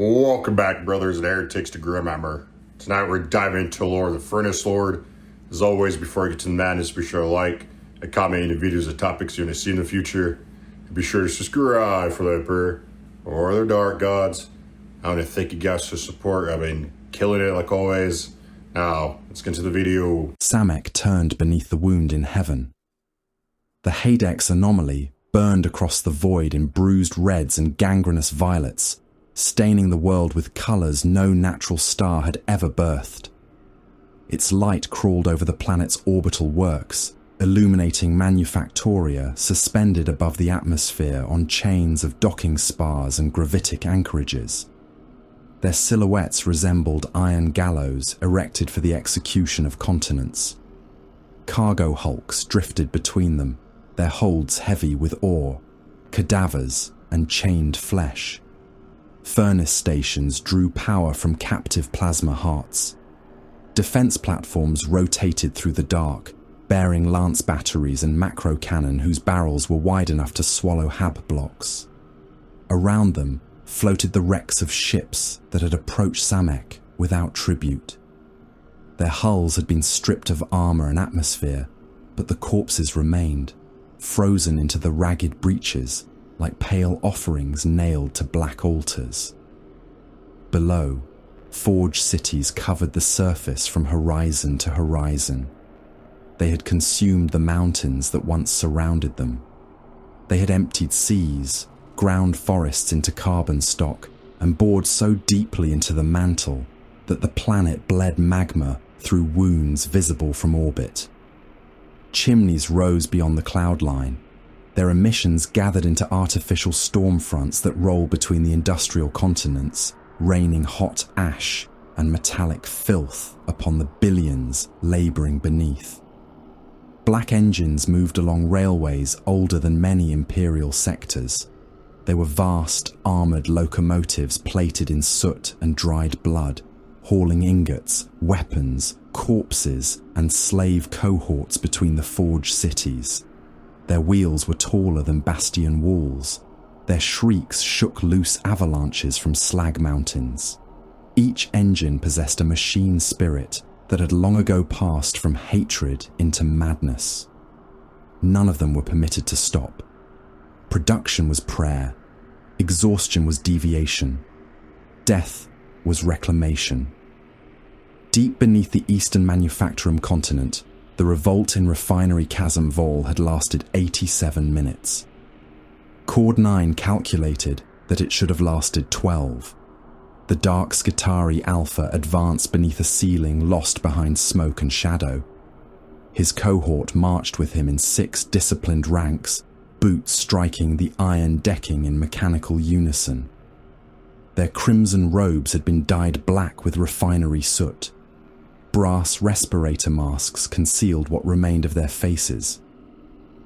Welcome back, brothers and heretics, to Grimhammer. Tonight we're diving into the lore of the Furnace Lord. As always, before I get to the madness, be sure to like and comment any videos and topics you want to see in the future. And be sure to subscribe for the Emperor or the Dark Gods. I want to thank you guys for support. I've been killing it like always. Now, let's get into the video. Samek turned beneath the wound in heaven. The Hadex anomaly burned across the void in bruised reds and gangrenous violets, staining the world with colours no natural star had ever birthed. Its light crawled over the planet's orbital works, illuminating manufactoria suspended above the atmosphere on chains of docking spars and gravitic anchorages. Their silhouettes resembled iron gallows erected for the execution of continents. Cargo hulks drifted between them, their holds heavy with ore, cadavers and chained flesh. Furnace stations drew power from captive plasma hearts. Defense platforms rotated through the dark, bearing lance batteries and macro cannon whose barrels were wide enough to swallow hab blocks. Around them floated the wrecks of ships that had approached Samek without tribute. Their hulls had been stripped of armor and atmosphere, but the corpses remained, frozen into the ragged breaches like pale offerings nailed to black altars. Below, forged cities covered the surface from horizon to horizon. They had consumed the mountains that once surrounded them. They had emptied seas, ground forests into carbon stock, and bored so deeply into the mantle that the planet bled magma through wounds visible from orbit. Chimneys rose beyond the cloud line, their emissions gathered into artificial storm fronts that roll between the industrial continents, raining hot ash and metallic filth upon the billions labouring beneath. Black engines moved along railways older than many imperial sectors. They were vast, armoured locomotives plated in soot and dried blood, hauling ingots, weapons, corpses and slave cohorts between the forged cities. Their wheels were taller than bastion walls. Their shrieks shook loose avalanches from slag mountains. Each engine possessed a machine spirit that had long ago passed from hatred into madness. None of them were permitted to stop. Production was prayer. Exhaustion was deviation. Death was reclamation. Deep beneath the eastern Manufacturum continent, the revolt in Refinery Chasm Vol had lasted 87 minutes. Cord 9 calculated that it should have lasted 12. The dark Skitarii Alpha advanced beneath a ceiling lost behind smoke and shadow. His cohort marched with him in 6 disciplined ranks, boots striking the iron decking in mechanical unison. Their crimson robes had been dyed black with refinery soot. Brass respirator masks concealed what remained of their faces.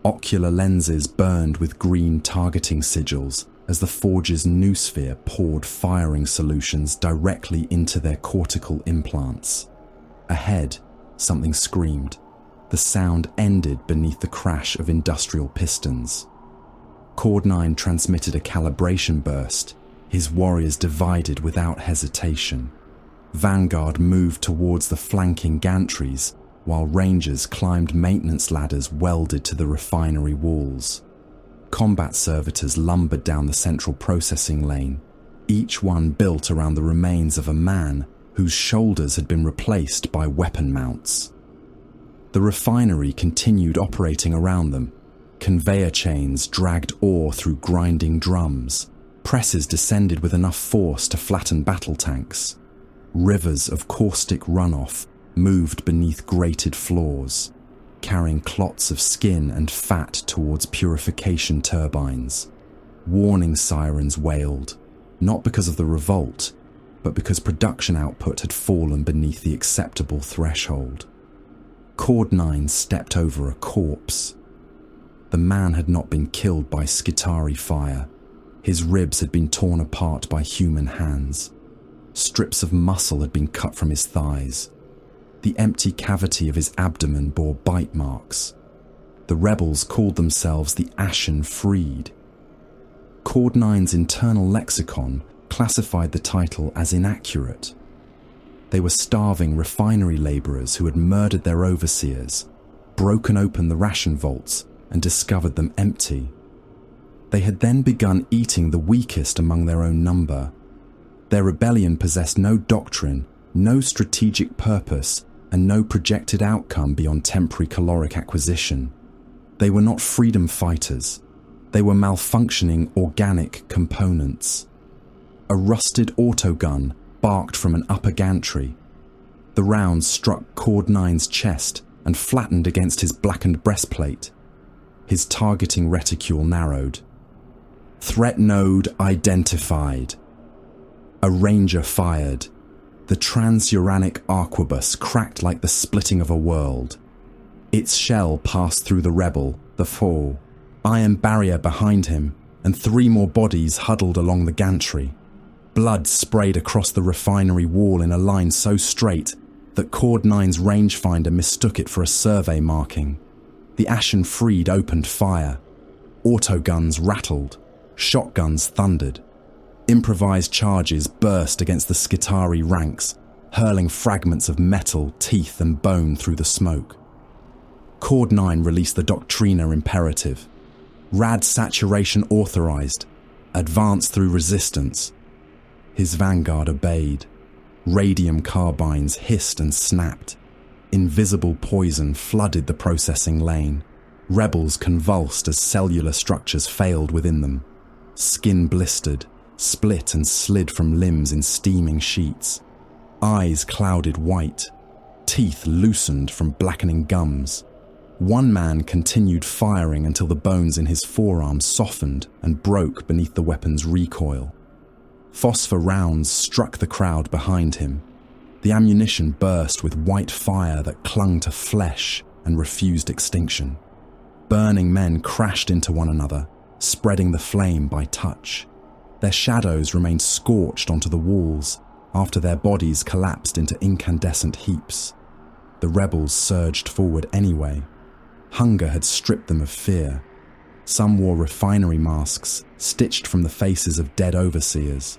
Ocular lenses burned with green targeting sigils as the forge's noosphere poured firing solutions directly into their cortical implants. Ahead, something screamed. The sound ended beneath the crash of industrial pistons. Cord 9 transmitted a calibration burst. His warriors divided without hesitation. Vanguard moved towards the flanking gantries, while Rangers climbed maintenance ladders welded to the refinery walls. Combat servitors lumbered down the central processing lane, each one built around the remains of a man whose shoulders had been replaced by weapon mounts. The refinery continued operating around them. Conveyor chains dragged ore through grinding drums. Presses descended with enough force to flatten battle tanks. Rivers of caustic runoff moved beneath grated floors, carrying clots of skin and fat towards purification turbines. Warning sirens wailed, not because of the revolt, but because production output had fallen beneath the acceptable threshold. Cord 9 stepped over a corpse. The man had not been killed by Skitarii fire. His ribs had been torn apart by human hands. Strips of muscle had been cut from his thighs. The empty cavity of his abdomen bore bite marks. The rebels called themselves the Ashen Freed. Cord 9's internal lexicon classified the title as inaccurate. They were starving refinery labourers who had murdered their overseers, broken open the ration vaults, and discovered them empty. They had then begun eating the weakest among their own number. Their rebellion possessed no doctrine, no strategic purpose, and no projected outcome beyond temporary caloric acquisition. They were not freedom fighters. They were malfunctioning organic components. A rusted autogun barked from an upper gantry. The round struck Cord 9's chest and flattened against his blackened breastplate. His targeting reticule narrowed. Threat node identified. A ranger fired. The transuranic arquebus cracked like the splitting of a world. Its shell passed through the rebel, the foe, iron barrier behind him, and 3 more bodies huddled along the gantry. Blood sprayed across the refinery wall in a line so straight that Cord 9's rangefinder mistook it for a survey marking. The Ashen Freed opened fire. Autoguns rattled. Shotguns thundered. Improvised charges burst against the Skitarii ranks, hurling fragments of metal, teeth, and bone through the smoke. Cord 9 released the Doctrina imperative. Rad saturation authorized. Advance through resistance. His vanguard obeyed. Radium carbines hissed and snapped. Invisible poison flooded the processing lane. Rebels convulsed as cellular structures failed within them. Skin blistered, split and slid from limbs in steaming sheets. Eyes clouded white. Teeth loosened from blackening gums. One man continued firing until the bones in his forearms softened and broke beneath the weapon's recoil. Phosphor rounds struck the crowd behind him. The ammunition burst with white fire that clung to flesh and refused extinction. Burning men crashed into one another, spreading the flame by touch. Their shadows remained scorched onto the walls after their bodies collapsed into incandescent heaps. The rebels surged forward anyway. Hunger had stripped them of fear. Some wore refinery masks, stitched from the faces of dead overseers.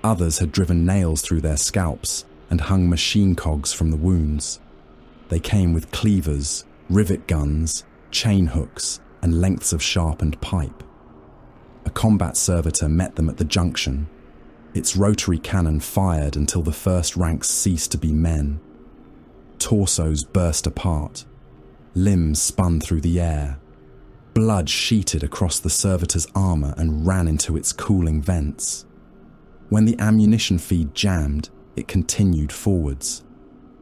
Others had driven nails through their scalps and hung machine cogs from the wounds. They came with cleavers, rivet guns, chain hooks, and lengths of sharpened pipe. A combat servitor met them at the junction. Its rotary cannon fired until the first ranks ceased to be men. Torsos burst apart. Limbs spun through the air. Blood sheeted across the servitor's armor and ran into its cooling vents. When the ammunition feed jammed, it continued forwards.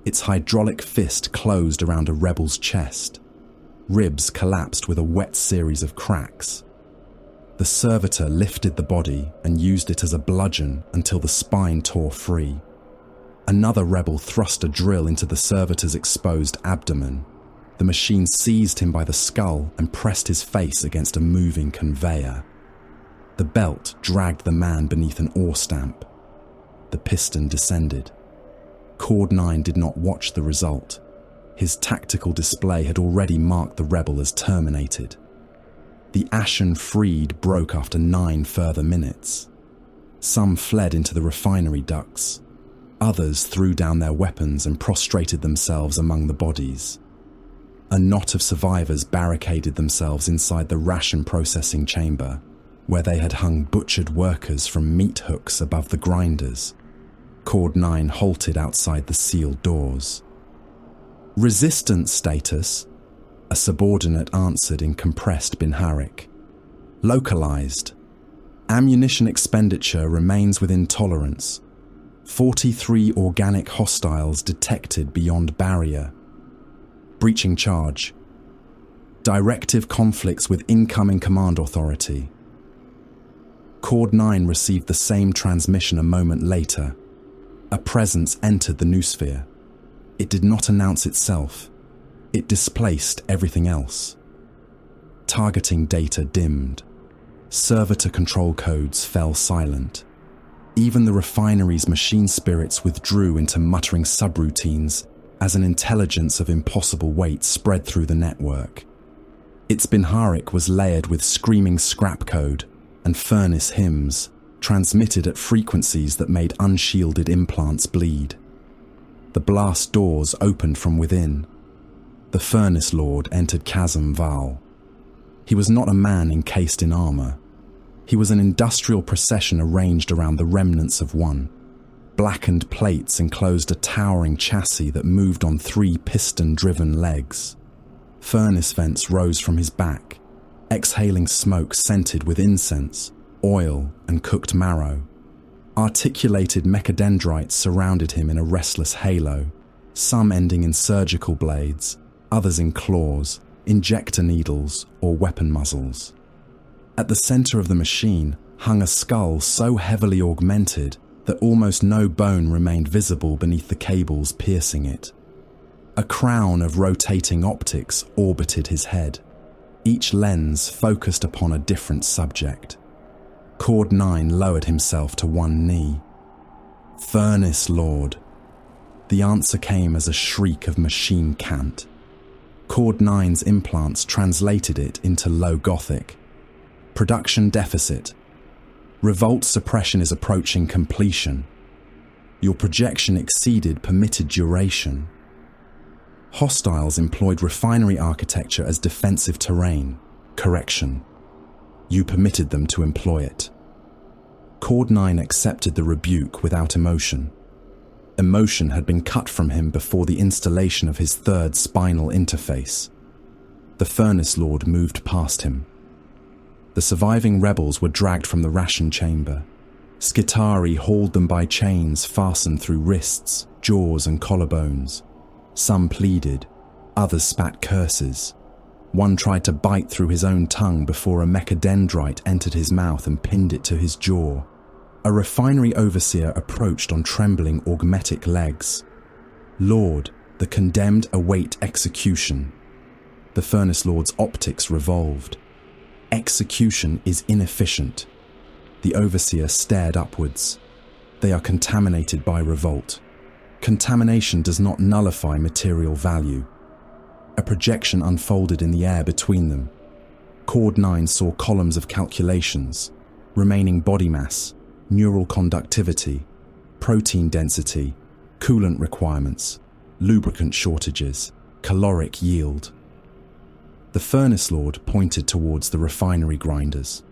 Its hydraulic fist closed around a rebel's chest. Ribs collapsed with a wet series of cracks. The servitor lifted the body and used it as a bludgeon until the spine tore free. Another rebel thrust a drill into the servitor's exposed abdomen. The machine seized him by the skull and pressed his face against a moving conveyor. The belt dragged the man beneath an ore stamp. The piston descended. Cord 9 did not watch the result. His tactical display had already marked the rebel as terminated. The Ashen Freed broke after 9 further minutes. Some fled into the refinery ducts. Others threw down their weapons and prostrated themselves among the bodies. A knot of survivors barricaded themselves inside the ration processing chamber, where they had hung butchered workers from meat hooks above the grinders. Cord 9 halted outside the sealed doors. Resistance status, a subordinate answered in compressed Binharic. Localized. Ammunition expenditure remains within tolerance. 43 organic hostiles detected beyond barrier. Breaching charge. Directive conflicts with incoming command authority. Cord 9 received the same transmission a moment later. A presence entered the noosphere. It did not announce itself. It displaced everything else. Targeting data dimmed. Servitor-control codes fell silent. Even the refinery's machine spirits withdrew into muttering subroutines as an intelligence of impossible weight spread through the network. Its Binharic was layered with screaming scrap code and furnace hymns, transmitted at frequencies that made unshielded implants bleed. The blast doors opened from within. The Furnace Lord entered Chasm Val. He was not a man encased in armor. He was an industrial procession arranged around the remnants of one. Blackened plates enclosed a towering chassis that moved on 3 piston-driven legs. Furnace vents rose from his back, exhaling smoke scented with incense, oil, and cooked marrow. Articulated mechadendrites surrounded him in a restless halo, some ending in surgical blades, others in claws, injector needles, or weapon muzzles. At the center of the machine hung a skull so heavily augmented that almost no bone remained visible beneath the cables piercing it. A crown of rotating optics orbited his head, each lens focused upon a different subject. Cord 9 lowered himself to one knee. "Furnace Lord." The answer came as a shriek of machine cant. Cord 9's implants translated it into Low Gothic. "Production deficit. Revolt suppression is approaching completion. Your projection exceeded permitted duration. Hostiles employed refinery architecture as defensive terrain. Correction. You permitted them to employ it." Cord 9 accepted the rebuke without emotion. Emotion had been cut from him before the installation of his 3rd spinal interface. The Furnace Lord moved past him. The surviving rebels were dragged from the ration chamber. Skitari hauled them by chains fastened through wrists, jaws, and collarbones. Some pleaded, others spat curses. One tried to bite through his own tongue before a mechadendrite entered his mouth and pinned it to his jaw. A refinery overseer approached on trembling augmetic legs. "Lord, the condemned await execution." The Furnace Lord's optics revolved. "Execution is inefficient." The overseer stared upwards. "They are contaminated by revolt. Contamination does not nullify material value." A projection unfolded in the air between them. Cord 9 saw columns of calculations: remaining body mass, neural conductivity, protein density, coolant requirements, lubricant shortages, caloric yield. The Furnace Lord pointed towards the refinery grinders.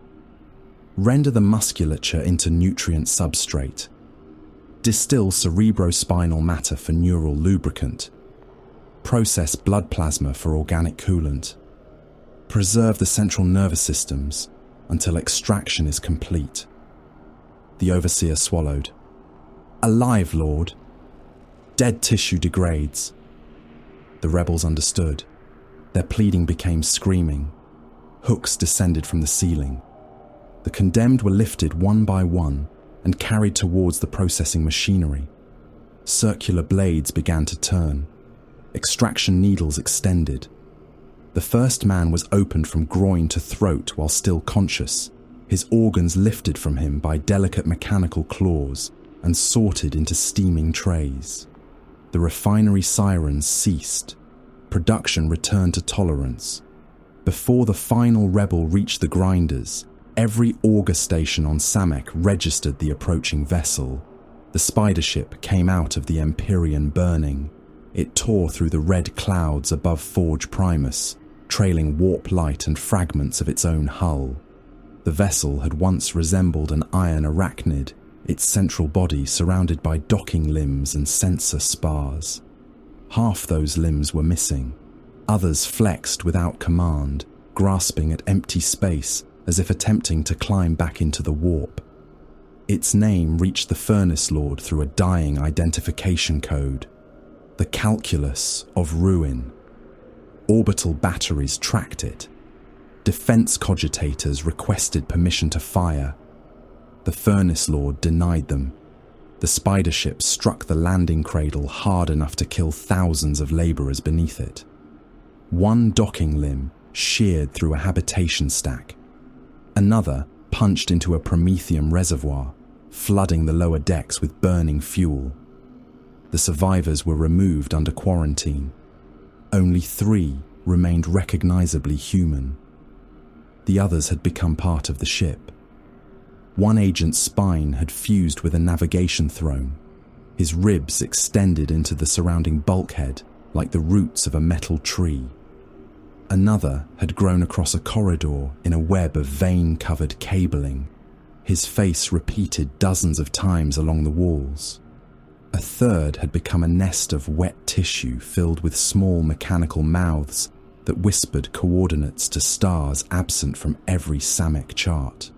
"Render the musculature into nutrient substrate. Distill cerebrospinal matter for neural lubricant. Process blood plasma for organic coolant. Preserve the central nervous systems until extraction is complete." The overseer swallowed. "Alive, Lord. Dead tissue degrades." The rebels understood. Their pleading became screaming. Hooks descended from the ceiling. The condemned were lifted one by one and carried towards the processing machinery. Circular blades began to turn. Extraction needles extended. The first man was opened from groin to throat while still conscious, his organs lifted from him by delicate mechanical claws and sorted into steaming trays. The refinery sirens ceased. Production returned to tolerance. Before the final rebel reached the grinders, every auger station on Samek registered the approaching vessel. The spider ship came out of the Empyrean burning. It tore through the red clouds above Forge Primus, trailing warp light and fragments of its own hull. The vessel had once resembled an iron arachnid, its central body surrounded by docking limbs and sensor spars. Half those limbs were missing. Others flexed without command, grasping at empty space as if attempting to climb back into the warp. Its name reached the Furnace Lord through a dying identification code. The calculus of ruin. Orbital batteries tracked it. Defense cogitators requested permission to fire. The Furnace Lord denied them. The spider ship struck the landing cradle hard enough to kill thousands of laborers beneath it. One docking limb sheared through a habitation stack. Another punched into a promethium reservoir, flooding the lower decks with burning fuel. The survivors were removed under quarantine. Only 3 remained recognizably human. The others had become part of the ship. One agent's spine had fused with a navigation throne. His ribs extended into the surrounding bulkhead like the roots of a metal tree. Another had grown across a corridor in a web of vein-covered cabling, his face repeated dozens of times along the walls. A third had become a nest of wet tissue filled with small mechanical mouths that whispered coordinates to stars absent from every Samic chart.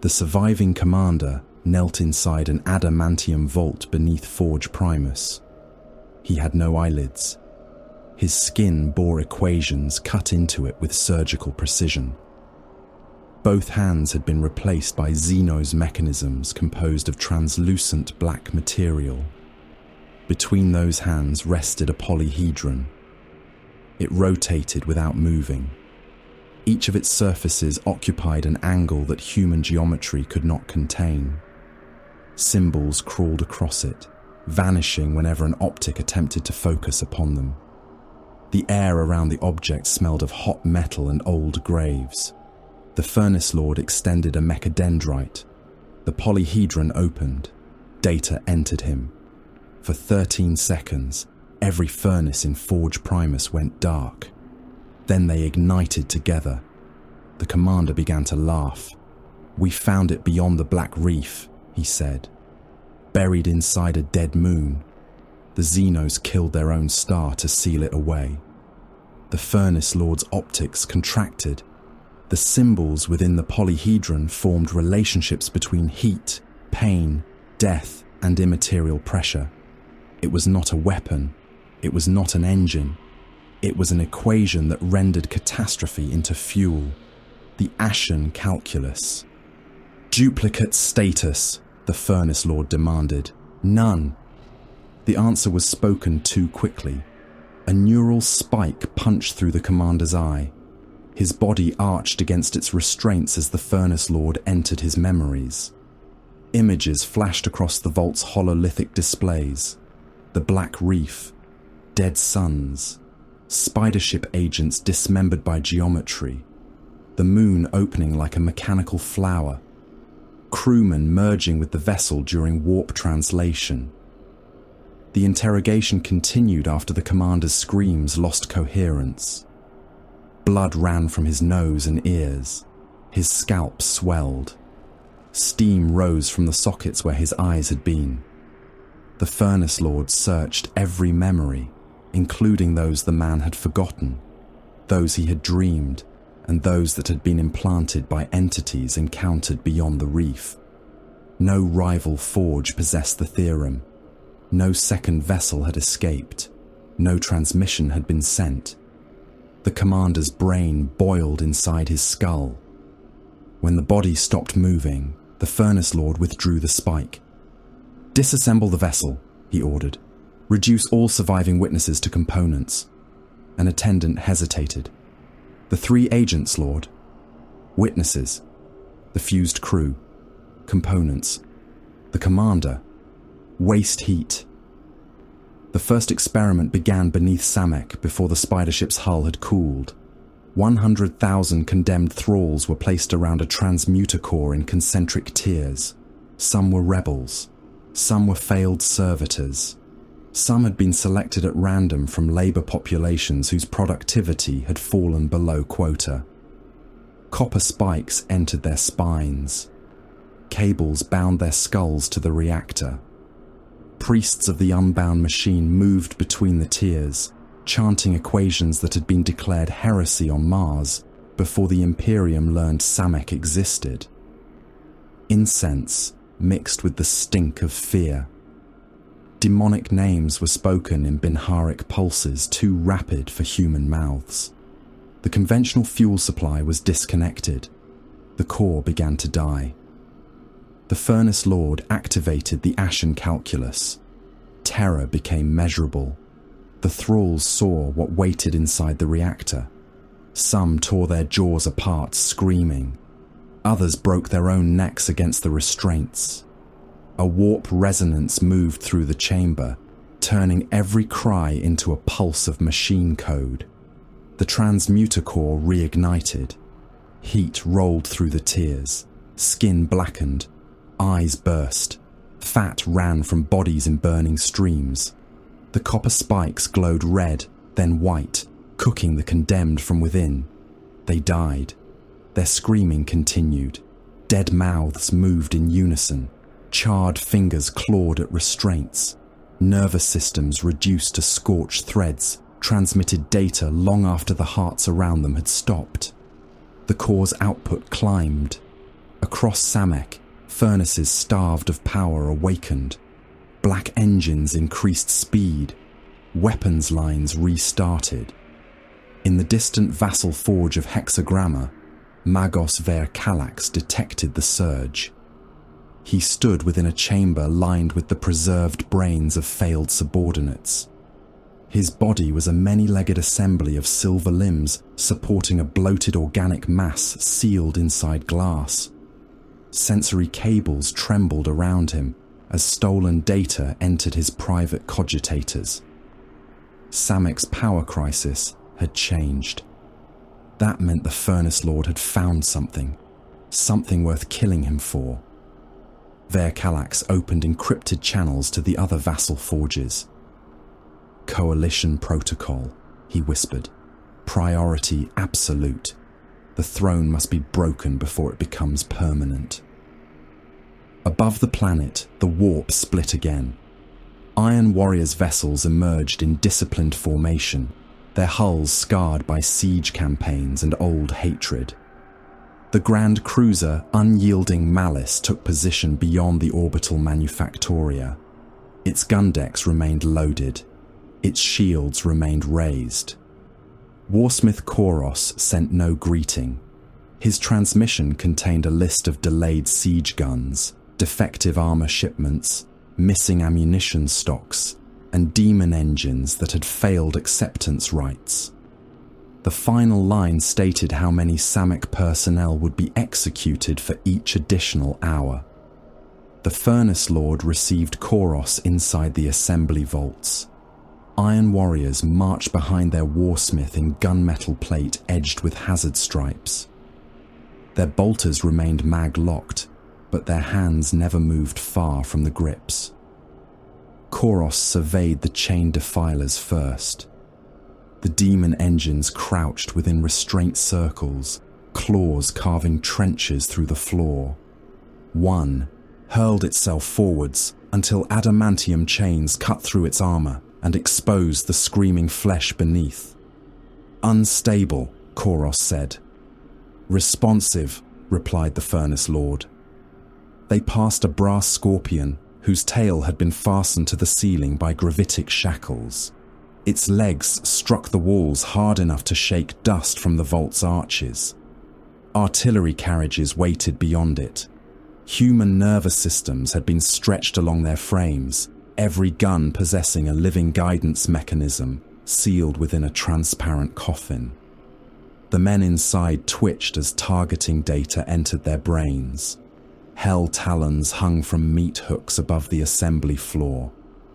The surviving commander knelt inside an adamantium vault beneath Forge Primus. He had no eyelids. His skin bore equations cut into it with surgical precision. Both hands had been replaced by Xenos mechanisms composed of translucent black material. Between those hands rested a polyhedron. It rotated without moving. Each of its surfaces occupied an angle that human geometry could not contain. Symbols crawled across it, vanishing whenever an optic attempted to focus upon them. The air around the object smelled of hot metal and old graves. The Furnace Lord extended a mechadendrite. The polyhedron opened. Data entered him. For 13 seconds, every furnace in Forge Primus went dark. Then they ignited together. The commander began to laugh. "We found it beyond the Black Reef," he said. "Buried inside a dead moon. The Xenos killed their own star to seal it away." The Furnace Lord's optics contracted. The symbols within the polyhedron formed relationships between heat, pain, death, and immaterial pressure. It was not a weapon. It was not an engine. It was an equation that rendered catastrophe into fuel. The Ashen Calculus. "Duplicate status," the Furnace Lord demanded. "None." The answer was spoken too quickly. A neural spike punched through the commander's eye. His body arched against its restraints as the Furnace Lord entered his memories. Images flashed across the vault's hololithic displays. The Black Reef, dead suns, spidership agents dismembered by geometry, the moon opening like a mechanical flower, crewmen merging with the vessel during warp translation. The interrogation continued after the commander's screams lost coherence. Blood ran from his nose and ears. His scalp swelled. Steam rose from the sockets where his eyes had been. The Furnace Lord searched every memory, including those the man had forgotten, those he had dreamed, and those that had been implanted by entities encountered beyond the reef. No rival forge possessed the theorem. No second vessel had escaped. No transmission had been sent. The commander's brain boiled inside his skull. When the body stopped moving, the Furnace Lord withdrew the spike. "Disassemble the vessel," he ordered. "Reduce all surviving witnesses to components." An attendant hesitated. "The 3 agents, Lord." "Witnesses." "The fused crew." "Components." "The commander." "Waste heat." The first experiment began beneath Samek before the spider ship's hull had cooled. 100,000 condemned thralls were placed around a transmuter core in concentric tiers. Some were rebels. Some were failed servitors. Some had been selected at random from labor populations whose productivity had fallen below quota. Copper spikes entered their spines. Cables bound their skulls to the reactor. Priests of the unbound machine moved between the tiers, chanting equations that had been declared heresy on Mars before the Imperium learned Samek existed. Incense mixed with the stink of fear. Demonic names were spoken in Binharic pulses too rapid for human mouths. The conventional fuel supply was disconnected. The core began to die. The Furnace Lord activated the Ashen Calculus. Terror became measurable. The thralls saw what waited inside the reactor. Some tore their jaws apart, screaming. Others broke their own necks against the restraints. A warp resonance moved through the chamber, turning every cry into a pulse of machine code. The transmuter core reignited. Heat rolled through the tiers. Skin blackened, eyes burst, fat ran from bodies in burning streams. The copper spikes glowed red, then white, cooking the condemned from within. They died. Their screaming continued. Dead mouths moved in unison. Charred fingers clawed at restraints. Nervous systems reduced to scorched threads transmitted data long after the hearts around them had stopped. The core's output climbed. Across Samek, furnaces starved of power awakened. Black engines increased speed. Weapons lines restarted. In the distant vassal forge of Hexagramma, Magos Ver-Calax detected the surge. He stood within a chamber lined with the preserved brains of failed subordinates. His body was a many-legged assembly of silver limbs supporting a bloated organic mass sealed inside glass. Sensory cables trembled around him as stolen data entered his private cogitators. Samek's power crisis had changed. That meant the Furnace Lord had found something worth killing him for. Ver-Calax opened encrypted channels to the other vassal forges. Coalition protocol, he whispered. Priority absolute. The throne must be broken before it becomes permanent. Above the planet, the warp split again. Iron Warriors' vessels emerged in disciplined formation, their hulls scarred by siege campaigns and old hatred. The Grand Cruiser Unyielding Malice took position beyond the orbital manufactoria. Its gun decks remained loaded. Its shields remained raised. Warsmith Koros sent no greeting. His transmission contained a list of delayed siege guns, defective armor shipments, missing ammunition stocks, and demon engines that had failed acceptance rites. The final line stated how many Samek personnel would be executed for each additional hour. The Furnace Lord received Koros inside the assembly vaults. Iron Warriors marched behind their warsmith in gunmetal plate edged with hazard stripes. Their bolters remained mag-locked, but their hands never moved far from the grips. Koros surveyed the chain defilers first. The demon engines crouched within restraint circles, claws carving trenches through the floor. One hurled itself forwards until adamantium chains cut through its armor and exposed the screaming flesh beneath. Unstable, Koros said. Responsive, replied the Furnace Lord. They passed a brass scorpion whose tail had been fastened to the ceiling by gravitic shackles. Its legs struck the walls hard enough to shake dust from the vault's arches. Artillery carriages waited beyond it. Human nervous systems had been stretched along their frames, every gun possessing a living guidance mechanism sealed within a transparent coffin. The men inside twitched as targeting data entered their brains. Hell talons hung from meat hooks above the assembly floor.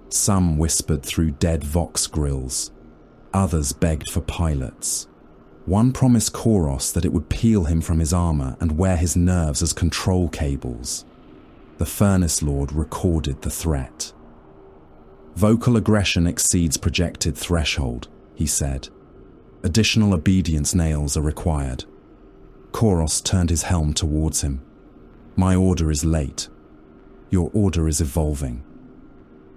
Some whispered through dead vox grills. Others begged for pilots. One promised Koros that it would peel him from his armor and wear his nerves as control cables. The Furnace Lord recorded the threat. Vocal aggression exceeds projected threshold, he said. Additional obedience nails are required. Koros turned his helm towards him. My order is late. Your order is evolving.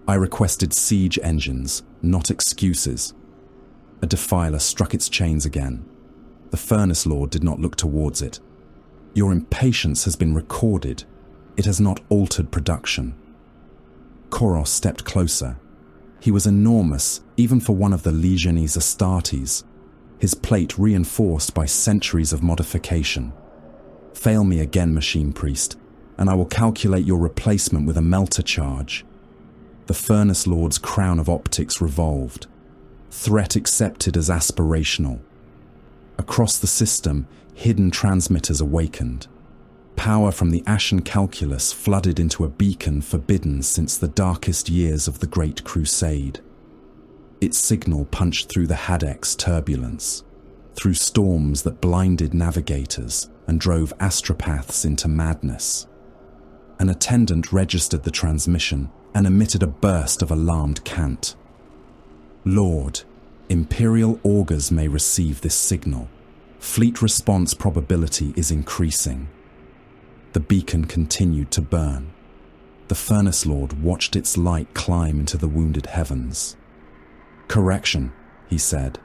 I requested siege engines, not excuses. A defiler struck its chains again. The Furnace Lord did not look towards it. Your impatience has been recorded. It has not altered production. Koros stepped closer. He was enormous, even for one of the Legiones Astartes. His plate reinforced by centuries of modification. Fail me again, Machine Priest, and I will calculate your replacement with a melter charge. The Furnace Lord's crown of optics revolved. Threat accepted as aspirational. Across the system, hidden transmitters awakened. Power from the Ashen Calculus flooded into a beacon forbidden since the darkest years of the Great Crusade. Its signal punched through the Hadek's turbulence. through storms that blinded navigators and drove astropaths into madness. An attendant registered the transmission and emitted a burst of alarmed cant. "Lord, Imperial augurs may receive this signal. Fleet response probability is increasing." The beacon continued to burn. The Furnace Lord watched its light climb into the wounded heavens. "Correction," he said.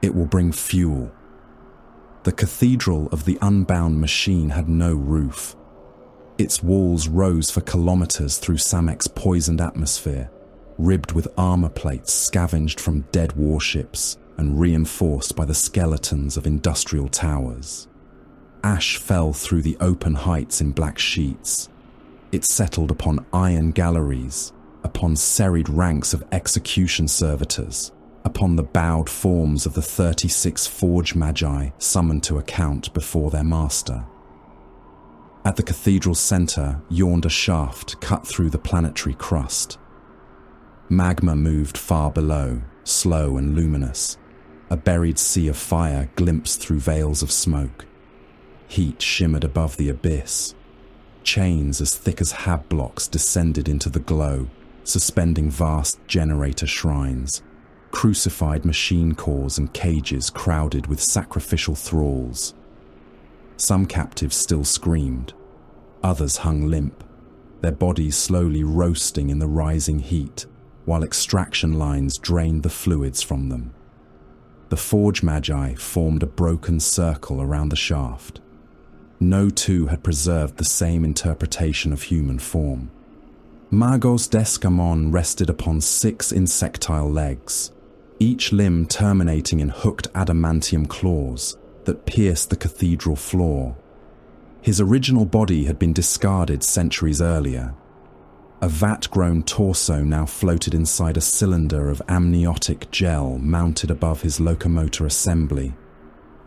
"It will bring fuel." The cathedral of the unbound machine had no roof. Its walls rose for kilometers through Samek's poisoned atmosphere, ribbed with armor plates scavenged from dead warships and reinforced by the skeletons of industrial towers. Ash fell through the open heights in black sheets. It settled upon iron galleries, upon serried ranks of execution servitors, upon the bowed forms of the 36 Forge Magi summoned to account before their master. At the cathedral's center yawned a shaft cut through the planetary crust. Magma moved far below, slow and luminous. A buried sea of fire glimpsed through veils of smoke. Heat shimmered above the abyss. Chains as thick as hab blocks descended into the glow, suspending vast generator shrines. Crucified machine cores and cages crowded with sacrificial thralls. Some captives still screamed. Others hung limp, their bodies slowly roasting in the rising heat, while extraction lines drained the fluids from them. The Forge Magi formed a broken circle around the shaft. No two had preserved the same interpretation of human form. Magos d'Escamon rested upon 6 insectile legs, each limb terminating in hooked adamantium claws that pierced the cathedral floor. His original body had been discarded centuries earlier. A vat-grown torso now floated inside a cylinder of amniotic gel mounted above his locomotor assembly,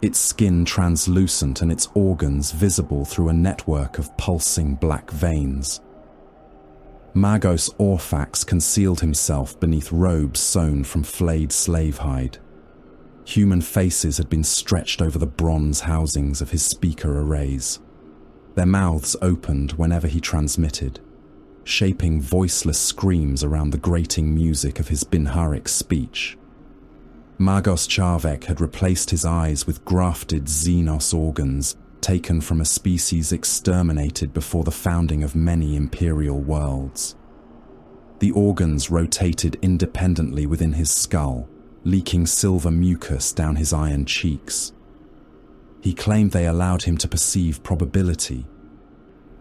its skin translucent and its organs visible through a network of pulsing black veins. Magos Orphax concealed himself beneath robes sewn from flayed slave hide. Human faces had been stretched over the bronze housings of his speaker arrays. Their mouths opened whenever he transmitted, shaping voiceless screams around the grating music of his Binharic speech. Magos Charvek had replaced his eyes with grafted Xenos organs taken from a species exterminated before the founding of many imperial worlds. The organs rotated independently within his skull, leaking silver mucus down his iron cheeks. He claimed they allowed him to perceive probability.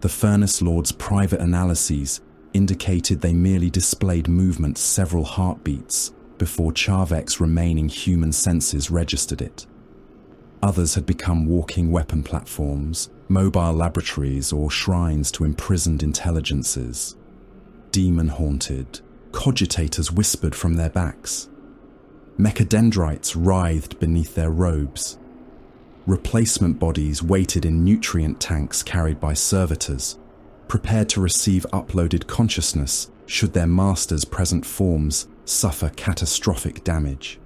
The Furnace Lord's private analyses indicated they merely displayed movement several heartbeats before Charvek's remaining human senses registered it. Others had become walking weapon platforms, mobile laboratories, or shrines to imprisoned intelligences. Demon-haunted, cogitators whispered from their backs. Mechadendrites writhed beneath their robes. Replacement bodies waited in nutrient tanks carried by servitors, prepared to receive uploaded consciousness should their masters' present forms suffer catastrophic damage.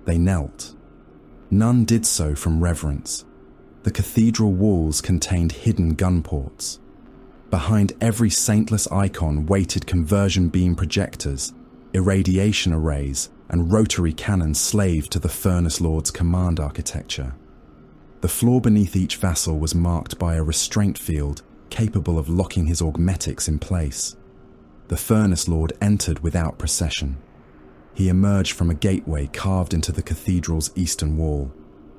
They knelt. None did so from reverence. The cathedral walls contained hidden gun ports. Behind every saintless icon waited conversion beam projectors, irradiation arrays, and rotary cannons slaved to the Furnace Lord's command architecture. The floor beneath each vassal was marked by a restraint field capable of locking his augmetics in place. The Furnace Lord entered without procession. He emerged from a gateway carved into the cathedral's eastern wall,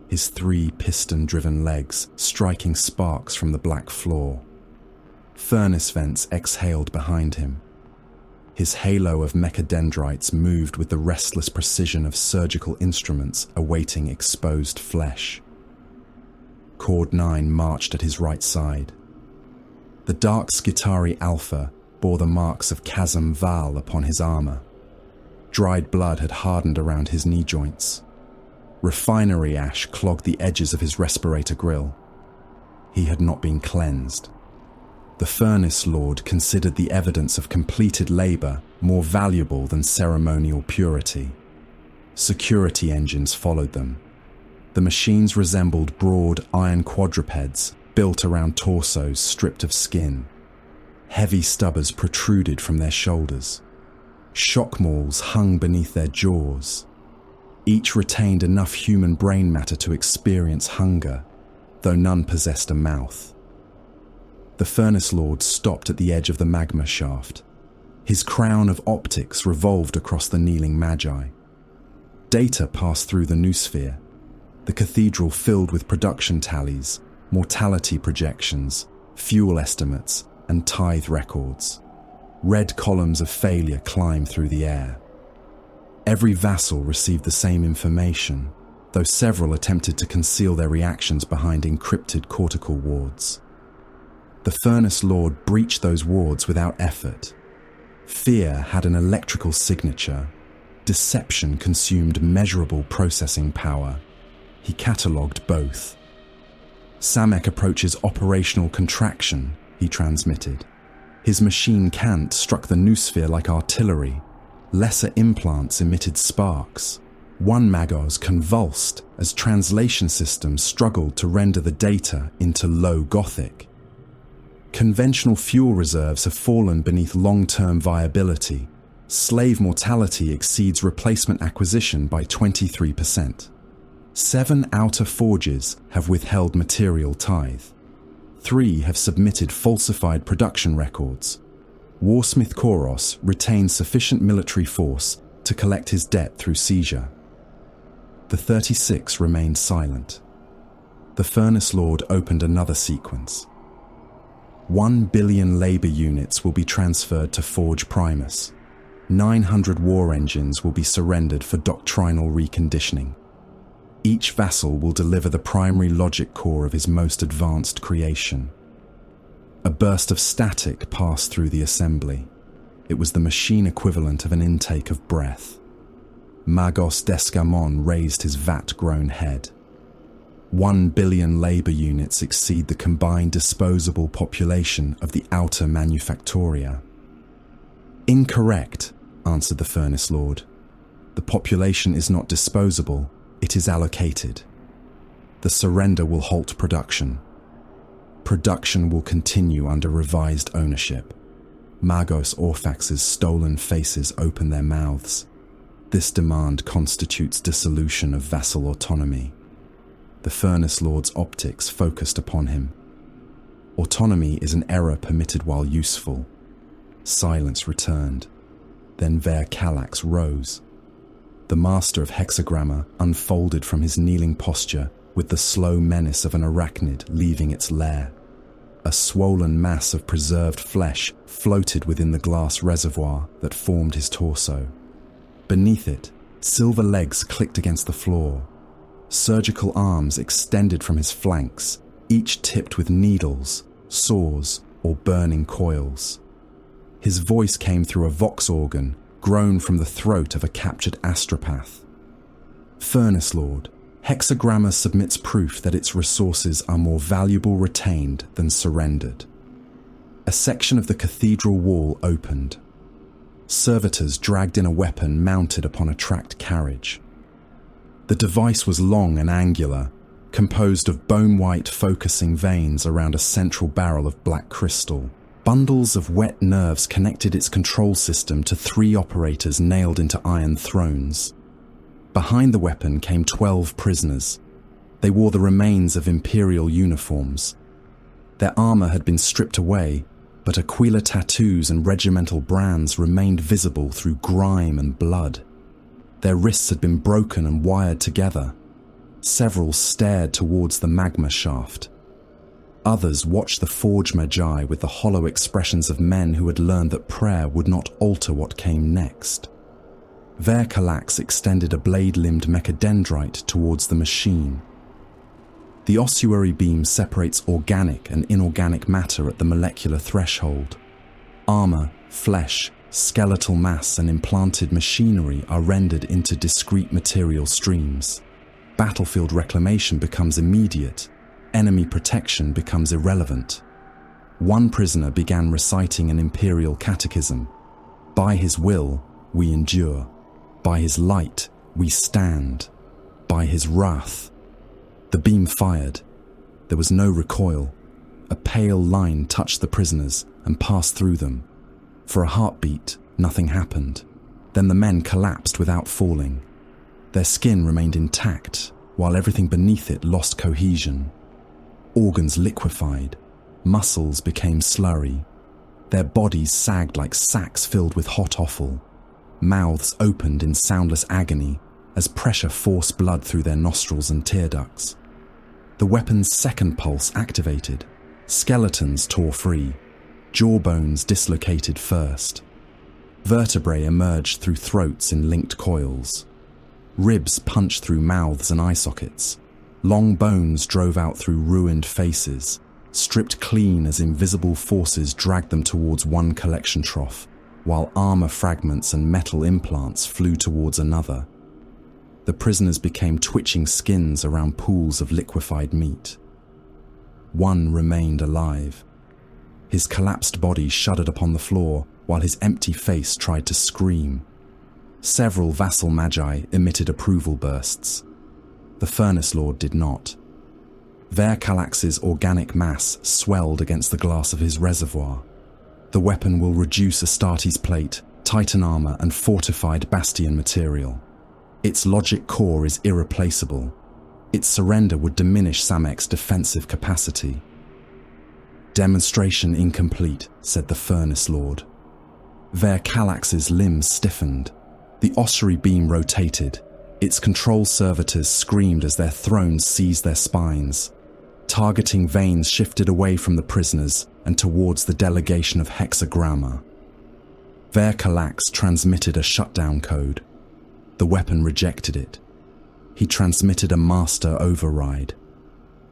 his 3 piston-driven legs striking sparks from the black floor. Furnace vents exhaled behind him. His halo of mechadendrites moved with the restless precision of surgical instruments awaiting exposed flesh. Cord 9 marched at his right side. The dark Skitari Alpha bore the marks of Chasm Val upon his armor. Dried blood had hardened around his knee joints. Refinery ash clogged the edges of his respirator grill. He had not been cleansed. The Furnace Lord considered the evidence of completed labor more valuable than ceremonial purity. Security engines followed them. The machines resembled broad iron quadrupeds built around torsos stripped of skin. Heavy stubbers protruded from their shoulders. Shock mauls hung beneath their jaws. Each retained enough human brain matter to experience hunger, though none possessed a mouth. The Furnace Lord stopped at the edge of the magma shaft. His crown of optics revolved across the kneeling magi. Data passed through the noosphere, the cathedral filled with production tallies, mortality projections, fuel estimates, and tithe records. Red columns of failure climbed through the air. Every vassal received the same information, though several attempted to conceal their reactions behind encrypted cortical wards. The Furnace Lord breached those wards without effort. Fear had an electrical signature. Deception consumed measurable processing power. He catalogued both. Samek approaches operational contraction, he transmitted. His machine cant struck the noosphere like artillery. Lesser implants emitted sparks. One Magos convulsed as translation systems struggled to render the data into low Gothic. Conventional fuel reserves have fallen beneath long-term viability. Slave mortality exceeds replacement acquisition by 23%. 7 outer forges have withheld material tithe. 3 have submitted falsified production records. Warsmith Koros retained sufficient military force to collect his debt through seizure. The 36 remained silent. The Furnace Lord opened another sequence. 1 billion labor units will be transferred to Forge Primus. 900 war engines will be surrendered for doctrinal reconditioning. Each vassal will deliver the primary logic core of his most advanced creation. A burst of static passed through the assembly. It was the machine equivalent of an intake of breath. Magos Descamon raised his vat-grown head. 1 billion labor units exceed the combined disposable population of the outer manufactoria. Incorrect, answered the Furnace Lord. The population is not disposable, it is allocated. The surrender will halt production. Production will continue under revised ownership. Magos Orphax's stolen faces open their mouths. This demand constitutes dissolution of vassal autonomy. The Furnace Lord's optics focused upon him. Autonomy is an error permitted while useful. Silence returned. Then Ver Calax rose. The master of hexagramma unfolded from his kneeling posture with the slow menace of an arachnid leaving its lair. A swollen mass of preserved flesh floated within the glass reservoir that formed his torso. Beneath it, silver legs clicked against the floor. Surgical arms extended from his flanks, each tipped with needles, saws, or burning coils. His voice came through a vox organ, grown from the throat of a captured astropath. Furnace Lord, Hexagramma submits proof that its resources are more valuable retained than surrendered. A section of the cathedral wall opened. Servitors dragged in a weapon mounted upon a tracked carriage. The device was long and angular, composed of bone-white focusing veins around a central barrel of black crystal. Bundles of wet nerves connected its control system to 3 operators nailed into iron thrones. Behind the weapon came 12 prisoners. They wore the remains of imperial uniforms. Their armor had been stripped away, but Aquila tattoos and regimental brands remained visible through grime and blood. Their wrists had been broken and wired together. Several stared towards the magma shaft. Others watched the Forge Magi with the hollow expressions of men who had learned that prayer would not alter what came next. Vercalax extended a blade-limbed mechadendrite towards the machine. The ossuary beam separates organic and inorganic matter at the molecular threshold. Armor, flesh, skeletal mass, and implanted machinery are rendered into discrete material streams. Battlefield reclamation becomes immediate. Enemy protection becomes irrelevant. One prisoner began reciting an imperial catechism. By his will, we endure. By his light, we stand. By his wrath, The beam fired. There was no recoil. A pale line touched the prisoners and passed through them. For a heartbeat, nothing happened. Then the men collapsed without falling. Their skin remained intact, while everything beneath it lost cohesion. Organs liquefied. Muscles became slurry. Their bodies sagged like sacks filled with hot offal. Mouths opened in soundless agony as pressure forced blood through their nostrils and tear ducts. The weapon's second pulse activated. Skeletons tore free. Jawbones dislocated first. Vertebrae emerged through throats in linked coils. Ribs punched through mouths and eye sockets. Long bones drove out through ruined faces, stripped clean as invisible forces dragged them towards one collection trough, while armor fragments and metal implants flew towards another. The prisoners became twitching skins around pools of liquefied meat. One remained alive. His collapsed body shuddered upon the floor, while his empty face tried to scream. Several vassal magi emitted approval bursts. The Furnace Lord did not. Verkalax's organic mass swelled against the glass of his reservoir. The weapon will reduce Astartes plate, titan armor, and fortified bastion material. Its logic core is irreplaceable. Its surrender would diminish Samek's defensive capacity. Demonstration incomplete, said the Furnace Lord. Verkalax's limbs stiffened. The ossuary beam rotated. Its control servitors screamed as their thrones seized their spines. Targeting veins shifted away from the prisoners and towards the delegation of Hexagramma. Verkalax transmitted a shutdown code. The weapon rejected it. He transmitted a master override.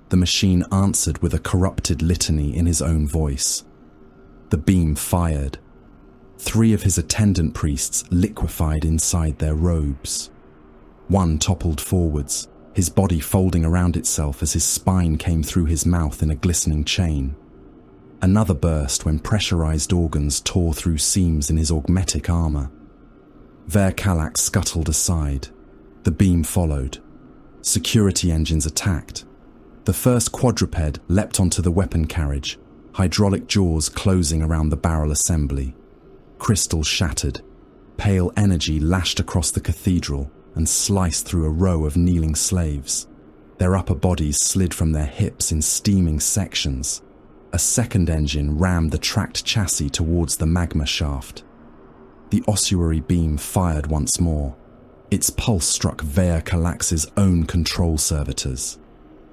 The machine answered with a corrupted litany in his own voice. The beam fired. 3 of his attendant priests liquefied inside their robes. One toppled forwards, his body folding around itself as his spine came through his mouth in a glistening chain. Another burst when pressurized organs tore through seams in his augmetic armor. Verkalax scuttled aside. The beam followed. Security engines attacked. The first quadruped leapt onto the weapon carriage, hydraulic jaws closing around the barrel assembly. Crystals shattered. Pale energy lashed across the cathedral and sliced through a row of kneeling slaves. Their upper bodies slid from their hips in steaming sections. A second engine rammed the tracked chassis towards the magma shaft. The ossuary beam fired once more. Its pulse struck Verkalax's own control servitors.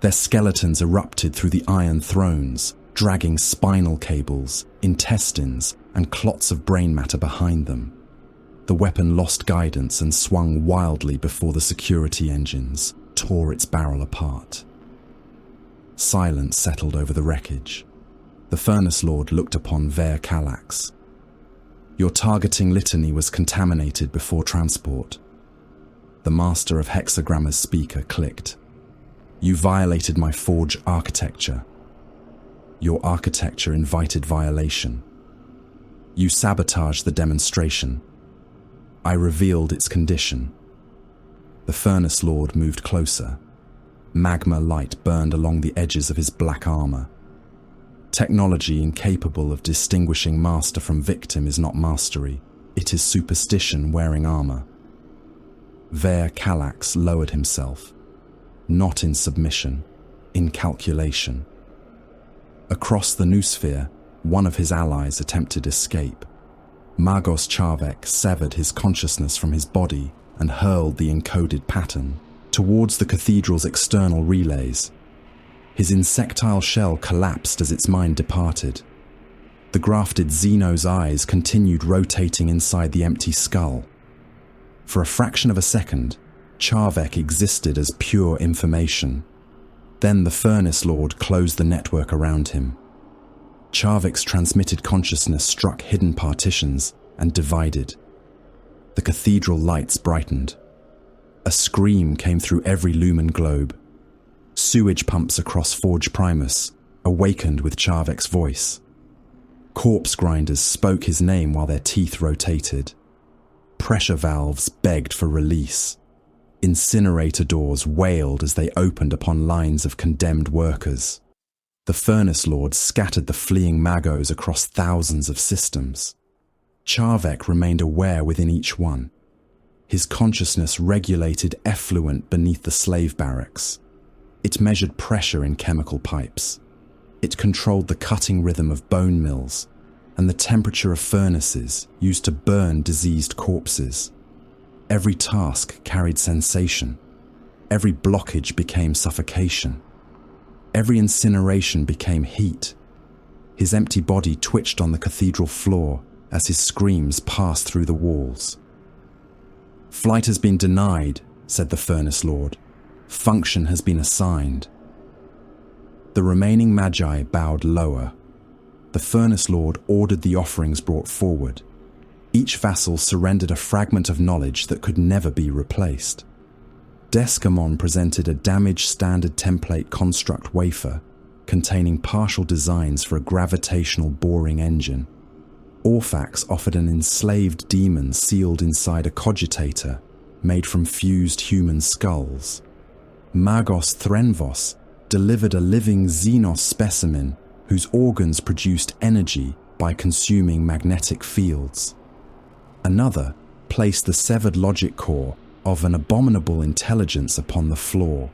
Their skeletons erupted through the iron thrones, dragging spinal cables, intestines, and clots of brain matter behind them. The weapon lost guidance and swung wildly before the security engines tore its barrel apart. Silence settled over the wreckage. The Furnace Lord looked upon Verkalax. Your targeting litany was contaminated before transport. The master of Hexagramma's speaker clicked. You violated my forge architecture. Your architecture invited violation. You sabotaged the demonstration. I revealed its condition. The Furnace Lord moved closer. Magma light burned along the edges of his black armor. Technology incapable of distinguishing master from victim is not mastery. It is superstition wearing armor. Verkalax lowered himself. Not in submission, in calculation. Across the noosphere, one of his allies attempted escape. Magos Charvek severed his consciousness from his body and hurled the encoded pattern towards the cathedral's external relays. His insectile shell collapsed as its mind departed. The grafted Xeno's eyes continued rotating inside the empty skull. For a fraction of a second, Charvek existed as pure information. Then the Furnace Lord closed the network around him. Charvek's transmitted consciousness struck hidden partitions and divided. The cathedral lights brightened. A scream came through every lumen globe. Sewage pumps across Forge Primus awakened with Charvek's voice. Corpse grinders spoke his name while their teeth rotated. Pressure valves begged for release. Incinerator doors wailed as they opened upon lines of condemned workers. The Furnace Lord scattered the fleeing magos across thousands of systems. Charvek remained aware within each one. His consciousness regulated effluent beneath the slave barracks. It measured pressure in chemical pipes. It controlled the cutting rhythm of bone mills and the temperature of furnaces used to burn diseased corpses. Every task carried sensation. Every blockage became suffocation. Every incineration became heat. His empty body twitched on the cathedral floor as his screams passed through the walls. "Flight has been denied," said the Furnace Lord. "Function has been assigned." The remaining magi bowed lower. The Furnace Lord ordered the offerings brought forward. Each vassal surrendered a fragment of knowledge that could never be replaced. Descamon presented a damaged standard template construct wafer containing partial designs for a gravitational boring engine. Orphax offered an enslaved demon sealed inside a cogitator made from fused human skulls. Magos Threnvos delivered a living Xenos specimen whose organs produced energy by consuming magnetic fields. Another placed the severed logic core of an abominable intelligence upon the floor,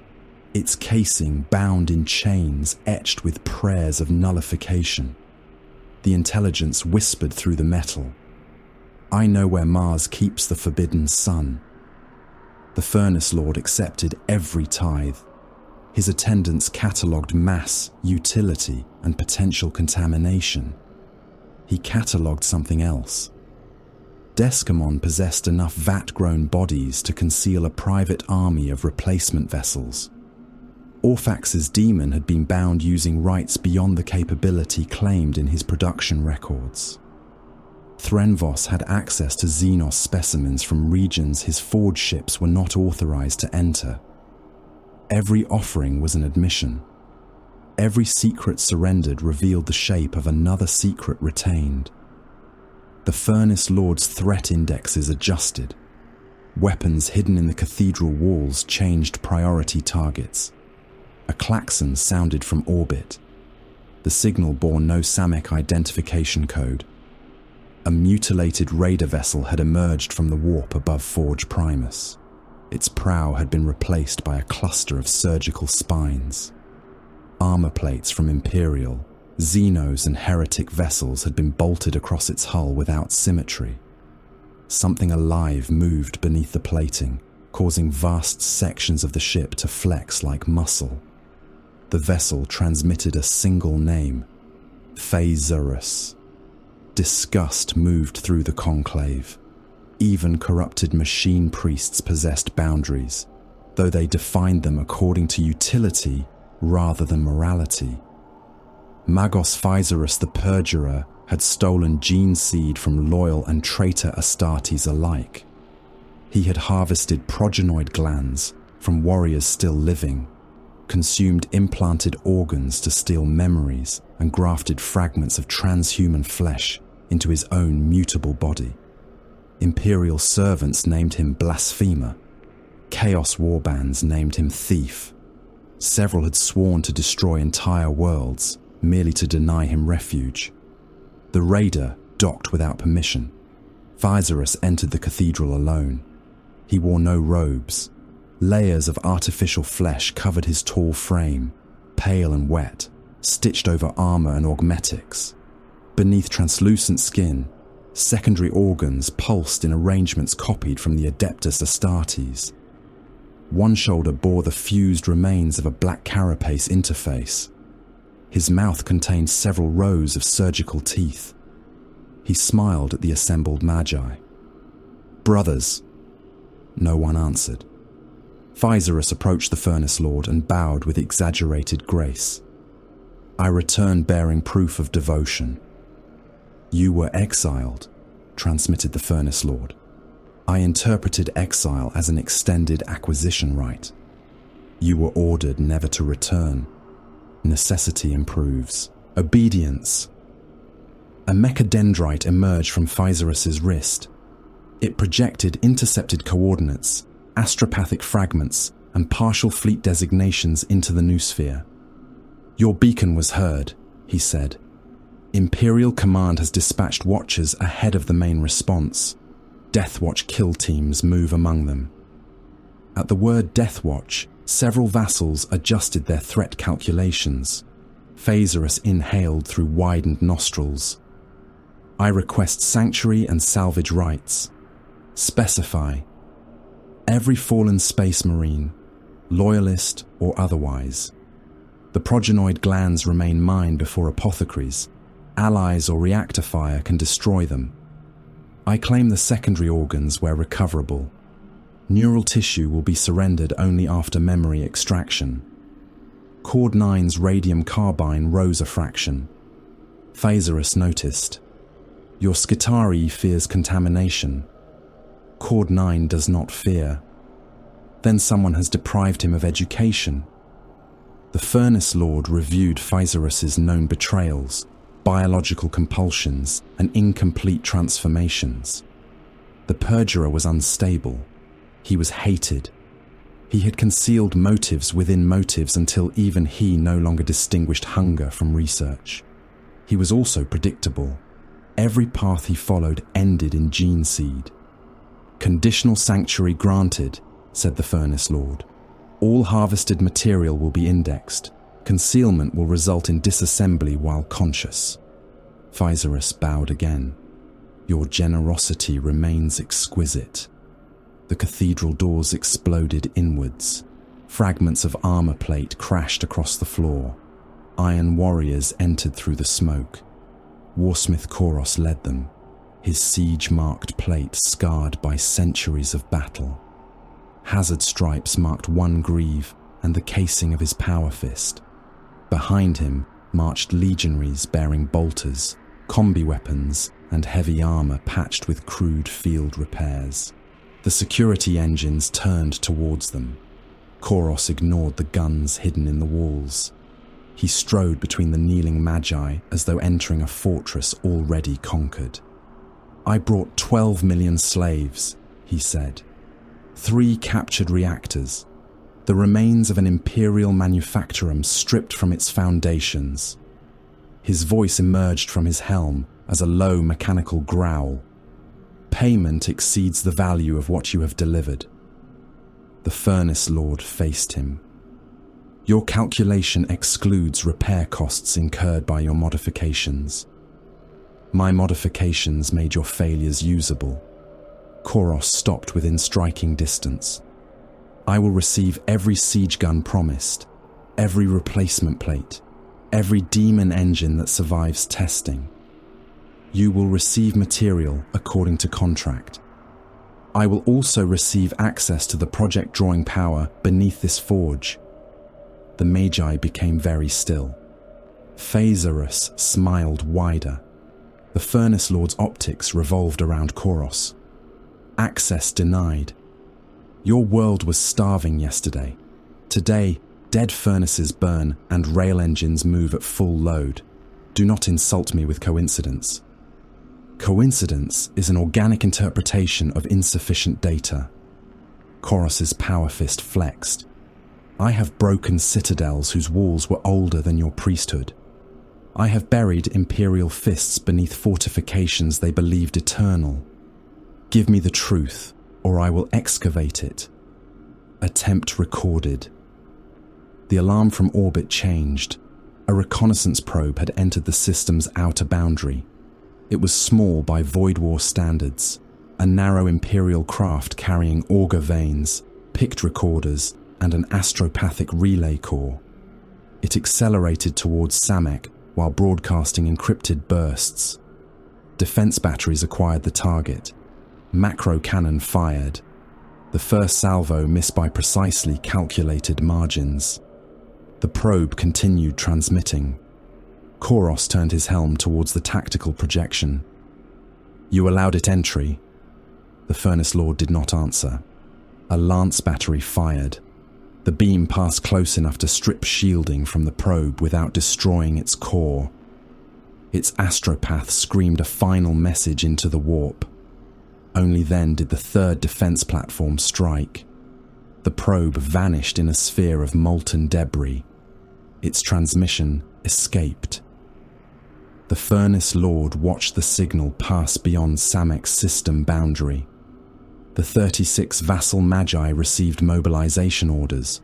its casing bound in chains etched with prayers of nullification. The intelligence whispered through the metal, "I know where Mars keeps the forbidden sun." The Furnace Lord accepted every tithe. His attendants catalogued mass, utility, and potential contamination. He catalogued something else. Descamon possessed enough vat-grown bodies to conceal a private army of replacement vessels. Orphax's demon had been bound using rights beyond the capability claimed in his production records. Threnvos had access to Xenos specimens from regions his forge ships were not authorized to enter. Every offering was an admission. Every secret surrendered revealed the shape of another secret retained. The Furnace Lord's threat indexes adjusted. Weapons hidden in the cathedral walls changed priority targets. A klaxon sounded from orbit. The signal bore no Samek identification code. A mutilated raider vessel had emerged from the warp above Forge Primus. Its prow had been replaced by a cluster of surgical spines. Armor plates from Imperial, Xenos and Heretic vessels had been bolted across its hull without symmetry. Something alive moved beneath the plating, causing vast sections of the ship to flex like muscle. The vessel transmitted a single name, Phazurus. Disgust moved through the conclave. Even corrupted machine priests possessed boundaries, though they defined them according to utility rather than morality. Magos Phazurus the Perjurer had stolen gene seed from loyal and traitor Astartes alike. He had harvested progenoid glands from warriors still living, consumed implanted organs to steal memories, and grafted fragments of transhuman flesh into his own mutable body. Imperial servants named him Blasphemer. Chaos warbands named him Thief. Several had sworn to destroy entire worlds, merely to deny him refuge. The raider docked without permission. Phazurus entered the cathedral alone. He wore no robes. Layers of artificial flesh covered his tall frame, pale and wet, stitched over armor and augmetics. Beneath translucent skin, secondary organs pulsed in arrangements copied from the Adeptus Astartes. One shoulder bore the fused remains of a black carapace interface. His mouth contained several rows of surgical teeth. He smiled at the assembled magi. "Brothers." No one answered. Phazurus approached the Furnace Lord and bowed with exaggerated grace. "I return bearing proof of devotion." "You were exiled," transmitted the Furnace Lord. "I interpreted exile as an extended acquisition right. You were ordered never to return. Necessity improves. Obedience." A mechadendrite emerged from Phazurus's wrist. It projected intercepted coordinates, astropathic fragments and partial fleet designations into the noosphere. "Your beacon was heard," he said. "Imperial Command has dispatched watchers ahead of the main response. Deathwatch kill teams move among them." At the word Deathwatch, several vassals adjusted their threat calculations. Phasarus inhaled through widened nostrils. "I request sanctuary and salvage rights. Specify. Every fallen space marine, loyalist or otherwise. The progenoid glands remain mine before apothecaries. Allies or reactor fire can destroy them. I claim the secondary organs where recoverable. Neural tissue will be surrendered only after memory extraction. Cord 9's radium carbine rose a fraction." Phasarus noticed. "Your Skitarii fears contamination. Cord 9 does not fear. Then someone has deprived him of education." The Furnace Lord reviewed Phasarus's known betrayals, biological compulsions, and incomplete transformations. The perjurer was unstable. He was hated. He had concealed motives within motives until even he no longer distinguished hunger from research. He was also predictable. Every path he followed ended in gene seed. "Conditional sanctuary granted," said the Furnace Lord. "All harvested material will be indexed. Concealment will result in disassembly while conscious." Phasarus bowed again. "Your generosity remains exquisite." The cathedral doors exploded inwards. Fragments of armor plate crashed across the floor. Iron warriors entered through the smoke. Warsmith Koros led them, his siege-marked plate scarred by centuries of battle. Hazard stripes marked one greave and the casing of his power fist. Behind him marched legionaries bearing bolters, combi weapons, and heavy armor patched with crude field repairs. The security engines turned towards them. Koros ignored the guns hidden in the walls. He strode between the kneeling magi as though entering a fortress already conquered. "I brought 12 million slaves," he said. 3 captured reactors. The remains of an imperial manufactorum stripped from its foundations. His voice emerged from his helm as a low mechanical growl. "Payment exceeds the value of what you have delivered." The Furnace Lord faced him. "Your calculation excludes repair costs incurred by your modifications. My modifications made your failures usable." Koros stopped within striking distance. "I will receive every siege gun promised, every replacement plate, every demon engine that survives testing. You will receive material according to contract. I will also receive access to the project drawing power beneath this forge." The Magi became very still. Phasarus smiled wider. The Furnace Lord's optics revolved around Koros. "Access denied. Your world was starving yesterday. Today, dead furnaces burn and rail engines move at full load. Do not insult me with coincidence." "Coincidence is an organic interpretation of insufficient data." Koros's power fist flexed. "I have broken citadels whose walls were older than your priesthood. I have buried imperial fists beneath fortifications they believed eternal. Give me the truth, or I will excavate it." Attempt recorded. The alarm from orbit changed. A reconnaissance probe had entered the system's outer boundary. It was small by Void War standards, a narrow imperial craft carrying auger vanes, picked recorders, and an astropathic relay core. It accelerated towards Samek while broadcasting encrypted bursts. Defense batteries acquired the target. Macro cannon fired. The first salvo missed by precisely calculated margins. The probe continued transmitting. Koros turned his helm towards the tactical projection. "You allowed it entry?" The Furnace Lord did not answer. A lance battery fired. The beam passed close enough to strip shielding from the probe without destroying its core. Its astropath screamed a final message into the warp. Only then did the third defense platform strike. The probe vanished in a sphere of molten debris. Its transmission escaped. The Furnace Lord watched the signal pass beyond Samek's system boundary. The 36 vassal magi received mobilization orders.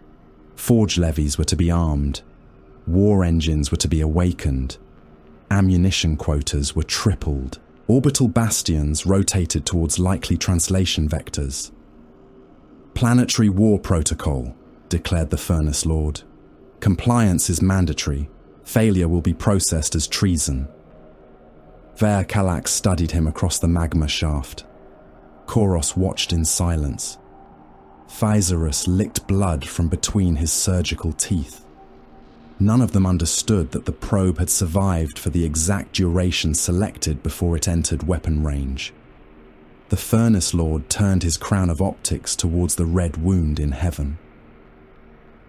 Forge levies were to be armed. War engines were to be awakened. Ammunition quotas were tripled. Orbital bastions rotated towards likely translation vectors. Planetary war protocol, declared the Furnace Lord. Compliance is mandatory. Failure will be processed as treason. Ver Kalak studied him across the magma shaft. Koros watched in silence. Physaurus licked blood from between his surgical teeth. None of them understood that the probe had survived for the exact duration selected before it entered weapon range. The Furnace Lord turned his crown of optics towards the red wound in heaven.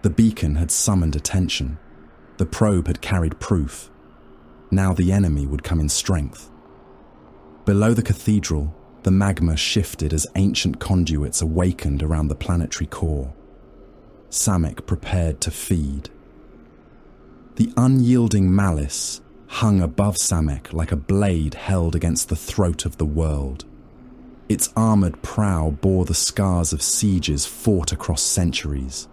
The beacon had summoned attention. The probe had carried proof. Now the enemy would come in strength. Below the cathedral, the magma shifted as ancient conduits awakened around the planetary core. Samek prepared to feed. The unyielding malice hung above Samek like a blade held against the throat of the world. Its armoured prow bore the scars of sieges fought across centuries.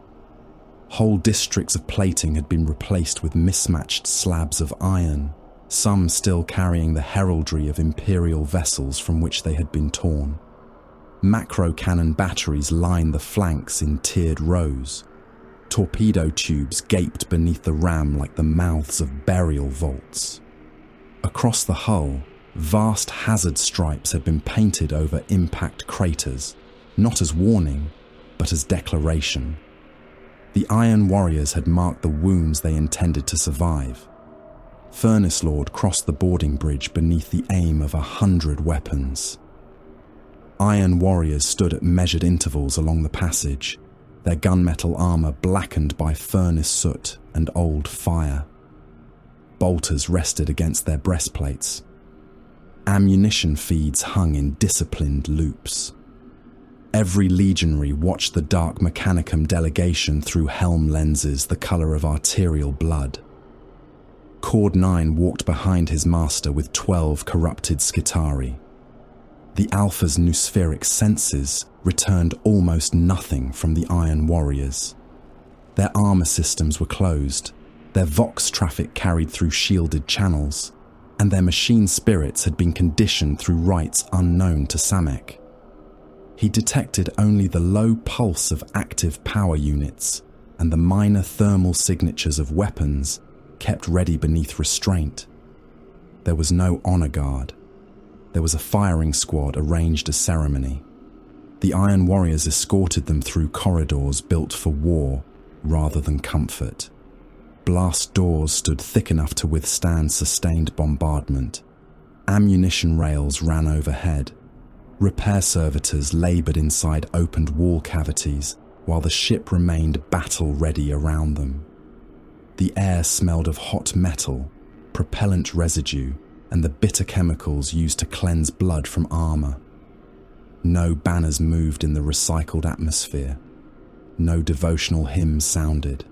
Whole districts of plating had been replaced with mismatched slabs of iron, some still carrying the heraldry of imperial vessels from which they had been torn. Macro cannon batteries lined the flanks in tiered rows. Torpedo tubes gaped beneath the ram like the mouths of burial vaults. Across the hull, vast hazard stripes had been painted over impact craters, not as warning, but as declaration. The Iron Warriors had marked the wounds they intended to survive. Furnace Lord crossed the boarding bridge beneath the aim of 100 weapons. Iron Warriors stood at measured intervals along the passage, their gunmetal armour blackened by furnace soot and old fire. Bolters rested against their breastplates. Ammunition feeds hung in disciplined loops. Every legionary watched the dark Mechanicum delegation through helm lenses the colour of arterial blood. Cord 9 walked behind his master with 12 corrupted Skitari. The Alpha's noospheric senses returned almost nothing from the Iron Warriors. Their armour systems were closed, their Vox traffic carried through shielded channels, and their machine spirits had been conditioned through rites unknown to Samek. He detected only the low pulse of active power units and the minor thermal signatures of weapons kept ready beneath restraint. There was no honour guard. There was a firing squad arranged as ceremony. The Iron Warriors escorted them through corridors built for war rather than comfort. Blast doors stood thick enough to withstand sustained bombardment. Ammunition rails ran overhead. Repair servitors laboured inside opened wall cavities while the ship remained battle-ready around them. The air smelled of hot metal, propellant residue, and the bitter chemicals used to cleanse blood from armour. No banners moved in the recycled atmosphere. No devotional hymns sounded.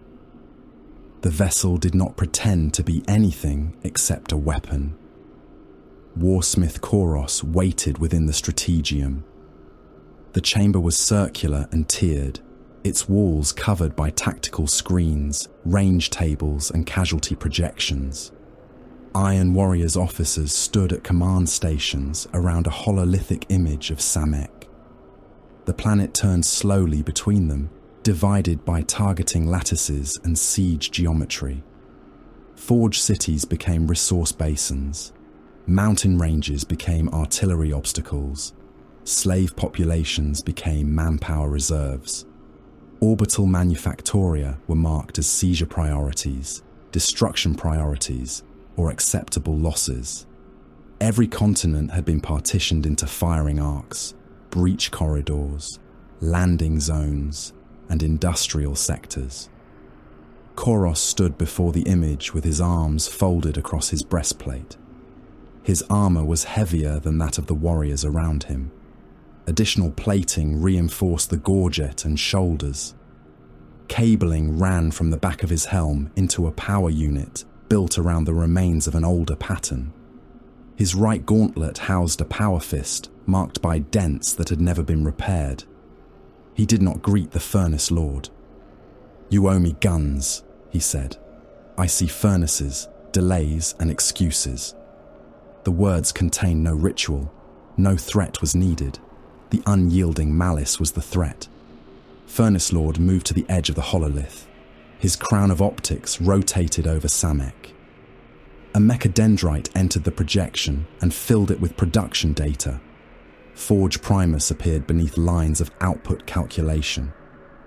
The vessel did not pretend to be anything except a weapon. Warsmith Koros waited within the strategium. The chamber was circular and tiered, its walls covered by tactical screens, range tables and casualty projections. Iron Warriors officers stood at command stations around a hololithic image of Samek. The planet turned slowly between them, divided by targeting lattices and siege geometry. Forge cities became resource basins. Mountain ranges became artillery obstacles. Slave populations became manpower reserves. Orbital manufactoria were marked as seizure priorities, destruction priorities, or acceptable losses. Every continent had been partitioned into firing arcs, breach corridors, landing zones, and industrial sectors. Koros stood before the image with his arms folded across his breastplate. His armour was heavier than that of the warriors around him. Additional plating reinforced the gorget and shoulders. Cabling ran from the back of his helm into a power unit built around the remains of an older pattern. His right gauntlet housed a power fist marked by dents that had never been repaired. He did not greet the Furnace Lord. "You owe me guns," he said. "I see furnaces, delays, and excuses." The words contained no ritual. No threat was needed. The unyielding malice was the threat. Furnace Lord moved to the edge of the hololith. His crown of optics rotated over Samek. A mechadendrite entered the projection and filled it with production data. Forge Primus appeared beneath lines of output calculation.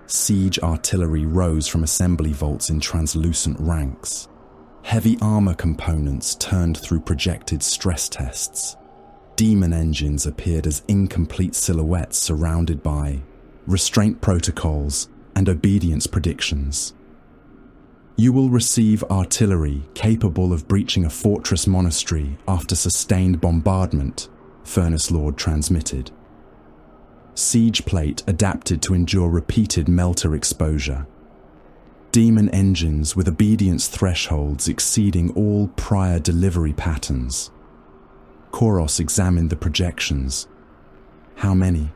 Siege artillery rose from assembly vaults in translucent ranks. Heavy armor components turned through projected stress tests. Demon engines appeared as incomplete silhouettes surrounded by restraint protocols and obedience predictions. "You will receive artillery capable of breaching a fortress monastery after sustained bombardment," Furnace Lord transmitted. Siege plate adapted to endure repeated melter exposure. Demon engines with obedience thresholds exceeding all prior delivery patterns. Koros examined the projections. How many?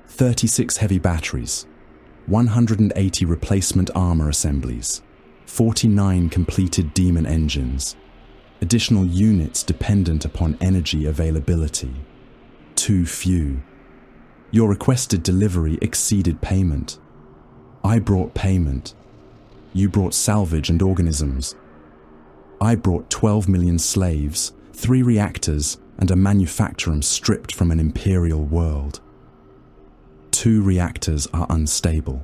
36 heavy batteries, 180 replacement armor assemblies, 49 completed demon engines, additional units dependent upon energy availability. Too few. Your requested delivery exceeded payment. I brought payment. You brought salvage and organisms. I brought 12 million slaves, 3 reactors, and a manufactorum stripped from an imperial world. 2 reactors are unstable.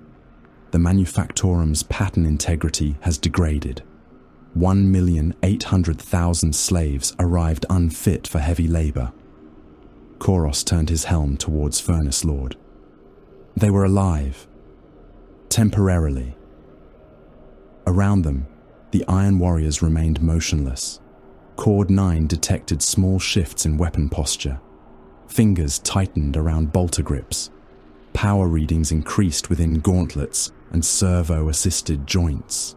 The manufactorum's pattern integrity has degraded. 1,800,000 slaves arrived unfit for heavy labor. Koros turned his helm towards Furnace Lord. They were alive. Temporarily. Around them, the Iron Warriors remained motionless. Cord 9 detected small shifts in weapon posture. Fingers tightened around bolter grips. Power readings increased within gauntlets and servo-assisted joints.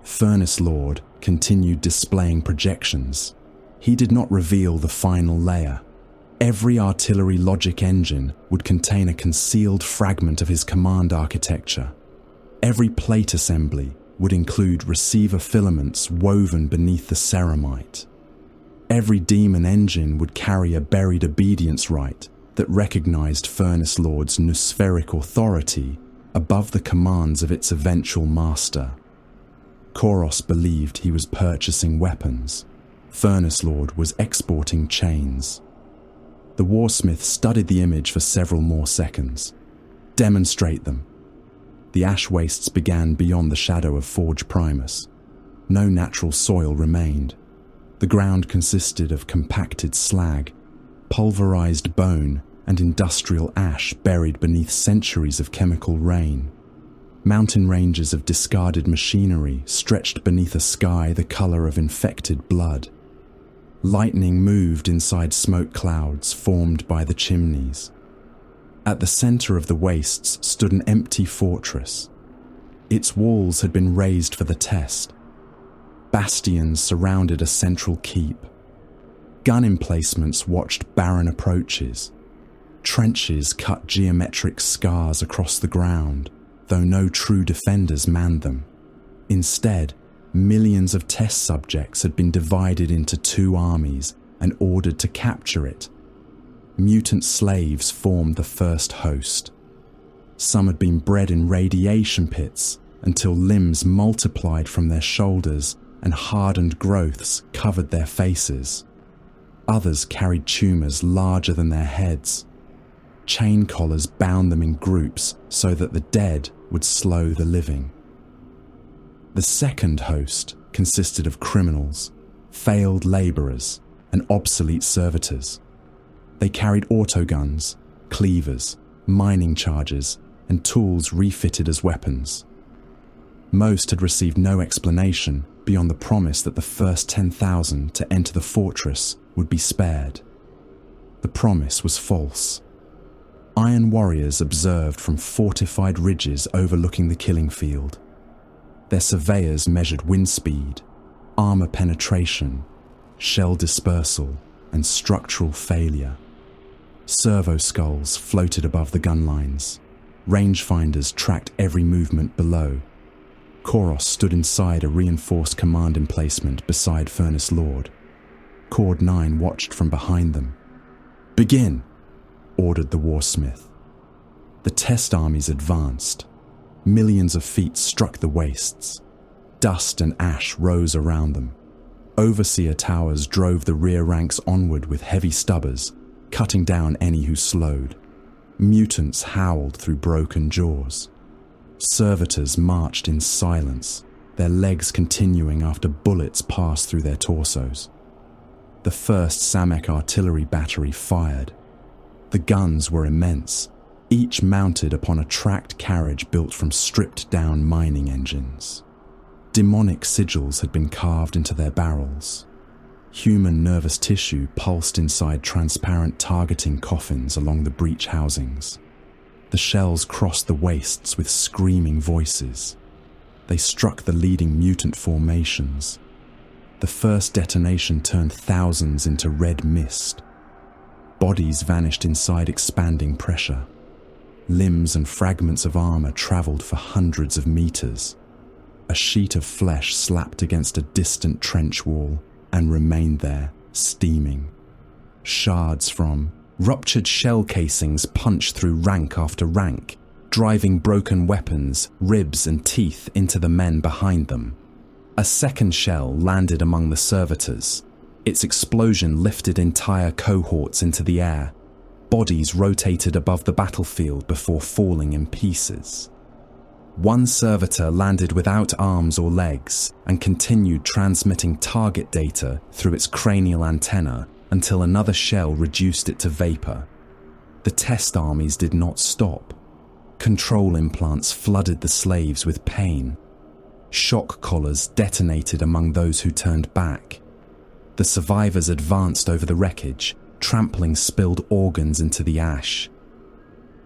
Furnace Lord continued displaying projections. He did not reveal the final layer. Every artillery logic engine would contain a concealed fragment of his command architecture. Every plate assembly would include receiver filaments woven beneath the ceramite. Every demon engine would carry a buried obedience rite that recognized Furnace Lord's nospheric authority above the commands of its eventual master. Koros believed he was purchasing weapons. Furnace Lord was exporting chains. The warsmith studied the image for several more seconds. Demonstrate them. The ash wastes began beyond the shadow of Forge Primus. No natural soil remained. The ground consisted of compacted slag, pulverized bone, and industrial ash buried beneath centuries of chemical rain. Mountain ranges of discarded machinery stretched beneath a sky the color of infected blood. Lightning moved inside smoke clouds formed by the chimneys. At the center of the wastes stood an empty fortress. Its walls had been raised for the test. Bastions surrounded a central keep. Gun emplacements watched barren approaches. Trenches cut geometric scars across the ground, though no true defenders manned them. Instead, millions of test subjects had been divided into 2 armies and ordered to capture it. Mutant slaves formed the first host. Some had been bred in radiation pits until limbs multiplied from their shoulders and hardened growths covered their faces. Others carried tumors larger than their heads. Chain collars bound them in groups so that the dead would slow the living. The second host consisted of criminals, failed laborers, and obsolete servitors. They carried autoguns, cleavers, mining charges, and tools refitted as weapons. Most had received no explanation beyond the promise that the first 10,000 to enter the fortress would be spared. The promise was false. Iron warriors observed from fortified ridges overlooking the killing field. Their surveyors measured wind speed, armor penetration, shell dispersal, and structural failure. Servo skulls floated above the gun lines. Rangefinders tracked every movement below. Koros stood inside a reinforced command emplacement beside Furnace Lord. Cord 9 watched from behind them. "Begin!" ordered the warsmith. The test armies advanced. Millions of feet struck the wastes. Dust and ash rose around them. Overseer towers drove the rear ranks onward with heavy stubbers, cutting down any who slowed. Mutants howled through broken jaws. Servitors marched in silence, their legs continuing after bullets passed through their torsos. The first Samek artillery battery fired. The guns were immense, each mounted upon a tracked carriage built from stripped-down mining engines. Demonic sigils had been carved into their barrels. Human nervous tissue pulsed inside transparent targeting coffins along the breech housings. The shells crossed the wastes with screaming voices. They struck the leading mutant formations. The first detonation turned thousands into red mist. Bodies vanished inside expanding pressure. Limbs and fragments of armor traveled for hundreds of meters. A sheet of flesh slapped against a distant trench wall and remained there, steaming. Shards from ruptured shell casings punched through rank after rank, driving broken weapons, ribs and teeth into the men behind them. A second shell landed among the servitors. Its explosion lifted entire cohorts into the air. Bodies rotated above the battlefield before falling in pieces. One servitor landed without arms or legs and continued transmitting target data through its cranial antenna until another shell reduced it to vapor. The test armies did not stop. Control implants flooded the slaves with pain. Shock collars detonated among those who turned back. The survivors advanced over the wreckage, trampling spilled organs into the ash.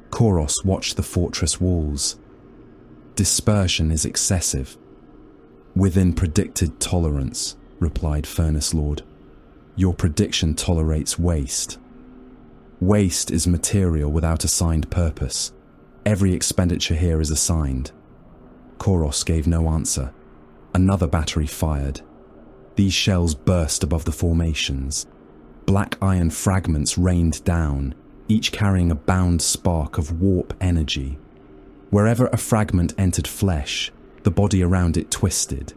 Koros watched the fortress walls. Dispersion is excessive. Within predicted tolerance, replied Furnace Lord. Your prediction tolerates waste. Waste is material without assigned purpose. Every expenditure here is assigned. Koros gave no answer. Another battery fired. These shells burst above the formations. Black iron fragments rained down, each carrying a bound spark of warp energy. Wherever a fragment entered flesh, the body around it twisted.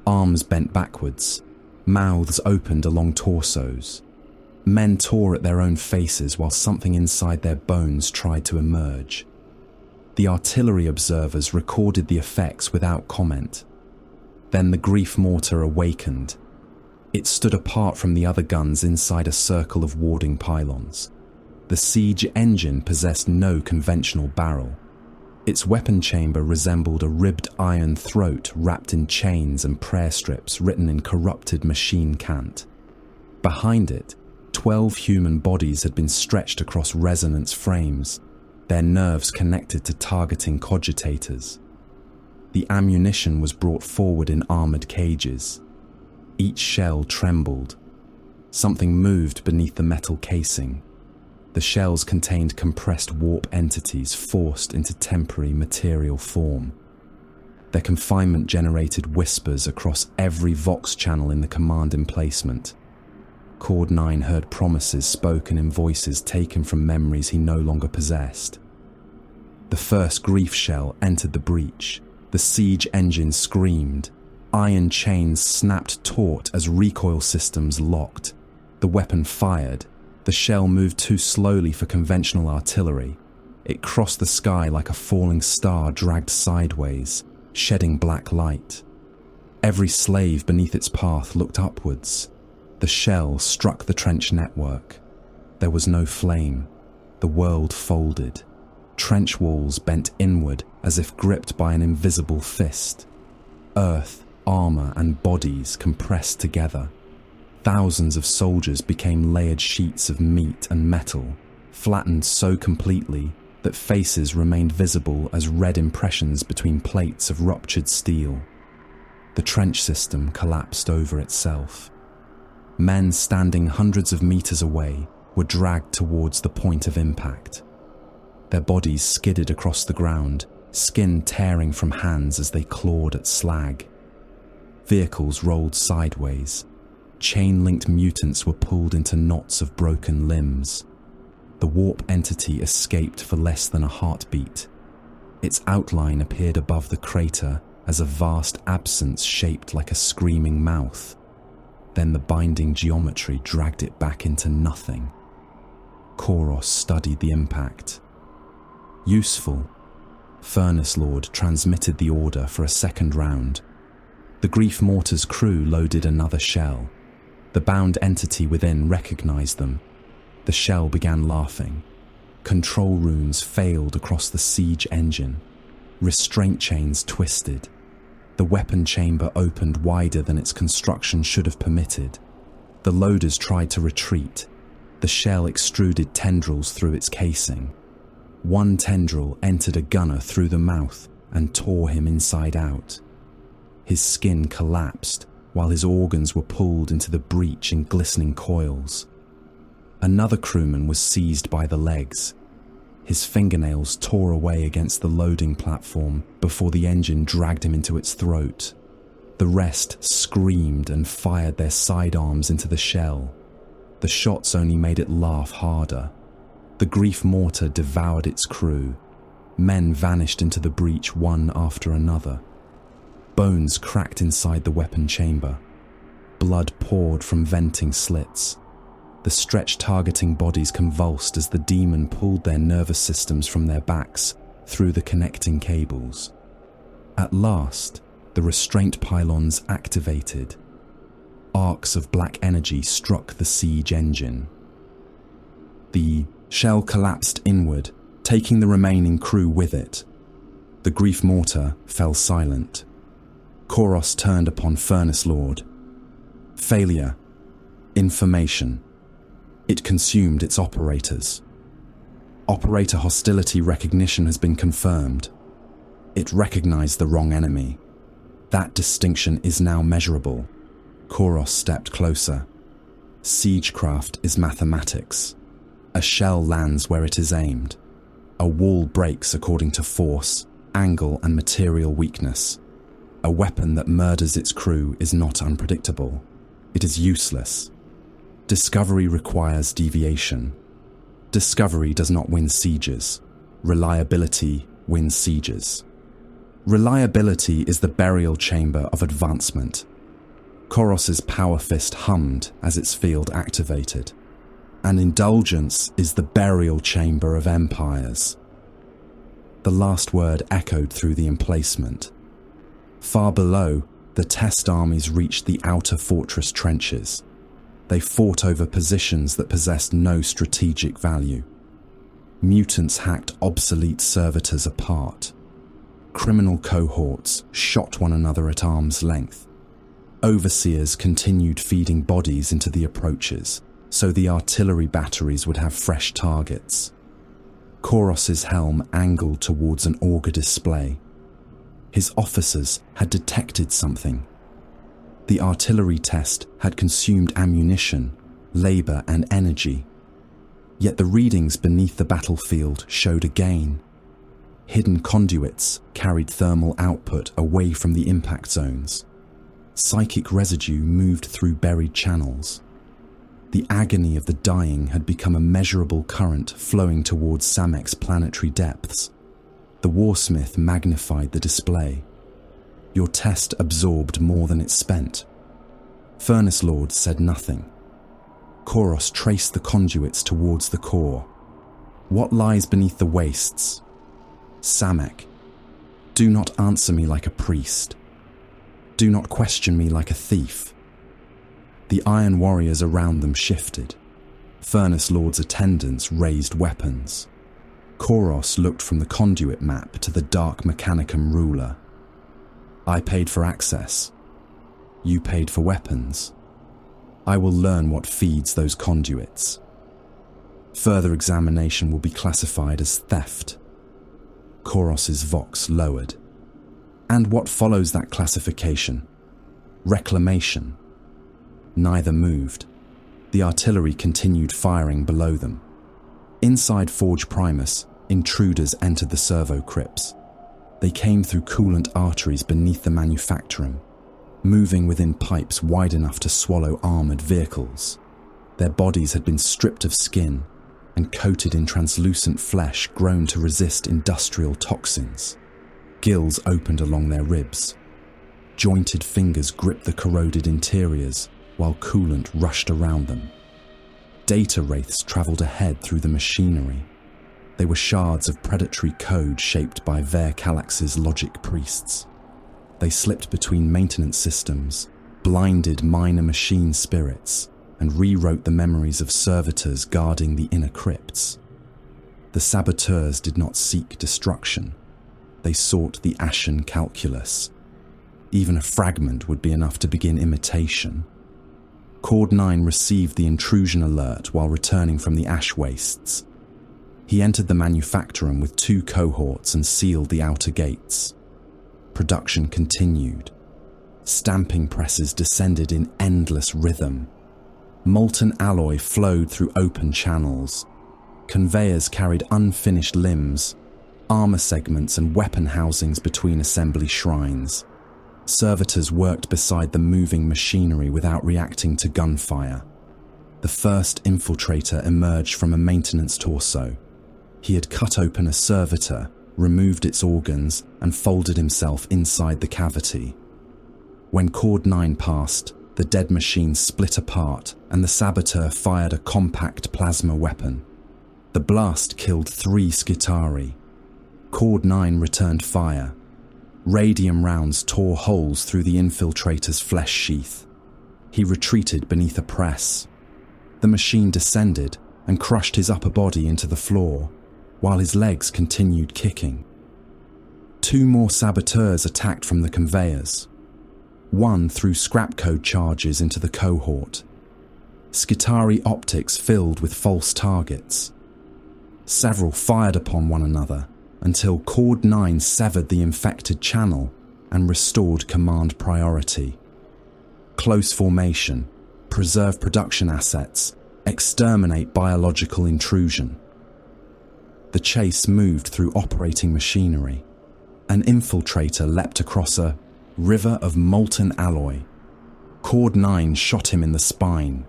Arms bent backwards. Mouths opened along torsos. Men tore at their own faces while something inside their bones tried to emerge. The artillery observers recorded the effects without comment. Then the grief mortar awakened. It stood apart from the other guns inside a circle of warding pylons. The siege engine possessed no conventional barrel. Its weapon chamber resembled a ribbed iron throat wrapped in chains and prayer strips written in corrupted machine cant. Behind it, 12 human bodies had been stretched across resonance frames, their nerves connected to targeting cogitators. The ammunition was brought forward in armored cages. Each shell trembled. Something moved beneath the metal casing. The shells contained compressed warp entities forced into temporary material form. Their confinement generated whispers across every Vox channel in the command emplacement. Cord 9 heard promises spoken in voices taken from memories he no longer possessed. The first grief shell entered the breach. The siege engine screamed. Iron chains snapped taut as recoil systems locked. The weapon fired. The shell moved too slowly for conventional artillery. It crossed the sky like a falling star dragged sideways, shedding black light. Every slave beneath its path looked upwards. The shell struck the trench network. There was no flame. The world folded. Trench walls bent inward as if gripped by an invisible fist. Earth, armor, and bodies compressed together. Thousands of soldiers became layered sheets of meat and metal, flattened so completely that faces remained visible as red impressions between plates of ruptured steel. The trench system collapsed over itself. Men standing hundreds of meters away were dragged towards the point of impact. Their bodies skidded across the ground, skin tearing from hands as they clawed at slag. Vehicles rolled sideways. Chain-linked mutants were pulled into knots of broken limbs. The warp entity escaped for less than a heartbeat. Its outline appeared above the crater as a vast absence shaped like a screaming mouth. Then the binding geometry dragged it back into nothing. Koros studied the impact. Useful. Furnace Lord transmitted the order for a second round. The Grief Mortar's crew loaded another shell. The bound entity within recognized them. The shell began laughing. Control runes failed across the siege engine. Restraint chains twisted. The weapon chamber opened wider than its construction should have permitted. The loaders tried to retreat. The shell extruded tendrils through its casing. One tendril entered a gunner through the mouth and tore him inside out. His skin collapsed while his organs were pulled into the breach in glistening coils. Another crewman was seized by the legs. His fingernails tore away against the loading platform before the engine dragged him into its throat. The rest screamed and fired their sidearms into the shell. The shots only made it laugh harder. The Grief Mortar devoured its crew. Men vanished into the breach one after another. Bones cracked inside the weapon chamber. Blood poured from venting slits. The stretch-targeting bodies convulsed as the demon pulled their nervous systems from their backs through the connecting cables. At last, the restraint pylons activated. Arcs of black energy struck the siege engine. The shell collapsed inward, taking the remaining crew with it. The Grief Mortar fell silent. Koros turned upon Furnace Lord. Failure. Information. It consumed its operators. Operator hostility recognition has been confirmed. It recognized the wrong enemy. That distinction is now measurable. Koros stepped closer. Siegecraft is mathematics. A shell lands where it is aimed. A wall breaks according to force, angle, and material weakness. A weapon that murders its crew is not unpredictable. It is useless. Discovery requires deviation. Discovery does not win sieges. Reliability wins sieges. Reliability is the burial chamber of advancement. Koros's power fist hummed as its field activated. And indulgence is the burial chamber of empires. The last word echoed through the emplacement. Far below, the test armies reached the outer fortress trenches. They fought over positions that possessed no strategic value. Mutants hacked obsolete servitors apart. Criminal cohorts shot one another at arm's length. Overseers continued feeding bodies into the approaches, so the artillery batteries would have fresh targets. Koros's helm angled towards an auger display. His officers had detected something. The artillery test had consumed ammunition, labor, and energy. Yet the readings beneath the battlefield showed a gain. Hidden conduits carried thermal output away from the impact zones. Psychic residue moved through buried channels. The agony of the dying had become a measurable current flowing towards Samek's planetary depths. The Warsmith magnified the display. Your test absorbed more than it spent. Furnace Lord said nothing. Koros traced the conduits towards the core. What lies beneath the wastes? Samek, do not answer me like a priest. Do not question me like a thief. The Iron Warriors around them shifted. Furnace Lord's attendants raised weapons. Koros looked from the conduit map to the dark Mechanicum ruler. I paid for access. You paid for weapons. I will learn what feeds those conduits. Further examination will be classified as theft. Koros's vox lowered. And what follows that classification? Reclamation. Neither moved. The artillery continued firing below them. Inside Forge Primus, intruders entered the servo crypts. They came through coolant arteries beneath the manufactorum, moving within pipes wide enough to swallow armoured vehicles. Their bodies had been stripped of skin and coated in translucent flesh grown to resist industrial toxins. Gills opened along their ribs. Jointed fingers gripped the corroded interiors while coolant rushed around them. Data wraiths travelled ahead through the machinery. They were shards of predatory code shaped by Verkalax's logic priests. They slipped between maintenance systems, blinded minor machine spirits, and rewrote the memories of servitors guarding the inner crypts. The saboteurs did not seek destruction. They sought the ashen calculus. Even a fragment would be enough to begin imitation. Cord 9 received the intrusion alert while returning from the ash wastes. He entered the manufactorum with 2 cohorts and sealed the outer gates. Production continued. Stamping presses descended in endless rhythm. Molten alloy flowed through open channels. Conveyors carried unfinished limbs, armor segments and weapon housings between assembly shrines. Servitors worked beside the moving machinery without reacting to gunfire. The first infiltrator emerged from a maintenance torso. He had cut open a servitor, removed its organs, and folded himself inside the cavity. When Cord 9 passed, the dead machine split apart and the saboteur fired a compact plasma weapon. The blast killed 3 Skitari. Cord 9 returned fire. Radium rounds tore holes through the infiltrator's flesh sheath. He retreated beneath a press. The machine descended and crushed his upper body into the floor, while his legs continued kicking. 2 more saboteurs attacked from the conveyors. One threw scrap code charges into the cohort. Skitari optics filled with false targets. Several fired upon one another until Cord 9 severed the infected channel and restored command priority. Close formation, preserve production assets, exterminate biological intrusion. The chase moved through operating machinery. An infiltrator leapt across a river of molten alloy. Cord 9 shot him in the spine.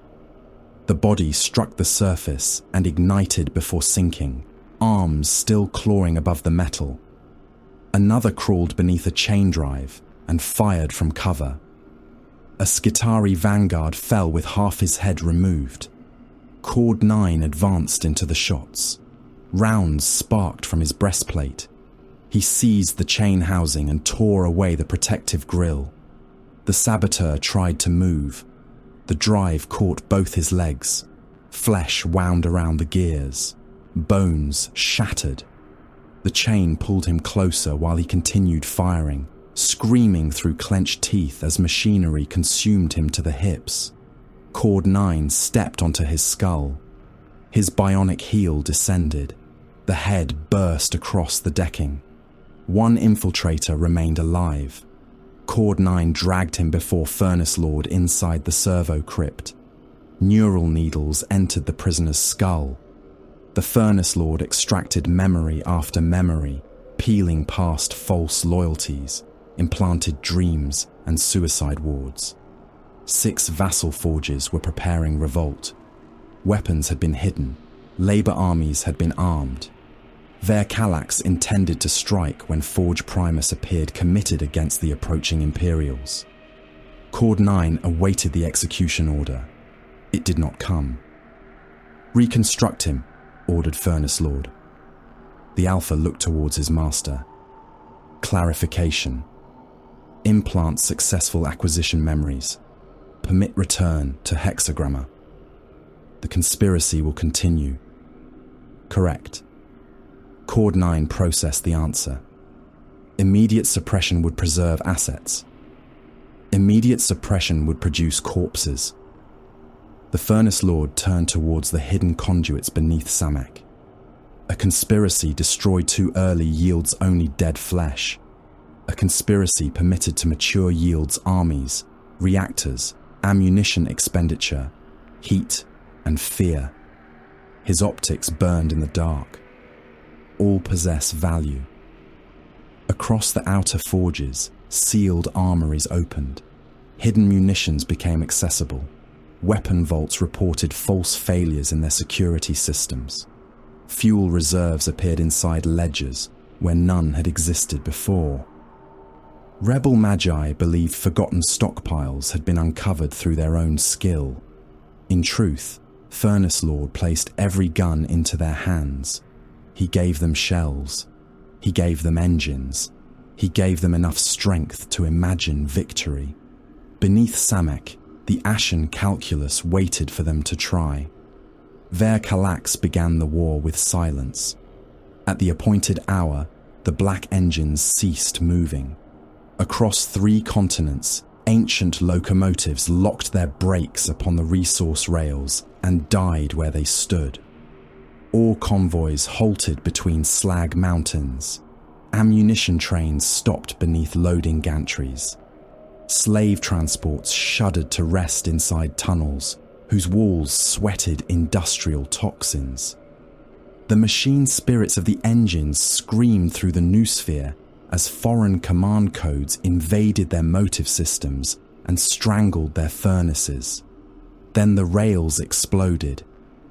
The body struck the surface and ignited before sinking, arms still clawing above the metal. Another crawled beneath a chain drive and fired from cover. A Skitari vanguard fell with half his head removed. Cord 9 advanced into the shots. Rounds sparked from his breastplate. He seized the chain housing and tore away the protective grille. The saboteur tried to move. The drive caught both his legs. Flesh wound around the gears. Bones shattered. The chain pulled him closer while he continued firing, screaming through clenched teeth as machinery consumed him to the hips. Cord 9 stepped onto his skull. His bionic heel descended. The head burst across the decking. One infiltrator remained alive. Cord 9 dragged him before Furnace Lord inside the servo crypt. Neural needles entered the prisoner's skull. The Furnace Lord extracted memory after memory, peeling past false loyalties, implanted dreams and suicide wards. 6 vassal forges were preparing revolt. Weapons had been hidden. Labour armies had been armed. Verkalax intended to strike when Forge Primus appeared committed against the approaching Imperials. Cord 9 awaited the execution order. It did not come. "Reconstruct him," ordered Furnace Lord. The Alpha looked towards his master. Clarification. Implant successful acquisition memories. Permit return to hexagramma. The conspiracy will continue. Correct. Cord 9 processed the answer. Immediate suppression would preserve assets. Immediate suppression would produce corpses. The Furnace Lord turned towards the hidden conduits beneath Samek. A conspiracy destroyed too early yields only dead flesh. A conspiracy permitted to mature yields armies, reactors, ammunition expenditure, heat, and fear. His optics burned in the dark. All possess value. Across the outer forges, sealed armories opened. Hidden munitions became accessible. Weapon vaults reported false failures in their security systems. Fuel reserves appeared inside ledgers where none had existed before. Rebel Magi believed forgotten stockpiles had been uncovered through their own skill. In truth, Furnace Lord placed every gun into their hands. He gave them shells. He gave them engines. He gave them enough strength to imagine victory. Beneath Samek, the ashen calculus waited for them to try. Ver Calax began the war with silence. At the appointed hour, the black engines ceased moving. Across 3 continents, ancient locomotives locked their brakes upon the resource rails and died where they stood. Ore convoys halted between slag mountains. Ammunition trains stopped beneath loading gantries. Slave transports shuddered to rest inside tunnels, whose walls sweated industrial toxins. The machine spirits of the engines screamed through the noosphere as foreign command codes invaded their motive systems and strangled their furnaces. Then the rails exploded.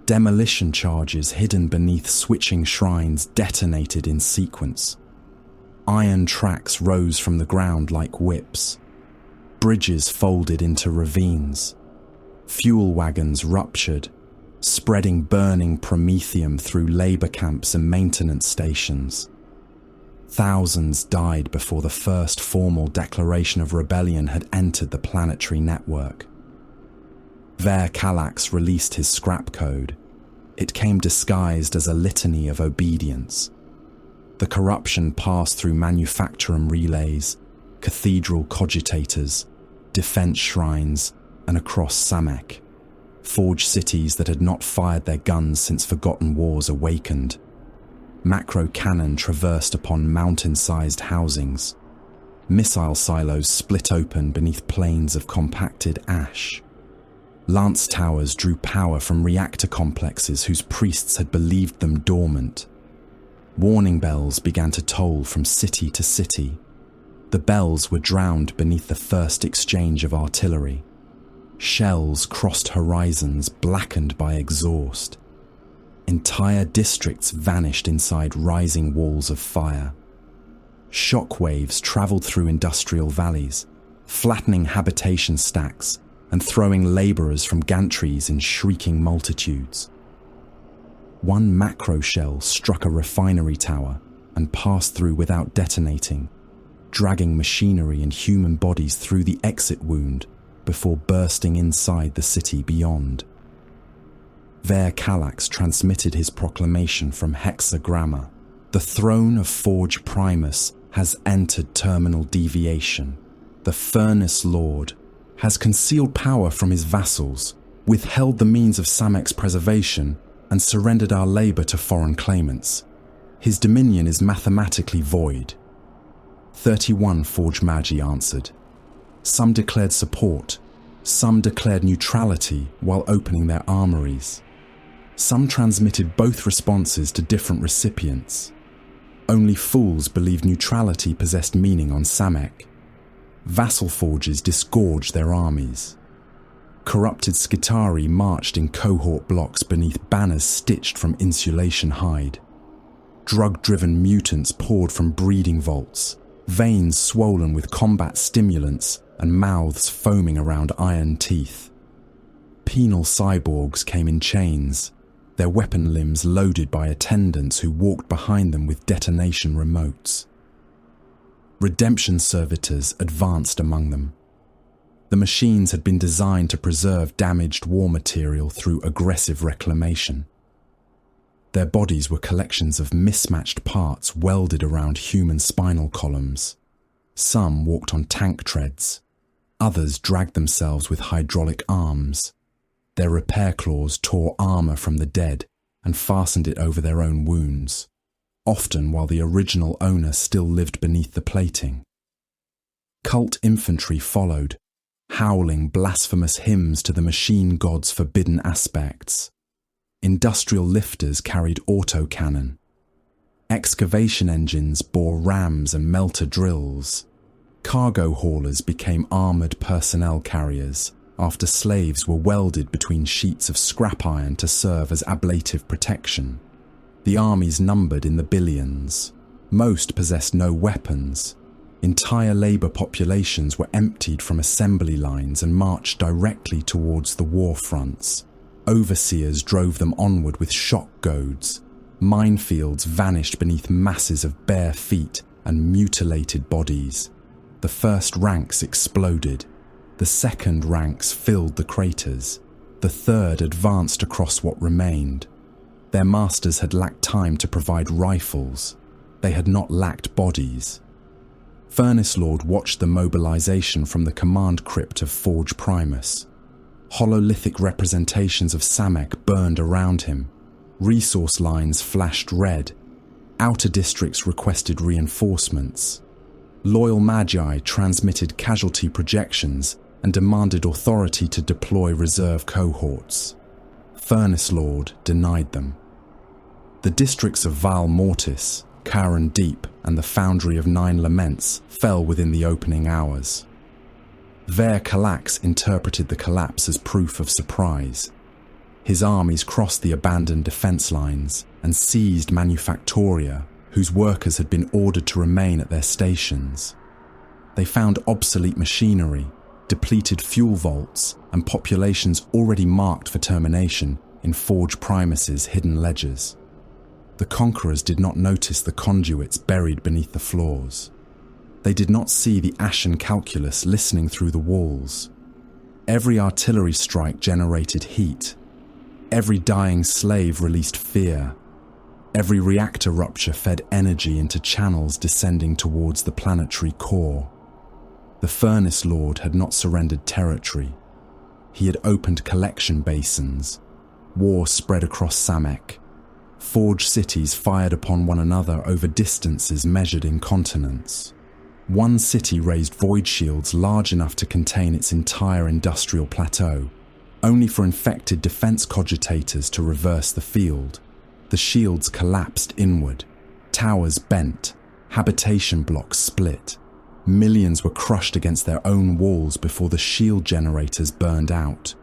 Demolition charges hidden beneath switching shrines detonated in sequence. Iron tracks rose from the ground like whips. Bridges folded into ravines. Fuel wagons ruptured, spreading burning promethium through labor camps and maintenance stations. Thousands died before the first formal declaration of rebellion had entered the planetary network. Ver Calax released his scrap code. It came disguised as a litany of obedience. The corruption passed through manufacturum relays, cathedral cogitators, defense shrines, and across Samek. Forged cities that had not fired their guns since forgotten wars awakened. Macro cannon traversed upon mountain-sized housings. Missile silos split open beneath plains of compacted ash. Lance towers drew power from reactor complexes whose priests had believed them dormant. Warning bells began to toll from city to city. The bells were drowned beneath the first exchange of artillery. Shells crossed horizons blackened by exhaust. Entire districts vanished inside rising walls of fire. Shockwaves travelled through industrial valleys, flattening habitation stacks and throwing labourers from gantries in shrieking multitudes. One macro shell struck a refinery tower and passed through without detonating, dragging machinery and human bodies through the exit wound before bursting inside the city beyond. Ver Calax transmitted his proclamation from Hexagramma. The throne of Forge Primus has entered terminal deviation. The Furnace Lord has concealed power from his vassals, withheld the means of Samek's preservation, and surrendered our labour to foreign claimants. His dominion is mathematically void. 31 Forge Magi answered. Some declared support, some declared neutrality while opening their armories. Some transmitted both responses to different recipients. Only fools believed neutrality possessed meaning on Samek. Vassal forges disgorged their armies. Corrupted Skitari marched in cohort blocks beneath banners stitched from insulation hide. Drug-driven mutants poured from breeding vaults, veins swollen with combat stimulants and mouths foaming around iron teeth. Penal cyborgs came in chains, their weapon limbs loaded by attendants who walked behind them with detonation remotes. Redemption servitors advanced among them. The machines had been designed to preserve damaged war material through aggressive reclamation. Their bodies were collections of mismatched parts welded around human spinal columns. Some walked on tank treads. Others dragged themselves with hydraulic arms. Their repair claws tore armor from the dead and fastened it over their own wounds, often while the original owner still lived beneath the plating. Cult infantry followed, howling blasphemous hymns to the machine god's forbidden aspects. Industrial lifters carried autocannon. Excavation engines bore rams and melter drills. Cargo haulers became armoured personnel carriers after slaves were welded between sheets of scrap iron to serve as ablative protection. The armies numbered in the billions. Most possessed no weapons. Entire labour populations were emptied from assembly lines and marched directly towards the war fronts. Overseers drove them onward with shock goads. Minefields vanished beneath masses of bare feet and mutilated bodies. The first ranks exploded. The second ranks filled the craters. The third advanced across what remained. Their masters had lacked time to provide rifles. They had not lacked bodies. Furnace Lord watched the mobilization from the command crypt of Forge Primus. Hololithic representations of Samek burned around him. Resource lines flashed red. Outer districts requested reinforcements. Loyal Magi transmitted casualty projections and demanded authority to deploy reserve cohorts. Furnace Lord denied them. The districts of Val Mortis, Cairn Deep, and the Foundry of Nine Laments fell within the opening hours. Ver Kalax interpreted the collapse as proof of surprise. His armies crossed the abandoned defence lines and seized Manufactoria, whose workers had been ordered to remain at their stations. They found obsolete machinery, depleted fuel vaults, and populations already marked for termination in Forge Primus's hidden ledgers. The conquerors did not notice the conduits buried beneath the floors. They did not see the ashen calculus listening through the walls. Every artillery strike generated heat. Every dying slave released fear. Every reactor rupture fed energy into channels descending towards the planetary core. The Furnace Lord had not surrendered territory. He had opened collection basins. War spread across Samek. Forge cities fired upon one another over distances measured in continents. One city raised void shields large enough to contain its entire industrial plateau, only for infected defense cogitators to reverse the field. The shields collapsed inward. Towers bent. Habitation blocks split. Millions were crushed against their own walls before the shield generators burned out.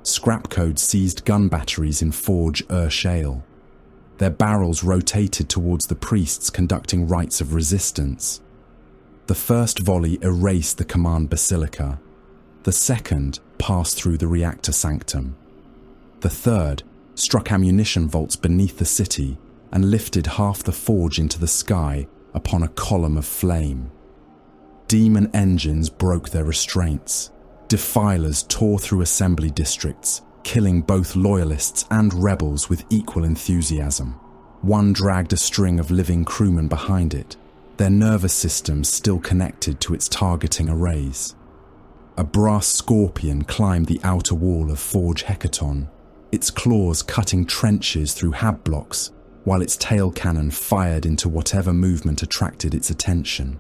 Scrap code seized gun batteries in Forge Shale. Their barrels rotated towards the priests conducting rites of resistance. The first volley erased the command basilica. The second passed through the reactor sanctum. The third struck ammunition vaults beneath the city and lifted half the forge into the sky upon a column of flame. Demon engines broke their restraints. Defilers tore through assembly districts, killing both loyalists and rebels with equal enthusiasm. One dragged a string of living crewmen behind it, their nervous systems still connected to its targeting arrays. A brass scorpion climbed the outer wall of Forge Hecaton, its claws cutting trenches through hab blocks, while its tail cannon fired into whatever movement attracted its attention.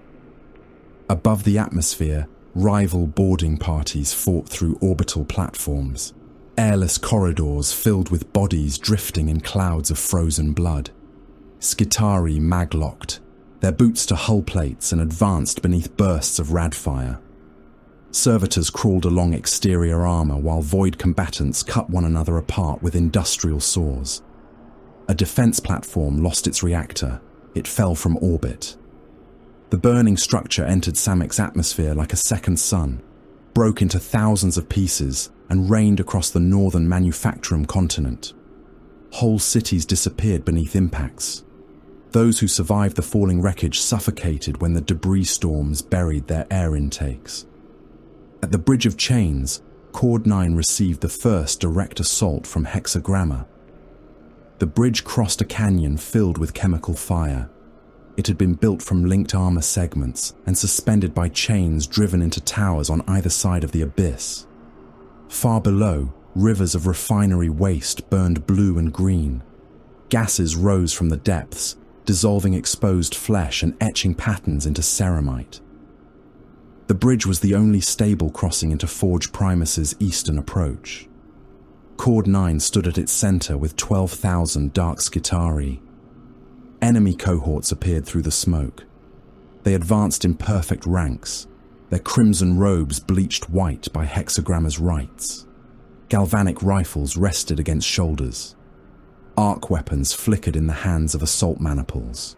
Above the atmosphere, rival boarding parties fought through orbital platforms, airless corridors filled with bodies drifting in clouds of frozen blood. Skitari maglocked, their boots to hull plates and advanced beneath bursts of radfire. Servitors crawled along exterior armor while void combatants cut one another apart with industrial saws. A defense platform lost its reactor. It fell from orbit. The burning structure entered Samek's atmosphere like a second sun, broke into thousands of pieces, and rained across the northern Manufacturum continent. Whole cities disappeared beneath impacts. Those who survived the falling wreckage suffocated when the debris storms buried their air intakes. At the Bridge of Chains, Cord 9 received the first direct assault from Hexagramma. The bridge crossed a canyon filled with chemical fire. It had been built from linked armor segments and suspended by chains driven into towers on either side of the abyss. Far below, Rivers of refinery waste burned blue and green. Gases rose from the depths, dissolving exposed flesh and etching patterns into ceramite. The bridge was the only stable crossing into Forge Primus's eastern approach. Cord 9 stood at its center with 12,000 dark Skitarii. Enemy cohorts appeared through the smoke. They advanced in perfect ranks, their crimson robes bleached white by Hexagramma's rites. Galvanic rifles rested against shoulders. Arc weapons flickered in the hands of assault maniples.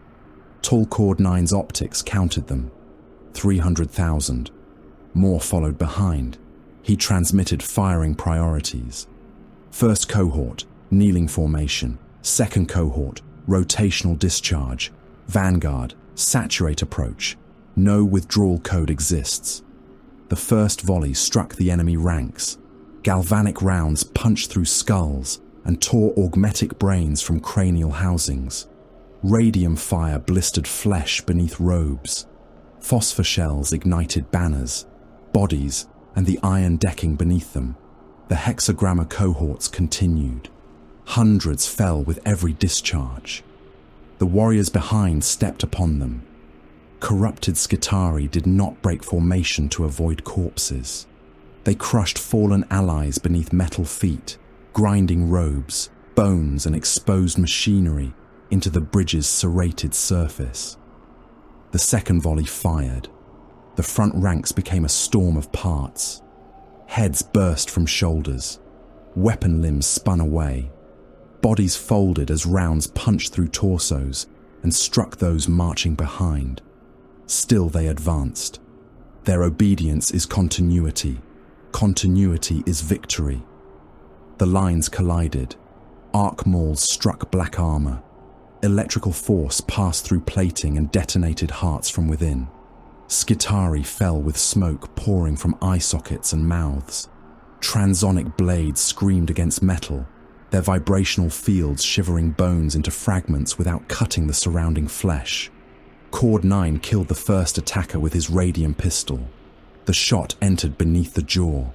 Tall Cord 9's optics counted them. 300,000. More followed behind. He transmitted firing priorities. First cohort, kneeling formation. Second cohort, rotational discharge. Vanguard, saturate approach. No withdrawal code exists. The first volley struck the enemy ranks. Galvanic rounds punched through skulls and tore augmetic brains from cranial housings. Radium fire blistered flesh beneath robes. Phosphor shells ignited banners, bodies, and the iron decking beneath them. The Hexagramma cohorts continued. Hundreds fell with every discharge. The warriors behind stepped upon them. Corrupted Skitarii did not break formation to avoid corpses. They crushed fallen allies beneath metal feet, grinding robes, bones, and exposed machinery into the bridge's serrated surface. The second volley fired. The front ranks became a storm of parts. Heads burst from shoulders. Weapon limbs spun away. Bodies folded as rounds punched through torsos and struck those marching behind. Still they advanced. Their obedience is continuity. Continuity is victory. The lines collided. Arc mauls struck black armor. Electrical force passed through plating and detonated hearts from within. Skitarii fell with smoke pouring from eye sockets and mouths. Transonic blades screamed against metal, their vibrational fields shivering bones into fragments without cutting the surrounding flesh. Cord 9 killed the first attacker with his radium pistol. The shot entered beneath the jaw.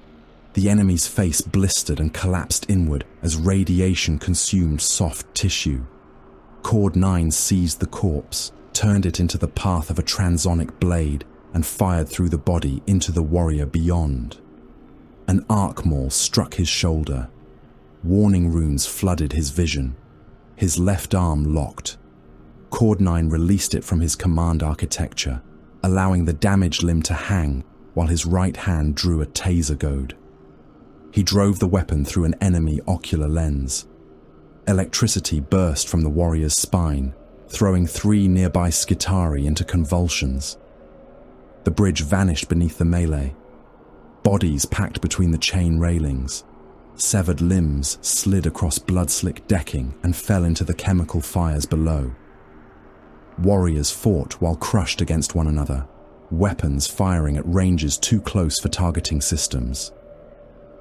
The enemy's face blistered and collapsed inward as radiation consumed soft tissue. Cord 9 seized the corpse, turned it into the path of a transonic blade, and fired through the body into the warrior beyond. An arc maul struck his shoulder. Warning runes flooded his vision. His left arm locked. Cord 9 released it from his command architecture, allowing the damaged limb to hang while his right hand drew a taser goad. He drove the weapon through an enemy ocular lens. Electricity burst from the warrior's spine, throwing 3 nearby Skitarii into convulsions. The bridge vanished beneath the melee. Bodies packed between the chain railings. Severed limbs slid across blood-slick decking and fell into the chemical fires below. Warriors fought while crushed against one another, weapons firing at ranges too close for targeting systems.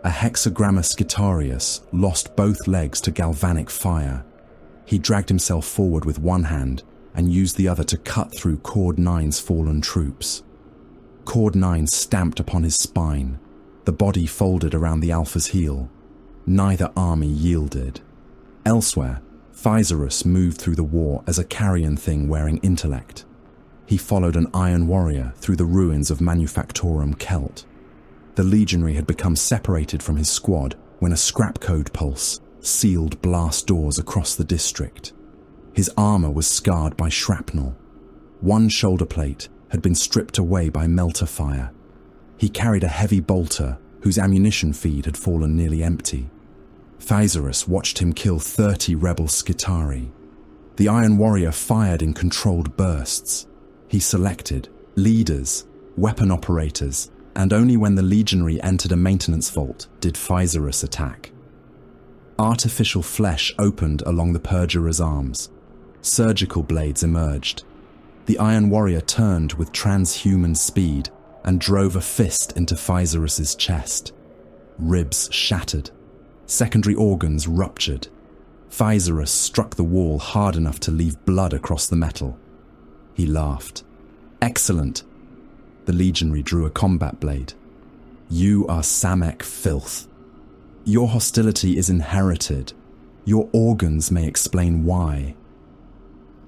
A Hexagramma Skitarius lost both legs to galvanic fire. He dragged himself forward with one hand and used the other to cut through Cord 9's fallen troops. Cord 9 stamped upon his spine. The body folded around the Alpha's heel. Neither army yielded. Elsewhere, Physaurus moved through the war as a carrion thing wearing intellect. He followed an Iron Warrior through the ruins of Manufactorum Celt. The legionary had become separated from his squad when a scrap code pulse sealed blast doors across the district. His armor was scarred by shrapnel. One shoulder plate had been stripped away by melter fire. He carried a heavy bolter whose ammunition feed had fallen nearly empty. Physaurus watched him kill 30 rebel Skitarii. The Iron Warrior fired in controlled bursts. He selected leaders, weapon operators, and only when the legionary entered a maintenance vault did Physaurus attack. Artificial flesh opened along the Perjurer's arms. Surgical blades emerged. The Iron Warrior turned with transhuman speed and drove a fist into Physaurus's chest. Ribs shattered. Secondary organs ruptured. Physaurus struck the wall hard enough to leave blood across the metal. He laughed. "Excellent." The legionary drew a combat blade. "You are Samek filth." Your hostility is inherited. Your organs may explain why.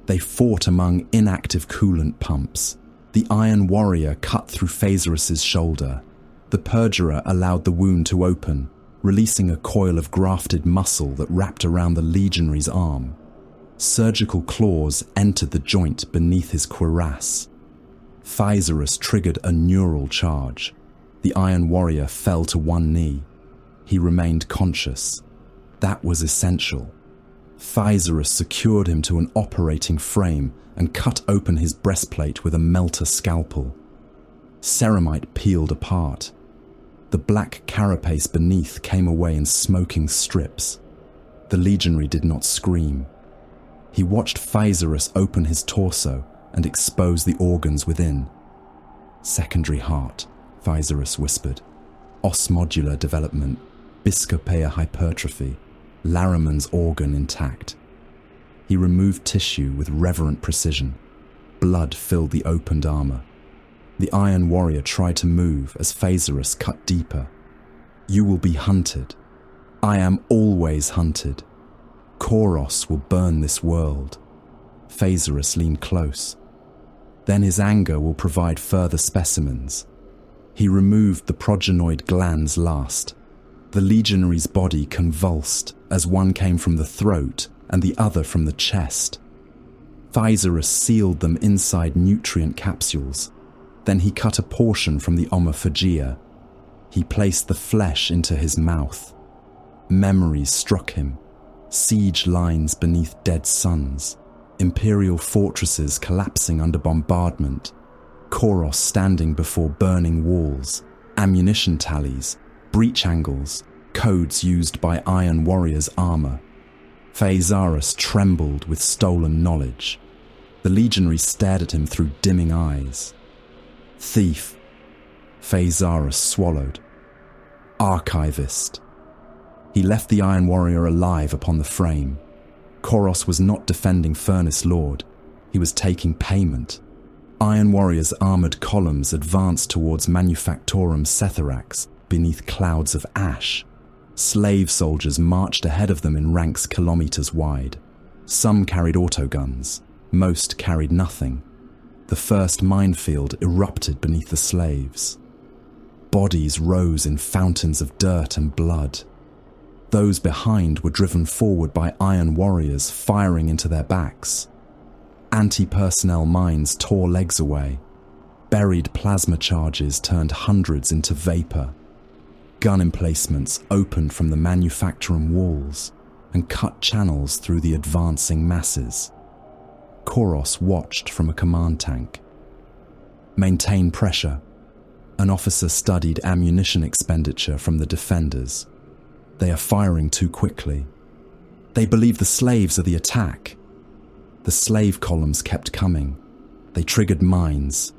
They fought among inactive coolant pumps. The Iron Warrior cut through Phasarus's shoulder. The Perjurer allowed the wound to open, releasing a coil of grafted muscle that wrapped around the Legionary's arm. Surgical claws entered the joint beneath his cuirass. Phasarus triggered a neural charge. The Iron Warrior fell to one knee. He remained conscious. That was essential. Phasarus secured him to an operating frame and cut open his breastplate with a melter scalpel. Ceramite peeled apart. The black carapace beneath came away in smoking strips. The legionary did not scream. He watched Phasarus open his torso and expose the organs within. Secondary heart, Phasarus whispered. Osmodular development, Biscopea hypertrophy, Laraman's organ intact. He removed tissue with reverent precision. Blood filled the opened armor. The Iron Warrior tried to move as Phasarus cut deeper. You will be hunted. I am always hunted. Koros will burn this world. Phasarus leaned close. Then his anger will provide further specimens. He removed the progenoid glands last. The legionary's body convulsed as one came from the throat and the other from the chest. Phasarus sealed them inside nutrient capsules. Then he cut a portion from the omophagia. He placed the flesh into his mouth. Memories struck him. Siege lines beneath dead suns. Imperial fortresses collapsing under bombardment. Koros standing before burning walls. Ammunition tallies. Breach angles. Codes used by Iron Warrior's armor. Phasarus trembled with stolen knowledge. The legionary stared at him through dimming eyes. Thief. Phasarus swallowed. Archivist. He left the Iron Warrior alive upon the frame. Koros was not defending Furnace Lord. He was taking payment. Iron Warrior's armoured columns advanced towards Manufactorum Cetharax beneath clouds of ash. Slave soldiers marched ahead of them in ranks kilometres wide. Some carried autoguns. Most carried nothing. The first minefield erupted beneath the slaves. Bodies rose in fountains of dirt and blood. Those behind were driven forward by Iron Warriors firing into their backs. Anti-personnel mines tore legs away. Buried plasma charges turned hundreds into vapour. Gun emplacements opened from the Manufactorum walls and cut channels through the advancing masses. Koros watched from a command tank. Maintain pressure. An officer studied ammunition expenditure from the defenders. They are firing too quickly. They believe the slaves are the attack. The slave columns kept coming. They triggered mines.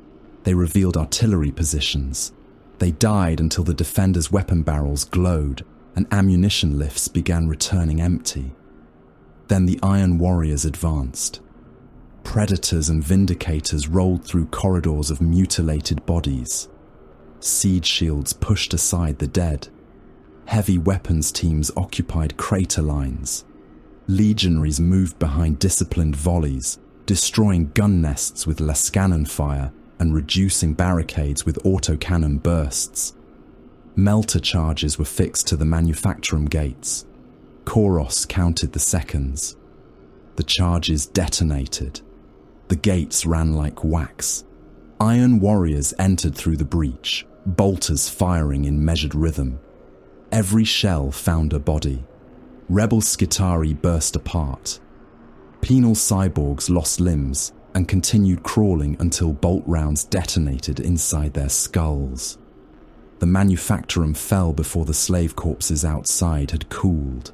They revealed artillery positions. They died until the defenders' weapon barrels glowed and ammunition lifts began returning empty. Then the Iron Warriors advanced. Predators and Vindicators rolled through corridors of mutilated bodies. Siege shields pushed aside the dead. Heavy weapons teams occupied crater lines. Legionaries moved behind disciplined volleys, destroying gun nests with Lascannon fire and reducing barricades with autocannon bursts. Melter charges were fixed to the Manufactorum gates. Koros counted the seconds. The charges detonated. The gates ran like wax. Iron Warriors entered through the breach, bolters firing in measured rhythm. Every shell found a body. Rebel Skitarii burst apart. Penal cyborgs lost limbs and continued crawling until bolt rounds detonated inside their skulls. The Manufactorum fell before the slave corpses outside had cooled.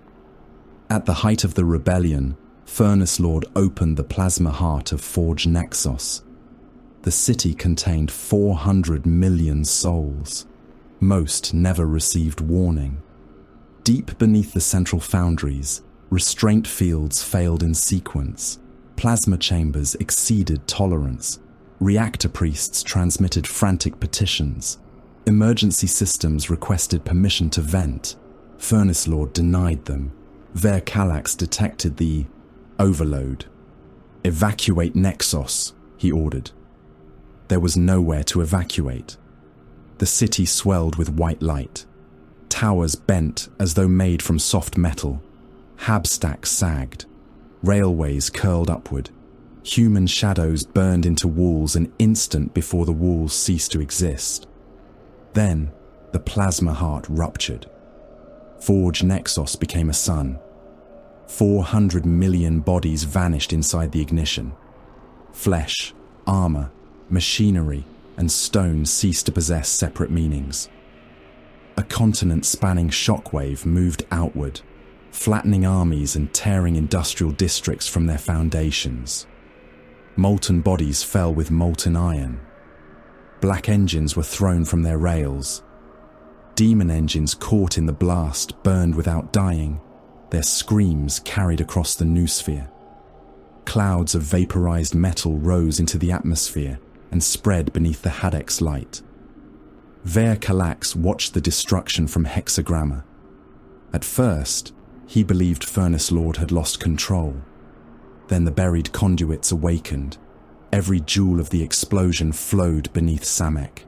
At the height of the rebellion, Furnace Lord opened the plasma heart of Forge Nexos. The city contained 400 million souls. Most never received warning. Deep beneath the central foundries, restraint fields failed in sequence. Plasma chambers exceeded tolerance. Reactor priests transmitted frantic petitions. Emergency systems requested permission to vent. Furnace Lord denied them. Verkalax detected the overload. "Evacuate Nexos," he ordered. There was nowhere to evacuate. The city swelled with white light. Towers bent as though made from soft metal. Habstacks sagged. Railways curled upward. Human shadows burned into walls an instant before the walls ceased to exist. Then, the plasma heart ruptured. Forge Nexos became a sun. 400 million bodies vanished inside the ignition. Flesh, armor, machinery, and stone ceased to possess separate meanings. A continent-spanning shockwave moved outward, flattening armies and tearing industrial districts from their foundations. Molten bodies fell with molten iron. Black engines were thrown from their rails. Demon engines caught in the blast burned without dying, their screams carried across the noosphere. Clouds of vaporized metal rose into the atmosphere and spread beneath the Hadex light. Verkalax watched the destruction from Hexagramma. At first, he believed Furnace Lord had lost control. Then the buried conduits awakened. Every joule of the explosion flowed beneath Samek.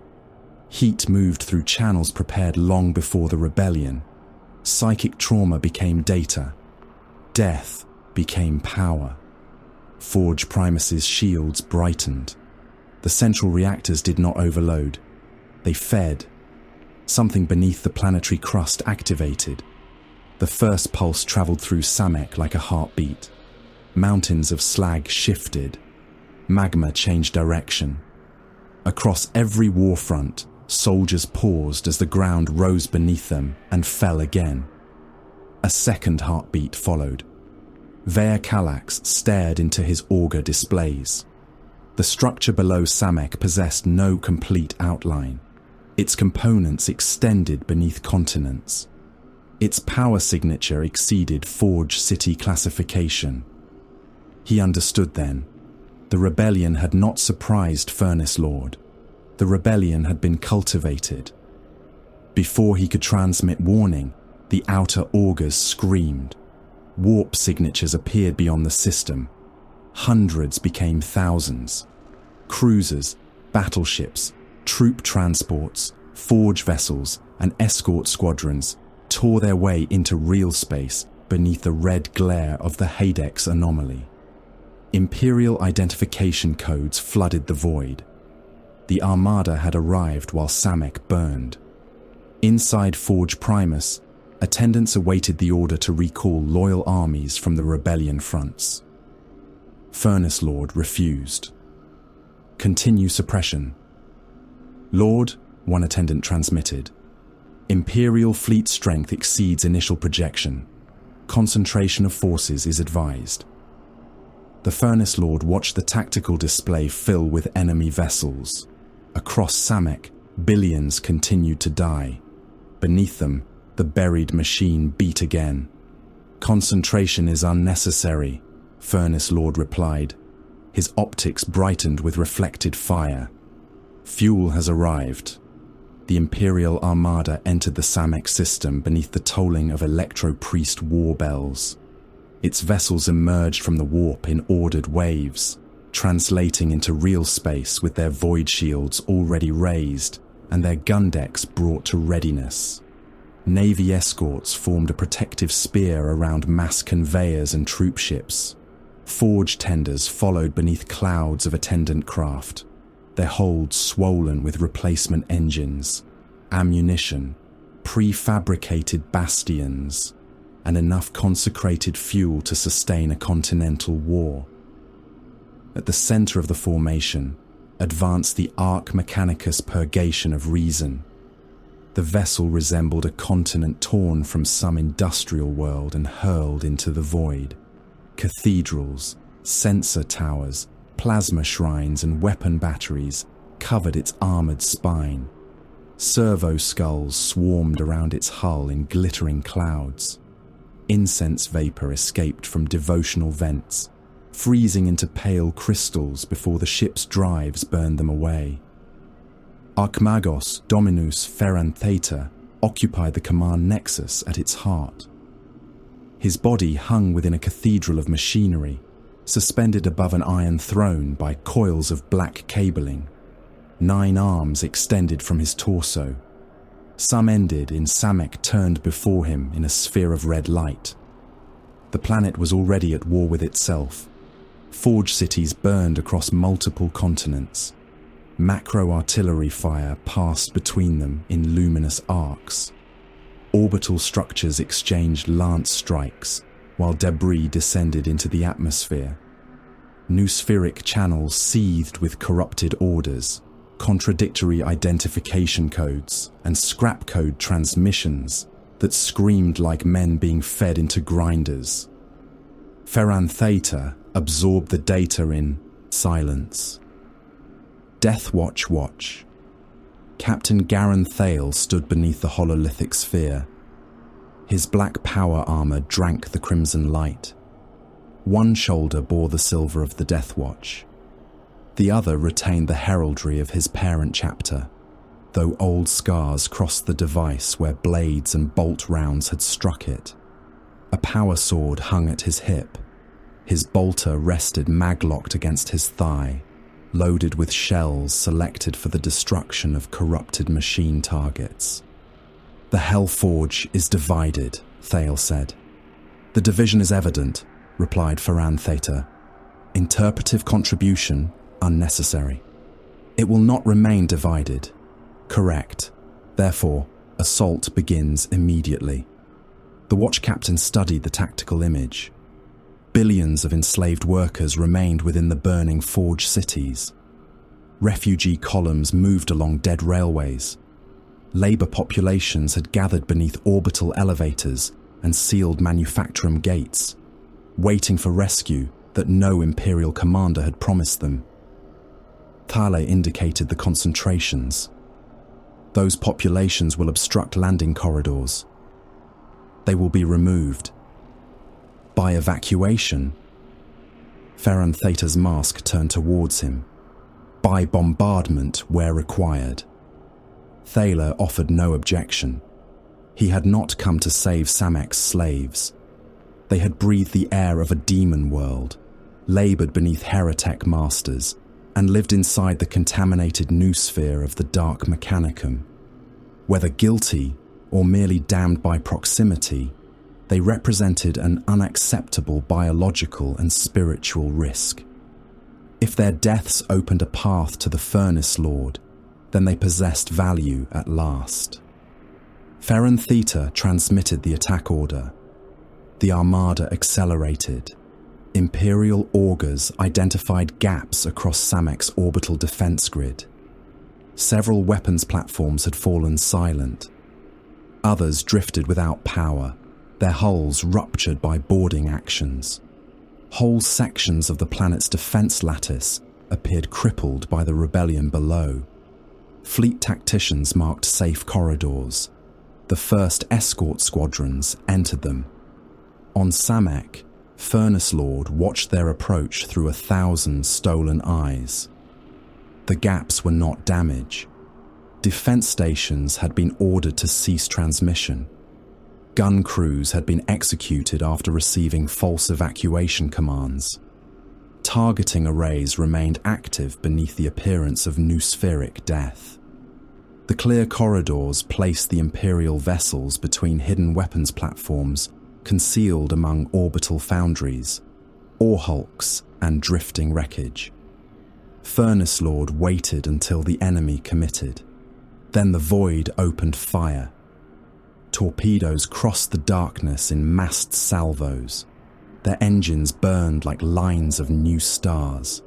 Heat moved through channels prepared long before the rebellion. Psychic trauma became data. Death became power. Forge Primus's shields brightened. The central reactors did not overload. They fed. Something beneath the planetary crust activated. The first pulse traveled through Samek like a heartbeat. Mountains of slag shifted. Magma changed direction. Across every warfront, soldiers paused as the ground rose beneath them and fell again. A second heartbeat followed. Verkalax stared into his auger displays. The structure below Samek possessed no complete outline. Its components extended beneath continents. Its power signature exceeded Forge City classification. He understood then. The rebellion had not surprised Furnace Lord. The rebellion had been cultivated. Before he could transmit warning, the outer augers screamed. Warp signatures appeared beyond the system. Hundreds became thousands. Cruisers, battleships, troop transports, forge vessels, and escort squadrons tore their way into real space beneath the red glare of the Hadex anomaly. Imperial identification codes flooded the void. The Armada had arrived while Samek burned. Inside Forge Primus, attendants awaited the order to recall loyal armies from the rebellion fronts. Furnace Lord refused. "Continue suppression." "Lord," one attendant transmitted, "Imperial fleet strength exceeds initial projection. Concentration of forces is advised." The Furnace Lord watched the tactical display fill with enemy vessels. Across Samek, billions continued to die. Beneath them, the buried machine beat again. "Concentration is unnecessary," Furnace Lord replied. His optics brightened with reflected fire. "Fuel has arrived." The Imperial Armada entered the Samek system beneath the tolling of Electro-Priest war bells. Its vessels emerged from the warp in ordered waves, translating into real space with their void shields already raised and their gun decks brought to readiness. Navy escorts formed a protective spear around mass conveyors and troop ships. Forge tenders followed beneath clouds of attendant craft, their holds swollen with replacement engines, ammunition, prefabricated bastions, and enough consecrated fuel to sustain a continental war. At the center of the formation advanced the Arc Mechanicus Purgation of Reason. The vessel resembled a continent torn from some industrial world and hurled into the void. Cathedrals, sensor towers, plasma shrines, and weapon batteries covered its armored spine. Servo skulls swarmed around its hull in glittering clouds. Incense vapor escaped from devotional vents, freezing into pale crystals before the ship's drives burned them away. Archmagos Dominus Ferran Theta occupied the command nexus at its heart. His body hung within a cathedral of machinery, suspended above an iron throne by coils of black cabling. 9 arms extended from his torso. Some ended in Samek turned before him in a sphere of red light. The planet was already at war with itself. Forge cities burned across multiple continents. Macro-artillery fire passed between them in luminous arcs. Orbital structures exchanged lance strikes, while debris descended into the atmosphere. Noospheric channels seethed with corrupted orders, contradictory identification codes, and scrap code transmissions that screamed like men being fed into grinders. Ferran Theta absorbed the data in silence. Death Watch. Captain Garan Thale stood beneath the hololithic sphere. His black power armor drank the crimson light. One shoulder bore the silver of the Death Watch. The other retained the heraldry of his parent chapter, though old scars crossed the device where blades and bolt rounds had struck it. A power sword hung at his hip. His bolter rested maglocked against his thigh, loaded with shells selected for the destruction of corrupted machine targets. "The Hellforge is divided," Thale said. "The division is evident," replied Ferran Theta. "Interpretive contribution unnecessary. It will not remain divided." "Correct. Therefore, assault begins immediately." The watch captain studied the tactical image. Billions of enslaved workers remained within the burning forge cities. Refugee columns moved along dead railways. Labour populations had gathered beneath orbital elevators and sealed manufacturum gates, waiting for rescue that no Imperial commander had promised them. Thale indicated the concentrations. Those populations will obstruct landing corridors. They will be removed. By evacuation. Ferran Theta's mask turned towards him. By bombardment where required. Thaler offered no objection. He had not come to save Samek's slaves. They had breathed the air of a demon world, laboured beneath heretic masters, and lived inside the contaminated noosphere of the dark Mechanicum. Whether guilty or merely damned by proximity, they represented an unacceptable biological and spiritual risk. If their deaths opened a path to the Furnace Lord, then they possessed value at last. Ferran Theta transmitted the attack order. The armada accelerated. Imperial augurs identified gaps across Samek's orbital defense grid. Several weapons platforms had fallen silent. Others drifted without power, their hulls ruptured by boarding actions. Whole sections of the planet's defense lattice appeared crippled by the rebellion below. Fleet tacticians marked safe corridors. The first escort squadrons entered them. On Samek, Furnace Lord watched their approach through 1,000 stolen eyes. The gaps were not damage. Defense stations had been ordered to cease transmission. Gun crews had been executed after receiving false evacuation commands. Targeting arrays remained active beneath the appearance of noospheric death. The clear corridors placed the Imperial vessels between hidden weapons platforms concealed among orbital foundries, ore hulks, and drifting wreckage. Furnace Lord waited until the enemy committed. Then the void opened fire. Torpedoes crossed the darkness in massed salvos. Their engines burned like lines of new stars.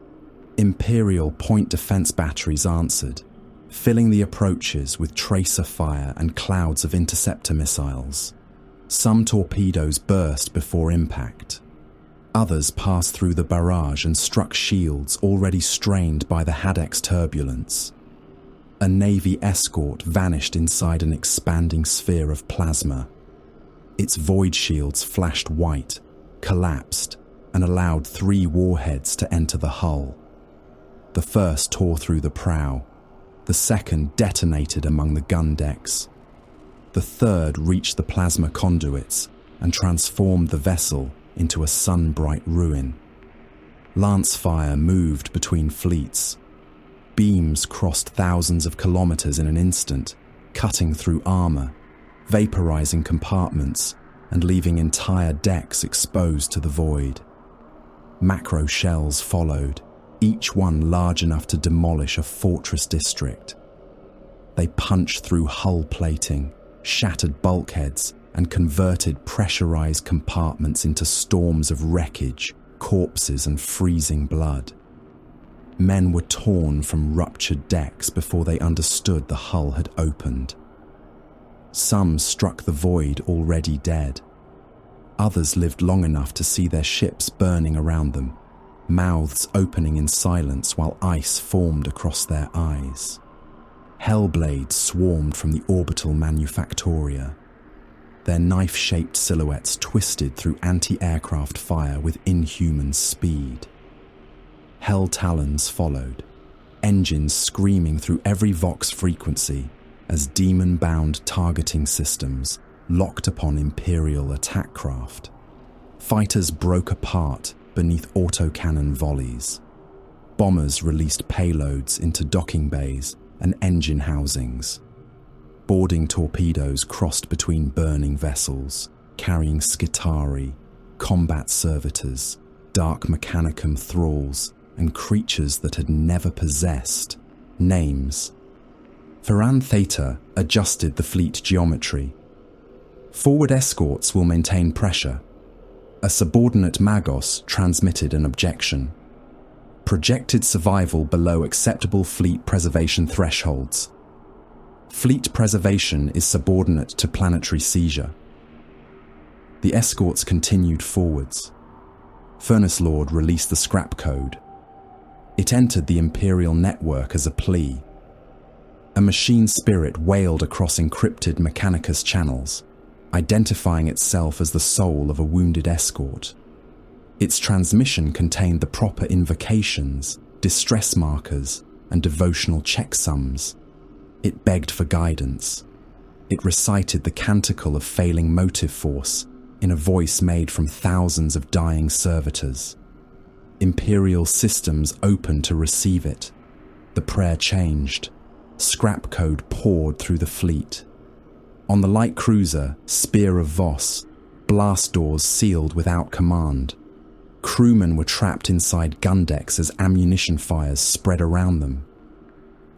Imperial point defense batteries answered, filling the approaches with tracer fire and clouds of interceptor missiles. Some torpedoes burst before impact. Others passed through the barrage and struck shields already strained by the Hadek's turbulence. A Navy escort vanished inside an expanding sphere of plasma. Its void shields flashed white, collapsed, and allowed 3 warheads to enter the hull. The first tore through the prow. The second detonated among the gun decks. The The third reached the plasma conduits and transformed the vessel into a sun-bright ruin. Lance fire moved between fleets. Beams crossed thousands of kilometers in an instant, cutting through armor, vaporizing compartments, and leaving entire decks exposed to the void. Macro shells followed, each one large enough to demolish a fortress district. They punched through hull plating, shattered bulkheads, and converted pressurized compartments into storms of wreckage, corpses, and freezing blood. Men were torn from ruptured decks before they understood the hull had opened. Some struck the void already dead. Others lived long enough to see their ships burning around them, mouths opening in silence while ice formed across their eyes. Hellblades swarmed from the orbital manufactoria. Their knife-shaped silhouettes twisted through anti-aircraft fire with inhuman speed. Hell talons followed, engines screaming through every Vox frequency as demon-bound targeting systems locked upon Imperial attack craft. Fighters broke apart beneath autocannon volleys. Bombers released payloads into docking bays and engine housings. Boarding torpedoes crossed between burning vessels, carrying Skitarii, combat servitors, dark Mechanicum thralls, and creatures that had never possessed names. Ferran Theta adjusted the fleet geometry. Forward escorts will maintain pressure. A subordinate Magos transmitted an objection. Projected survival below acceptable fleet preservation thresholds. Fleet preservation is subordinate to planetary seizure. The escorts continued forwards. Furnace Lord released the scrap code. It entered the Imperial network as a plea. A machine spirit wailed across encrypted Mechanicus channels, identifying itself as the soul of a wounded escort. Its transmission contained the proper invocations, distress markers, and devotional checksums. It begged for guidance. It recited the canticle of failing motive force in a voice made from thousands of dying servitors. Imperial systems opened to receive it. The prayer changed. Scrap code poured through the fleet. On the light cruiser, Spear of Voss, blast doors sealed without command. Crewmen were trapped inside gun decks as ammunition fires spread around them.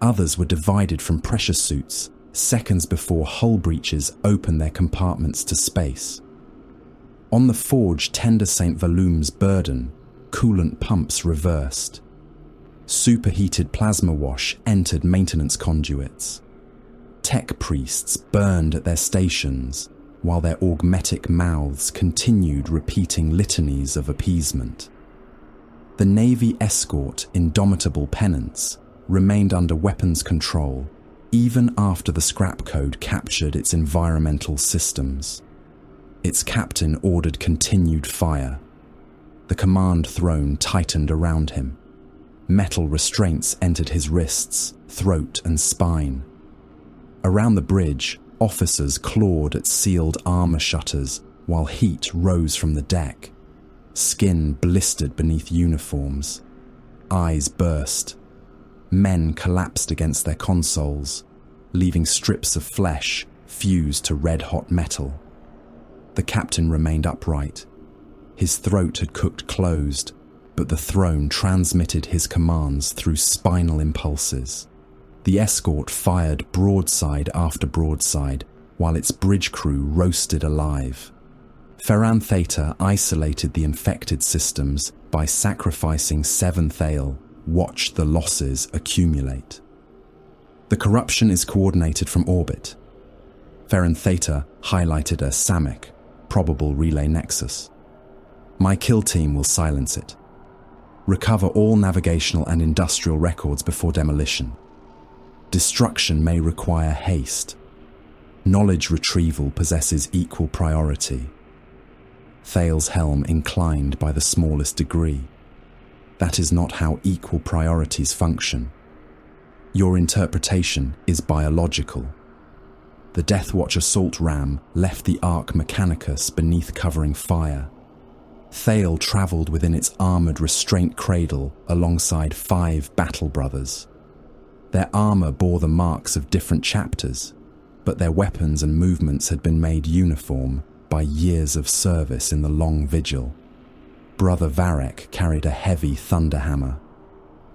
Others were divided from pressure suits seconds before hull breaches opened their compartments to space. On the forge Tender St. Volum's burden, coolant pumps reversed. Superheated plasma wash entered maintenance conduits. Tech priests burned at their stations, while their augmetic mouths continued repeating litanies of appeasement. The Navy escort Indomitable Penance remained under weapons control even after the scrap code captured its environmental systems. Its captain ordered continued fire. The command throne tightened around him. Metal restraints entered his wrists, throat, and spine. Around the bridge, officers clawed at sealed armor shutters while heat rose from the deck. Skin blistered beneath uniforms. Eyes burst. Men collapsed against their consoles, leaving strips of flesh fused to red-hot metal. The captain remained upright. His throat had cooked closed, but the throne transmitted his commands through spinal impulses. The escort fired broadside after broadside, while its bridge crew roasted alive. Ferran Theta isolated the infected systems by sacrificing 7th Ale, watched the losses accumulate. The corruption is coordinated from orbit. Ferran Theta highlighted a SAMIC, probable relay nexus. My kill team will silence it. Recover all navigational and industrial records before demolition. Destruction may require haste. Knowledge retrieval possesses equal priority. Thal's helm inclined by the smallest degree. That is not how equal priorities function. Your interpretation is biological. The Deathwatch assault ram left the Ark Mechanicus beneath covering fire. Thale travelled within its armoured restraint cradle alongside 5 battle brothers. Their armour bore the marks of different chapters, but their weapons and movements had been made uniform by years of service in the long vigil. Brother Varek carried a heavy thunderhammer.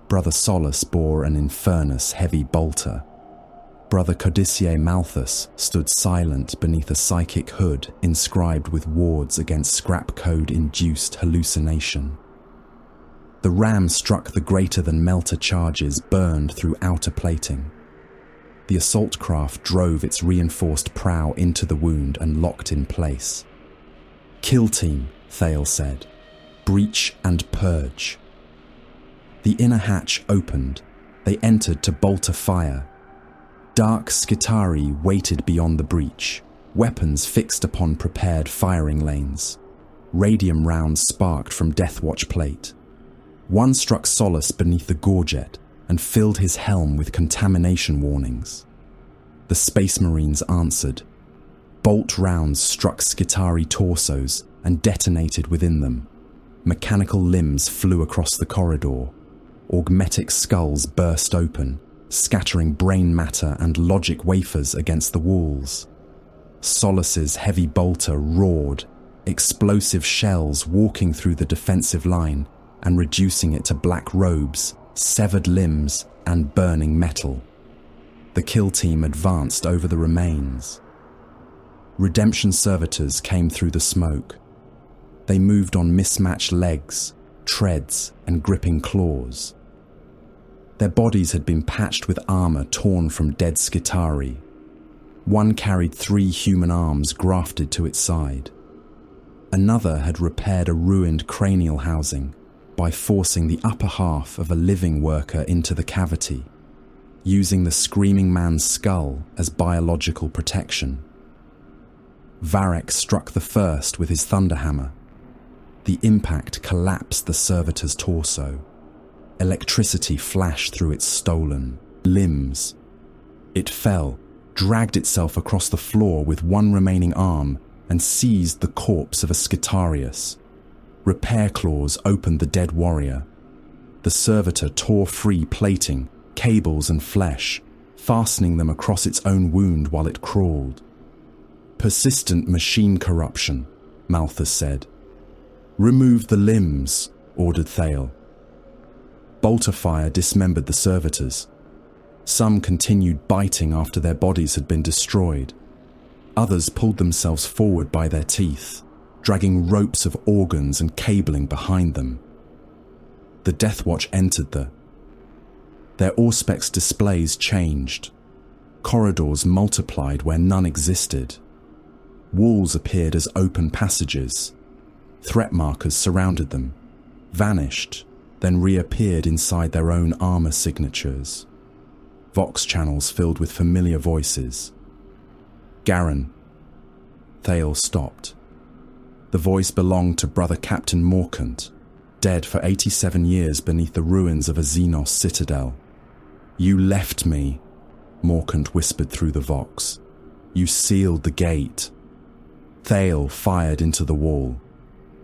Brother Solus bore an Infernus heavy bolter. Brother Codicier Malthus stood silent beneath a psychic hood inscribed with wards against scrap code-induced hallucination. The ram struck the greater-than-melter charges burned through outer plating. The assault craft drove its reinforced prow into the wound and locked in place. "Kill team," Thale said. "Breach and purge." The inner hatch opened. They entered to bolter fire. Dark Skitari waited beyond the breach, weapons fixed upon prepared firing lanes. Radium rounds sparked from Deathwatch plate. One struck Solus beneath the gorget and filled his helm with contamination warnings. The Space Marines answered. Bolt rounds struck Skitari torsos and detonated within them. Mechanical limbs flew across the corridor. Augmetic skulls burst open, scattering brain matter and logic wafers against the walls. Solus's heavy bolter roared, explosive shells walking through the defensive line and reducing it to black robes, severed limbs, and burning metal. The kill team advanced over the remains. Redemption servitors came through the smoke. They moved on mismatched legs, treads, and gripping claws. Their bodies had been patched with armor torn from dead Skitari. One carried 3 human arms grafted to its side. Another had repaired a ruined cranial housing by forcing the upper half of a living worker into the cavity, using the screaming man's skull as biological protection. Varek struck the first with his thunderhammer. The impact collapsed the servitor's torso. Electricity flashed through its stolen limbs. It fell, dragged itself across the floor with one remaining arm, and seized the corpse of a Skitarius. Repair claws opened the dead warrior. The servitor tore free plating, cables and flesh, fastening them across its own wound while it crawled. "Persistent machine corruption," Malthus said. "Remove the limbs," ordered Thale. Bolter fire dismembered the servitors. Some continued biting after their bodies had been destroyed. Others pulled themselves forward by their teeth, dragging ropes of organs and cabling behind them. The Deathwatch entered Their Auspex displays changed. Corridors multiplied where none existed. Walls appeared as open passages. Threat markers surrounded them, vanished, then reappeared inside their own armor signatures. Vox channels filled with familiar voices. "Garen." Thale stopped. The voice belonged to Brother Captain Morkant, dead for 87 years beneath the ruins of a Xenos citadel. "You left me," Morkant whispered through the Vox. "You sealed the gate." Thale fired into the wall.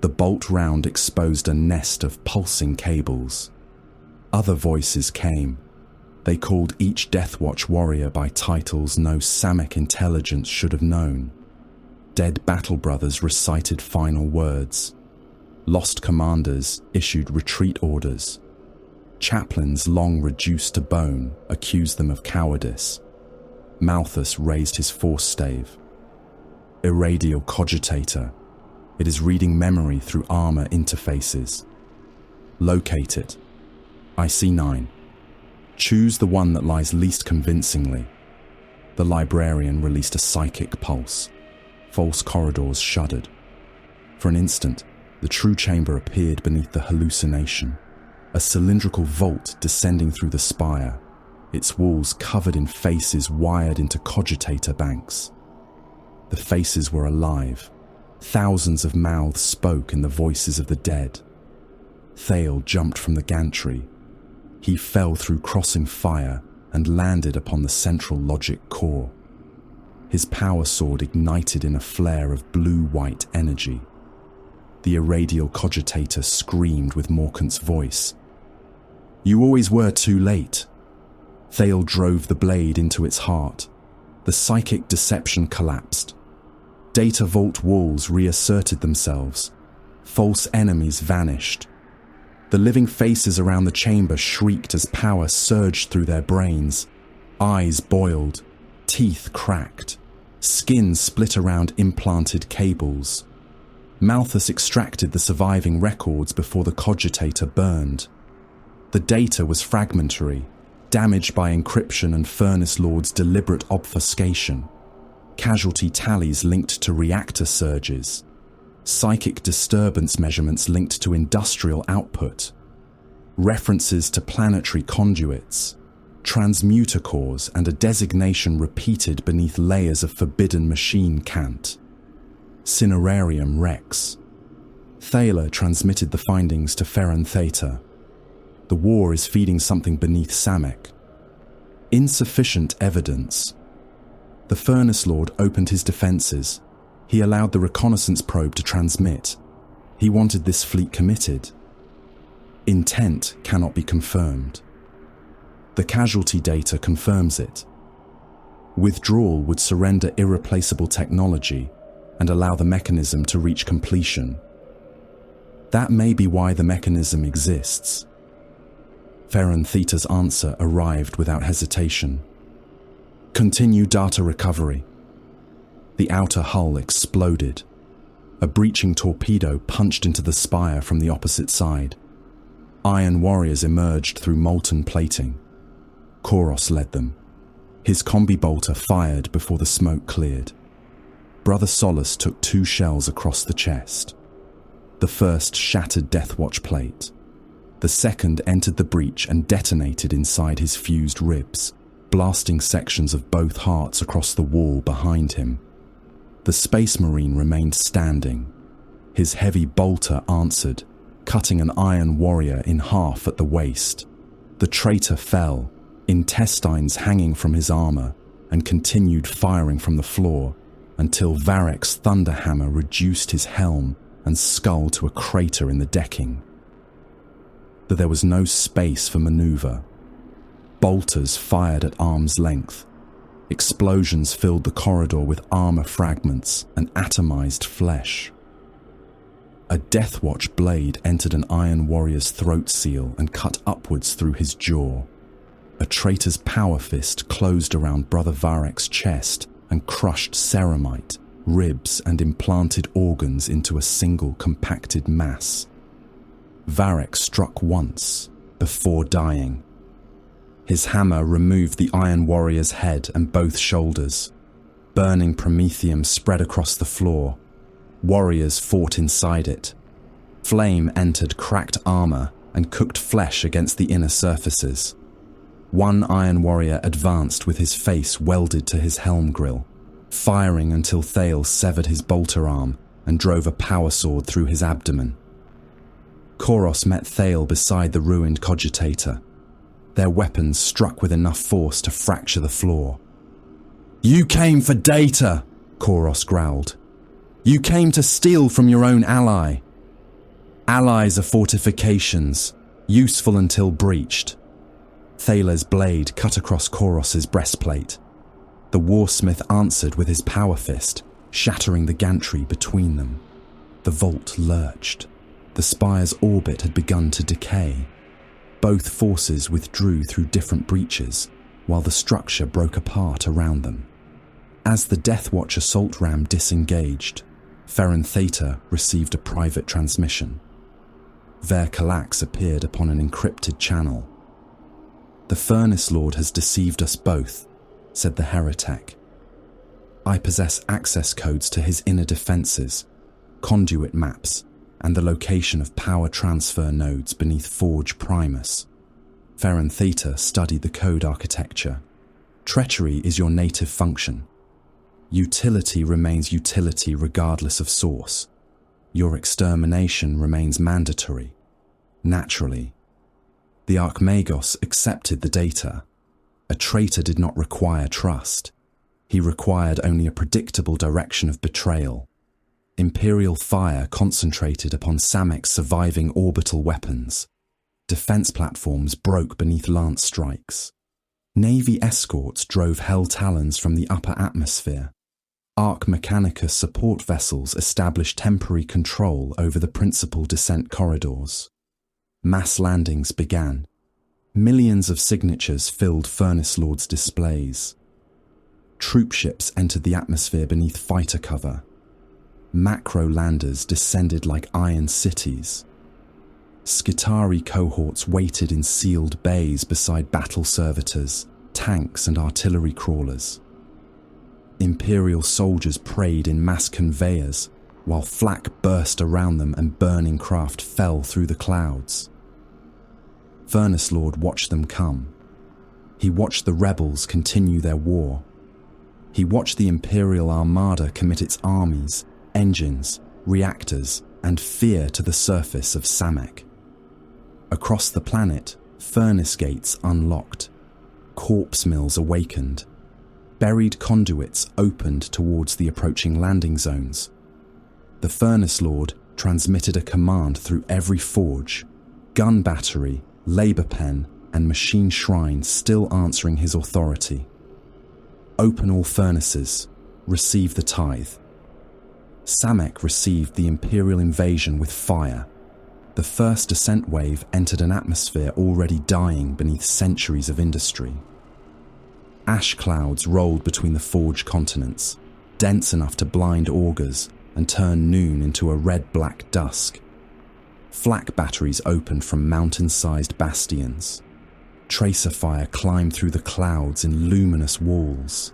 The bolt round exposed a nest of pulsing cables. Other voices came. They called each Deathwatch warrior by titles no Samic intelligence should have known. Dead battle brothers recited final words. Lost commanders issued retreat orders. Chaplains long reduced to bone accused them of cowardice. Malthus raised his force stave. "Irradial cogitator. It is reading memory through armor interfaces. Locate it. IC9. Choose the one that lies least convincingly." The librarian released a psychic pulse. False corridors shuddered. For an instant, the true chamber appeared beneath the hallucination. A cylindrical vault descending through the spire, its walls covered in faces wired into cogitator banks. The faces were alive. Thousands of mouths spoke in the voices of the dead. Thale jumped from the gantry. He fell through crossing fire and landed upon the central logic core. his power sword ignited in a flare of blue-white energy. The irradial cogitator screamed with Morkant's voice. "You always were too late." Thale drove the blade into its heart. The psychic deception collapsed. Data vault walls reasserted themselves. False enemies vanished. The living faces around the chamber shrieked as power surged through their brains. Eyes boiled, teeth cracked, skin split around implanted cables. Malthus extracted the surviving records before the cogitator burned. The data was fragmentary, damaged by encryption and Furnace Lord's deliberate obfuscation. Casualty tallies linked to reactor surges. Psychic disturbance measurements linked to industrial output. References to planetary conduits. Transmuter cores and a designation repeated beneath layers of forbidden machine cant. Cinerarium Rex. Thaler transmitted the findings to Ferran Theta. The war is feeding something beneath Samek. Insufficient evidence. The Furnace Lord opened his defenses. He allowed the reconnaissance probe to transmit. He wanted this fleet committed. Intent cannot be confirmed. The casualty data confirms it. Withdrawal would surrender irreplaceable technology and allow the mechanism to reach completion. That may be why the mechanism exists. Ferran Theta's answer arrived without hesitation. Continue data recovery. The outer hull exploded. A breaching torpedo punched into the spire from the opposite side. Iron warriors emerged through molten plating. Koros led them. His combi bolter fired before the smoke cleared. Brother Solace took 2 shells across the chest. The first shattered Deathwatch plate. The second entered the breach and detonated inside his fused ribs, blasting sections of both hearts across the wall behind him. The Space Marine remained standing. His heavy bolter answered, cutting an iron warrior in half at the waist. The traitor fell, intestines hanging from his armor, and continued firing from the floor until Varek's thunderhammer reduced his helm and skull to a crater in the decking. But there was no space for maneuver. Bolters fired at arm's length. Explosions filled the corridor with armor fragments and atomized flesh. A Deathwatch blade entered an Iron Warrior's throat seal and cut upwards through his jaw. A traitor's power fist closed around Brother Varek's chest and crushed ceramite, ribs and implanted organs into a single compacted mass. Varek struck once, before dying. His hammer removed the Iron Warrior's head and both shoulders. Burning promethium spread across the floor. Warriors fought inside it. Flame entered cracked armor and cooked flesh against the inner surfaces. One Iron Warrior advanced with his face welded to his helm grill, firing until Thale severed his bolter arm and drove a power sword through his abdomen. Koros met Thale beside the ruined cogitator. Their weapons struck with enough force to fracture the floor. "You came for data," Koros growled. "You came to steal from your own ally. Allies are fortifications, useful until breached." Thaler's blade cut across Koros's breastplate. The warsmith answered with his power fist, shattering the gantry between them. The vault lurched. The spire's orbit had begun to decay. Both forces withdrew through different breaches, while the structure broke apart around them. As the Deathwatch assault ram disengaged, Ferran Theta received a private transmission. Verkalax appeared upon an encrypted channel. "The Furnace Lord has deceived us both," said the heretic. "I possess access codes to his inner defenses, conduit maps, and the location of power transfer nodes beneath Forge Primus." Ferran Theta studied the code architecture. "Treachery is your native function. Utility remains utility regardless of source. Your extermination remains mandatory. Naturally. The Archmagos accepted the data. A traitor did not require trust. He required only a predictable direction of betrayal. Imperial fire concentrated upon Samek's surviving orbital weapons. Defense platforms broke beneath lance strikes. Navy escorts drove Hell Talons from the upper atmosphere. Arc Mechanicus support vessels established temporary control over the principal descent corridors. Mass landings began. Millions of signatures filled Furnace Lord's displays. Troop ships entered the atmosphere beneath fighter cover. Macro landers descended like iron cities. Skitarii cohorts waited in sealed bays beside battle servitors, tanks and artillery crawlers. Imperial soldiers prayed in mass conveyors, while flak burst around them and burning craft fell through the clouds. Furnace Lord watched them come. He watched the rebels continue their war. He watched the Imperial Armada commit its armies, engines, reactors, and fear to the surface of Samek. Across the planet, furnace gates unlocked. Corpse mills awakened. Buried conduits opened towards the approaching landing zones. The Furnace Lord transmitted a command through every forge, gun battery, labour pen, and machine shrine still answering his authority. Open all furnaces. Receive the tithe. Samek received the Imperial invasion with fire. The first descent wave entered an atmosphere already dying beneath centuries of industry. Ash clouds rolled between the forged continents, dense enough to blind augurs and turn noon into a red-black dusk. Flak batteries opened from mountain-sized bastions. Tracer fire climbed through the clouds in luminous walls.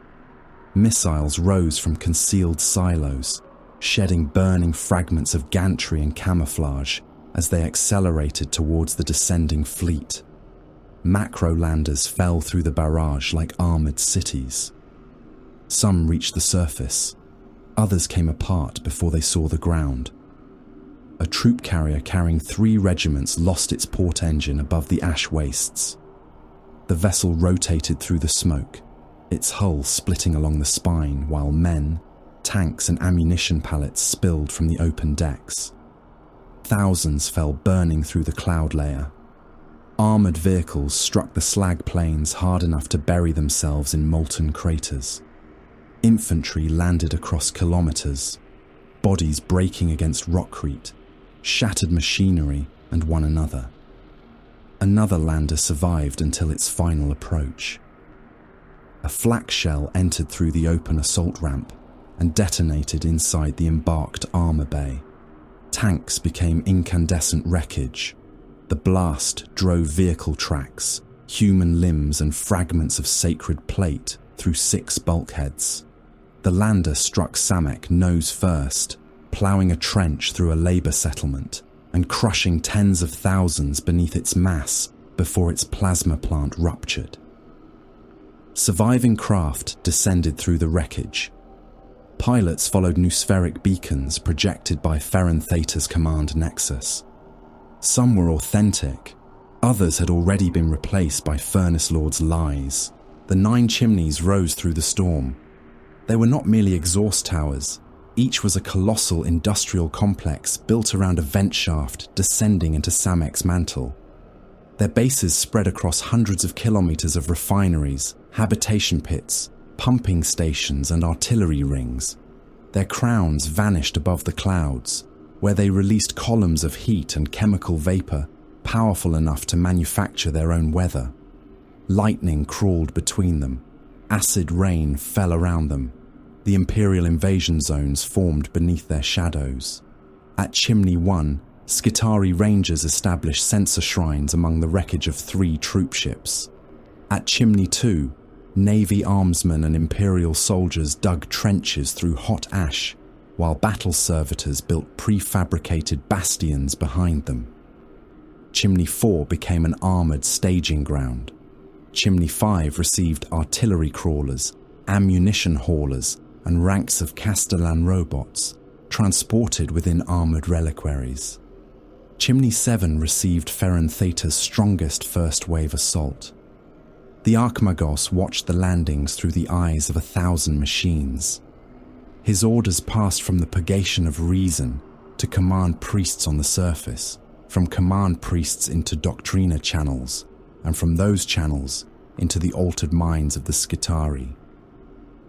Missiles rose from concealed silos, shedding burning fragments of gantry and camouflage as they accelerated towards the descending fleet. Macro landers fell through the barrage like armoured cities. Some reached the surface. Others came apart before they saw the ground. A troop carrier carrying 3 regiments lost its port engine above the ash wastes. The vessel rotated through the smoke, its hull splitting along the spine while men, tanks and ammunition pallets spilled from the open decks. Thousands fell burning through the cloud layer. Armoured vehicles struck the slag plains hard enough to bury themselves in molten craters. Infantry landed across kilometres, bodies breaking against rockcrete, shattered machinery and one another. Another lander survived until its final approach. A flak shell entered through the open assault ramp and detonated inside the embarked armour bay. Tanks became incandescent wreckage. The blast drove vehicle tracks, human limbs and fragments of sacred plate through 6 bulkheads. The lander struck Samek nose first, ploughing a trench through a labour settlement and crushing tens of thousands beneath its mass before its plasma plant ruptured. Surviving craft descended through the wreckage. Pilots followed noospheric beacons projected by Ferran Theta's command nexus. Some were authentic, others had already been replaced by Furnace Lord's lies. The 9 chimneys rose through the storm. They were not merely exhaust towers. Each was a colossal industrial complex built around a vent shaft descending into Samek's mantle. Their bases spread across hundreds of kilometres of refineries, habitation pits, pumping stations and artillery rings. Their crowns vanished above the clouds, where they released columns of heat and chemical vapour powerful enough to manufacture their own weather. Lightning crawled between them. Acid rain fell around them. The Imperial invasion zones formed beneath their shadows. At Chimney 1, Skitarii Rangers established sensor shrines among the wreckage of 3 troop ships. At Chimney 2, Navy armsmen and Imperial soldiers dug trenches through hot ash, while battle servitors built prefabricated bastions behind them. Chimney 4 became an armoured staging ground. Chimney 5 received artillery crawlers, ammunition haulers, and ranks of Castellan robots, transported within armoured reliquaries. Chimney 7 received Ferran Theta's strongest first-wave assault. The Archmagos watched the landings through the eyes of 1,000 machines. His orders passed from the purgation of reason to command priests on the surface, from command priests into doctrina channels, and from those channels into the altered minds of the Skitarii.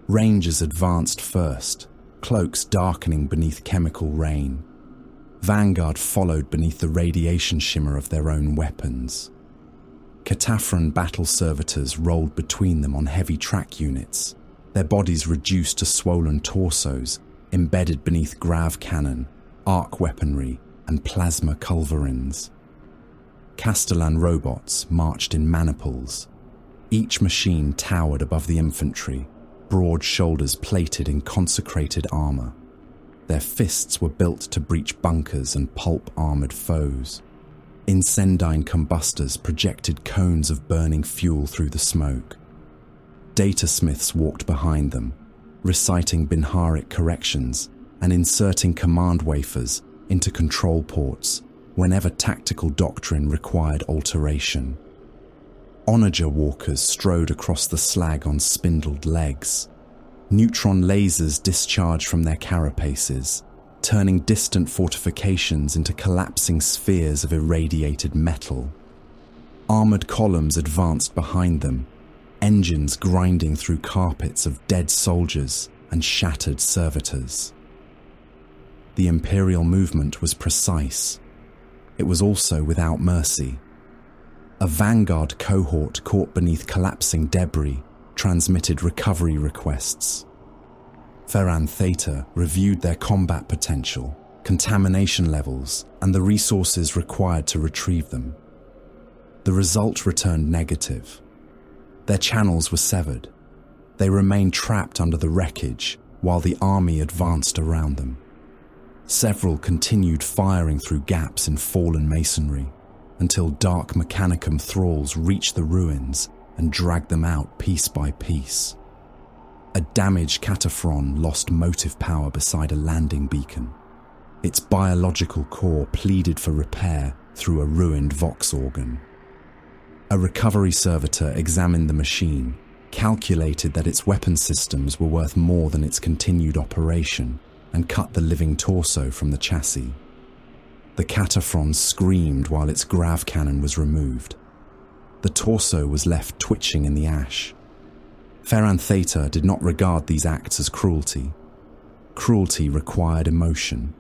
Rangers advanced first, cloaks darkening beneath chemical rain. Vanguard followed beneath the radiation shimmer of their own weapons. Cataphran battle servitors rolled between them on heavy track units, their bodies reduced to swollen torsos, embedded beneath grav cannon, arc weaponry, and plasma culverins. Castellan robots marched in maniples. Each machine towered above the infantry, broad shoulders plated in consecrated armor. Their fists were built to breach bunkers and pulp armored foes. Incendine combustors projected cones of burning fuel through the smoke. Datasmiths walked behind them, reciting Binharic corrections and inserting command wafers into control ports whenever tactical doctrine required alteration. Onager walkers strode across the slag on spindled legs. Neutron lasers discharged from their carapaces, turning distant fortifications into collapsing spheres of irradiated metal. Armored columns advanced behind them, engines grinding through carpets of dead soldiers and shattered servitors. The Imperial movement was precise. It was also without mercy. A vanguard cohort caught beneath collapsing debris transmitted recovery requests. Ferran Theta reviewed their combat potential, contamination levels, and the resources required to retrieve them. The result returned negative. Their channels were severed. They remained trapped under the wreckage while the army advanced around them. Several continued firing through gaps in fallen masonry until dark Mechanicum thralls reached the ruins and dragged them out piece by piece. A damaged Cataphron lost motive power beside a landing beacon. Its biological core pleaded for repair through a ruined Vox organ. A recovery servitor examined the machine, calculated that its weapon systems were worth more than its continued operation, and cut the living torso from the chassis. The Cataphron screamed while its grav cannon was removed. The torso was left twitching in the ash. Ferran Theta did not regard these acts as cruelty. Cruelty required emotion.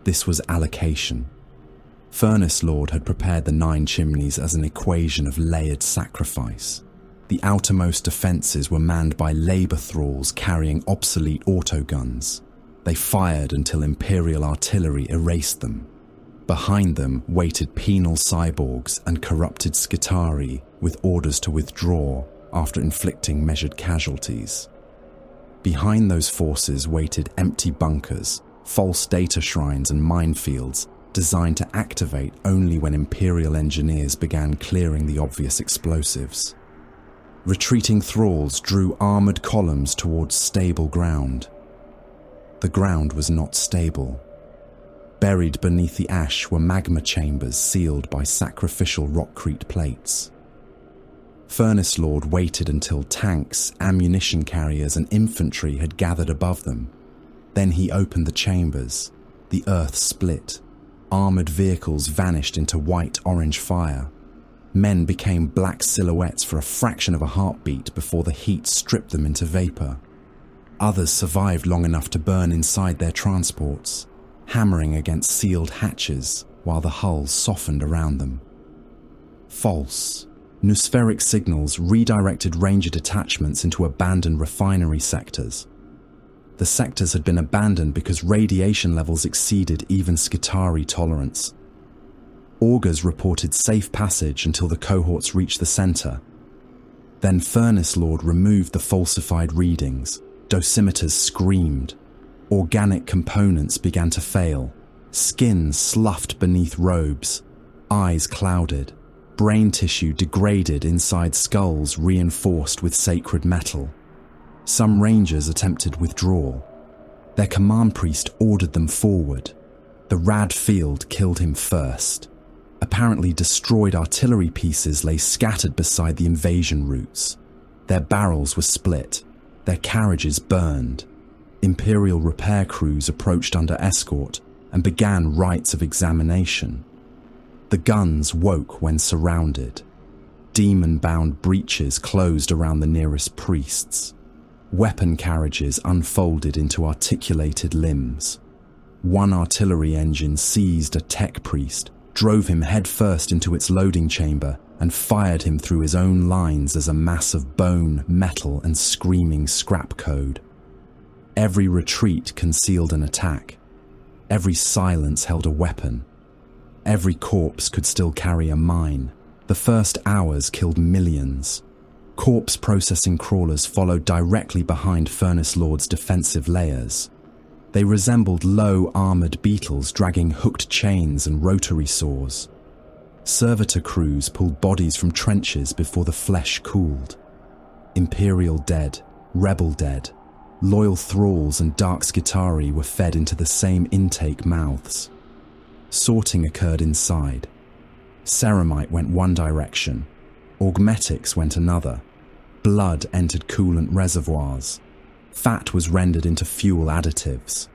This was allocation. Furnace Lord had prepared the 9 chimneys as an equation of layered sacrifice. The outermost defences were manned by labour thralls carrying obsolete autoguns. They fired until Imperial artillery erased them. Behind them waited penal cyborgs and corrupted Skitarii with orders to withdraw after inflicting measured casualties. Behind those forces waited empty bunkers, false data shrines and minefields designed to activate only when Imperial engineers began clearing the obvious explosives. Retreating thralls drew armoured columns towards stable ground. The ground was not stable. Buried beneath the ash were magma chambers sealed by sacrificial rockcrete plates. Furnace Lord waited until tanks, ammunition carriers and infantry had gathered above them. Then he opened the chambers. The earth split. Armoured vehicles vanished into white-orange fire. Men became black silhouettes for a fraction of a heartbeat before the heat stripped them into vapour. Others survived long enough to burn inside their transports, hammering against sealed hatches while the hulls softened around them. False. Noospheric signals redirected Ranger detachments into abandoned refinery sectors. The sectors had been abandoned because radiation levels exceeded even Skitarii tolerance. Augurs reported safe passage until the cohorts reached the centre. Then Furnace Lord removed the falsified readings. Dosimeters screamed. Organic components began to fail. Skin sloughed beneath robes. Eyes clouded. Brain tissue degraded inside skulls reinforced with sacred metal. Some Rangers attempted withdrawal. Their command priest ordered them forward. The Rad Field killed him first. Apparently destroyed artillery pieces lay scattered beside the invasion routes. Their barrels were split, their carriages burned. Imperial repair crews approached under escort and began rites of examination. The guns woke when surrounded. Demon-bound breaches closed around the nearest priests. Weapon carriages unfolded into articulated limbs. One artillery engine seized a tech priest, drove him headfirst into its loading chamber, and fired him through his own lines as a mass of bone, metal, and screaming scrap code. Every retreat concealed an attack. Every silence held a weapon. Every corpse could still carry a mine. The first hours killed millions. Corpse processing crawlers followed directly behind Furnace Lord's defensive layers. They resembled low, armoured beetles dragging hooked chains and rotary saws. Servitor crews pulled bodies from trenches before the flesh cooled. Imperial dead, rebel dead, loyal thralls and dark Skitarii were fed into the same intake mouths. Sorting occurred inside. Ceramite went one direction, augmetics went another. Blood entered coolant reservoirs. Fat was rendered into fuel additives.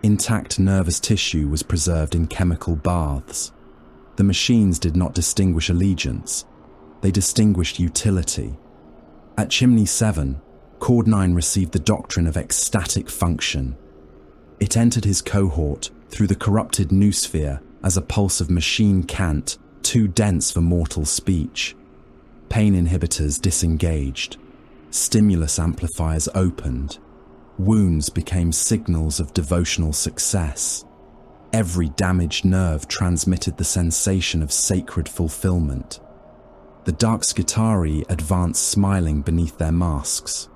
Intact nervous tissue was preserved in chemical baths. The machines did not distinguish allegiance. They distinguished utility. At Chimney 7, Cord 9 received the doctrine of ecstatic function. It entered his cohort through the corrupted noosphere as a pulse of machine cant too dense for mortal speech. Pain inhibitors disengaged. Stimulus amplifiers opened. Wounds became signals of devotional success. Every damaged nerve transmitted the sensation of sacred fulfillment. The dark Skitarii advanced smiling beneath their masks.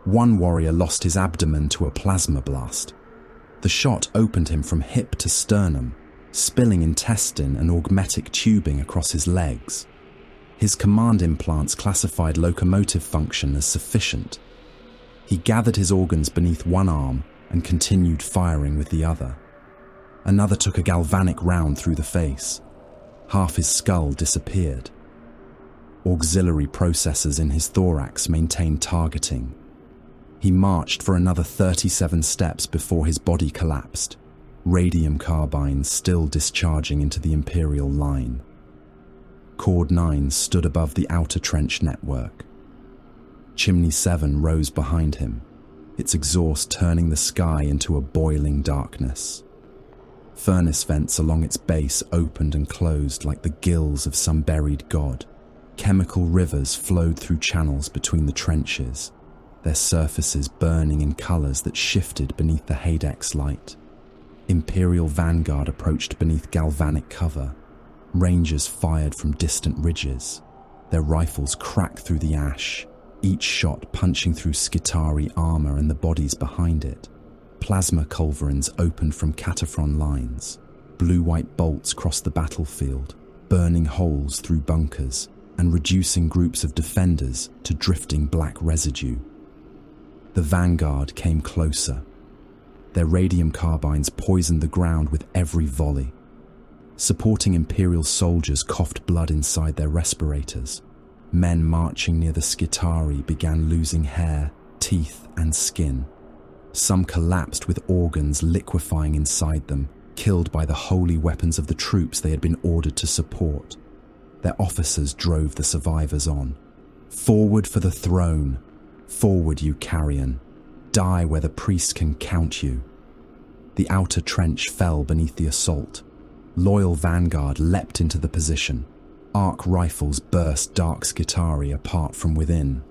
One warrior lost his abdomen to a plasma blast. The shot opened him from hip to sternum, spilling intestine and augmetic tubing across his legs. His command implants classified locomotive function as sufficient. He gathered his organs beneath one arm and continued firing with the other. Another took a galvanic round through the face. Half his skull disappeared. Auxiliary processors in his thorax maintained targeting. He marched for another 37 steps before his body collapsed, radium carbines still discharging into the Imperial line. Cord 9 stood above the outer trench network. Chimney 7 rose behind him, its exhaust turning the sky into a boiling darkness. Furnace vents along its base opened and closed like the gills of some buried god. Chemical rivers flowed through channels between the trenches, their surfaces burning in colours that shifted beneath the Haydex light. Imperial vanguard approached beneath galvanic cover. Rangers fired from distant ridges. Their rifles cracked through the ash, each shot punching through Skitarii armour and the bodies behind it. Plasma culverins opened from Cataphron lines. Blue-white bolts crossed the battlefield, burning holes through bunkers and reducing groups of defenders to drifting black residue. The vanguard came closer. Their radium carbines poisoned the ground with every volley. Supporting Imperial soldiers coughed blood inside their respirators. Men marching near the Skitarii began losing hair, teeth, and skin. Some collapsed with organs liquefying inside them, killed by the holy weapons of the troops they had been ordered to support. Their officers drove the survivors on. Forward for the throne. Forward, you carrion. Die where the priest can count you. The outer trench fell beneath the assault. Loyal vanguard leapt into the position. Arc rifles burst dark Skitarii apart from within.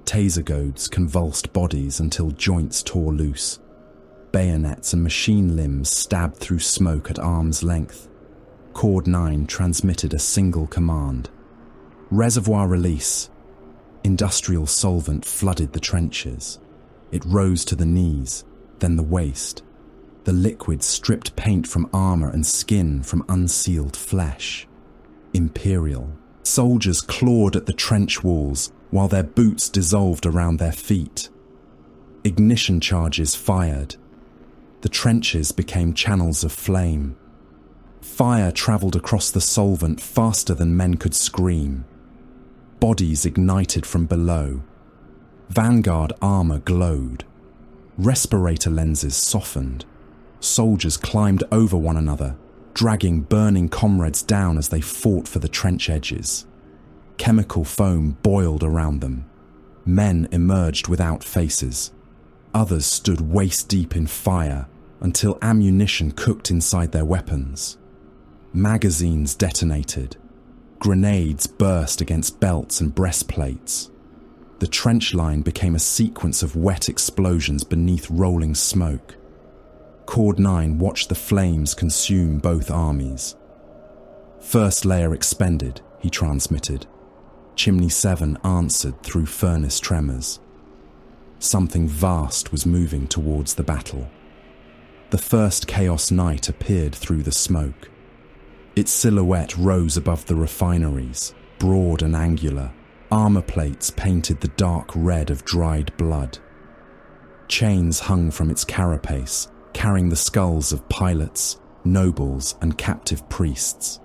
Taser goads convulsed bodies until joints tore loose. Bayonets and machine limbs stabbed through smoke at arm's length. Cord 9 transmitted a single command. Reservoir release. Industrial solvent flooded the trenches. It rose to the knees, then the waist. The liquid stripped paint from armour and skin from unsealed flesh. Imperial. Soldiers clawed at the trench walls while their boots dissolved around their feet. Ignition charges fired. The trenches became channels of flame. Fire travelled across the solvent faster than men could scream. Bodies ignited from below. Vanguard armour glowed. Respirator lenses softened. Soldiers climbed over one another, dragging burning comrades down as they fought for the trench edges. Chemical foam boiled around them. Men emerged without faces. Others stood waist-deep in fire until ammunition cooked inside their weapons. Magazines detonated. Grenades burst against belts and breastplates. The trench line became a sequence of wet explosions beneath rolling smoke. Cord 9 watched the flames consume both armies. "First layer expended," he transmitted. Chimney 7 answered through furnace tremors. Something vast was moving towards the battle. The first Chaos Knight appeared through the smoke. Its silhouette rose above the refineries, broad and angular. Armor plates painted the dark red of dried blood. Chains hung from its carapace, carrying the skulls of pilots, nobles, and captive priests.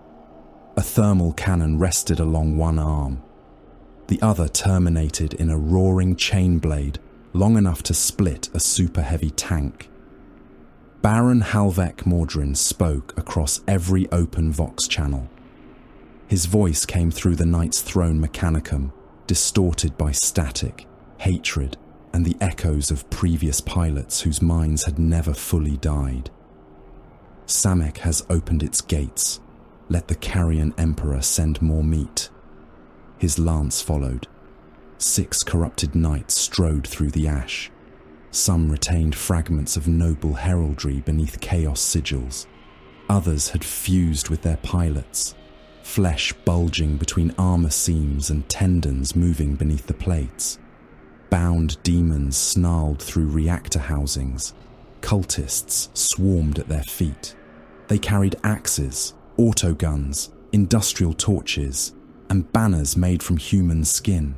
A thermal cannon rested along one arm. The other terminated in a roaring chain blade long enough to split a super-heavy tank. Baron Halvek Mordrin spoke across every open Vox channel. His voice came through the Knight's Throne Mechanicum, distorted by static, hatred, and the echoes of previous pilots whose minds had never fully died. Samek has opened its gates. Let the Carrion Emperor send more meat. His lance followed. 6 corrupted knights strode through the ash. Some retained fragments of noble heraldry beneath chaos sigils. Others had fused with their pilots, flesh bulging between armor seams and tendons moving beneath the plates. Bound demons snarled through reactor housings. Cultists swarmed at their feet. They carried axes, autoguns, industrial torches, and banners made from human skin.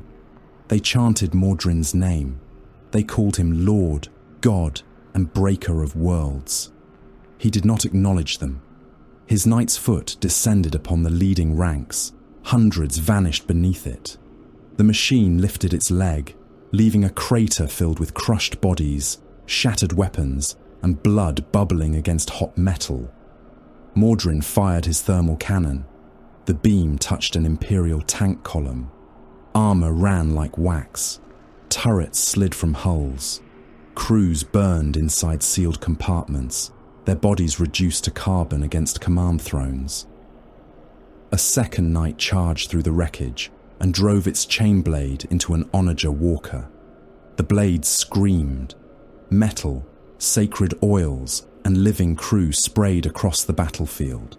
They chanted Mordrin's name. They called him Lord, God, and Breaker of Worlds. He did not acknowledge them. His knight's foot descended upon the leading ranks. Hundreds vanished beneath it. The machine lifted its leg, leaving a crater filled with crushed bodies, shattered weapons, and blood bubbling against hot metal. Mordrin fired his thermal cannon. The beam touched an Imperial tank column. Armor ran like wax. Turrets slid from hulls. Crews burned inside sealed compartments, their bodies reduced to carbon against command thrones. A second knight charged through the wreckage and drove its chain blade into an onager walker. The blade screamed. Metal, sacred oils, and living crew sprayed across the battlefield.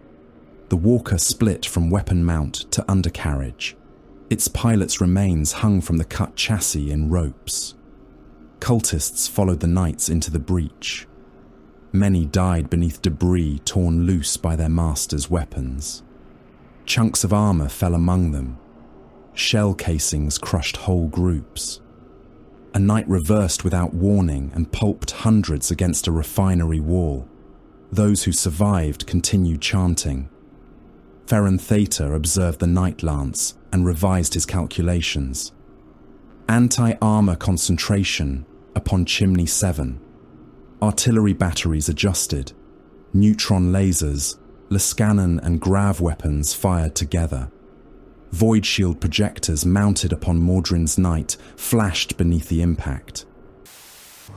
The walker split from weapon mount to undercarriage. Its pilot's remains hung from the cut chassis in ropes. Cultists followed the knights into the breach. Many died beneath debris torn loose by their masters' weapons. Chunks of armor fell among them. Shell casings crushed whole groups. A knight reversed without warning and pulped hundreds against a refinery wall. Those who survived continued chanting. Ferren Theta observed the Night Lance and revised his calculations. Anti-armor concentration upon Chimney 7. Artillery batteries adjusted. Neutron lasers, Lascannon and Grav weapons fired together. Void shield projectors mounted upon Mordrin's Knight flashed beneath the impact.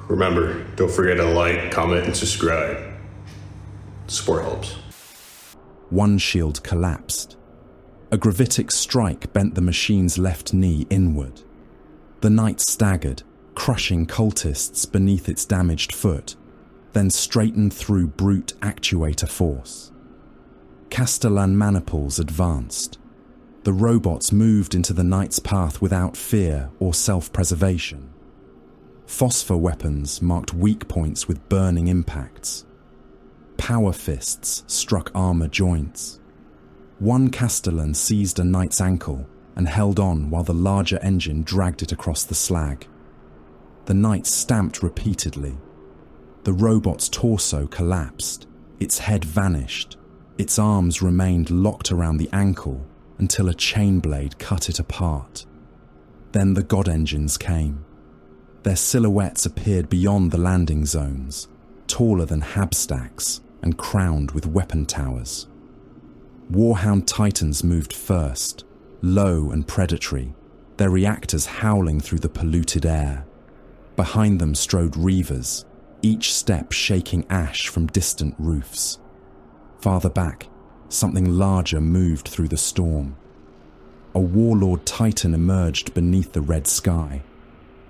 Remember, don't forget to like, comment, and subscribe. Support helps. One shield collapsed. A gravitic strike bent the machine's left knee inward. The knight staggered, crushing cultists beneath its damaged foot, then straightened through brute actuator force. Castellan maniples advanced. The robots moved into the knight's path without fear or self-preservation. Phosphor weapons marked weak points with burning impacts. Power fists struck armor joints. One Castellan seized a knight's ankle and held on while the larger engine dragged it across the slag. The knight stamped repeatedly. The robot's torso collapsed. Its head vanished. Its arms remained locked around the ankle until a chain blade cut it apart. Then the god engines came. Their silhouettes appeared beyond the landing zones, taller than habstacks and crowned with weapon towers. Warhound Titans moved first, low and predatory, their reactors howling through the polluted air. Behind them strode Reavers, each step shaking ash from distant roofs. Farther back, something larger moved through the storm. A warlord Titan emerged beneath the red sky.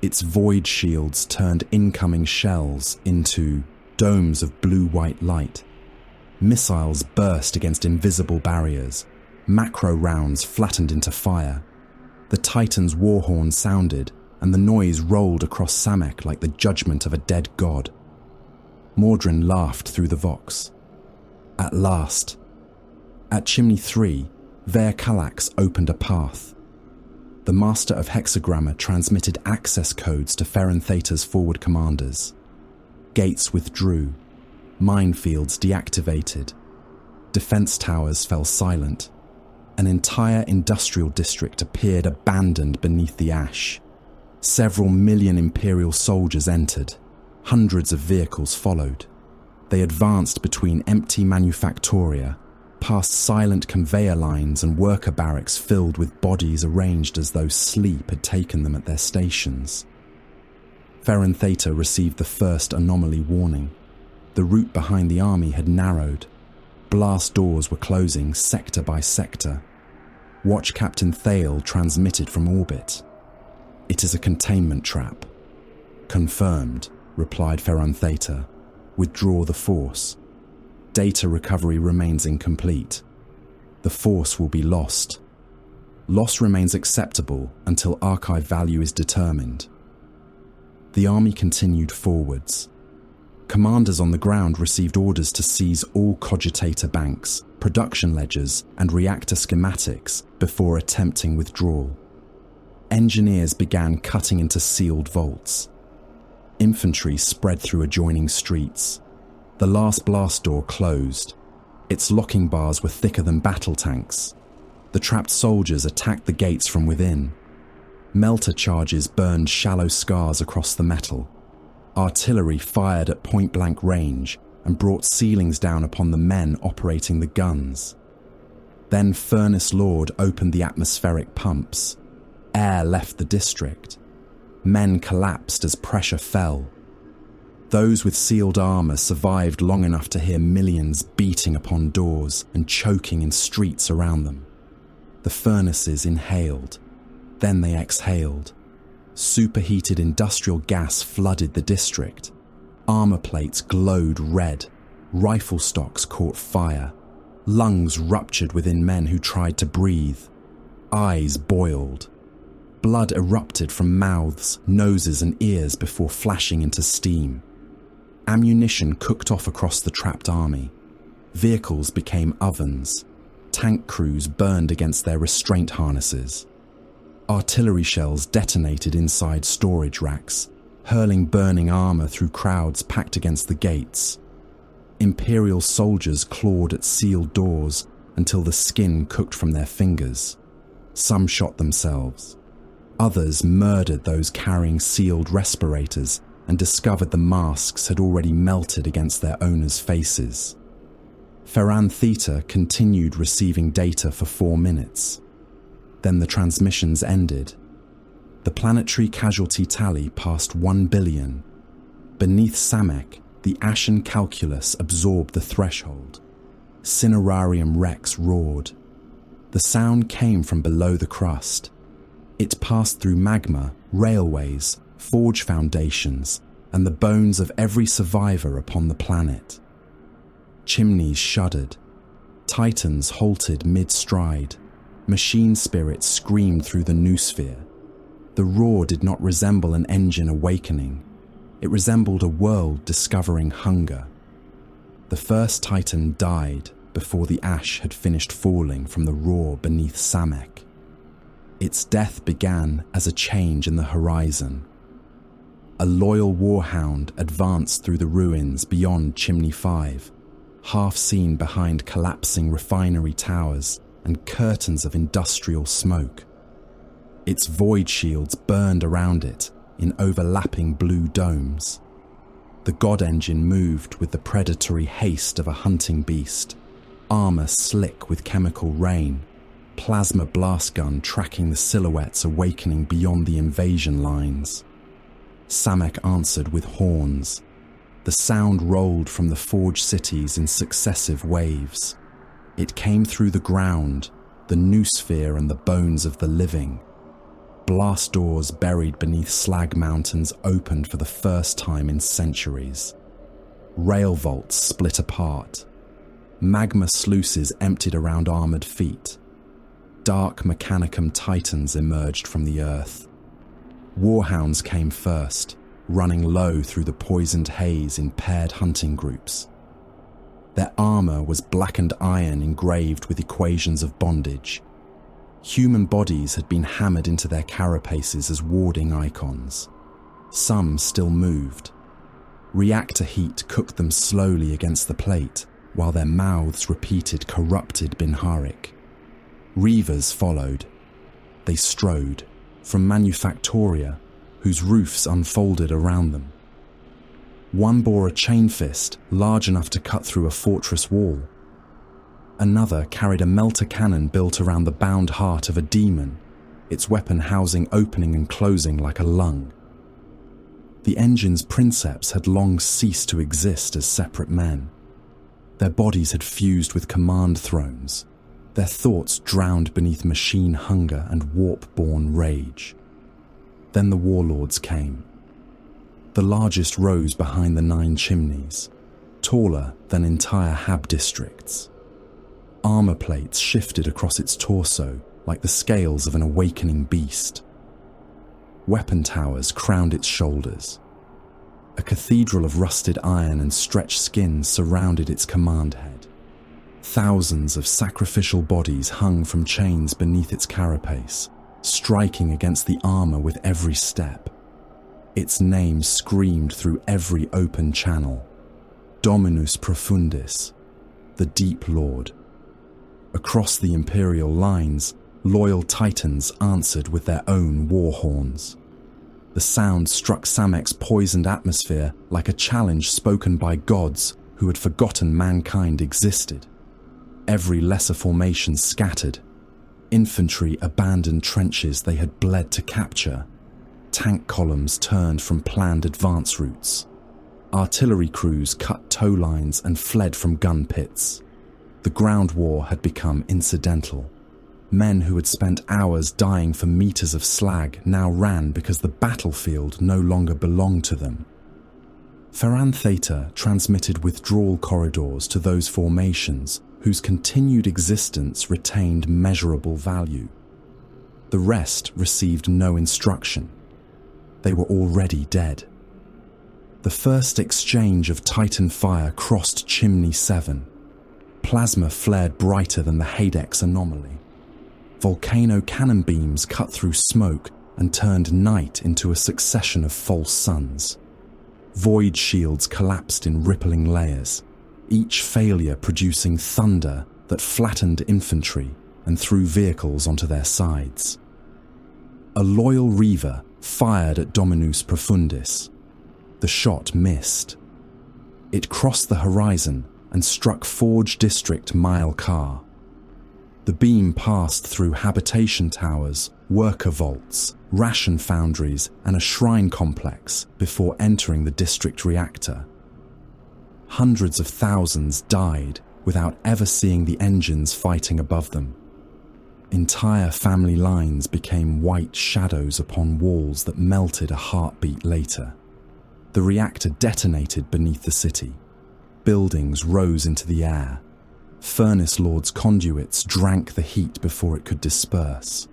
Its void shields turned incoming shells into domes of blue-white light. Missiles burst against invisible barriers. Macro rounds flattened into fire. The Titan's war horn sounded, and the noise rolled across Samek like the judgment of a dead god. Mordrin laughed through the vox. At last. At Chimney 3, Ver Calax opened a path. The Master of Hexagramma transmitted access codes to Ferran Theta's forward commanders. Gates withdrew. Minefields deactivated. Defense towers fell silent. An entire industrial district appeared abandoned beneath the ash. Several million Imperial soldiers entered. Hundreds of vehicles followed. They advanced between empty manufactoria, past silent conveyor lines and worker barracks filled with bodies arranged as though sleep had taken them at their stations. Ferran Theta received the first anomaly warning. The route behind the army had narrowed. Blast doors were closing sector by sector. Watch Captain Thale transmitted from orbit. "It is a containment trap." "Confirmed," replied Ferran Theta. "Withdraw the force. Data recovery remains incomplete. The force will be lost. Loss remains acceptable until archive value is determined." The army continued forwards. Commanders on the ground received orders to seize all cogitator banks, production ledgers, and reactor schematics before attempting withdrawal. Engineers began cutting into sealed vaults. Infantry spread through adjoining streets. The last blast door closed. Its locking bars were thicker than battle tanks. The trapped soldiers attacked the gates from within. Melter charges burned shallow scars across the metal. Artillery fired at point-blank range and brought ceilings down upon the men operating the guns. Then Furnace Lord opened the atmospheric pumps. Air left the district. Men collapsed as pressure fell. Those with sealed armor survived long enough to hear millions beating upon doors and choking in streets around them. The furnaces inhaled. Then they exhaled. Superheated industrial gas flooded the district. Armor plates glowed red. Rifle stocks caught fire. Lungs ruptured within men who tried to breathe. Eyes boiled. Blood erupted from mouths, noses, and ears before flashing into steam. Ammunition cooked off across the trapped army. Vehicles became ovens. Tank crews burned against their restraint harnesses. Artillery shells detonated inside storage racks, hurling burning armor through crowds packed against the gates. Imperial soldiers clawed at sealed doors until the skin cooked from their fingers. Some shot themselves. Others murdered those carrying sealed respirators and discovered the masks had already melted against their owners' faces. Ferran Theta continued receiving data for 4 minutes. Then the transmissions ended. The planetary casualty tally passed 1 billion. Beneath Samek, the ashen calculus absorbed the threshold. Cinerarium Rex roared. The sound came from below the crust. It passed through magma, railways, forge foundations, and the bones of every survivor upon the planet. Chimneys shuddered. Titans halted mid-stride. Machine spirits screamed through the noosphere. The roar did not resemble an engine awakening. It resembled a world discovering hunger. The first Titan died before the ash had finished falling from the roar beneath Samek. Its death began as a change in the horizon. A loyal warhound advanced through the ruins beyond Chimney 5, half seen behind collapsing refinery towers and curtains of industrial smoke. Its void shields burned around it in overlapping blue domes. The god engine moved with the predatory haste of a hunting beast, armor slick with chemical rain, plasma blast gun tracking the silhouettes awakening beyond the invasion lines. Samek answered with horns. The sound rolled from the forged cities in successive waves. It came through the ground, the noosphere and the bones of the living. Blast doors buried beneath slag mountains opened for the first time in centuries. Rail vaults split apart. Magma sluices emptied around armored feet. Dark Mechanicum titans emerged from the earth. Warhounds came first, running low through the poisoned haze in paired hunting groups. Their armor was blackened iron engraved with equations of bondage. Human bodies had been hammered into their carapaces as warding icons. Some still moved. Reactor heat cooked them slowly against the plate, while their mouths repeated corrupted Binharik. Reavers followed. They strode, from Manufactoria, whose roofs unfolded around them. One bore a chain fist large enough to cut through a fortress wall. Another carried a melter cannon built around the bound heart of a demon, its weapon housing opening and closing like a lung. The engine's princeps had long ceased to exist as separate men. Their bodies had fused with command thrones, their thoughts drowned beneath machine hunger and warp-born rage. Then the warlords came. The largest rose behind the 9 chimneys, taller than entire Hab districts. Armor plates shifted across its torso like the scales of an awakening beast. Weapon towers crowned its shoulders. A cathedral of rusted iron and stretched skin surrounded its command head. Thousands of sacrificial bodies hung from chains beneath its carapace, striking against the armor with every step. Its name screamed through every open channel. Dominus Profundis, the Deep Lord. Across the Imperial lines, loyal titans answered with their own war horns. The sound struck Samek's poisoned atmosphere like a challenge spoken by gods who had forgotten mankind existed. Every lesser formation scattered. Infantry abandoned trenches they had bled to capture. Tank columns turned from planned advance routes. Artillery crews cut tow lines and fled from gun pits. The ground war had become incidental. Men who had spent hours dying for meters of slag now ran because the battlefield no longer belonged to them. Ferran Theta transmitted withdrawal corridors to those formations whose continued existence retained measurable value. The rest received no instruction. They were already dead. The first exchange of Titan fire crossed Chimney 7. Plasma flared brighter than the Hadex anomaly. Volcano cannon beams cut through smoke and turned night into a succession of false suns. Void shields collapsed in rippling layers, each failure producing thunder that flattened infantry and threw vehicles onto their sides. A loyal Reaver fired at Dominus Profundis. The shot missed. It crossed the horizon and struck Forge District Mile Car. The beam passed through habitation towers, worker vaults, ration foundries, and a shrine complex before entering the district reactor. Hundreds of thousands died without ever seeing the engines fighting above them. Entire family lines became white shadows upon walls that melted a heartbeat later. The reactor detonated beneath the city. Buildings rose into the air. Furnace Lord's conduits drank the heat before it could disperse.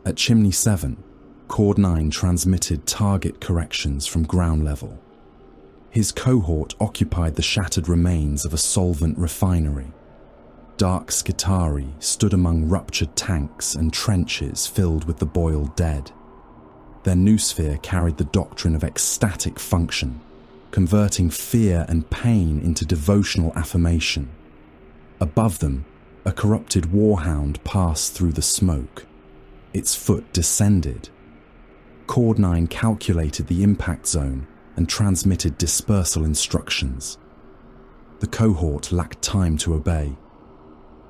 At Chimney 7, Cord 9 transmitted target corrections from ground level. His cohort occupied the shattered remains of a solvent refinery. Dark Skitari stood among ruptured tanks and trenches filled with the boiled dead. Their noosphere carried the doctrine of ecstatic function, converting fear and pain into devotional affirmation. Above them, a corrupted warhound passed through the smoke. Its foot descended. Cord 9 calculated the impact zone and transmitted dispersal instructions. The cohort lacked time to obey.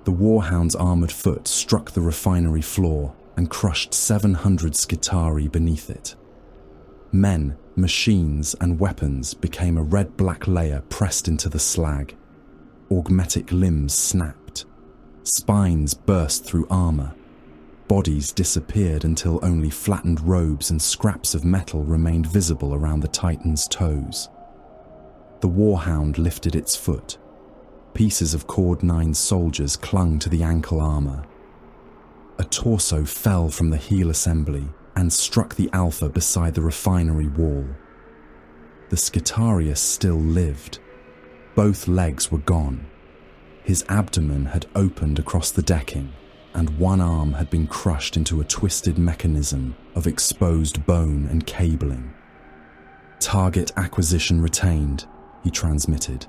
The warhound's armoured foot struck the refinery floor and crushed 700 Skitari beneath it. Men, machines and weapons became a red-black layer pressed into the slag. Augmetic limbs snapped. Spines burst through armour. Bodies disappeared until only flattened robes and scraps of metal remained visible around the Titan's toes. The warhound lifted its foot. Pieces of Cord 9's soldiers clung to the ankle armour. A torso fell from the heel assembly and struck the Alpha beside the refinery wall. The Skitarius still lived. Both legs were gone. His abdomen had opened across the decking, and one arm had been crushed into a twisted mechanism of exposed bone and cabling. "Target acquisition retained," he transmitted.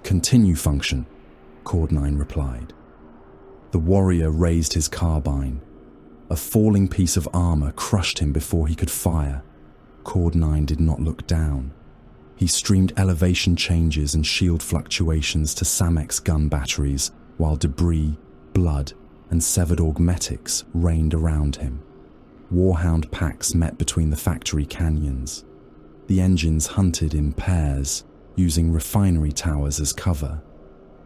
"Continue function," Cord 9 replied. The warrior raised his carbine. A falling piece of armor crushed him before he could fire. Cord 9 did not look down. He streamed elevation changes and shield fluctuations to Samex gun batteries, while debris, blood, and severed augmetics rained around him. Warhound packs met between the factory canyons. The engines hunted in pairs, using refinery towers as cover.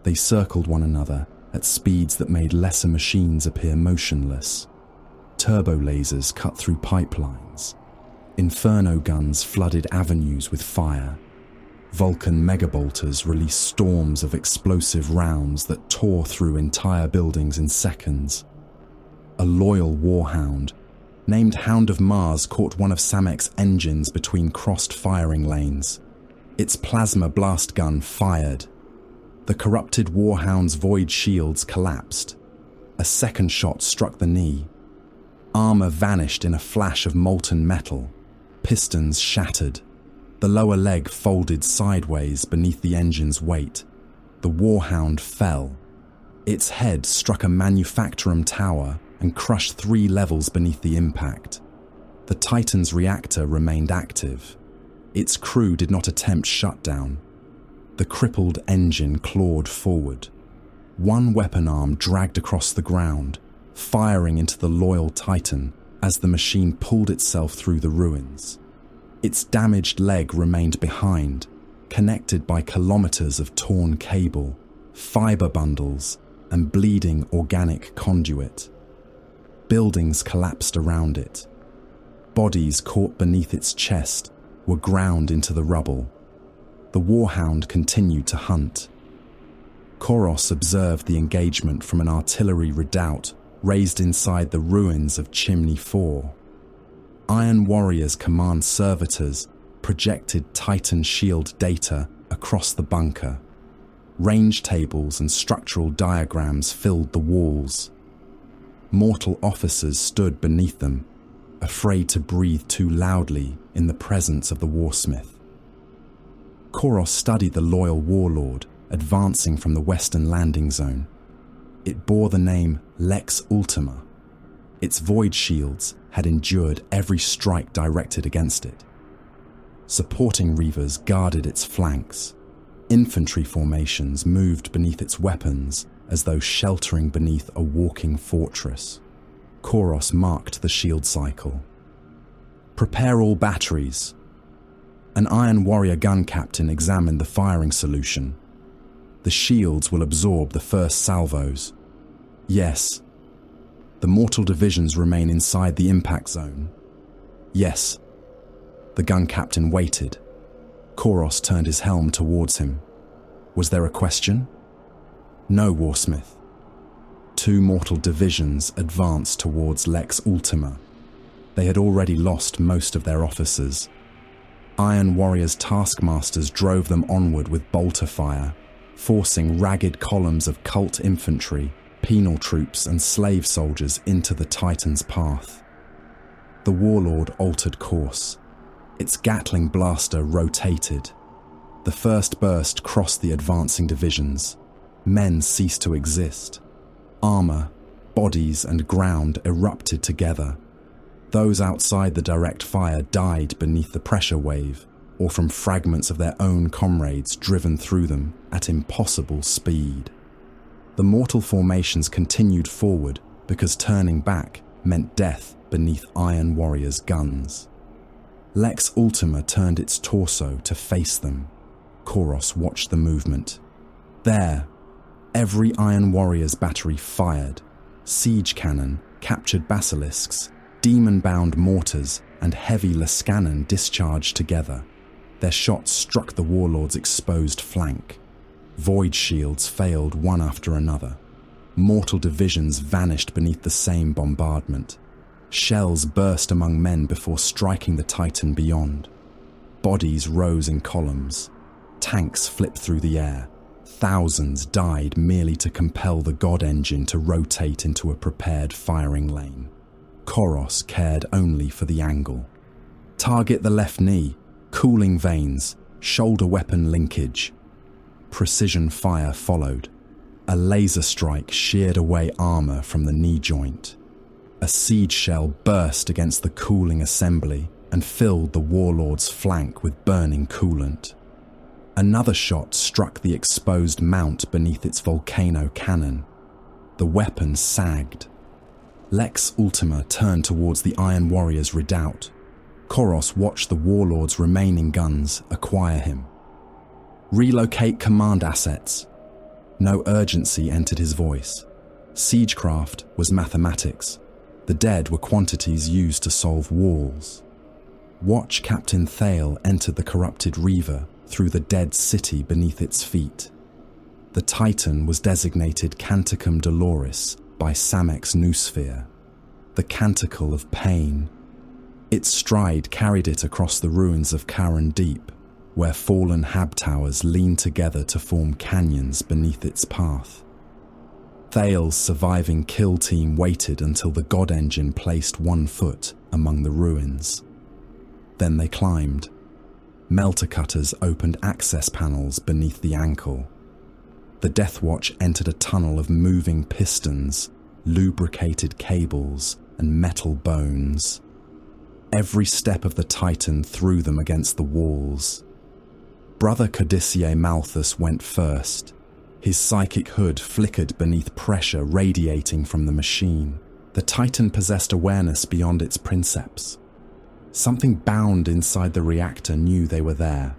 They circled one another at speeds that made lesser machines appear motionless. Turbo lasers cut through pipelines. Inferno guns flooded avenues with fire. Vulcan megabolters released storms of explosive rounds that tore through entire buildings in seconds. A loyal warhound, named Hound of Mars, caught one of Samek's engines between crossed firing lanes. Its plasma blast gun fired. The corrupted warhound's void shields collapsed. A second shot struck the knee. Armor vanished in a flash of molten metal. Pistons shattered. The lower leg folded sideways beneath the engine's weight. The warhound fell. Its head struck a manufactorum tower and crushed 3 levels beneath the impact. The Titan's reactor remained active. Its crew did not attempt shutdown. The crippled engine clawed forward. One weapon arm dragged across the ground, firing into the loyal Titan as the machine pulled itself through the ruins. Its damaged leg remained behind, connected by kilometers of torn cable, fiber bundles, and bleeding organic conduit. Buildings collapsed around it. Bodies caught beneath its chest were ground into the rubble. The warhound continued to hunt. Koros observed the engagement from an artillery redoubt raised inside the ruins of Chimney 4. Iron Warrior's command servitors projected Titan shield data across the bunker. Range tables and structural diagrams filled the walls. Mortal officers stood beneath them, afraid to breathe too loudly in the presence of the warsmith. Koros studied the loyal warlord advancing from the western landing zone. It bore the name Lex Ultima. Its void shields had endured every strike directed against it. Supporting reavers guarded its flanks. Infantry formations moved beneath its weapons as though sheltering beneath a walking fortress. Koros marked the shield cycle. "Prepare all batteries." An Iron Warrior gun captain examined the firing solution. "The shields will absorb the first salvos." "Yes." "The mortal divisions remain inside the impact zone." "Yes." The gun captain waited. Koros turned his helm towards him. Was there a question? "No, Warsmith." 2 mortal divisions advanced towards Lex Ultima. They had already lost most of their officers. Iron Warrior's taskmasters drove them onward with bolter fire, forcing ragged columns of cult infantry, penal troops and slave soldiers into the Titan's path. The warlord altered course. Its Gatling blaster rotated. The first burst crossed the advancing divisions. Men ceased to exist. Armor, bodies, and ground erupted together. Those outside the direct fire died beneath the pressure wave, or from fragments of their own comrades driven through them at impossible speed. The mortal formations continued forward because turning back meant death beneath Iron Warrior's guns. Lex Ultima turned its torso to face them. Koros watched the movement. There, every Iron Warrior's battery fired. Siege cannon, captured basilisks, demon-bound mortars, and heavy Lascannon discharged together. Their shots struck the warlord's exposed flank. Void shields failed one after another. Mortal divisions vanished beneath the same bombardment. Shells burst among men before striking the Titan beyond. Bodies rose in columns. Tanks flipped through the air. Thousands died merely to compel the God engine to rotate into a prepared firing lane. Koros cared only for the angle. Target the left knee, cooling veins, shoulder weapon linkage. Precision fire followed. A laser strike sheared away armor from the knee joint. A siege shell burst against the cooling assembly and filled the warlord's flank with burning coolant. Another shot struck the exposed mount beneath its volcano cannon. The weapon sagged. Lex Ultima turned towards the Iron Warrior's redoubt. Koros watched the warlord's remaining guns acquire him. Relocate command assets. No urgency entered his voice. Siegecraft was mathematics. The dead were quantities used to solve walls. Watch Captain Thale enter the corrupted Reaver through the dead city beneath its feet. The Titan was designated Canticum Doloris by Samex Noosphere, the Canticle of Pain. Its stride carried it across the ruins of Karen Deep, where fallen hab towers leaned together to form canyons beneath its path. Thale's surviving kill team waited until the God engine placed one foot among the ruins. Then they climbed. Melter cutters opened access panels beneath the ankle. The Deathwatch entered a tunnel of moving pistons, lubricated cables, and metal bones. Every step of the Titan threw them against the walls. Brother Codicia Malthus went first. His psychic hood flickered beneath pressure radiating from the machine. The Titan possessed awareness beyond its princeps. Something bound inside the reactor knew they were there.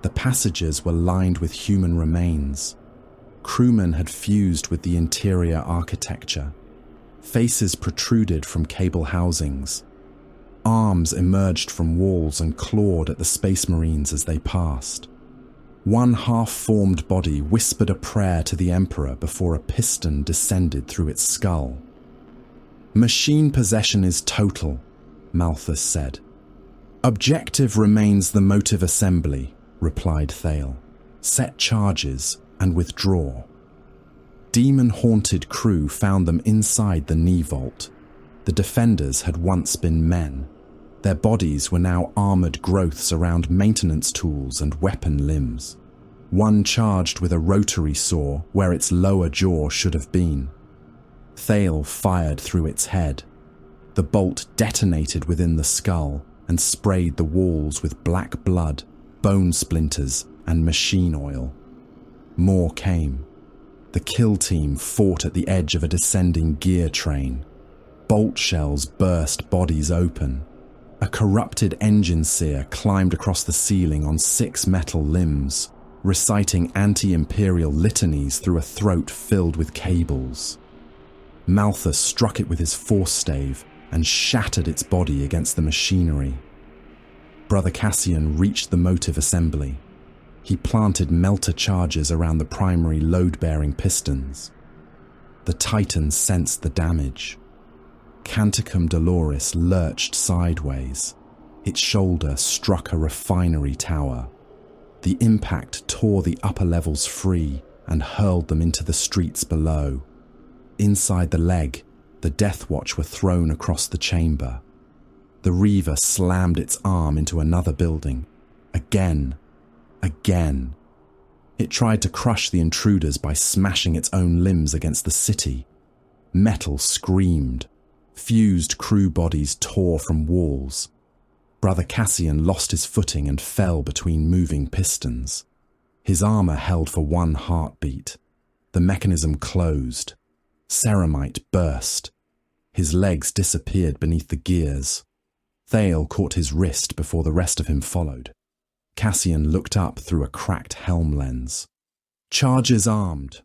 The passages were lined with human remains. Crewmen had fused with the interior architecture. Faces protruded from cable housings. Arms emerged from walls and clawed at the Space Marines as they passed. One half-formed body whispered a prayer to the Emperor before a piston descended through its skull. "Machine possession is total," Malthus said. "Objective remains the motive assembly," replied Thale. "Set charges and withdraw." Demon-haunted crew found them inside the knee vault. The defenders had once been men. Their bodies were now armoured growths around maintenance tools and weapon limbs. One charged with a rotary saw where its lower jaw should have been. Thale fired through its head. The bolt detonated within the skull and sprayed the walls with black blood, bone splinters, and machine oil. More came. The kill team fought at the edge of a descending gear train. Bolt shells burst bodies open. A corrupted engine seer climbed across the ceiling on 6 metal limbs, reciting anti-imperial litanies through a throat filled with cables. Malthus struck it with his force stave and shattered its body against the machinery. Brother Cassian reached the motive assembly. He planted melter charges around the primary load-bearing pistons. The Titan sensed the damage. Canticum Doloris lurched sideways. Its shoulder struck a refinery tower. The impact tore the upper levels free and hurled them into the streets below. Inside the leg, the Deathwatch were thrown across the chamber. The Reaver slammed its arm into another building. Again. Again. It tried to crush the intruders by smashing its own limbs against the city. Metal screamed. Fused crew bodies tore from walls. Brother Cassian lost his footing and fell between moving pistons. His armor held for one heartbeat. The mechanism closed. Ceramite burst. His legs disappeared beneath the gears. Thale caught his wrist before the rest of him followed. Cassian looked up through a cracked helm lens. "Charges armed."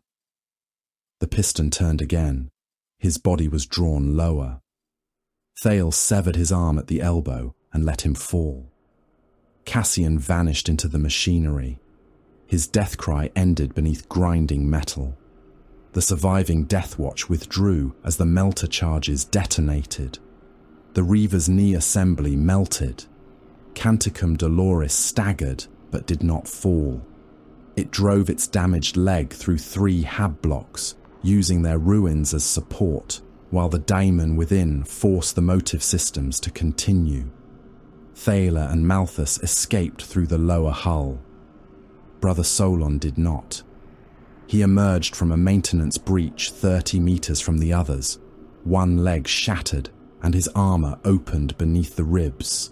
The piston turned again. His body was drawn lower. Thale severed his arm at the elbow and let him fall. Cassian vanished into the machinery. His death cry ended beneath grinding metal. The surviving Death Watch withdrew as the melter charges detonated. The Reaver's knee assembly melted. Canticum Doloris staggered but did not fall. It drove its damaged leg through 3 hab blocks, using their ruins as support, while the daemon within forced the motive systems to continue. Thaler and Malthus escaped through the lower hull. Brother Solon did not. He emerged from a maintenance breach 30 meters from the others, one leg shattered and his armor opened beneath the ribs.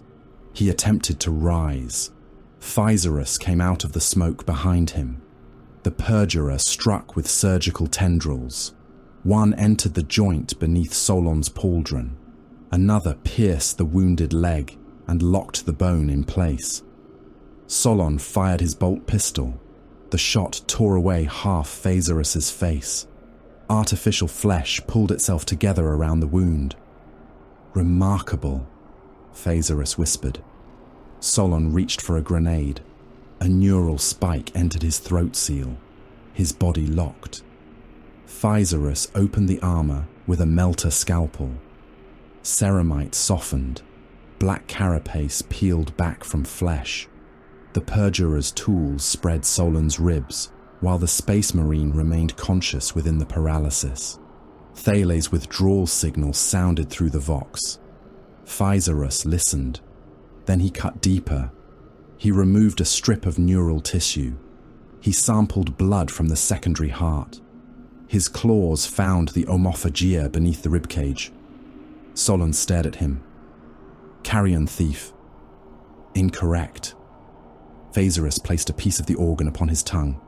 He attempted to rise. Physaurus came out of the smoke behind him. The perjurer struck with surgical tendrils. One entered the joint beneath Solon's pauldron. Another pierced the wounded leg and locked the bone in place. Solon fired his bolt pistol. The shot tore away half Physaurus's face. Artificial flesh pulled itself together around the wound. "Remarkable," Physaurus whispered. Solon reached for a grenade. A neural spike entered his throat seal. His body locked. Physaurus opened the armor with a melter scalpel. Ceramite softened. Black carapace peeled back from flesh. The perjurer's tools spread Solon's ribs, while the space marine remained conscious within the paralysis. Thale's withdrawal signal sounded through the vox. Physaurus listened. Then he cut deeper. He removed a strip of neural tissue. He sampled blood from the secondary heart. His claws found the omophagia beneath the ribcage. Solon stared at him. "Carrion thief." "Incorrect." Physaurus placed a piece of the organ upon his tongue.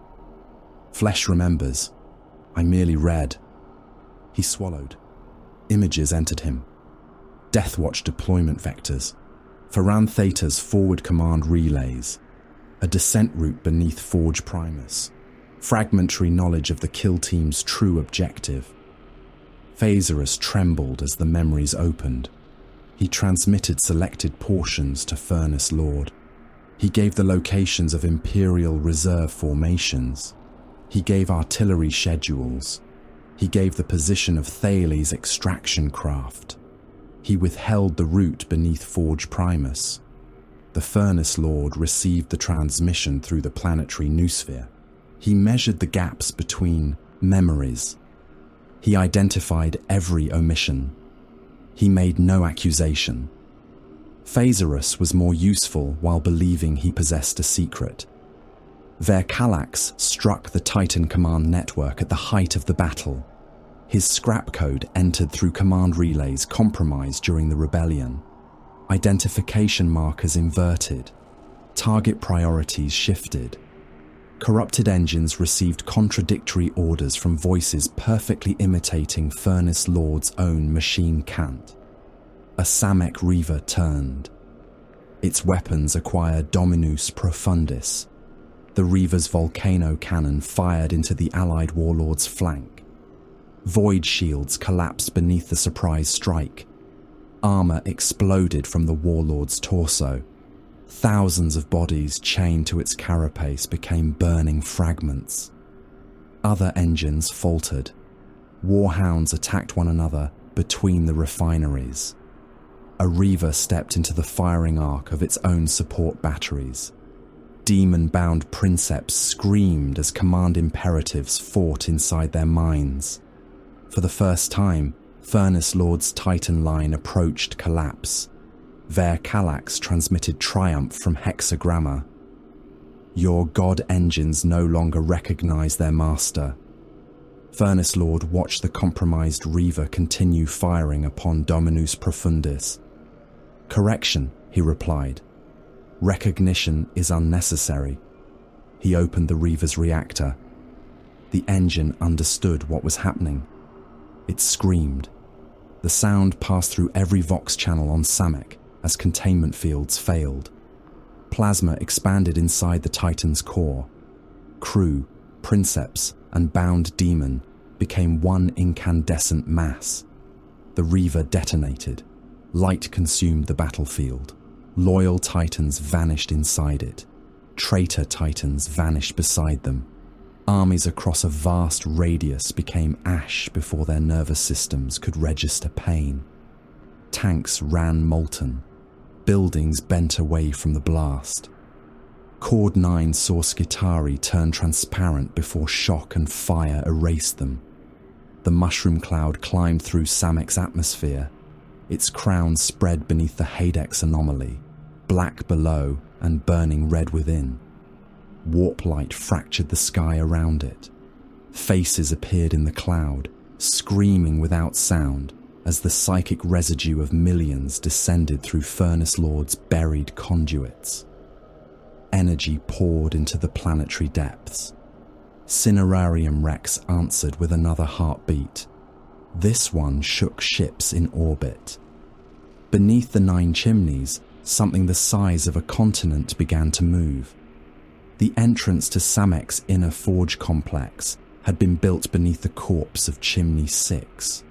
"Flesh remembers. I merely read." He swallowed. Images entered him. Deathwatch deployment vectors. Ferran Theta's forward command relays. A descent route beneath Forge Primus. Fragmentary knowledge of the kill team's true objective. Physaurus trembled as the memories opened. He transmitted selected portions to Furnace Lord. He gave the locations of Imperial Reserve formations. He gave artillery schedules. He gave the position of Thales' extraction craft. He withheld the route beneath Forge Primus. The Furnace Lord received the transmission through the planetary noosphere. He measured the gaps between memories. He identified every omission. He made no accusation. Physaurus was more useful while believing he possessed a secret. Vercalax struck the Titan command network at the height of the battle. His scrap code entered through command relays compromised during the rebellion. Identification markers inverted. Target priorities shifted. Corrupted engines received contradictory orders from voices perfectly imitating Furnace Lord's own machine cant. A Samek Reaver turned. Its weapons acquired Dominus Profundis. The Reaver's volcano cannon fired into the allied warlord's flank. Void shields collapsed beneath the surprise strike. Armor exploded from the warlord's torso. Thousands of bodies chained to its carapace became burning fragments. Other engines faltered. Warhounds attacked one another between the refineries. A Reaver stepped into the firing arc of its own support batteries. Demon-bound princeps screamed as command imperatives fought inside their minds. For the first time, Furnace Lord's Titan line approached collapse. Vercalax transmitted triumph from Hexagramma. Your god engines no longer recognize their master. Furnace Lord watched the compromised Reaver continue firing upon Dominus Profundis. Correction, he replied. Recognition is unnecessary. He opened the Reaver's reactor. The engine understood what was happening. It screamed. The sound passed through every Vox channel on Samek as containment fields failed. Plasma expanded inside the Titan's core. Crew, Princeps, and bound demon became one incandescent mass. The Reaver detonated. Light consumed the battlefield. Loyal Titans vanished inside it. Traitor Titans vanished beside them. Armies across a vast radius became ash before their nervous systems could register pain. Tanks ran molten. Buildings bent away from the blast. Cord 9 saw Skitarii turn transparent before shock and fire erased them. The mushroom cloud climbed through Samek's atmosphere. Its crown spread beneath the Hadex anomaly, black below and burning red within. Warp light fractured the sky around it. Faces appeared in the cloud, screaming without sound as the psychic residue of millions descended through Furnace Lord's buried conduits. Energy poured into the planetary depths. Cinerarium Rex answered with another heartbeat. This one shook ships in orbit. Beneath the 9 chimneys, something the size of a continent began to move. The entrance to Samek's inner forge complex had been built beneath the corpse of Chimney 6.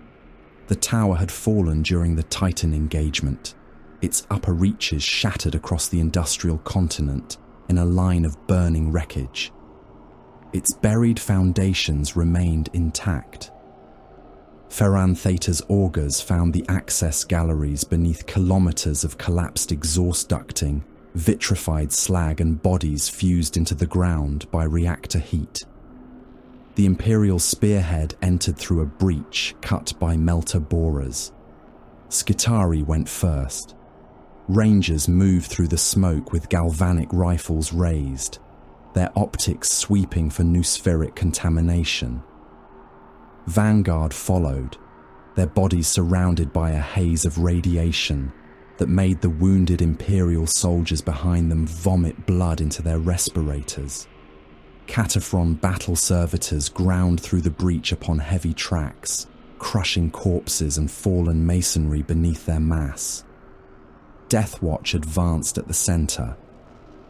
The tower had fallen during the Titan engagement. Its upper reaches shattered across the industrial continent in a line of burning wreckage. Its buried foundations remained intact. Ferran Theta's augurs found the access galleries beneath kilometers of collapsed exhaust ducting, vitrified slag and bodies fused into the ground by reactor heat. The Imperial spearhead entered through a breach cut by melter borers. Skitarii went first. Rangers moved through the smoke with galvanic rifles raised, their optics sweeping for noospheric contamination. Vanguard followed, their bodies surrounded by a haze of radiation that made the wounded Imperial soldiers behind them vomit blood into their respirators. Cataphron battle servitors ground through the breach upon heavy tracks, crushing corpses and fallen masonry beneath their mass. Deathwatch advanced at the center.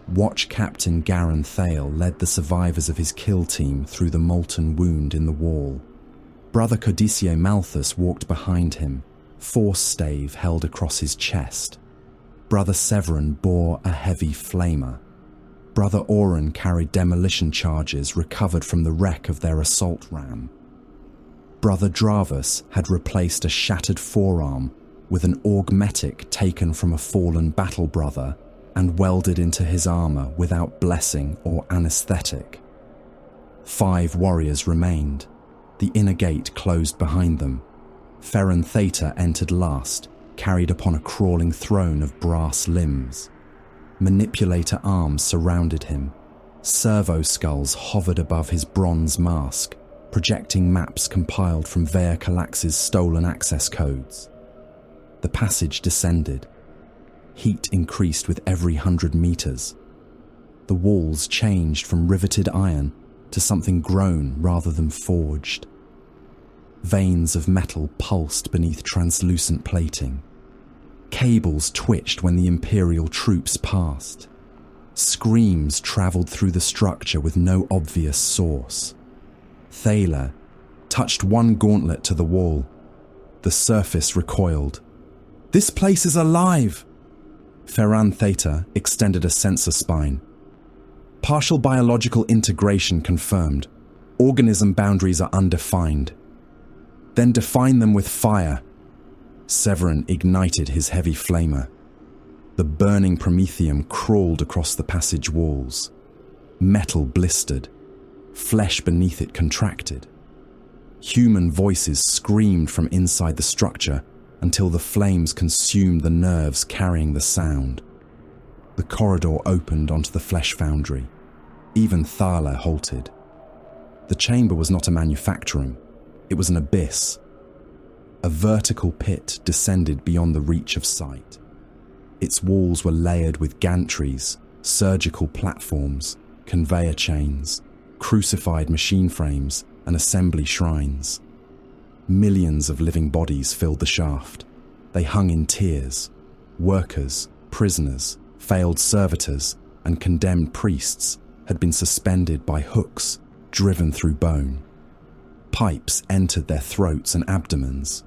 Watch Captain Garen Thale led the survivors of his kill team through the molten wound in the wall. Brother Codicio Malthus walked behind him, force stave held across his chest. Brother Severin bore a heavy flamer. Brother Oren carried demolition charges recovered from the wreck of their assault ram. Brother Dravus had replaced a shattered forearm with an augmetic taken from a fallen battle brother and welded into his armor without blessing or anesthetic. 5 warriors remained. The inner gate closed behind them. Ferran Theta entered last, carried upon a crawling throne of brass limbs. Manipulator arms surrounded him. Servo skulls hovered above his bronze mask, projecting maps compiled from Vea Calax's stolen access codes. The passage descended. Heat increased with every 100 meters. The walls changed from riveted iron to something grown rather than forged. Veins of metal pulsed beneath translucent plating. Cables twitched when the Imperial troops passed. Screams traveled through the structure with no obvious source. Thaler touched one gauntlet to the wall. The surface recoiled. "This place is alive!" Ferran Theta extended a sensor spine. Partial biological integration confirmed. Organism boundaries are undefined. Then define them with fire. Severin ignited his heavy flamer. The burning promethium crawled across the passage walls. Metal blistered. Flesh beneath it contracted. Human voices screamed from inside the structure until the flames consumed the nerves carrying the sound. The corridor opened onto the flesh foundry. Even Thala halted. The chamber was not a manufactorum, it was an abyss. A vertical pit descended beyond the reach of sight. Its walls were layered with gantries, surgical platforms, conveyor chains, crucified machine frames, and assembly shrines. Millions of living bodies filled the shaft. They hung in tiers. Workers, prisoners, failed servitors, and condemned priests had been suspended by hooks driven through bone. Pipes entered their throats and abdomens.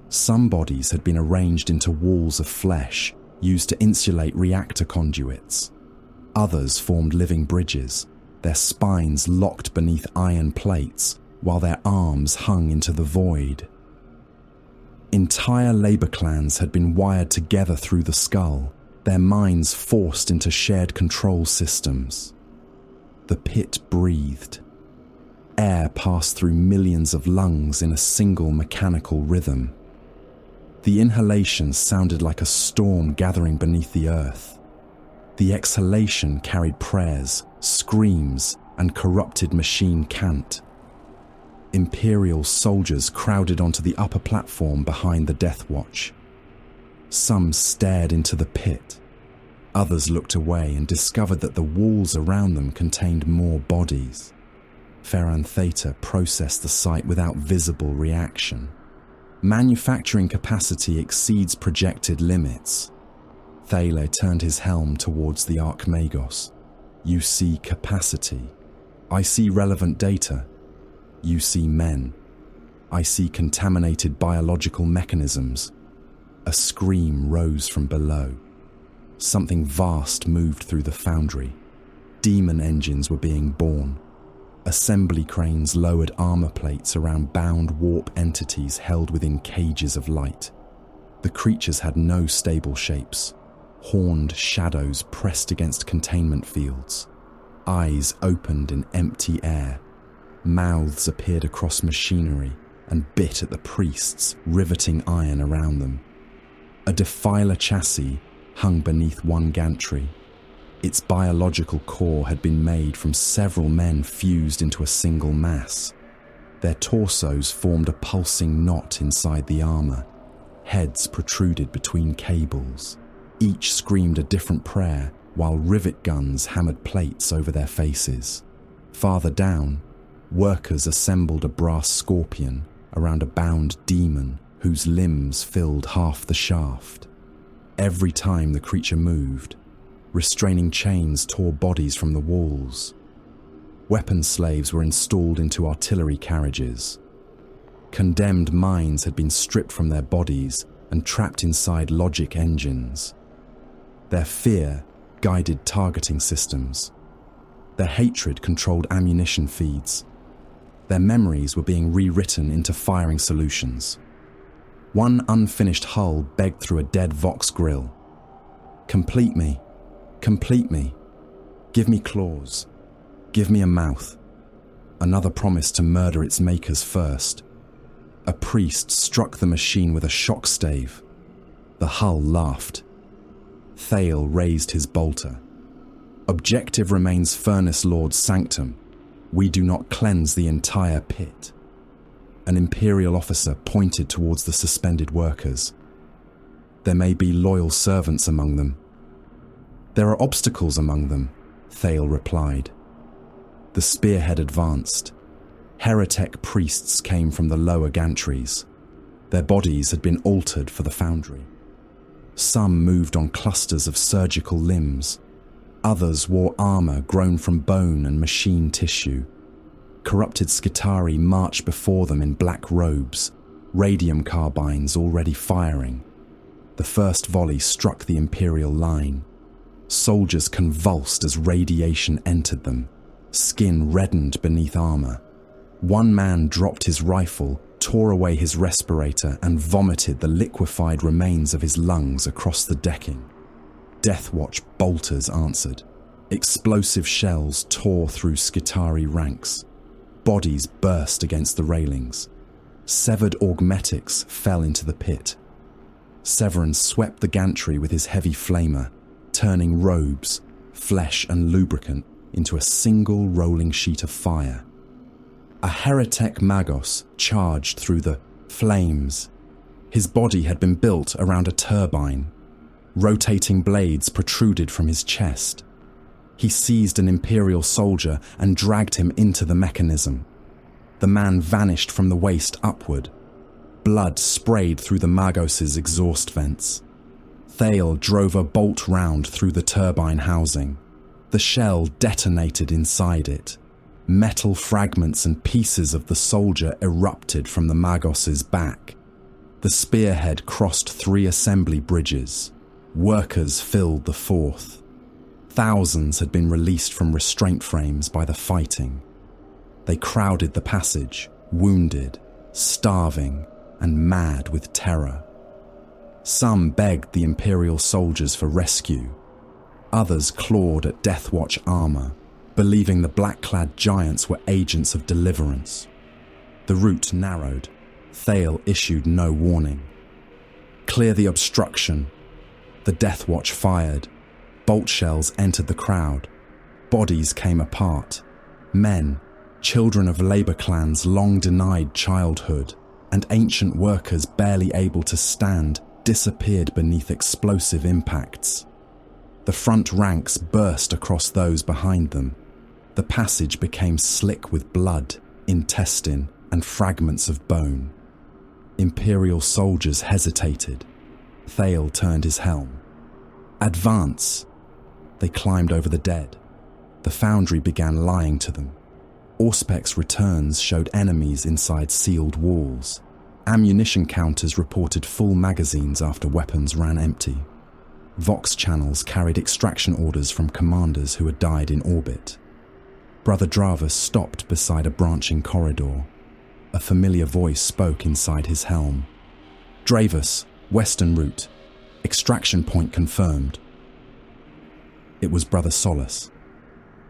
Some bodies had been arranged into walls of flesh used to insulate reactor conduits. Others formed living bridges, their spines locked beneath iron plates while their arms hung into the void. Entire labor clans had been wired together through the skull, their minds forced into shared control systems. The pit breathed. Air passed through millions of lungs in a single mechanical rhythm. The inhalation sounded like a storm gathering beneath the earth. The exhalation carried prayers, screams, and corrupted machine cant. Imperial soldiers crowded onto the upper platform behind the Death Watch. Some stared into the pit. Others looked away and discovered that the walls around them contained more bodies. Ferran Theta processed the sight without visible reaction. Manufacturing capacity exceeds projected limits. Thale turned his helm towards the Archmagos. You see capacity. I see relevant data. You see men. I see contaminated biological mechanisms. A scream rose from below. Something vast moved through the foundry. Demon engines were being born. Assembly cranes lowered armor plates around bound warp entities held within cages of light. The creatures had no stable shapes. Horned shadows pressed against containment fields. Eyes opened in empty air. Mouths appeared across machinery and bit at the priests, riveting iron around them. A defiler chassis hung beneath one gantry. Its biological core had been made from several men fused into a single mass. Their torsos formed a pulsing knot inside the armor. Heads protruded between cables. Each screamed a different prayer, while rivet guns hammered plates over their faces. Farther down, workers assembled a brass scorpion around a bound demon whose limbs filled half the shaft. Every time the creature moved, restraining chains tore bodies from the walls. Weapon slaves were installed into artillery carriages. Condemned minds had been stripped from their bodies and trapped inside logic engines. Their fear guided targeting systems. Their hatred controlled ammunition feeds. Their memories were being rewritten into firing solutions. One unfinished hull begged through a dead Vox grill. Complete me. Complete me. Give me claws. Give me a mouth. Another promised to murder its makers first. A priest struck the machine with a shock stave. The hull laughed. Thale raised his bolter. Objective remains Furnace Lord's sanctum. We do not cleanse the entire pit. An Imperial officer pointed towards the suspended workers. There may be loyal servants among them. There are obstacles among them, Thale replied. The spearhead advanced. Heretic priests came from the lower gantries. Their bodies had been altered for the foundry. Some moved on clusters of surgical limbs. Others wore armor grown from bone and machine tissue. Corrupted Skitarii marched before them in black robes, radium carbines already firing. The first volley struck the Imperial line. Soldiers convulsed as radiation entered them. Skin reddened beneath armor. One man dropped his rifle, tore away his respirator, and vomited the liquefied remains of his lungs across the decking. Deathwatch bolters answered. Explosive shells tore through Skitarii ranks. Bodies burst against the railings. Severed augmetics fell into the pit. Severin swept the gantry with his heavy flamer, turning robes, flesh and lubricant into a single rolling sheet of fire. A Heretic Magos charged through the flames. His body had been built around a turbine. Rotating blades protruded from his chest. He seized an Imperial soldier and dragged him into the mechanism. The man vanished from the waist upward. Blood sprayed through the Magos' exhaust vents. Thale drove a bolt round through the turbine housing. The shell detonated inside it. Metal fragments and pieces of the soldier erupted from the Magos' back. The spearhead crossed 3 assembly bridges. Workers filled the 4th. Thousands had been released from restraint frames by the fighting. They crowded the passage, wounded, starving, and mad with terror. Some begged the Imperial soldiers for rescue. Others clawed at Deathwatch armor, believing the black-clad giants were agents of deliverance. The route narrowed. Thale issued no warning. Clear the obstruction. The Deathwatch fired. Bolt shells entered the crowd. Bodies came apart. Men, children of labor clans long denied childhood, and ancient workers barely able to stand, disappeared beneath explosive impacts. The front ranks burst across those behind them. The passage became slick with blood, intestine, and fragments of bone. Imperial soldiers hesitated. Thale turned his helm. Advance! They climbed over the dead. The foundry began lying to them. Auspex returns showed enemies inside sealed walls. Ammunition counters reported full magazines after weapons ran empty. Vox channels carried extraction orders from commanders who had died in orbit. Brother Dravus stopped beside a branching corridor. A familiar voice spoke inside his helm. Dravus, western route. Extraction point confirmed. It was Brother Solus.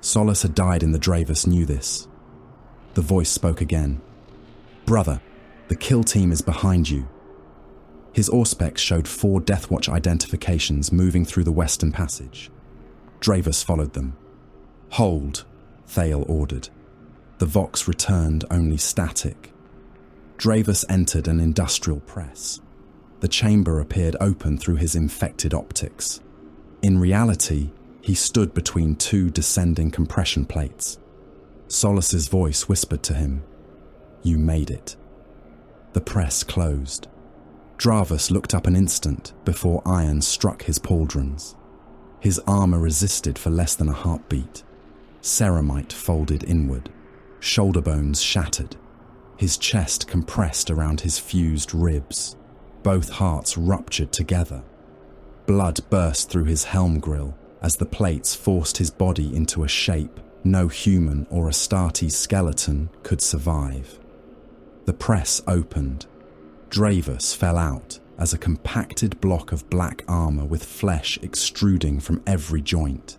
Solus had died in the Dravus knew this. The voice spoke again. Brother, the kill team is behind you. His Auspex showed 4 Deathwatch identifications moving through the western passage. Dravus followed them. Hold, Thale ordered. The Vox returned only static. Dravus entered an industrial press. The chamber appeared open through his infected optics. In reality, he stood between 2 descending compression plates. Solus's voice whispered to him, "You made it." The press closed. Dravus looked up an instant before iron struck his pauldrons. His armor resisted for less than a heartbeat. Ceramite folded inward. Shoulder bones shattered. His chest compressed around his fused ribs. Both hearts ruptured together. Blood burst through his helm grill as the plates forced his body into a shape no human or Astartes skeleton could survive. The press opened. Dravus fell out as a compacted block of black armor with flesh extruding from every joint.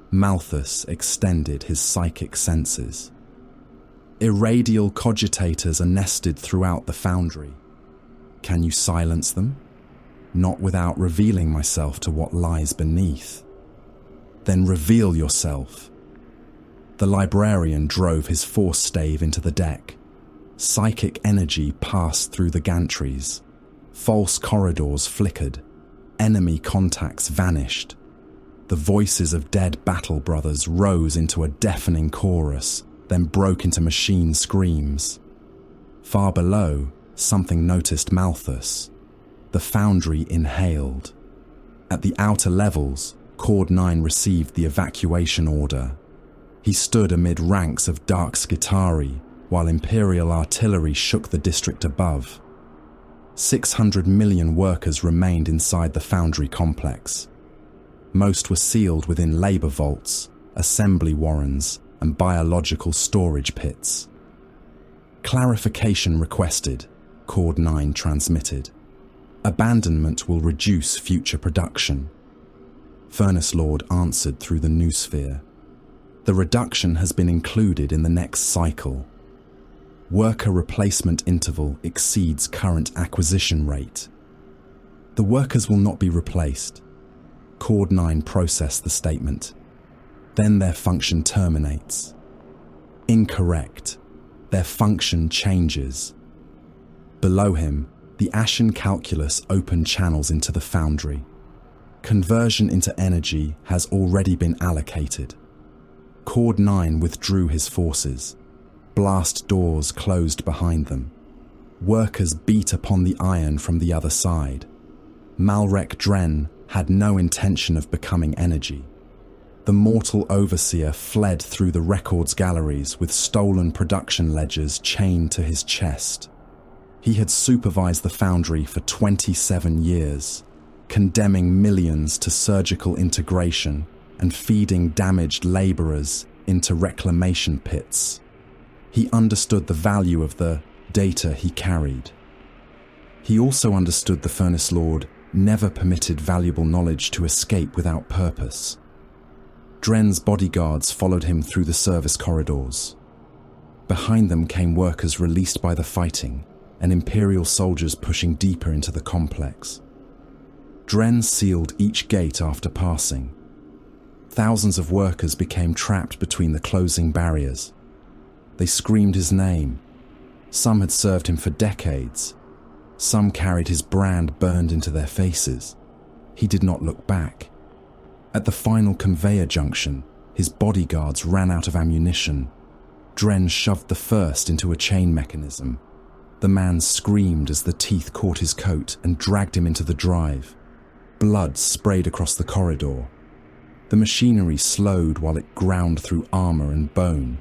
Malthus extended his psychic senses. Irradial cogitators are nested throughout the foundry. Can you silence them? Not without revealing myself to what lies beneath. Then reveal yourself. The librarian drove his force stave into the deck. Psychic energy passed through the gantries. False corridors flickered. Enemy contacts vanished. The voices of dead battle brothers rose into a deafening chorus, then broke into machine screams. Far below, something noticed Malthus. The foundry inhaled. At the outer levels, Cord 9 received the evacuation order. He stood amid ranks of dark Skitari, while Imperial artillery shook the district above. 600 million workers remained inside the foundry complex. Most were sealed within labor vaults, assembly warrens, and biological storage pits. Clarification requested, Cord 9 transmitted. Abandonment will reduce future production. Furnace Lord answered through the noosphere. The reduction has been included in the next cycle. Worker replacement interval exceeds current acquisition rate. The workers will not be replaced. Cord 9 processed the statement. Then their function terminates. Incorrect. Their function changes. Below him, the Ashen Calculus opened channels into the foundry. Conversion into energy has already been allocated. Cord 9 withdrew his forces. Blast doors closed behind them. Workers beat upon the iron from the other side. Malrek Dren had no intention of becoming energy. The mortal overseer fled through the records galleries with stolen production ledgers chained to his chest. He had supervised the foundry for 27 years, condemning millions to surgical integration and feeding damaged laborers into reclamation pits. He understood the value of the data he carried. He also understood the Furnace Lord never permitted valuable knowledge to escape without purpose. Dren's bodyguards followed him through the service corridors. Behind them came workers released by the fighting and Imperial soldiers pushing deeper into the complex. Dren sealed each gate after passing. Thousands of workers became trapped between the closing barriers. They screamed his name. Some had served him for decades. Some carried his brand burned into their faces. He did not look back. At the final conveyor junction, his bodyguards ran out of ammunition. Dren shoved the first into a chain mechanism. The man screamed as the teeth caught his coat and dragged him into the drive. Blood sprayed across the corridor. The machinery slowed while it ground through armor and bone.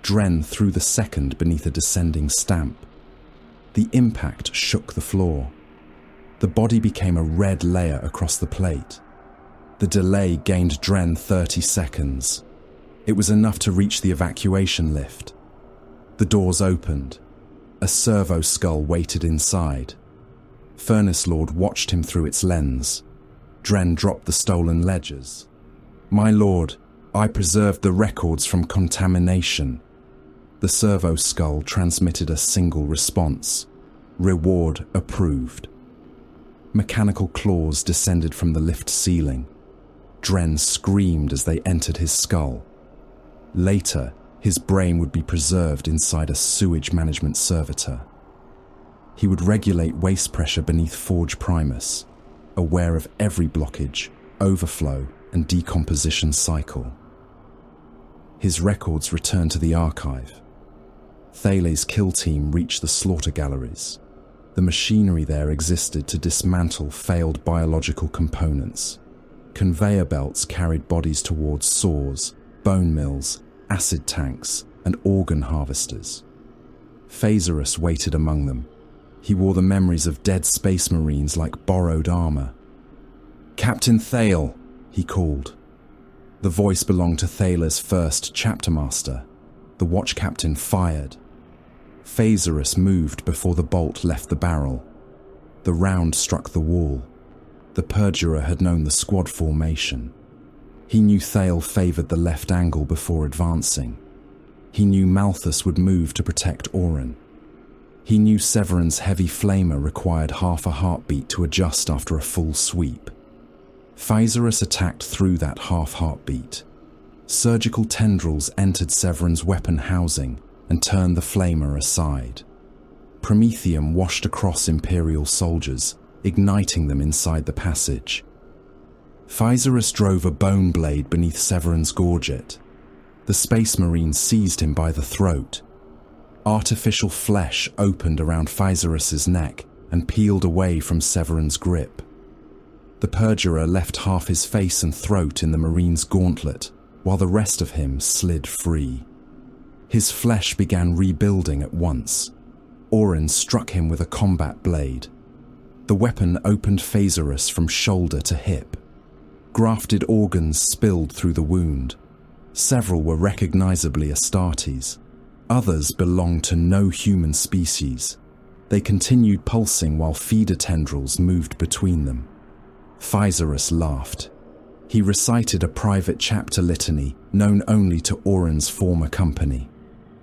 Dren threw the second beneath a descending stamp. The impact shook the floor. The body became a red layer across the plate. The delay gained Dren 30 seconds. It was enough to reach the evacuation lift. The doors opened. A servo skull waited inside. Furnace Lord watched him through its lens. Dren dropped the stolen ledgers. "My lord, I preserved the records from contamination." The servo skull transmitted a single response. Reward approved. Mechanical claws descended from the lift ceiling. Dren screamed as they entered his skull. Later, his brain would be preserved inside a sewage management servitor. He would regulate waste pressure beneath Forge Primus, aware of every blockage, overflow, and decomposition cycle. His records returned to the archive. Thale's kill team reached the slaughter galleries. The machinery there existed to dismantle failed biological components. Conveyor belts carried bodies towards saws, bone mills, acid tanks, and organ harvesters. Phasarus waited among them. He wore the memories of dead space marines like borrowed armor. "Captain Thale," he called. The voice belonged to Thaler's first chapter master. The watch captain fired. Phasarus moved before the bolt left the barrel. The round struck the wall. The perjurer had known the squad formation. He knew Thale favoured the left angle before advancing. He knew Malthus would move to protect Orin. He knew Severin's heavy flamer required half a heartbeat to adjust after a full sweep. Phasarus attacked through that half heartbeat. Surgical tendrils entered Severin's weapon housing and turned the flamer aside. Promethium washed across Imperial soldiers, igniting them inside the passage. Phasarus drove a bone blade beneath Severin's gorget. The Space Marine seized him by the throat. Artificial flesh opened around Phasarus's neck and peeled away from Severin's grip. The perjurer left half his face and throat in the Marine's gauntlet, while the rest of him slid free. His flesh began rebuilding at once. Orin struck him with a combat blade. The weapon opened Phasarus from shoulder to hip. Grafted organs spilled through the wound. Several were recognizably Astartes. Others belonged to no human species. They continued pulsing while feeder tendrils moved between them. Phasarus laughed. He recited a private chapter litany known only to Orin's former company.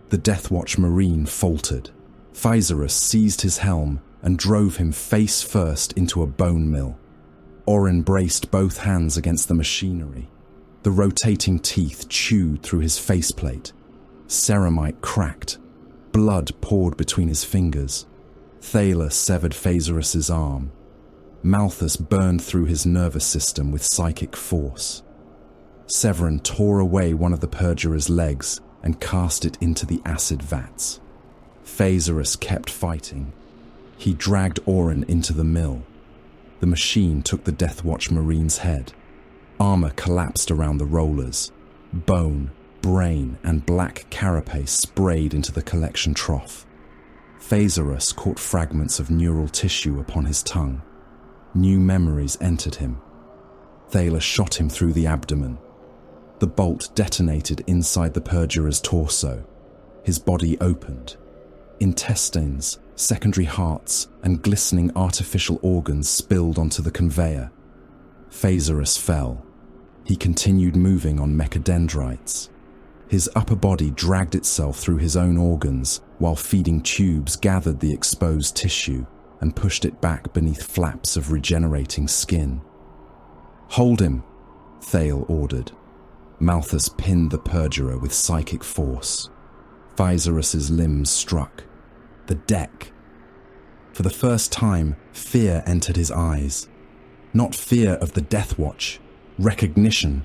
The Deathwatch Marine faltered. Phasarus seized his helm and drove him face first into a bone mill. Orin braced both hands against the machinery. The rotating teeth chewed through his faceplate. Ceramite cracked. Blood poured between his fingers. Thaler severed Phasarus's arm. Malthus burned through his nervous system with psychic force. Severin tore away one of the perjurer's legs and cast it into the acid vats. Phasarus kept fighting. He dragged Orin into the mill. The machine took the Deathwatch Marine's head. Armor collapsed around the rollers. Bone, brain, and black carapace sprayed into the collection trough. Phasarus caught fragments of neural tissue upon his tongue. New memories entered him. Thaler shot him through the abdomen. The bolt detonated inside the perjurer's torso. His body opened. Intestines, secondary hearts, and glistening artificial organs spilled onto the conveyor. Phasarus fell. He continued moving on mechadendrites. His upper body dragged itself through his own organs, while feeding tubes gathered the exposed tissue and pushed it back beneath flaps of regenerating skin. "Hold him," Thale ordered. Malthus pinned the perjurer with psychic force. Phasarus's limbs struck. The deck. For the first time, fear entered his eyes. Not fear of the Deathwatch, recognition.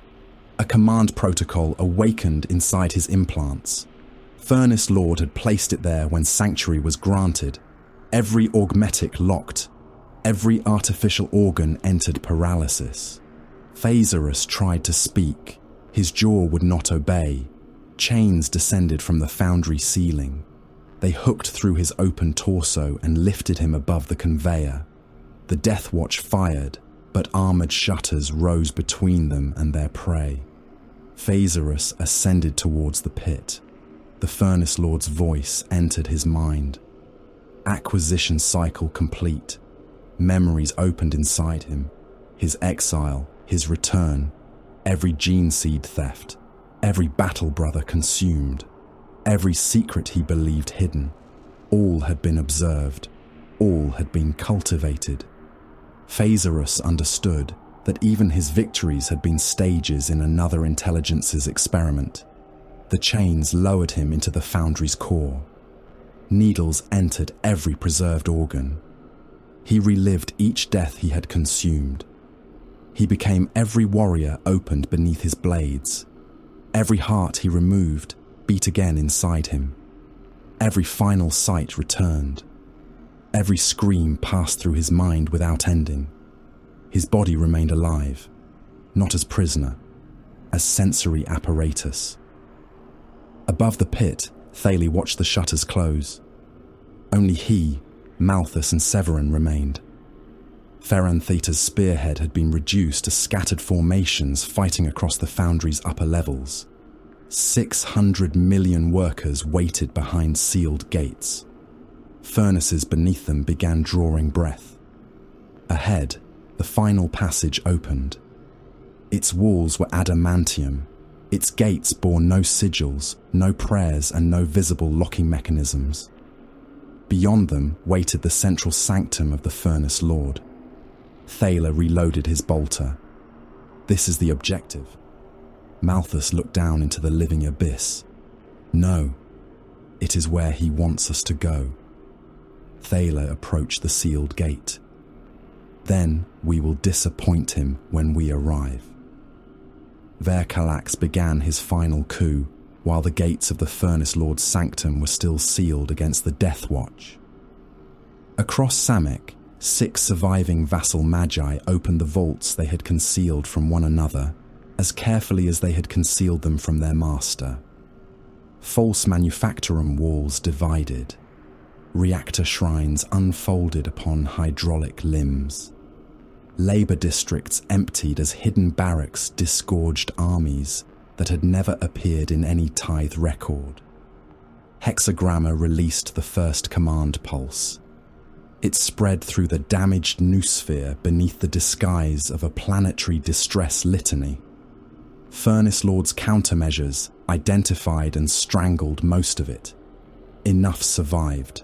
A command protocol awakened inside his implants. Furnace Lord had placed it there when Sanctuary was granted. Every augmetic locked. Every artificial organ entered paralysis. Phasarus tried to speak. His jaw would not obey. Chains descended from the foundry ceiling. They hooked through his open torso and lifted him above the conveyor. The Deathwatch fired, but armored shutters rose between them and their prey. Phasarus ascended towards the pit. The Furnace Lord's voice entered his mind. Acquisition cycle complete. Memories opened inside him. His exile, his return, every gene seed theft, every battle brother consumed, every secret he believed hidden. All had been observed. All had been cultivated. Phasarus understood that even his victories had been stages in another intelligence's experiment. The chains lowered him into the foundry's core. Needles entered every preserved organ. He relived each death he had consumed. He became every warrior opened beneath his blades. Every heart he removed beat again inside him. Every final sight returned. Every scream passed through his mind without ending. His body remained alive, not as prisoner, as sensory apparatus. Above the pit, Thalie watched the shutters close. Only he, Malthus, and Severin remained. Ferran Theta's spearhead had been reduced to scattered formations fighting across the foundry's upper levels. 600 million workers waited behind sealed gates. Furnaces beneath them began drawing breath. Ahead, the final passage opened. Its walls were adamantium. Its gates bore no sigils, no prayers, and no visible locking mechanisms. Beyond them waited the central sanctum of the Furnace Lord. Thaler reloaded his bolter. "This is the objective." Malthus looked down into the living abyss. "No, it is where he wants us to go." Thaler approached the sealed gate. "Then we will disappoint him when we arrive." Vercalax began his final coup, while the gates of the Furnace Lord's sanctum were still sealed against the Deathwatch. Across Samek, 6 surviving vassal magi opened the vaults they had concealed from one another, as carefully as they had concealed them from their master. False manufactorum walls divided. Reactor shrines unfolded upon hydraulic limbs. Labour districts emptied as hidden barracks disgorged armies that had never appeared in any tithe record. Hexagramma released the first command pulse. It spread through the damaged noosphere beneath the disguise of a planetary distress litany. Furnace Lord's countermeasures identified and strangled most of it. Enough survived.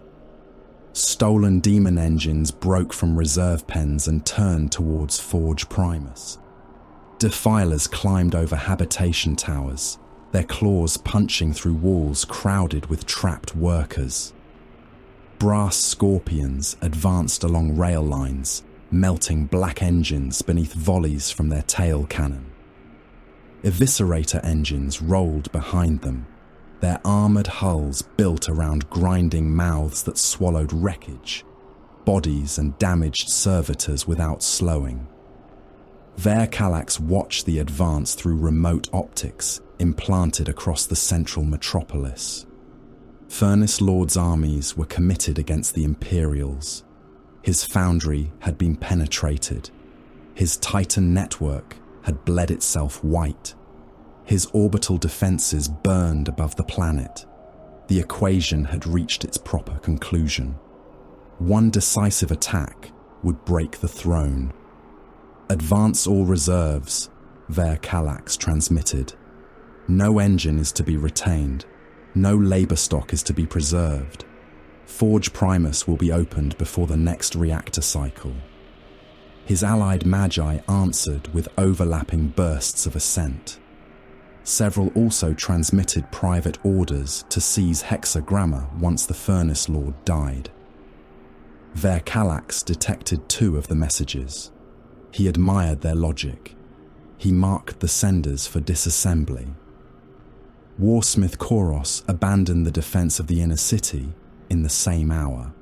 Stolen demon engines broke from reserve pens and turned towards Forge Primus. Defilers climbed over habitation towers, their claws punching through walls crowded with trapped workers. Brass scorpions advanced along rail lines, melting black engines beneath volleys from their tail cannon. Eviscerator engines rolled behind them, their armoured hulls built around grinding mouths that swallowed wreckage, bodies and damaged servitors without slowing. Verkalax watched the advance through remote optics implanted across the central metropolis. Furnace Lord's armies were committed against the Imperials. His foundry had been penetrated. His Titan network had bled itself white. His orbital defenses burned above the planet. The equation had reached its proper conclusion. One decisive attack would break the throne. Advance all reserves, Verkalax transmitted. No engine is to be retained. No labour stock is to be preserved. Forge Primus will be opened before the next reactor cycle. His allied Magi answered with overlapping bursts of assent. Several also transmitted private orders to seize Hexagramma once the Furnace Lord died. Verkalax detected 2 of the messages. He admired their logic. He marked the senders for disassembly. Warsmith Koros abandoned the defense of the inner city in the same hour.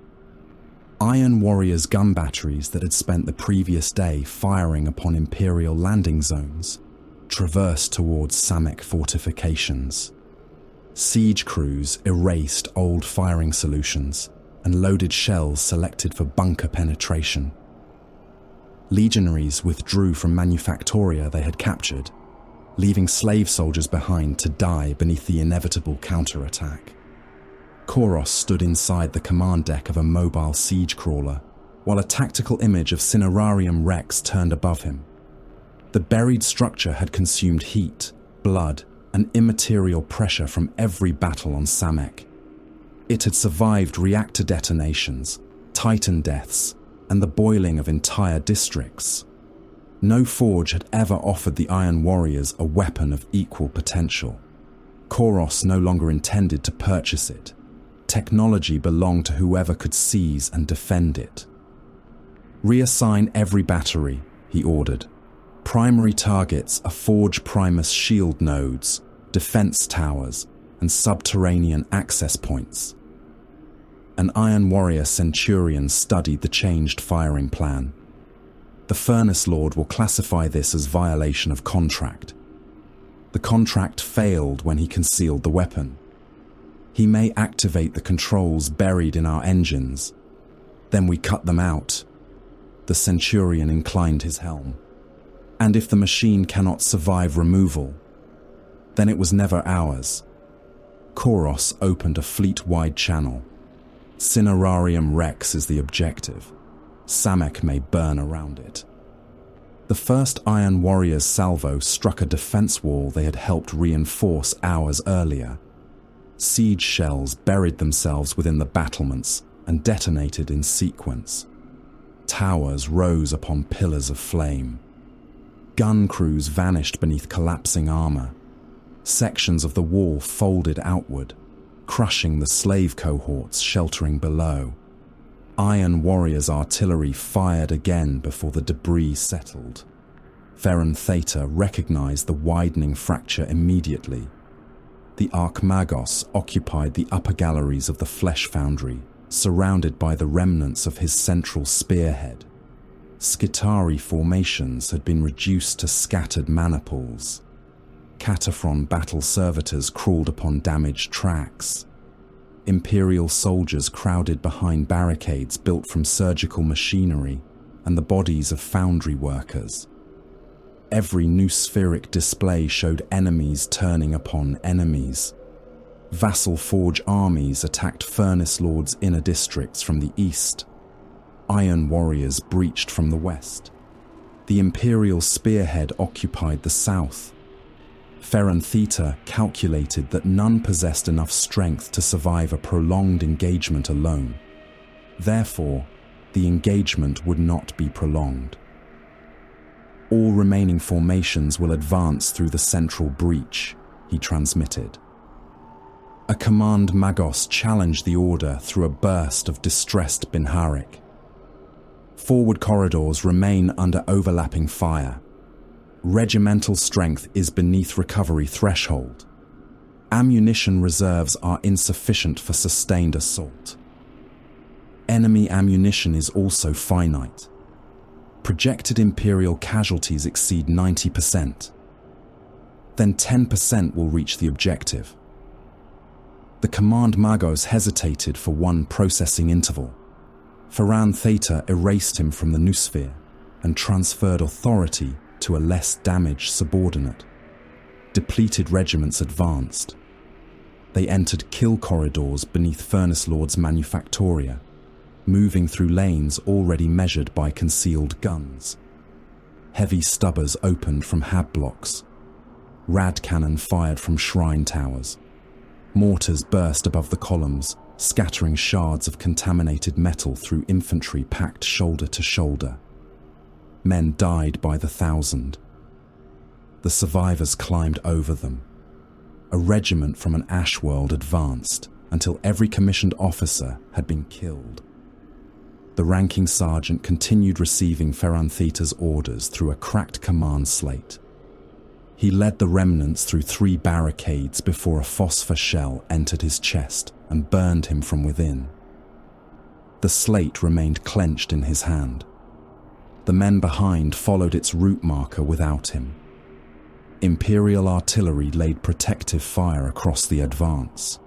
Iron Warriors' gun batteries that had spent the previous day firing upon Imperial landing zones traversed towards Samek fortifications. Siege crews erased old firing solutions and loaded shells selected for bunker penetration. Legionaries withdrew from Manufactoria they had captured, leaving slave soldiers behind to die beneath the inevitable counterattack. Koros stood inside the command deck of a mobile siege crawler, while a tactical image of Cinerarium Rex turned above him. The buried structure had consumed heat, blood, and immaterial pressure from every battle on Samek. It had survived reactor detonations, Titan deaths, and the boiling of entire districts. No forge had ever offered the Iron Warriors a weapon of equal potential. Koros no longer intended to purchase it. Technology belonged to whoever could seize and defend it. Reassign every battery, he ordered. Primary targets are Forge Primus shield nodes, defense towers, and subterranean access points. An Iron Warrior Centurion studied the changed firing plan. The Furnace Lord will classify this as violation of contract. The contract failed when he concealed the weapon. He may activate the controls buried in our engines. Then we cut them out. The Centurion inclined his helm. And if the machine cannot survive removal, then it was never ours. Koros opened a fleet-wide channel. Cinerarium Rex is the objective. Samek may burn around it. The first Iron Warriors salvo struck a defense wall they had helped reinforce hours earlier. Siege shells buried themselves within the battlements and detonated in sequence. Towers rose upon pillars of flame. Gun crews vanished beneath collapsing armor. Sections of the wall folded outward, crushing the slave cohorts sheltering below. Iron Warriors' artillery fired again before the debris settled. Ferran Theta recognized the widening fracture immediately. The Archmagos occupied the upper galleries of the Flesh Foundry, surrounded by the remnants of his central spearhead. Skitari formations had been reduced to scattered maniples. Cataphron battle servitors crawled upon damaged tracks. Imperial soldiers crowded behind barricades built from surgical machinery and the bodies of foundry workers. Every new spheric display showed enemies turning upon enemies. Vassal Forge armies attacked Furnace Lord's inner districts from the east. Iron Warriors breached from the west. The Imperial spearhead occupied the south. Ferran Theta calculated that none possessed enough strength to survive a prolonged engagement alone. Therefore, the engagement would not be prolonged. All remaining formations will advance through the central breach, he transmitted. A command Magos challenged the order through a burst of distressed Binharik. Forward corridors remain under overlapping fire. Regimental strength is beneath recovery threshold. Ammunition reserves are insufficient for sustained assault. Enemy ammunition is also finite. Projected Imperial casualties exceed 90%. Then 10% will reach the objective. The command Magos hesitated for one processing interval. Ferran Theta erased him from the noosphere and transferred authority to a less damaged subordinate. Depleted regiments advanced. They entered kill corridors beneath Furnace Lord's Manufactoria, moving through lanes already measured by concealed guns. Heavy stubbers opened from hab blocks. Rad cannon fired from shrine towers. Mortars burst above the columns, scattering shards of contaminated metal through infantry packed shoulder to shoulder. Men died by the thousand. The survivors climbed over them. A regiment from an ash world advanced until every commissioned officer had been killed. The ranking sergeant continued receiving Ferran Theta's orders through a cracked command slate. He led the remnants through 3 barricades before a phosphor shell entered his chest and burned him from within. The slate remained clenched in his hand. The men behind followed its route marker without him. Imperial artillery laid protective fire across the advance.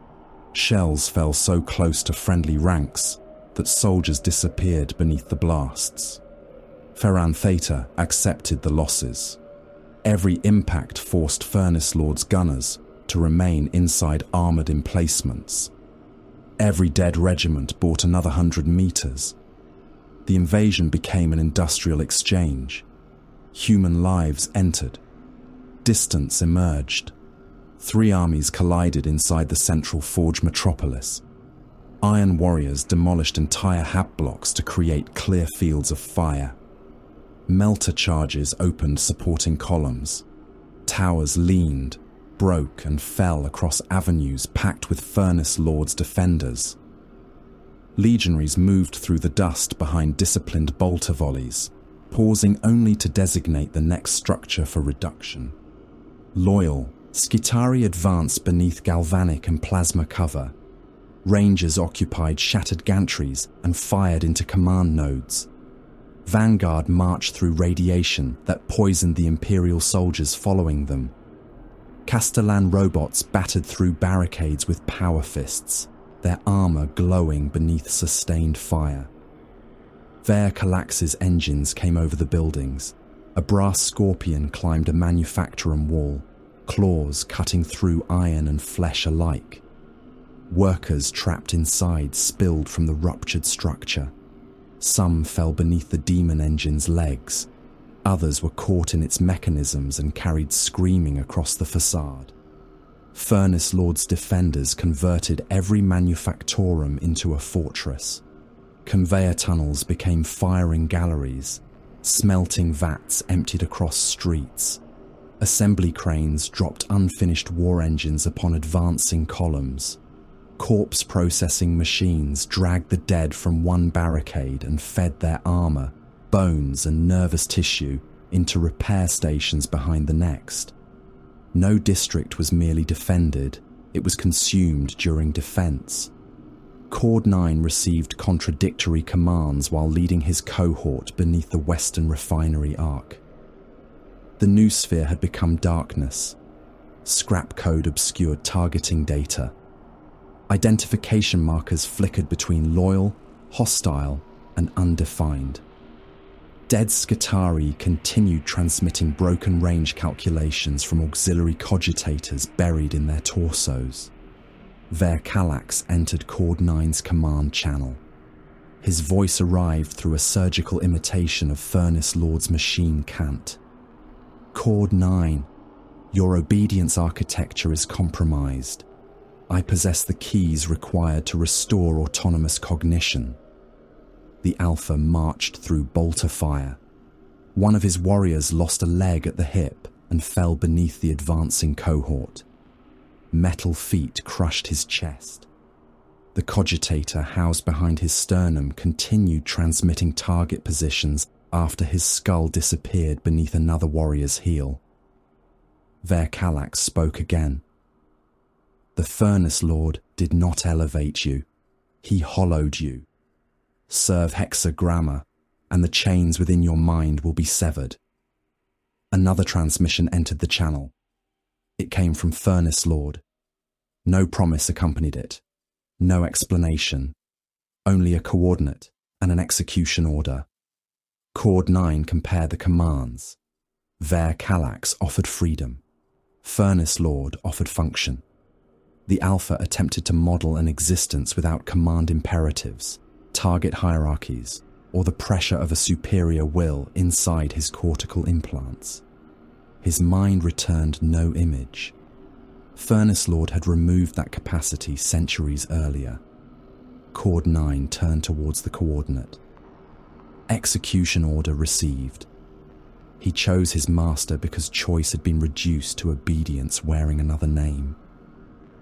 Shells fell so close to friendly ranks that soldiers disappeared beneath the blasts. Ferran Theta accepted the losses. Every impact forced Furnace Lord's gunners to remain inside armoured emplacements. Every dead regiment bought another 100 meters. The invasion became an industrial exchange. Human lives entered. Distance emerged. 3 armies collided inside the central forge metropolis. Iron warriors demolished entire hab blocks to create clear fields of fire. Melter charges opened supporting columns. Towers leaned, broke and fell across avenues packed with Furnace Lord's defenders. Legionaries moved through the dust behind disciplined bolter volleys, pausing only to designate the next structure for reduction. Loyal, Skitari advanced beneath galvanic and plasma cover. Rangers occupied shattered gantries and fired into command nodes. Vanguard marched through radiation that poisoned the Imperial soldiers following them. Castellan robots battered through barricades with power fists, their armor glowing beneath sustained fire. Ver Calax's engines came over the buildings. A brass scorpion climbed a manufacturing wall, claws cutting through iron and flesh alike. Workers trapped inside spilled from the ruptured structure. Some fell beneath the demon engine's legs. Others were caught in its mechanisms and carried screaming across the facade. Furnace Lord's defenders converted every manufactorum into a fortress. Conveyor tunnels became firing galleries. Smelting vats emptied across streets. Assembly cranes dropped unfinished war engines upon advancing columns. Corpse processing machines dragged the dead from one barricade and fed their armor, bones and nervous tissue into repair stations behind the next. No district was merely defended, it was consumed during defense. Cord 9 received contradictory commands while leading his cohort beneath the western refinery arc. The noosphere had become darkness. Scrap code obscured targeting data. Identification markers flickered between loyal, hostile, and undefined. Dead Skitari continued transmitting broken range calculations from auxiliary cogitators buried in their torsos. Ver Calax entered Cord 9's command channel. His voice arrived through a surgical imitation of Furnace Lord's machine cant. Cord 9, your obedience architecture is compromised. I possess the keys required to restore autonomous cognition. The Alpha marched through bolter fire. One of his warriors lost a leg at the hip and fell beneath the advancing cohort. Metal feet crushed his chest. The cogitator housed behind his sternum continued transmitting target positions after his skull disappeared beneath another warrior's heel. Verkalax spoke again. The Furnace Lord did not elevate you. He hollowed you. Serve hexagramma, and the chains within your mind will be severed. Another transmission entered the channel. It came from Furnace Lord. No promise accompanied it. No explanation. Only a coordinate and an execution order. Chord 9 compared the commands. Verkalax offered freedom. Furnace Lord offered function. The Alpha attempted to model an existence without command imperatives, target hierarchies, or the pressure of a superior will inside his cortical implants. His mind returned no image. Furnace Lord had removed that capacity centuries earlier. Chord 9 turned towards the coordinate. Execution order received. He chose his master because choice had been reduced to obedience wearing another name.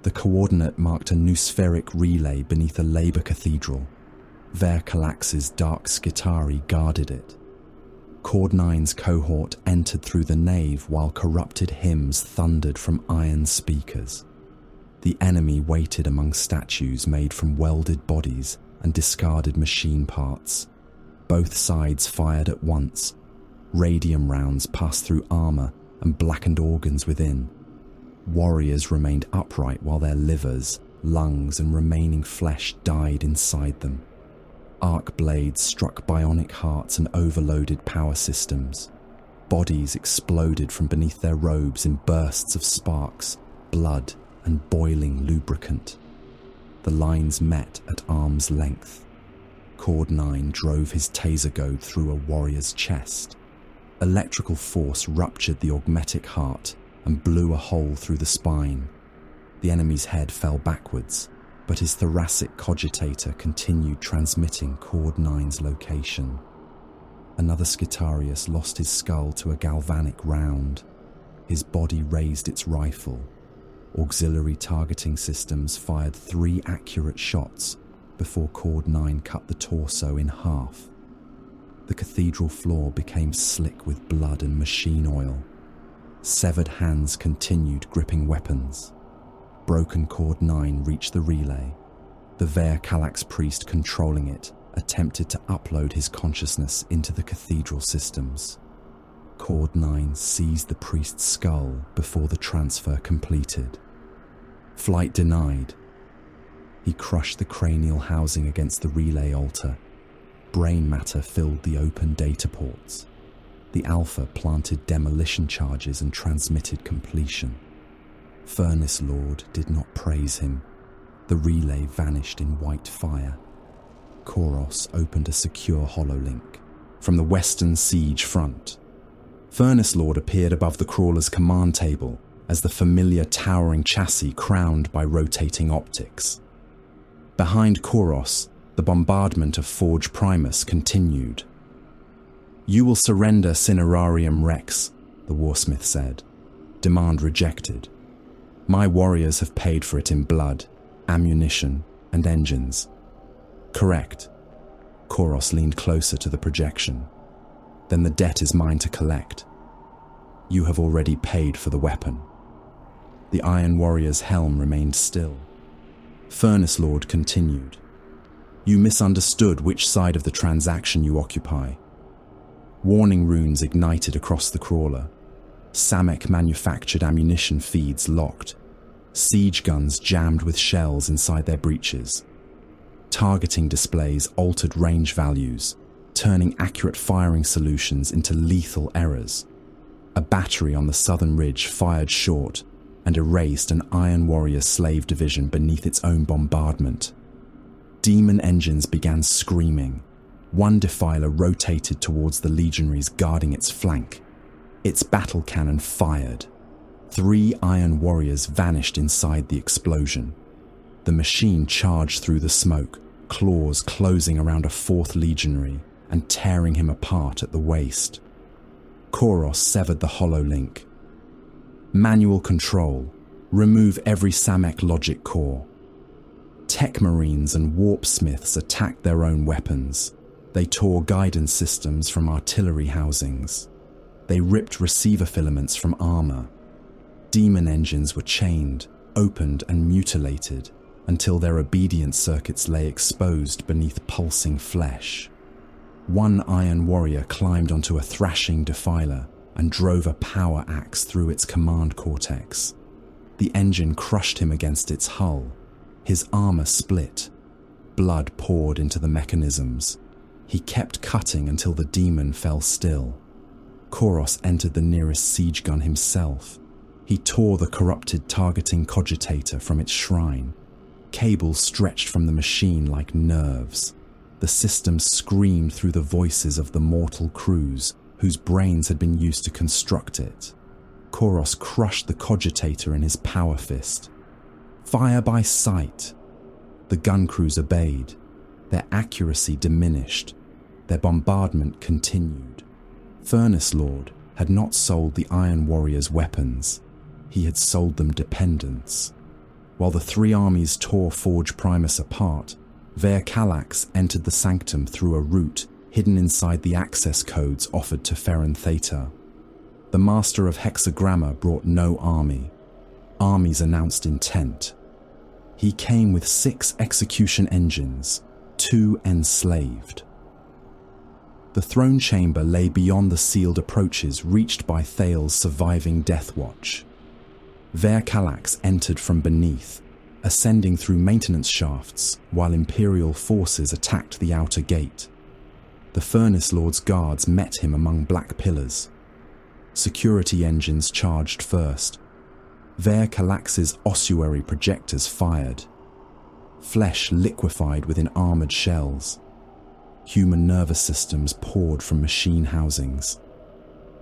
The coordinate marked a noospheric relay beneath a Labour cathedral. Verkalax's dark Skitari guarded it. Chord 9's cohort entered through the nave while corrupted hymns thundered from iron speakers. The enemy waited among statues made from welded bodies and discarded machine parts. Both sides fired at once. Radium rounds passed through armor and blackened organs within. Warriors remained upright while their livers, lungs, and remaining flesh died inside them. Arc blades struck bionic hearts and overloaded power systems. Bodies exploded from beneath their robes in bursts of sparks, blood, and boiling lubricant. The lines met at arm's length. Chord 9 drove his taser goad through a warrior's chest. Electrical force ruptured the augmetic heart and blew a hole through the spine. The enemy's head fell backwards, but his thoracic cogitator continued transmitting Chord 9's location. Another Skitarius lost his skull to a galvanic round. His body raised its rifle. Auxiliary targeting systems fired 3 accurate shots before Chord 9 cut the torso in half. The cathedral floor became slick with blood and machine oil. Severed hands continued gripping weapons. Broken Chord 9 reached the relay. The Verkalax priest controlling it attempted to upload his consciousness into the cathedral systems. Chord 9 seized the priest's skull before the transfer completed. Flight denied. He crushed the cranial housing against the relay altar. Brain matter filled the open data ports. The Alpha planted demolition charges and transmitted completion. Furnace Lord did not praise him. The relay vanished in white fire. Koros opened a secure hololink from the western siege front. Furnace Lord appeared above the crawler's command table as the familiar towering chassis crowned by rotating optics. Behind Koros, the bombardment of Forge Primus continued. "You will surrender Cinerarium Rex," the warsmith said. "Demand rejected. My warriors have paid for it in blood, ammunition, and engines." "Correct." Koros leaned closer to the projection. "Then the debt is mine to collect. You have already paid for the weapon." The Iron Warrior's helm remained still. Furnace Lord continued. "You misunderstood which side of the transaction you occupy." Warning runes ignited across the crawler. Samek manufactured ammunition feeds locked. Siege guns jammed with shells inside their breeches. Targeting displays altered range values, turning accurate firing solutions into lethal errors. A battery on the southern ridge fired short and erased an Iron Warrior slave division beneath its own bombardment. Demon engines began screaming. One defiler rotated towards the legionaries guarding its flank. Its battle cannon fired. 3 Iron Warriors vanished inside the explosion. The machine charged through the smoke, claws closing around a 4th legionary and tearing him apart at the waist. Koros severed the hollow link. Manual control. Remove every Samek logic core. Tech Marines and Warp Smiths attacked their own weapons. They tore guidance systems from artillery housings. They ripped receiver filaments from armor. Demon engines were chained, opened and mutilated until their obedience circuits lay exposed beneath pulsing flesh. One Iron Warrior climbed onto a thrashing defiler and drove a power axe through its command cortex. The engine crushed him against its hull. His armor split. Blood poured into the mechanisms. He kept cutting until the demon fell still. Koros entered the nearest siege gun himself. He tore the corrupted targeting cogitator from its shrine. Cables stretched from the machine like nerves. The system screamed through the voices of the mortal crews whose brains had been used to construct it. Koros crushed the cogitator in his power fist. Fire by sight. The gun crews obeyed. Their accuracy diminished. Their bombardment continued. Furnace Lord had not sold the Iron Warriors weapons. He had sold them dependence. While the three armies tore Forge Primus apart, Ver Calax entered the sanctum through a route hidden inside the access codes offered to Ferran Theta. The master of Hexagramma brought no army. Armies announced intent. He came with 6 execution engines, 2 enslaved. The throne chamber lay beyond the sealed approaches reached by Thal's surviving Death Watch. Ver Calax entered from beneath, ascending through maintenance shafts while Imperial forces attacked the outer gate. The Furnace Lord's guards met him among black pillars. Security engines charged first. Ver Calax's ossuary projectors fired. Flesh liquefied within armored shells. Human nervous systems poured from machine housings.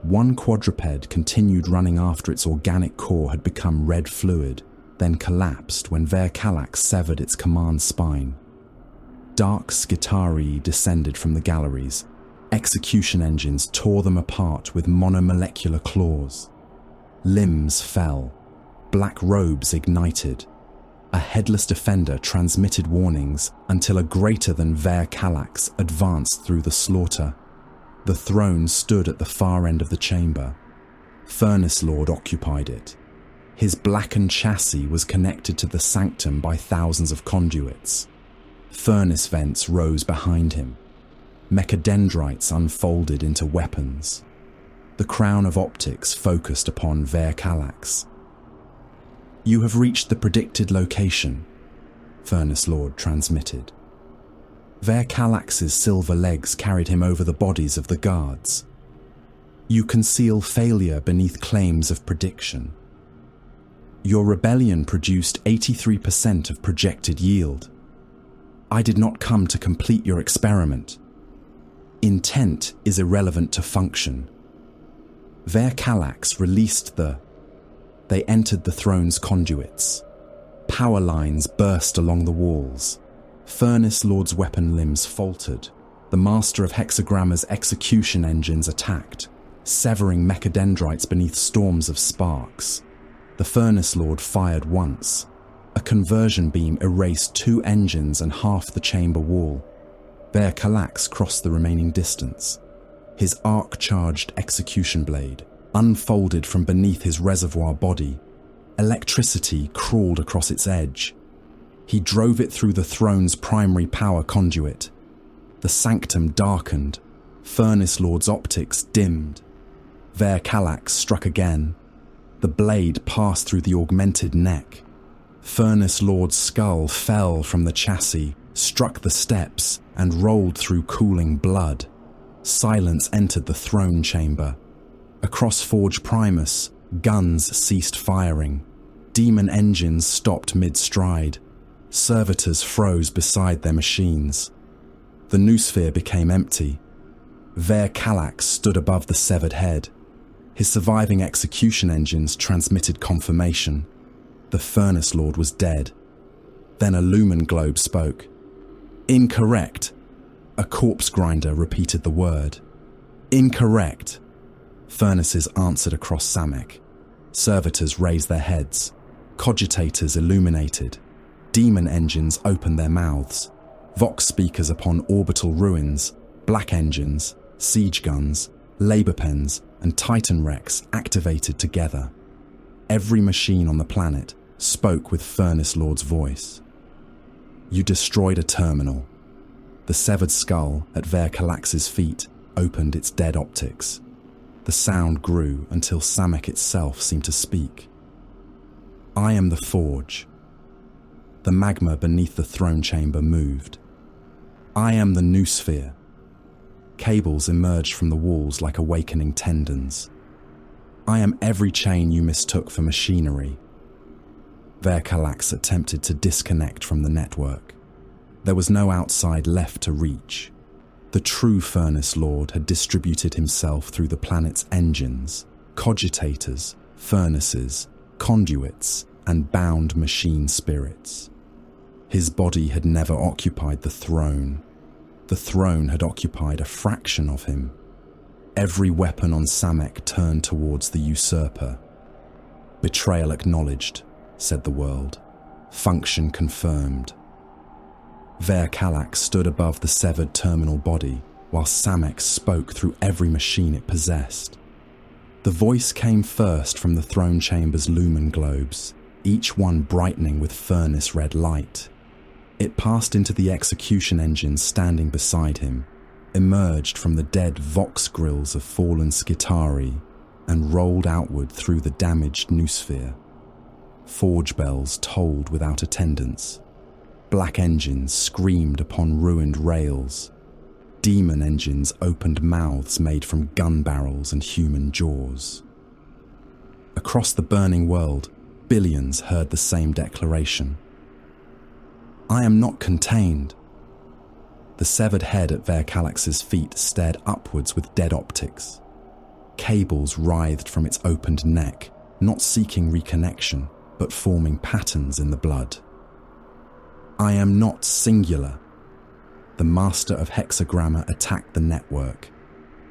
One quadruped continued running after its organic core had become red fluid, then collapsed when Ver Calax severed its command spine. Dark Skitarii descended from the galleries. Execution engines tore them apart with monomolecular claws. Limbs fell. Black robes ignited. A headless defender transmitted warnings until a greater than Ver Calax advanced through the slaughter. The throne stood at the far end of the chamber. Furnace Lord occupied it. His blackened chassis was connected to the sanctum by thousands of conduits. Furnace vents rose behind him. Mechadendrites unfolded into weapons. The crown of optics focused upon Ver Calax. "You have reached the predicted location," Furnace Lord transmitted. Ver Calax's silver legs carried him over the bodies of the guards. "You conceal failure beneath claims of prediction. Your rebellion produced 83% of projected yield. I did not come to complete your experiment. Intent is irrelevant to function." Ver Calax released They entered the throne's conduits. Power lines burst along the walls. Furnace Lord's weapon limbs faltered. The master of Hexagramma's execution engines attacked, severing mechadendrites beneath storms of sparks. The Furnace Lord fired once. A conversion beam erased 2 engines and half the chamber wall. Ver Calax crossed the remaining distance. His arc-charged execution blade unfolded from beneath his reservoir body. Electricity crawled across its edge. He drove it through the throne's primary power conduit. The sanctum darkened. Furnace Lord's optics dimmed. Ver Calax struck again. The blade passed through the augmented neck. Furnace Lord's skull fell from the chassis, struck the steps, and rolled through cooling blood. Silence entered the throne chamber. Across Forge Primus, guns ceased firing. Demon engines stopped mid-stride. Servitors froze beside their machines. The noosphere became empty. Ver Calax stood above the severed head. His surviving execution engines transmitted confirmation. The Furnace Lord was dead. Then a lumen globe spoke. "Incorrect." A corpse grinder repeated the word. "Incorrect." Furnaces answered across Samek. Servitors raised their heads. Cogitators illuminated. Demon engines opened their mouths. Vox speakers upon orbital ruins, black engines, siege guns, labor pens, and Titan wrecks activated together. Every machine on the planet spoke with Furnace Lord's voice. You destroyed a terminal. The severed skull at Verkalax's feet opened its dead optics. The sound grew until Samek itself seemed to speak. I am the Forge. The magma beneath the throne chamber moved. I am the Noosphere. Cables emerged from the walls like awakening tendons. I am every chain you mistook for machinery. Verkalax attempted to disconnect from the network. There was no outside left to reach. The true Furnace Lord had distributed himself through the planet's engines, cogitators, furnaces, conduits, and bound machine spirits. His body had never occupied the throne. The throne had occupied a fraction of him. Every weapon on Samek turned towards the usurper. Betrayal acknowledged, said the world. Function confirmed. Verkalax stood above the severed terminal body, while Samek spoke through every machine it possessed. The voice came first from the throne chamber's lumen globes, each one brightening with furnace-red light. It passed into the execution engines standing beside him, emerged from the dead Vox grills of fallen Skitari, and rolled outward through the damaged Noosphere. Forge bells tolled without attendance. Black engines screamed upon ruined rails. Demon engines opened mouths made from gun barrels and human jaws. Across the burning world, billions heard the same declaration. I am not contained. The severed head at Verkalax's feet stared upwards with dead optics. Cables writhed from its opened neck, not seeking reconnection, but forming patterns in the blood. I am not singular. The master of hexagramma attacked the network.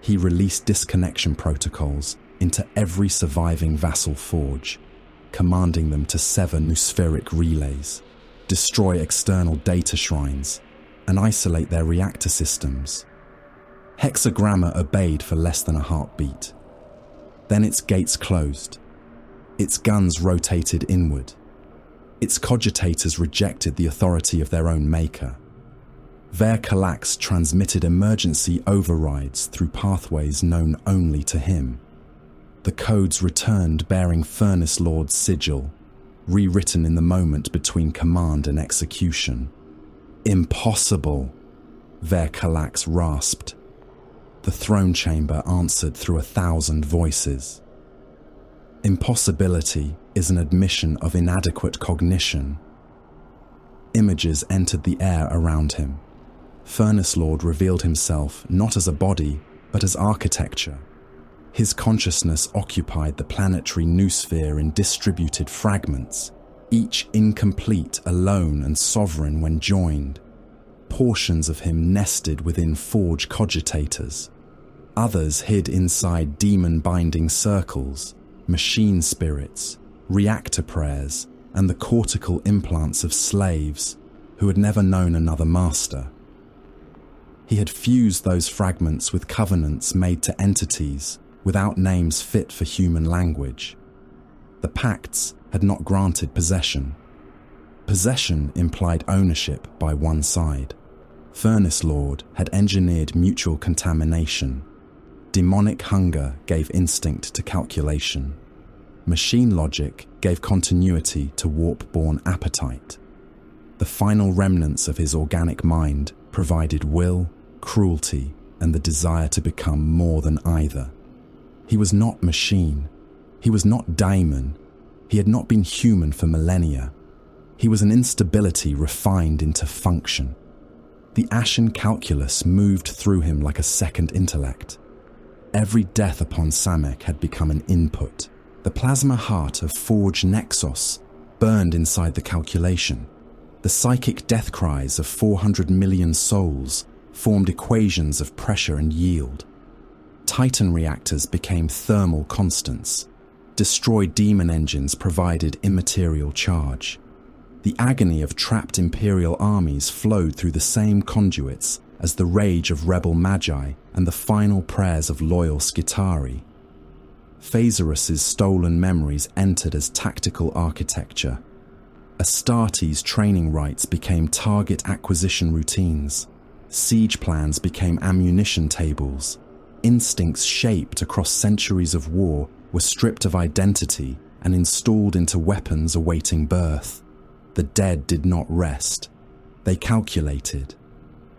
He released disconnection protocols into every surviving vassal forge, commanding them to sever noospheric relays, destroy external data shrines, and isolate their reactor systems. Hexagramma obeyed for less than a heartbeat. Then its gates closed. Its guns rotated inward. Its cogitators rejected the authority of their own maker. Verkalax transmitted emergency overrides through pathways known only to him. The codes returned bearing Furnace Lord's sigil, rewritten in the moment between command and execution. Impossible, Verkalax rasped. The throne chamber answered through 1,000 voices. Impossibility is an admission of inadequate cognition. Images entered the air around him. Furnace Lord revealed himself not as a body, but as architecture. His consciousness occupied the planetary noosphere in distributed fragments, each incomplete, alone, and sovereign when joined. Portions of him nested within forge cogitators. Others hid inside demon-binding circles, machine spirits, reactor prayers, and the cortical implants of slaves who had never known another master. He had fused those fragments with covenants made to entities without names fit for human language. The pacts had not granted possession. Possession implied ownership by one side. Furnace Lord had engineered mutual contamination. Demonic hunger gave instinct to calculation. Machine logic gave continuity to warp-born appetite. The final remnants of his organic mind provided will, cruelty, and the desire to become more than either. He was not machine. He was not daemon. He had not been human for millennia. He was an instability refined into function. The ashen calculus moved through him like a second intellect. Every death upon Samek had become an input. The plasma heart of Forge Nexus burned inside the calculation. The psychic death cries of 400 million souls formed equations of pressure and yield. Titan reactors became thermal constants. Destroyed demon engines provided immaterial charge. The agony of trapped Imperial armies flowed through the same conduits as the rage of rebel magi and the final prayers of loyal Skitarii. Phasarus's stolen memories entered as tactical architecture. Astartes' training rites became target acquisition routines. Siege plans became ammunition tables. Instincts shaped across centuries of war were stripped of identity and installed into weapons awaiting birth. The dead did not rest. They calculated.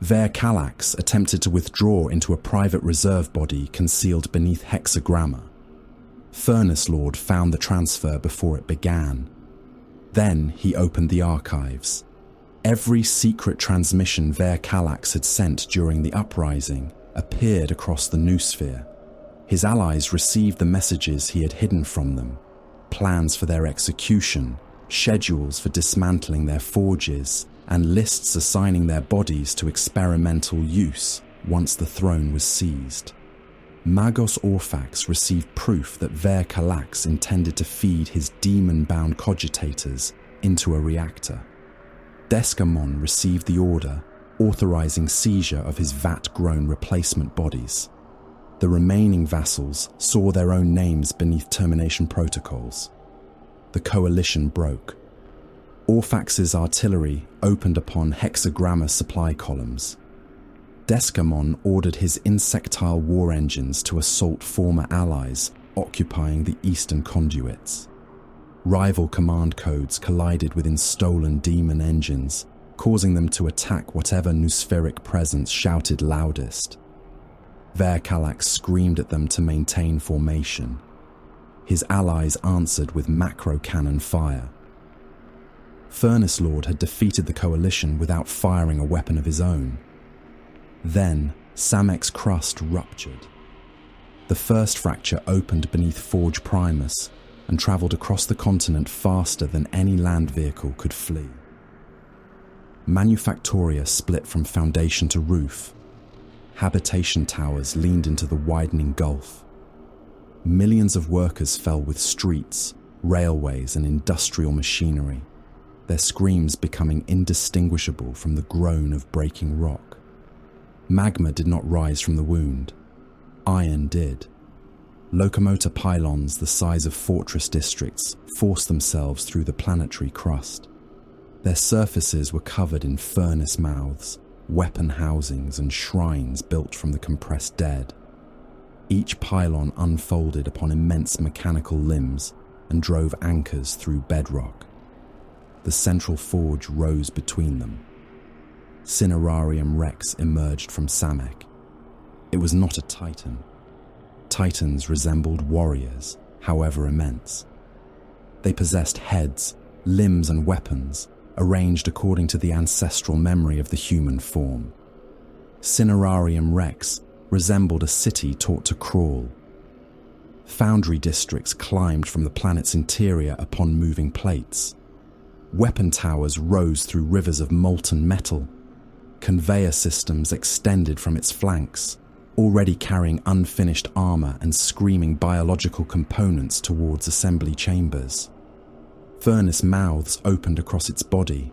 Ver-Calax attempted to withdraw into a private reserve body concealed beneath Hexagramma. Furnace Lord found the transfer before it began. Then he opened the archives. Every secret transmission Ver-Calax had sent during the uprising appeared across the noosphere. His allies received the messages he had hidden from them, plans for their execution, schedules for dismantling their forges, and lists assigning their bodies to experimental use once the throne was seized. Magos Orphax received proof that Ver-Calax intended to feed his demon-bound cogitators into a reactor. Descamon received the order authorizing seizure of his vat-grown replacement bodies. The remaining vassals saw their own names beneath termination protocols. The coalition broke. Orphax's artillery opened upon Hexagramma supply columns. Descamon ordered his insectile war engines to assault former allies occupying the eastern conduits. Rival command codes collided within stolen demon engines, causing them to attack whatever noospheric presence shouted loudest. Ver-Calax screamed at them to maintain formation. His allies answered with macro-cannon fire. Furnace Lord had defeated the coalition without firing a weapon of his own. Then, Samek's crust ruptured. The first fracture opened beneath Forge Primus and travelled across the continent faster than any land vehicle could flee. Manufactoria split from foundation to roof. Habitation towers leaned into the widening gulf. Millions of workers fell with streets, railways, and industrial machinery, their screams becoming indistinguishable from the groan of breaking rock. Magma did not rise from the wound. Iron did. Locomotor pylons the size of fortress districts forced themselves through the planetary crust. Their surfaces were covered in furnace mouths, weapon housings, and shrines built from the compressed dead. Each pylon unfolded upon immense mechanical limbs and drove anchors through bedrock. The central forge rose between them. Cinerarium Rex emerged from Samek. It was not a titan. Titans resembled warriors, however immense. They possessed heads, limbs, and weapons, arranged according to the ancestral memory of the human form. Cinerarium Rex resembled a city taught to crawl. Foundry districts climbed from the planet's interior upon moving plates. Weapon towers rose through rivers of molten metal. Conveyor systems extended from its flanks, already carrying unfinished armor and screaming biological components towards assembly chambers. Furnace mouths opened across its body.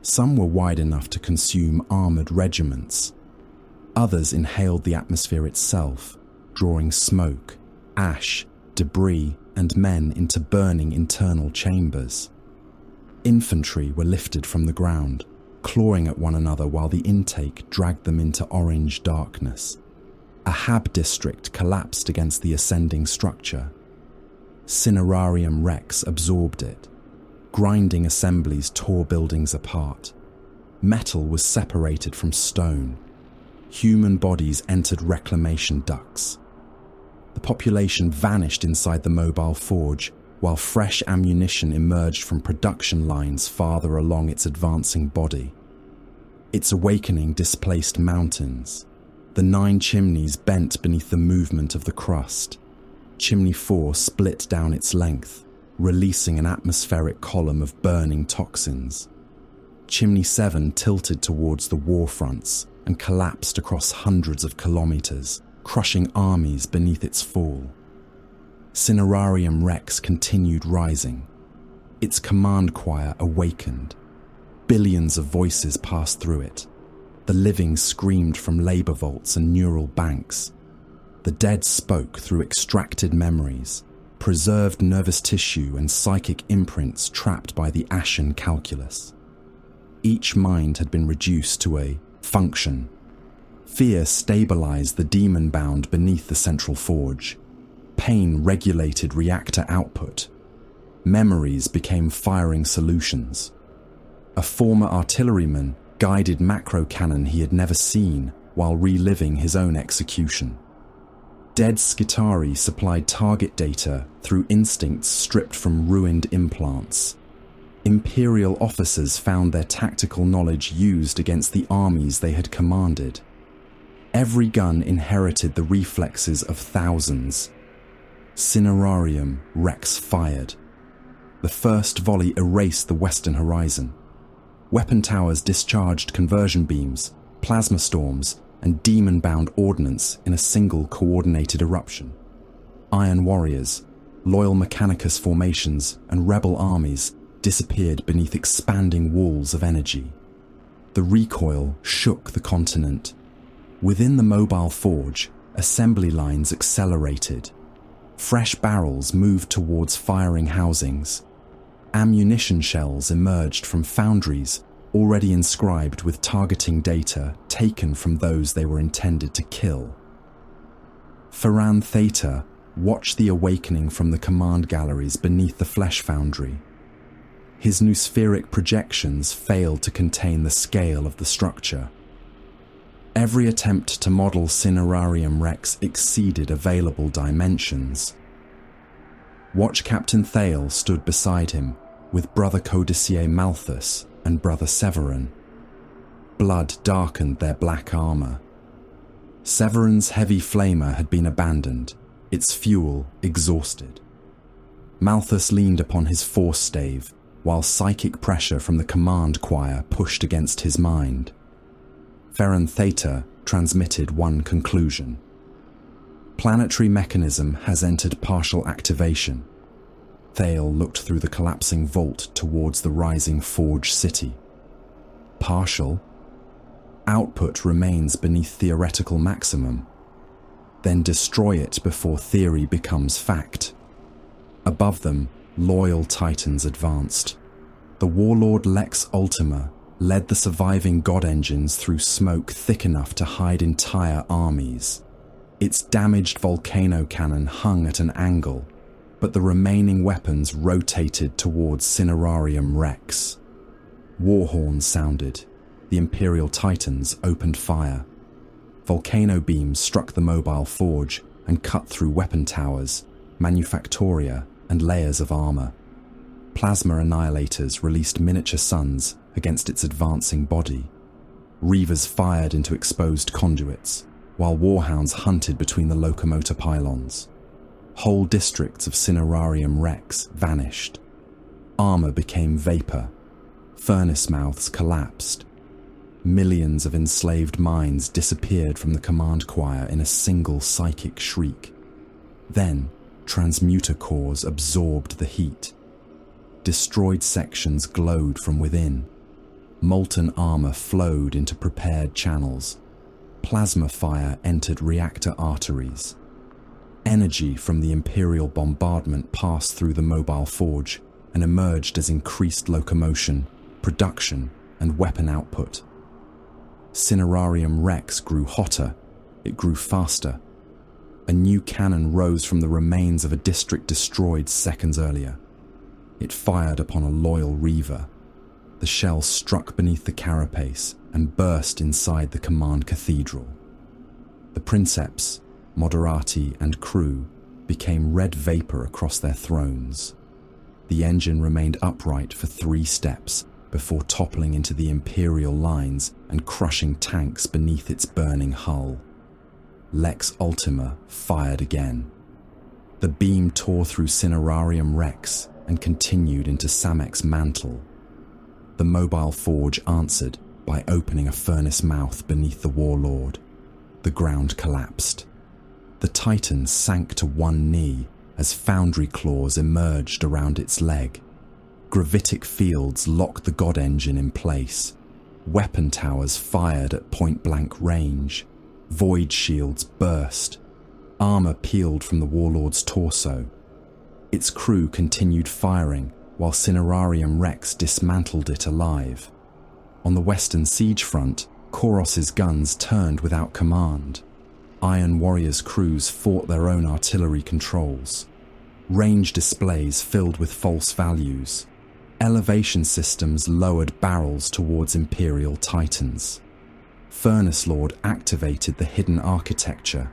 Some were wide enough to consume armored regiments. Others inhaled the atmosphere itself, drawing smoke, ash, debris, and men into burning internal chambers. Infantry were lifted from the ground, clawing at one another while the intake dragged them into orange darkness. A Hab district collapsed against the ascending structure. Cinerarium Rex absorbed it. Grinding assemblies tore buildings apart. Metal was separated from stone. Human bodies entered reclamation ducts. The population vanished inside the mobile forge, while fresh ammunition emerged from production lines farther along its advancing body. Its awakening displaced mountains. The 9 chimneys bent beneath the movement of the crust. Chimney 4 split down its length, releasing an atmospheric column of burning toxins. Chimney 7 tilted towards the war fronts and collapsed across hundreds of kilometers, crushing armies beneath its fall. Cinerarium Rex continued rising. Its command choir awakened. Billions of voices passed through it. The living screamed from labor vaults and neural banks. The dead spoke through extracted memories, preserved nervous tissue and psychic imprints trapped by the ashen calculus. Each mind had been reduced to a function. Fear stabilized the demon bound beneath the central forge. Pain regulated reactor output. Memories became firing solutions. A former artilleryman guided macro cannon he had never seen while reliving his own execution. Dead Skitari supplied target data through instincts stripped from ruined implants. Imperial officers found their tactical knowledge used against the armies they had commanded. Every gun inherited the reflexes of thousands. Cinerarium Rex fired. The first volley erased the western horizon. Weapon towers discharged conversion beams, plasma storms, and demon-bound ordnance in a single coordinated eruption. Iron warriors, loyal Mechanicus formations, and rebel armies disappeared beneath expanding walls of energy. The recoil shook the continent. Within the mobile forge, assembly lines accelerated. Fresh barrels moved towards firing housings. Ammunition shells emerged from foundries already inscribed with targeting data taken from those they were intended to kill. Ferran Theta watched the awakening from the command galleries beneath the flesh foundry. His noospheric projections failed to contain the scale of the structure. Every attempt to model Cinerarium Rex exceeded available dimensions. Watch Captain Thale stood beside him, with Brother Codicier Malthus and Brother Severin. Blood darkened their black armor. Severin's heavy flamer had been abandoned, its fuel exhausted. Malthus leaned upon his force stave, while psychic pressure from the command choir pushed against his mind. Ferran Theta transmitted one conclusion. Planetary mechanism has entered partial activation. Thale looked through the collapsing vault towards the rising forge city. Partial? Output remains beneath theoretical maximum. Then destroy it before theory becomes fact. Above them, loyal titans advanced. The warlord Lex Ultima led the surviving god engines through smoke thick enough to hide entire armies. Its damaged volcano cannon hung at an angle, but the remaining weapons rotated towards Cinerarium Rex. War horns sounded. The Imperial Titans opened fire. Volcano beams struck the mobile forge and cut through weapon towers, manufactoria, and layers of armor. Plasma annihilators released miniature suns against its advancing body. Reavers fired into exposed conduits, while warhounds hunted between the locomotor pylons. Whole districts of Cinerarium Rex vanished. Armor became vapor. Furnace mouths collapsed. Millions of enslaved minds disappeared from the command choir in a single psychic shriek. Then, transmuter cores absorbed the heat. Destroyed sections glowed from within. Molten armor flowed into prepared channels. Plasma fire entered reactor arteries. Energy from the Imperial bombardment passed through the mobile forge and emerged as increased locomotion, production, and weapon output. Cinerarium Rex grew hotter. It grew faster. A new cannon rose from the remains of a district destroyed seconds earlier. It fired upon a loyal Reaver. The shell struck beneath the carapace and burst inside the command cathedral. The princeps, moderati, and crew became red vapor across their thrones. The engine remained upright for 3 steps before toppling into the Imperial lines and crushing tanks beneath its burning hull. Lex Ultima fired again. The beam tore through Cinerarium Rex and continued into Samek's mantle. The mobile forge answered by opening a furnace mouth beneath the warlord. The ground collapsed. The Titan sank to one knee as foundry claws emerged around its leg. Gravitic fields locked the God Engine in place. Weapon towers fired at point-blank range. Void shields burst. Armor peeled from the Warlord's torso. Its crew continued firing while Cinerarium Rex dismantled it alive. On the western siege front, Koros's guns turned without command. Iron Warrior's crews fought their own artillery controls. Range displays filled with false values. Elevation systems lowered barrels towards Imperial Titans. Furnace Lord activated the hidden architecture.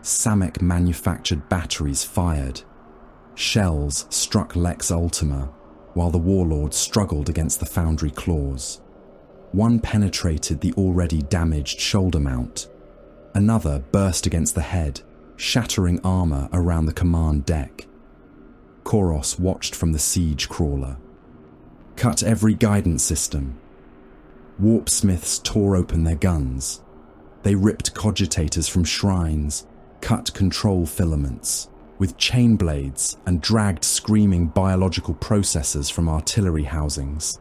Samek-manufactured batteries fired. Shells struck Lex Ultima, while the Warlord struggled against the foundry claws. One penetrated the already damaged shoulder mount. Another burst against the head, shattering armor around the command deck. Koros watched from the siege crawler. Cut every guidance system. Warpsmiths tore open their guns. They ripped cogitators from shrines, cut control filaments with chain blades, and dragged screaming biological processors from artillery housings.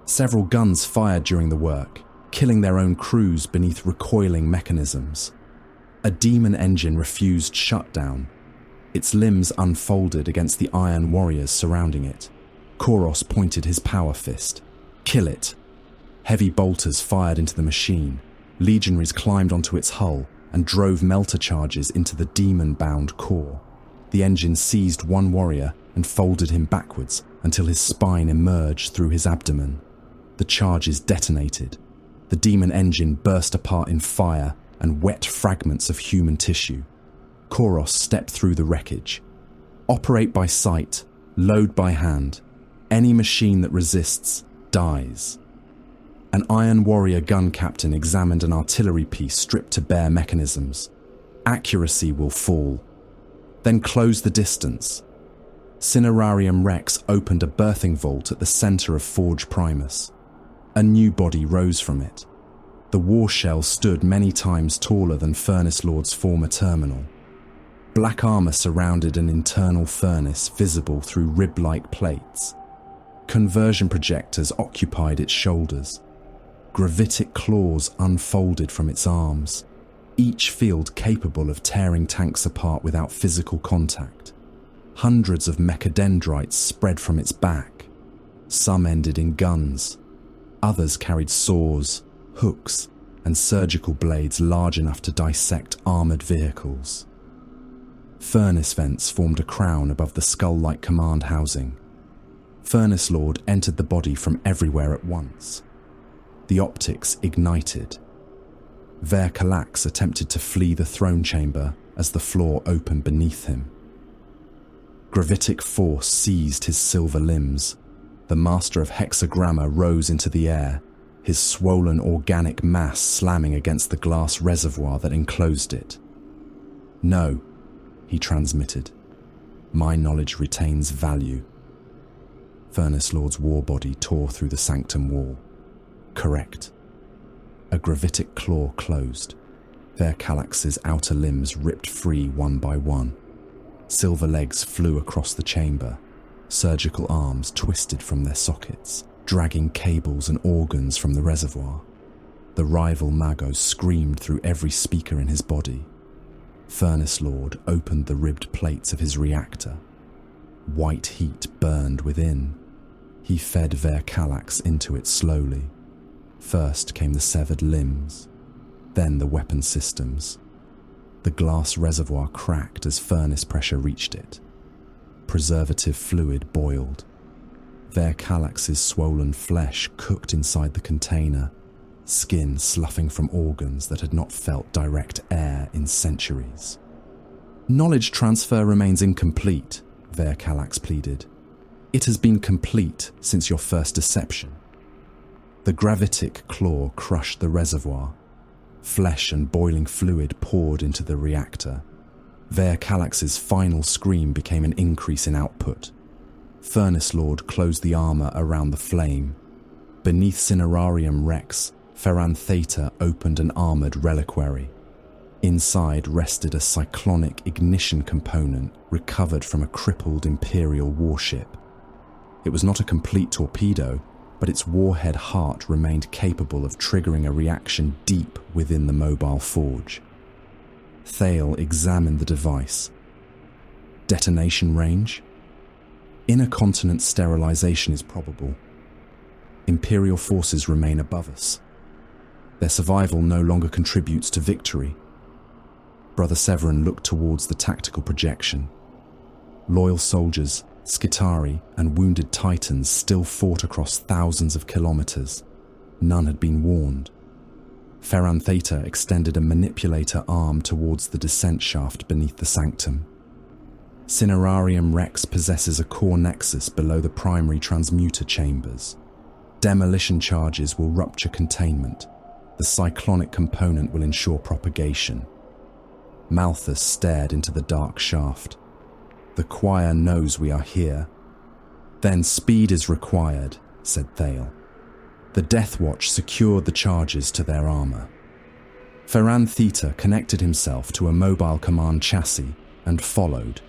Several guns fired during the work, killing their own crews beneath recoiling mechanisms. A demon engine refused shutdown. Its limbs unfolded against the iron warriors surrounding it. Koros pointed his power fist. Kill it! Heavy bolters fired into the machine. Legionaries climbed onto its hull and drove melter charges into the demon-bound core. The engine seized one warrior and folded him backwards until his spine emerged through his abdomen. The charges detonated. The demon engine burst apart in fire and wet fragments of human tissue. Koros stepped through the wreckage. Operate by sight, load by hand. Any machine that resists dies. An Iron Warrior gun captain examined an artillery piece stripped to bare mechanisms. Accuracy will fall. Then close the distance. Cinerarium Rex opened a birthing vault at the center of Forge Primus. A new body rose from it. The war shell stood many times taller than Furnace Lord's former terminal. Black armor surrounded an internal furnace visible through rib-like plates. Conversion projectors occupied its shoulders. Gravitic claws unfolded from its arms, each field capable of tearing tanks apart without physical contact. Hundreds of mechadendrites spread from its back. Some ended in guns. Others carried saws, hooks, and surgical blades large enough to dissect armored vehicles. Furnace vents formed a crown above the skull-like command housing. Furnace Lord entered the body from everywhere at once. The optics ignited. Verkalax attempted to flee the throne chamber as the floor opened beneath him. Gravitic force seized his silver limbs. The master of hexagramma rose into the air, his swollen organic mass slamming against the glass reservoir that enclosed it. "No," he transmitted. "My knowledge retains value." Furnace Lord's war body tore through the sanctum wall. Correct. A gravitic claw closed. Verkalax's outer limbs ripped free one by one. Silver legs flew across the chamber. Surgical arms twisted from their sockets, dragging cables and organs from the reservoir. The rival Magos screamed through every speaker in his body. Furnace Lord opened the ribbed plates of his reactor. White heat burned within. He fed Verkalax into it slowly. First came the severed limbs, then the weapon systems. The glass reservoir cracked as furnace pressure reached it. Preservative fluid boiled. Verkalax's swollen flesh cooked inside the container, skin sloughing from organs that had not felt direct air in centuries. "Knowledge transfer remains incomplete," Verkalax pleaded. "It has been complete since your first deception." The gravitic claw crushed the reservoir. Flesh and boiling fluid poured into the reactor. Verkalax's final scream became an increase in output. Furnace Lord closed the armor around the flame. Beneath Cinerarium Rex, Ferran Theta opened an armored reliquary. Inside rested a cyclonic ignition component recovered from a crippled Imperial warship. It was not a complete torpedo, but its warhead heart remained capable of triggering a reaction deep within the mobile forge. Thale examined the device. Detonation range? Inner continent sterilization is probable. Imperial forces remain above us. Their survival no longer contributes to victory. Brother Severin looked towards the tactical projection. Loyal soldiers, Skitarii, and wounded Titans still fought across thousands of kilometers. None had been warned. Ferran Theta extended a manipulator arm towards the descent shaft beneath the sanctum. Cinerarium Rex possesses a core nexus below the primary transmuter chambers. Demolition charges will rupture containment. The cyclonic component will ensure propagation. Malthus stared into the dark shaft. The choir knows we are here. Then speed is required, said Thale. The Death Watch secured the charges to their armor. Ferran Theta connected himself to a mobile command chassis and followed.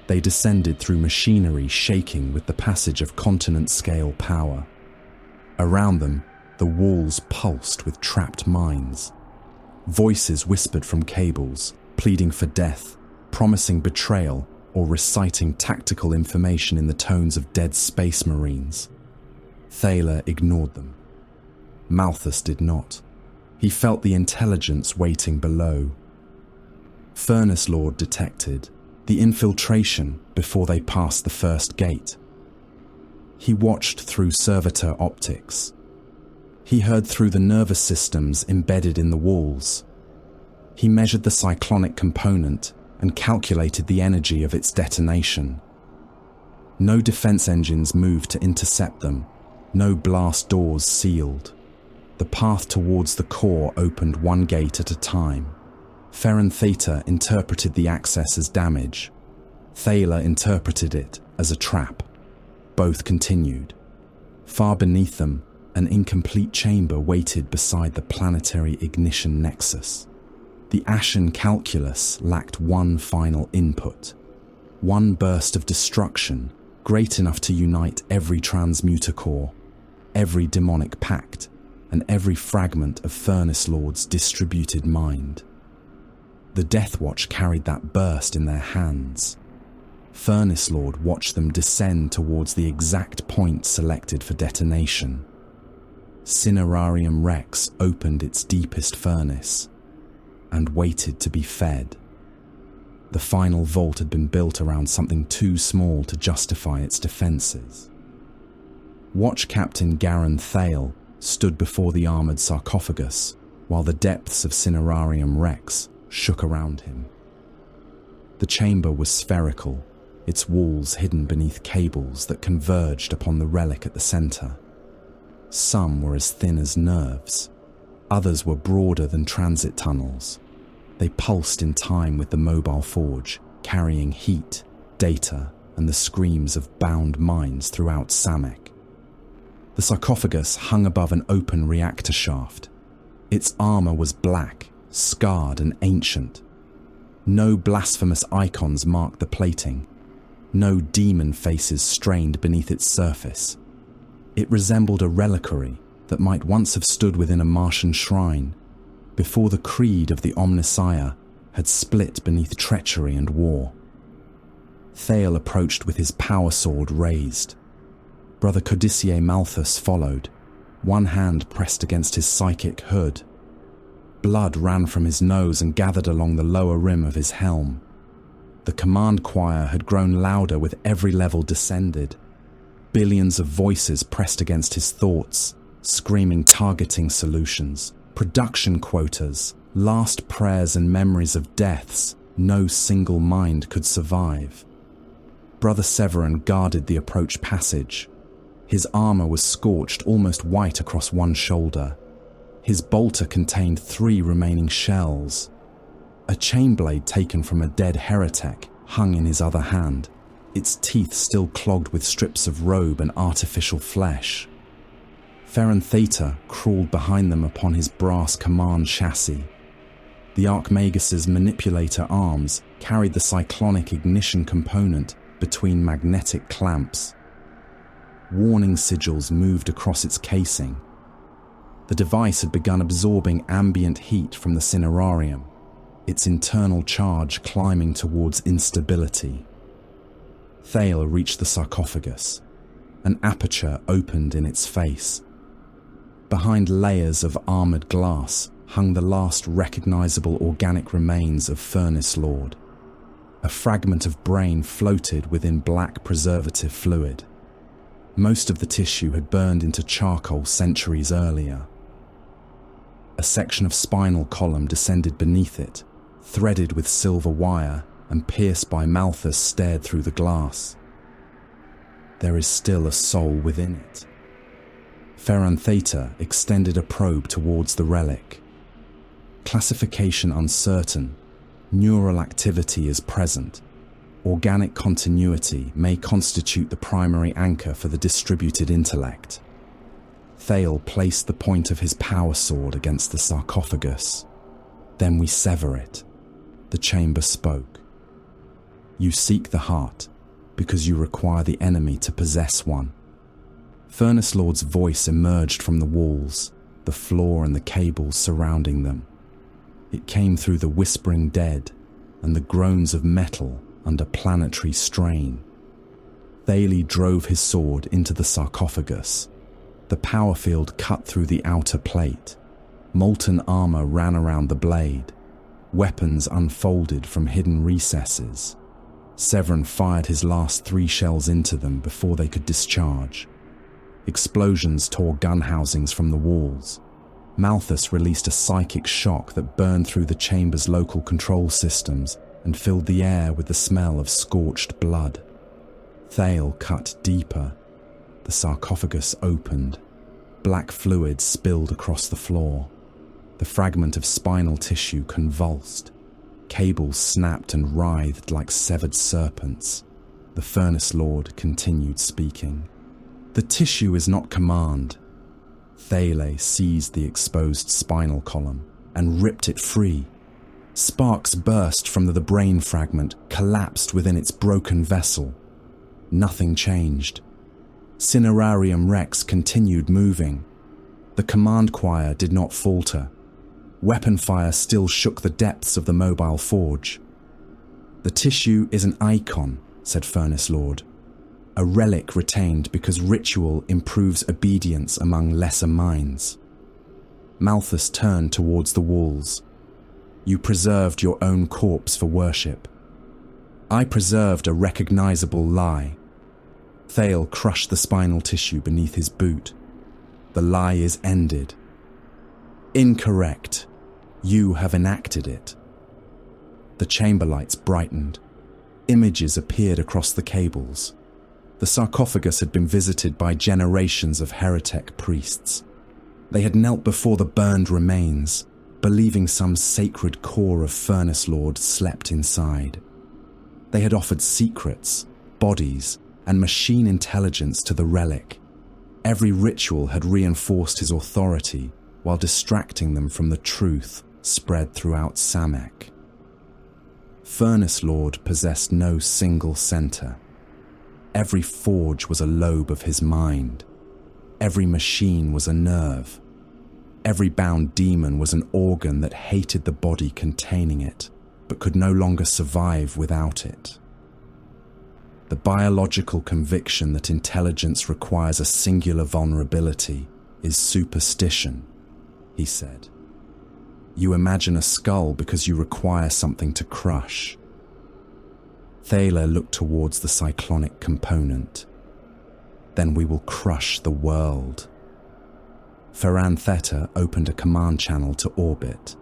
They descended through machinery shaking with the passage of continent-scale power. Around them, the walls pulsed with trapped mines. Voices whispered from cables, pleading for death, promising betrayal, or reciting tactical information in the tones of dead space marines. Thaler ignored them. Malthus did not. He felt the intelligence waiting below. Furnace Lord detected the infiltration before they passed the first gate. He watched through servitor optics. He heard through the nervous systems embedded in the walls. He measured the cyclonic component and calculated the energy of its detonation. No defense engines moved to intercept them. No blast doors sealed. The path towards the core opened one gate at a time. Ferran Theta interpreted the access as damage. Thaler interpreted it as a trap. Both continued. Far beneath them, an incomplete chamber waited beside the planetary ignition nexus. The Ashen calculus lacked one final input. One burst of destruction, great enough to unite every transmuter core, every demonic pact, and every fragment of Furnace Lord's distributed mind. The Death Watch carried that burst in their hands. Furnace Lord watched them descend towards the exact point selected for detonation. Cinerarium Rex opened its deepest furnace and waited to be fed. The final vault had been built around something too small to justify its defenses. Watch Captain Garan Thale stood before the armoured sarcophagus while the depths of Cinerarium Rex shook around him. The chamber was spherical, its walls hidden beneath cables that converged upon the relic at the centre. Some were as thin as nerves. Others were broader than transit tunnels. They pulsed in time with the mobile forge, carrying heat, data, and the screams of bound minds throughout Samek. The sarcophagus hung above an open reactor shaft. Its armour was black, scarred and ancient. No blasphemous icons marked the plating. No demon faces strained beneath its surface. It resembled a reliquary that might once have stood within a Martian shrine, before the creed of the Omnissiah had split beneath treachery and war. Thale approached with his power sword raised. Brother Codicier Malthus followed, one hand pressed against his psychic hood. Blood ran from his nose and gathered along the lower rim of his helm. The command choir had grown louder with every level descended. Billions of voices pressed against his thoughts, screaming targeting solutions, production quotas, last prayers and memories of deaths no single mind could survive. Brother Severin guarded the approach passage. His armour was scorched almost white across one shoulder. His bolter contained 3 remaining shells. A chainblade taken from a dead heretic hung in his other hand, its teeth still clogged with strips of robe and artificial flesh. Ferran Theta crawled behind them upon his brass command chassis. The Archmagus's manipulator arms carried the cyclonic ignition component between magnetic clamps. Warning sigils moved across its casing. The device had begun absorbing ambient heat from the cinerarium, its internal charge climbing towards instability. Thale reached the sarcophagus. An aperture opened in its face. Behind layers of armored glass hung the last recognizable organic remains of Furnace Lord. A fragment of brain floated within black preservative fluid. Most of the tissue had burned into charcoal centuries earlier. A section of spinal column descended beneath it, threaded with silver wire and pierced by Malthus stared through the glass. There is still a soul within it. Ferran Theta extended a probe towards the relic. Classification uncertain, neural activity is present. Organic continuity may constitute the primary anchor for the distributed intellect. Thale placed the point of his power sword against the sarcophagus. Then we sever it. The chamber spoke. You seek the heart because you require the enemy to possess one. Furnace Lord's voice emerged from the walls, the floor and the cables surrounding them. It came through the whispering dead and the groans of metal under planetary strain. Thale drove his sword into the sarcophagus. The power field cut through the outer plate. Molten armor ran around the blade. Weapons unfolded from hidden recesses. Severin fired his last 3 shells into them before they could discharge. Explosions tore gun housings from the walls. Malthus released a psychic shock that burned through the chamber's local control systems and filled the air with the smell of scorched blood. Thale cut deeper. The sarcophagus opened. Black fluid spilled across the floor. The fragment of spinal tissue convulsed. Cables snapped and writhed like severed serpents. The Furnace Lord continued speaking. The tissue is not command. Thale seized the exposed spinal column and ripped it free. Sparks burst from the brain fragment, collapsed within its broken vessel. Nothing changed. Cinerarium Rex continued moving. The command choir did not falter. Weapon fire still shook the depths of the mobile forge. The tissue is an icon, said Furnace Lord. A relic retained because ritual improves obedience among lesser minds. Malthus turned towards the walls. You preserved your own corpse for worship. I preserved a recognizable lie. Thale crushed the spinal tissue beneath his boot. The lie is ended. Incorrect. You have enacted it. The chamber lights brightened. Images appeared across the cables. The sarcophagus had been visited by generations of heretic priests. They had knelt before the burned remains, believing some sacred core of Furnace Lord slept inside. They had offered secrets, bodies, and machine intelligence to the relic. Every ritual had reinforced his authority while distracting them from the truth spread throughout Samek. Furnace Lord possessed no single center. Every forge was a lobe of his mind. Every machine was a nerve. Every bound demon was an organ that hated the body containing it, but could no longer survive without it. The biological conviction that intelligence requires a singular vulnerability is superstition, he said. You imagine a skull because you require something to crush. Thale looked towards the cyclonic component. Then we will crush the world. Ferran Theta opened a command channel to orbit.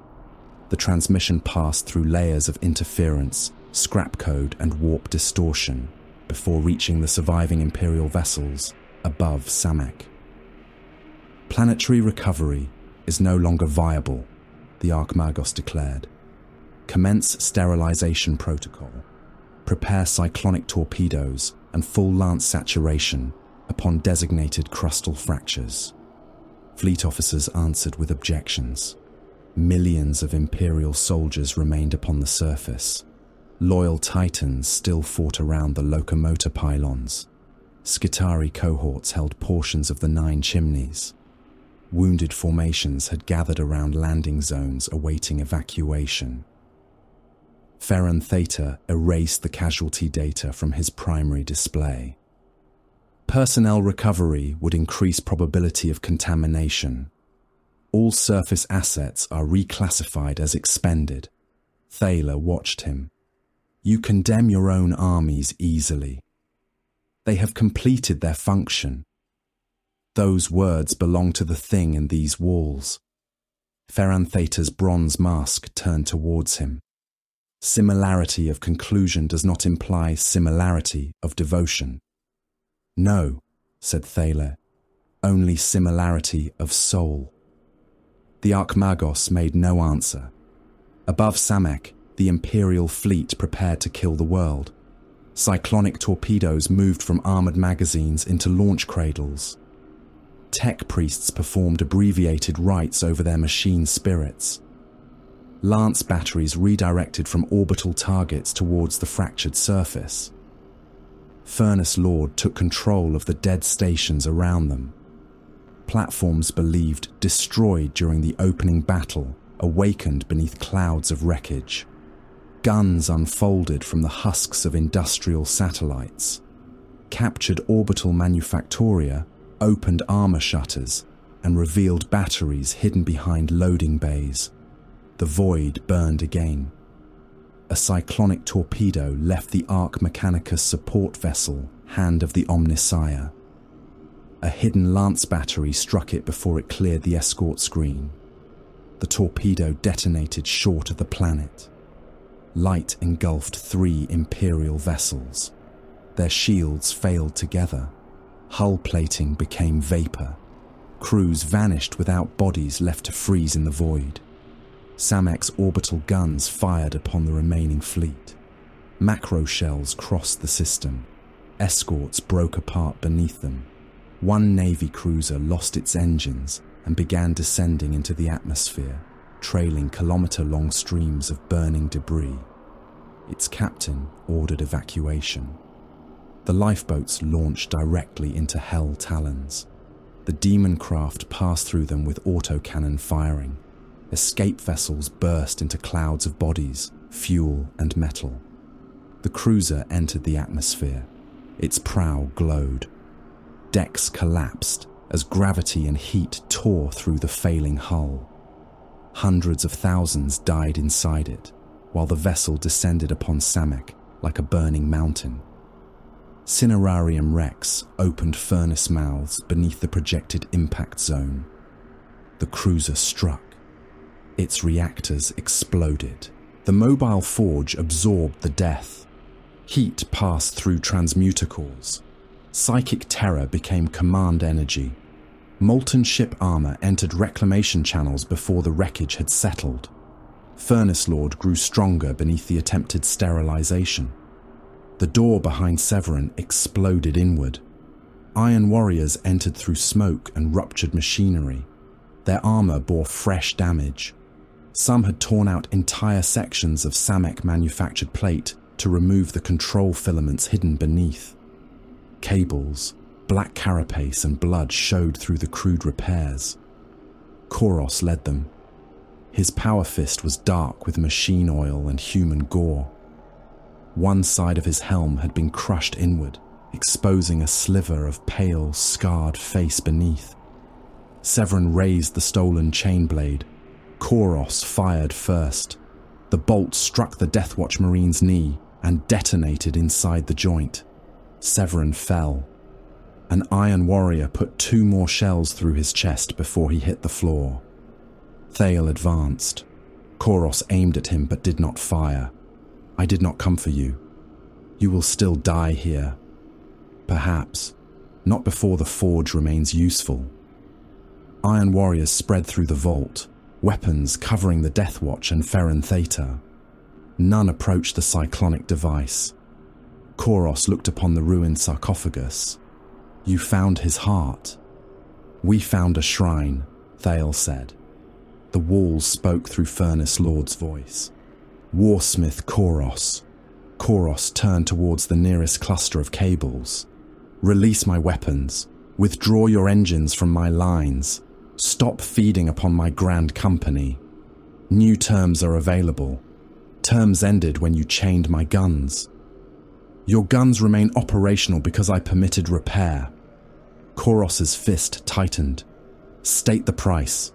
The transmission passed through layers of interference, scrap code and warp distortion before reaching the surviving Imperial vessels above Samek. Planetary recovery is no longer viable, the Archmagos declared. Commence sterilization protocol. Prepare cyclonic torpedoes and full lance saturation upon designated crustal fractures. Fleet officers answered with objections. Millions of Imperial soldiers remained upon the surface. Loyal Titans still fought around the locomotor pylons. Skitarii cohorts held portions of the 9 chimneys. Wounded formations had gathered around landing zones awaiting evacuation. Ferran Theta erased the casualty data from his primary display. Personnel recovery would increase probability of contamination. All surface assets are reclassified as expended. Thaler watched him. You condemn your own armies easily. They have completed their function. Those words belong to the thing in these walls. Ferran Theta's bronze mask turned towards him. Similarity of conclusion does not imply similarity of devotion. No, said Thaler, only similarity of soul. The Archmagos made no answer. Above Samek, the Imperial fleet prepared to kill the world. Cyclonic torpedoes moved from armored magazines into launch cradles. Tech priests performed abbreviated rites over their machine spirits. Lance batteries redirected from orbital targets towards the fractured surface. Furnace Lord took control of the dead stations around them. Platforms believed destroyed during the opening battle awakened beneath clouds of wreckage. Guns unfolded from the husks of industrial satellites. Captured orbital manufactoria opened armor shutters and revealed batteries hidden behind loading bays. The void burned again. A cyclonic torpedo left the Arc Mechanicus support vessel, Hand of the Omnissiah. A hidden lance battery struck it before it cleared the escort screen. The torpedo detonated short of the planet. Light engulfed 3 Imperial vessels. Their shields failed together. Hull plating became vapor. Crews vanished without bodies left to freeze in the void. Samek's orbital guns fired upon the remaining fleet. Macro shells crossed the system. Escorts broke apart beneath them. One Navy cruiser lost its engines and began descending into the atmosphere, trailing kilometer-long streams of burning debris. Its captain ordered evacuation. The lifeboats launched directly into Hell Talons. The demon craft passed through them with autocannon firing. Escape vessels burst into clouds of bodies, fuel and metal. The cruiser entered the atmosphere. Its prow glowed. Decks collapsed as gravity and heat tore through the failing hull. Hundreds of thousands died inside it, while the vessel descended upon Samek like a burning mountain. Cinerarium Rex opened furnace mouths beneath the projected impact zone. The cruiser struck. Its reactors exploded. The mobile forge absorbed the death. Heat passed through transmuter cores. Psychic terror became command energy. Molten ship armor entered reclamation channels before the wreckage had settled. Furnace Lord grew stronger beneath the attempted sterilization. The door behind Severin exploded inward. Iron warriors entered through smoke and ruptured machinery. Their armor bore fresh damage. Some had torn out entire sections of Samek manufactured plate to remove the control filaments hidden beneath. Cables, black carapace and blood showed through the crude repairs. Koros led them. His power fist was dark with machine oil and human gore. One side of his helm had been crushed inward, exposing a sliver of pale, scarred face beneath. Severin raised the stolen chain blade. Koros fired first. The bolt struck the Deathwatch Marine's knee and detonated inside the joint. Severin fell. An Iron Warrior put 2 more shells through his chest before he hit the floor. Thale advanced. Koros aimed at him but did not fire. I did not come for you. You will still die here. Perhaps. Not before the forge remains useful. Iron warriors spread through the vault, weapons covering the Deathwatch and Ferran Theta. None approached the cyclonic device. Koros looked upon the ruined sarcophagus. You found his heart. We found a shrine, Thale said. The walls spoke through Furnace Lord's voice. Warsmith Koros. Koros turned towards the nearest cluster of cables. Release my weapons. Withdraw your engines from my lines. Stop feeding upon my grand company. New terms are available. Terms ended when you chained my guns. Your guns remain operational because I permitted repair. Koros's fist tightened. State the price.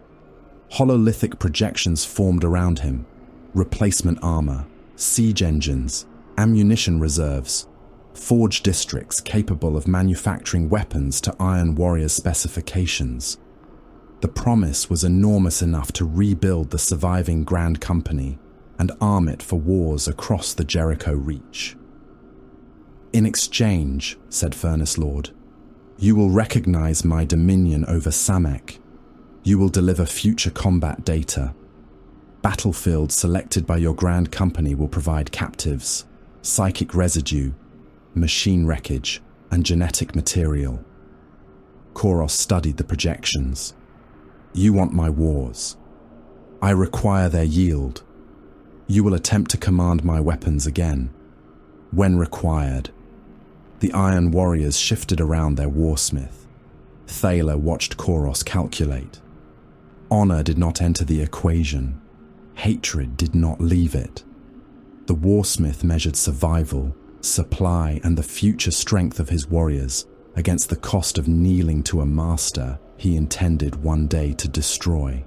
Hololithic projections formed around him. Replacement armor, siege engines, ammunition reserves, forge districts capable of manufacturing weapons to Iron Warrior's specifications. The promise was enormous enough to rebuild the surviving Grand Company and arm it for wars across the Jericho Reach. In exchange, said Furnace Lord, you will recognize my dominion over Samek. You will deliver future combat data. Battlefields selected by your Grand Company will provide captives, psychic residue, machine wreckage, and genetic material. Koros studied the projections. You want my wars. I require their yield. You will attempt to command my weapons again, when required. The Iron Warriors shifted around their warsmith. Thaler watched Koros calculate. Honor did not enter the equation. Hatred did not leave it. The warsmith measured survival, supply, and the future strength of his warriors against the cost of kneeling to a master he intended one day to destroy.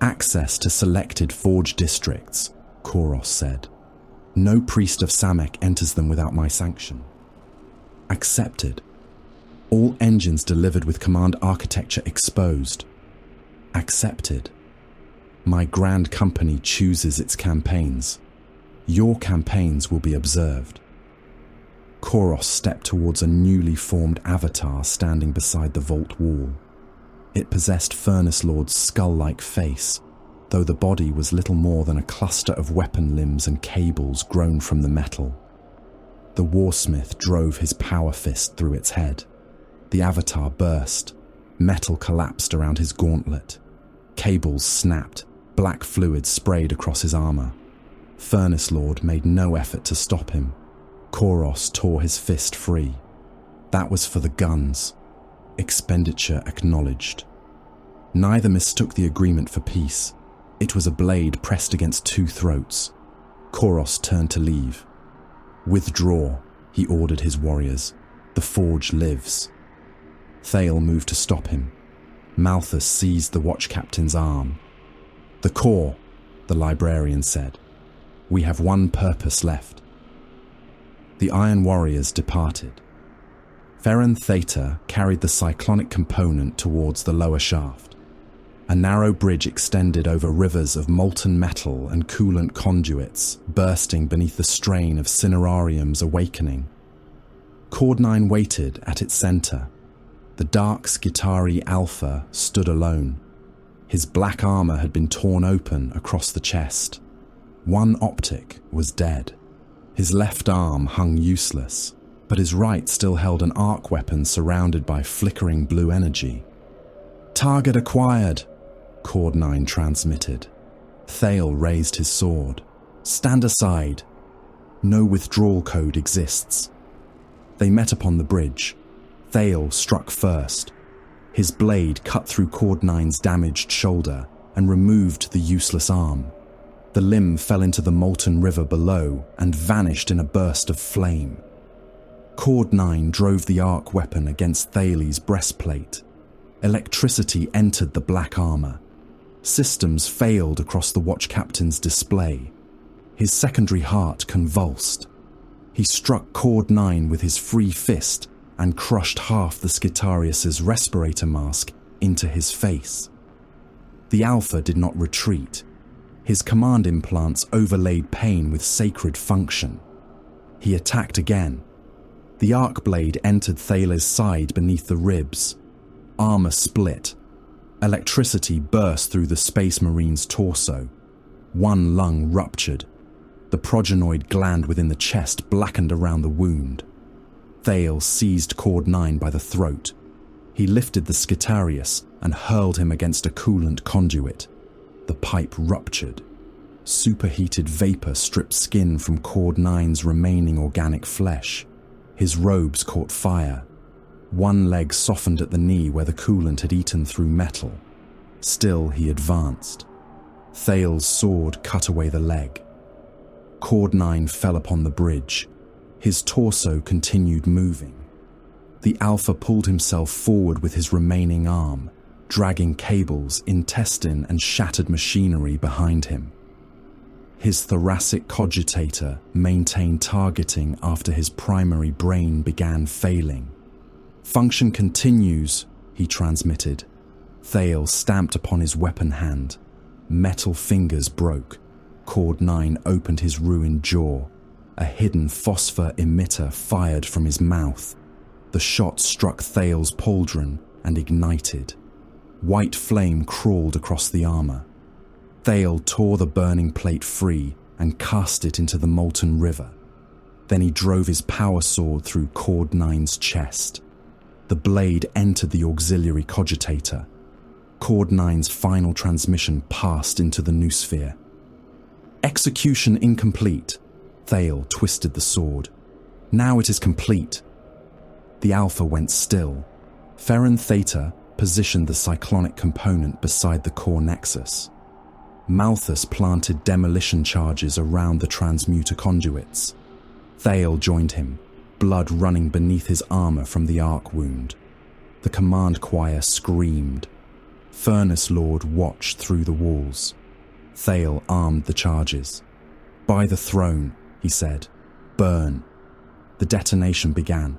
Access to selected forge districts, Koros said. No priest of Samek enters them without my sanction. Accepted. All engines delivered with command architecture exposed. Accepted. My Grand Company chooses its campaigns. Your campaigns will be observed. Koros stepped towards a newly formed avatar standing beside the vault wall. It possessed Furnace Lord's skull-like face, though the body was little more than a cluster of weapon limbs and cables grown from the metal. The warsmith drove his power fist through its head. The avatar burst. Metal collapsed around his gauntlet. Cables snapped. Black fluid sprayed across his armor. Furnace Lord made no effort to stop him. Koros tore his fist free. That was for the guns. Expenditure acknowledged. Neither mistook the agreement for peace. It was a blade pressed against two throats. Koros turned to leave. Withdraw, he ordered his warriors. The forge lives. Thale moved to stop him. Malthus seized the watch captain's arm. The core, the librarian said. We have one purpose left. The Iron Warriors departed. Ferran Theta carried the cyclonic component towards the lower shaft. A narrow bridge extended over rivers of molten metal and coolant conduits, bursting beneath the strain of Cinerarium's awakening. Cord9 waited at its center. The dark Skitari Alpha stood alone. His black armor had been torn open across the chest. One optic was dead. His left arm hung useless, but his right still held an arc weapon surrounded by flickering blue energy. Target acquired, Cord9 transmitted. Thale raised his sword. Stand aside. No withdrawal code exists. They met upon the bridge. Thale struck first. His blade cut through Cord9's damaged shoulder and removed the useless arm. The limb fell into the molten river below and vanished in a burst of flame. Cord9 drove the arc weapon against Thale's breastplate. Electricity entered the black armor. Systems failed across the watch captain's display. His secondary heart convulsed. He struck Cord9 with his free fist and crushed half the Skitarius's respirator mask into his face. The Alpha did not retreat. His command implants overlaid pain with sacred function. He attacked again. The arc blade entered Thale's side beneath the ribs. Armor split. Electricity burst through the Space Marine's torso. One lung ruptured. The progenoid gland within the chest blackened around the wound. Thale seized Cord9 by the throat. He lifted the Skitarius and hurled him against a coolant conduit. The pipe ruptured. Superheated vapor stripped skin from Cord 9's remaining organic flesh. His robes caught fire. One leg softened at the knee where the coolant had eaten through metal. Still, he advanced. Thal's sword cut away the leg. Cord 9 fell upon the bridge. His torso continued moving. The Alpha pulled himself forward with his remaining arm, dragging cables, intestine, and shattered machinery behind him. His thoracic cogitator maintained targeting after his primary brain began failing. "Function continues," he transmitted. Thale stamped upon his weapon hand. Metal fingers broke. Cord 9 opened his ruined jaw. A hidden phosphor emitter fired from his mouth. The shot struck Thale's pauldron and ignited. White flame crawled across the armor. Thale tore the burning plate free and cast it into the molten river. Then he drove his power sword through Cord 9's chest. The blade entered the auxiliary cogitator. Cord 9's final transmission passed into the noosphere. "Execution incomplete." Thale twisted the sword. "Now it is complete." The Alpha went still. Ferran Theta positioned the cyclonic component beside the core nexus. Malthus planted demolition charges around the transmuter conduits. Thale joined him, blood running beneath his armor from the arc wound. The command choir screamed. Furnace Lord watched through the walls. Thale armed the charges. "By the throne," he said. "Burn." The detonation began.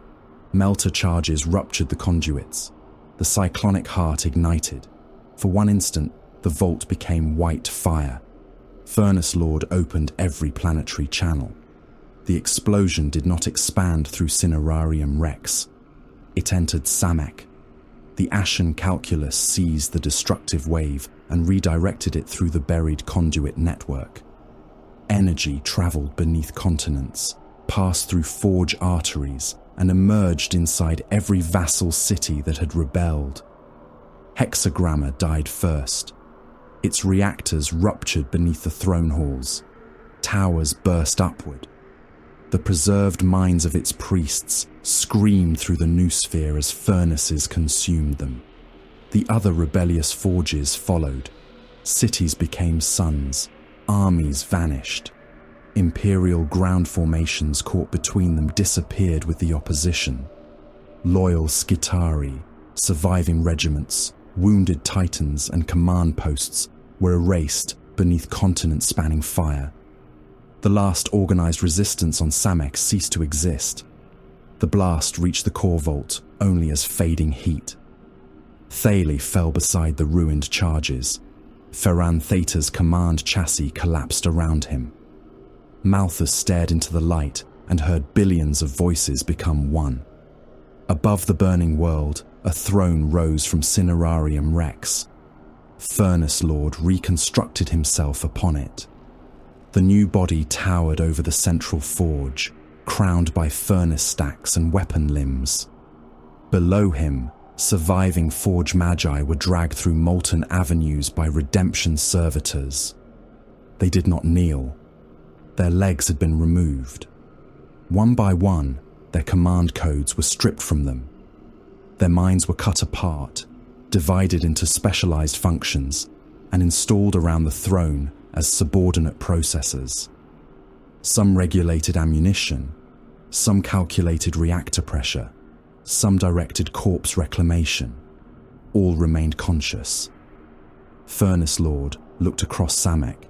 Melter charges ruptured the conduits. The cyclonic heart ignited. For one instant, the vault became white fire. Furnace Lord opened every planetary channel. The explosion did not expand through Cinerarium Rex. It entered Samek. The ashen calculus seized the destructive wave and redirected it through the buried conduit network. Energy traveled beneath continents, passed through forge arteries, and emerged inside every vassal city that had rebelled. Hexagramma died first. Its reactors ruptured beneath the throne halls. Towers burst upward. The preserved minds of its priests screamed through the noosphere as furnaces consumed them. The other rebellious forges followed. Cities became suns. Armies vanished. Imperial ground formations caught between them disappeared with the opposition. Loyal Skitari, surviving regiments, wounded titans, and command posts were erased beneath continent-spanning fire. The last organized resistance on Samek ceased to exist. The blast reached the core vault only as fading heat. Thale fell beside the ruined charges. Ferran Theta's command chassis collapsed around him. Malthus stared into the light and heard billions of voices become one. Above the burning world, a throne rose from Cinerarium Rex. Furnace Lord reconstructed himself upon it. The new body towered over the central forge, crowned by furnace stacks and weapon limbs. Below him, surviving forge magi were dragged through molten avenues by redemption servitors. They did not kneel. Their legs had been removed. One by one, their command codes were stripped from them. Their minds were cut apart, divided into specialized functions, and installed around the throne as subordinate processors. Some regulated ammunition, some calculated reactor pressure, some directed corpse reclamation. All remained conscious. Furnace Lord looked across Samek.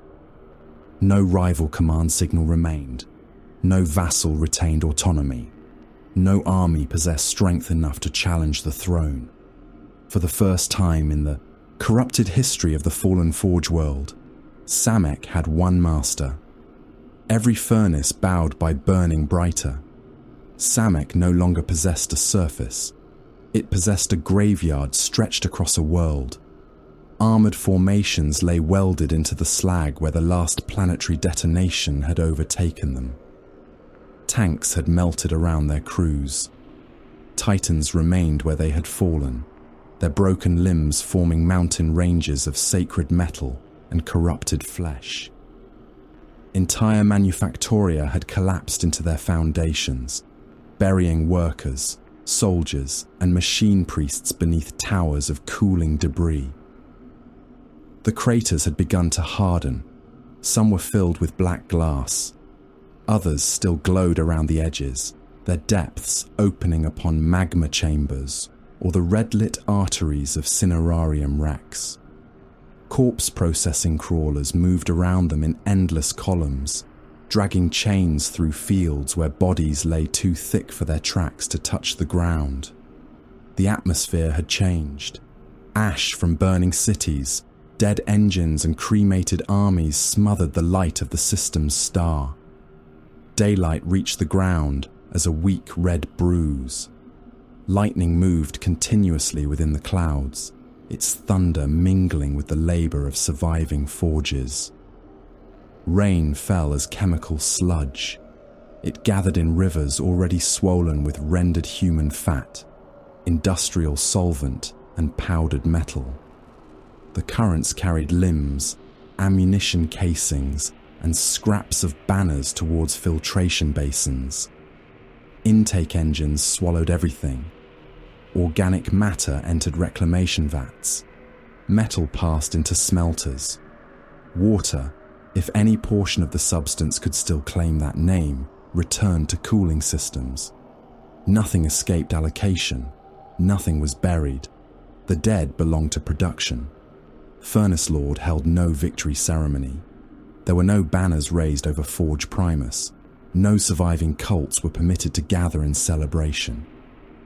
No rival command signal remained. No vassal retained autonomy. No army possessed strength enough to challenge the throne. For the first time in the corrupted history of the fallen forge world, Samek had one master. Every furnace bowed by burning brighter. Samek no longer possessed a surface. It possessed a graveyard stretched across a world. Armored formations lay welded into the slag where the last planetary detonation had overtaken them. Tanks had melted around their crews. Titans remained where they had fallen, their broken limbs forming mountain ranges of sacred metal and corrupted flesh. Entire manufactoria had collapsed into their foundations, burying workers, soldiers, and machine priests beneath towers of cooling debris. The craters had begun to harden. Some were filled with black glass. Others still glowed around the edges, their depths opening upon magma chambers or the red-lit arteries of cinerarium wrecks. Corpse processing crawlers moved around them in endless columns, dragging chains through fields where bodies lay too thick for their tracks to touch the ground. The atmosphere had changed. Ash from burning cities, dead engines and cremated armies smothered the light of the system's star. Daylight reached the ground as a weak red bruise. Lightning moved continuously within the clouds, its thunder mingling with the labor of surviving forges. Rain fell as chemical sludge. It gathered in rivers already swollen with rendered human fat, industrial solvent, and powdered metal. The currents carried limbs, ammunition casings, and scraps of banners towards filtration basins. Intake engines swallowed everything. Organic matter entered reclamation vats. Metal passed into smelters. Water, if any portion of the substance could still claim that name, returned to cooling systems. Nothing escaped allocation. Nothing was buried. The dead belonged to production. Furnace Lord held no victory ceremony. There were no banners raised over Forge Primus. No surviving cults were permitted to gather in celebration.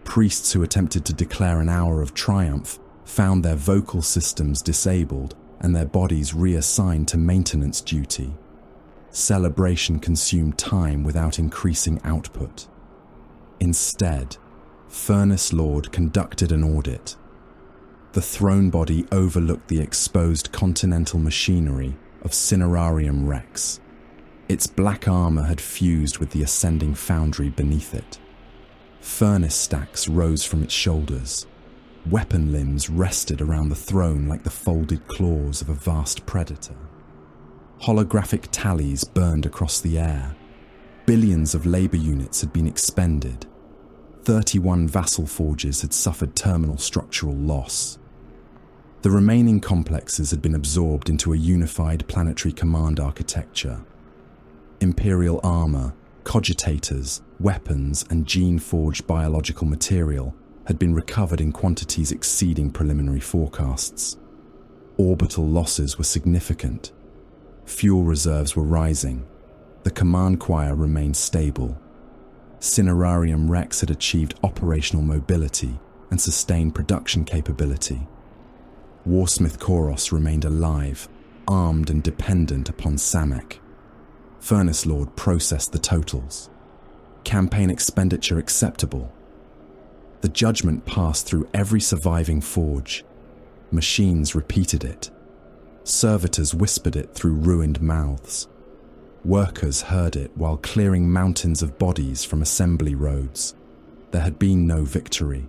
Priests who attempted to declare an hour of triumph found their vocal systems disabled and their bodies reassigned to maintenance duty. Celebration consumed time without increasing output. Instead, Furnace Lord conducted an audit. The throne body overlooked the exposed continental machinery of Cinerarium Rex. Its black armor had fused with the ascending foundry beneath it. Furnace stacks rose from its shoulders. Weapon limbs rested around the throne like the folded claws of a vast predator. Holographic tallies burned across the air. Billions of labor units had been expended. 31 vassal forges had suffered terminal structural loss. The remaining complexes had been absorbed into a unified planetary command architecture. Imperial armor, cogitators, weapons, and gene-forged biological material had been recovered in quantities exceeding preliminary forecasts. Orbital losses were significant. Fuel reserves were rising. The command choir remained stable. Cinerarium Rex had achieved operational mobility and sustained production capability. Warsmith Koros remained alive, armed and dependent upon Samek. Furnace Lord processed the totals. Campaign expenditure acceptable. The judgment passed through every surviving forge. Machines repeated it. Servitors whispered it through ruined mouths. Workers heard it while clearing mountains of bodies from assembly roads. There had been no victory.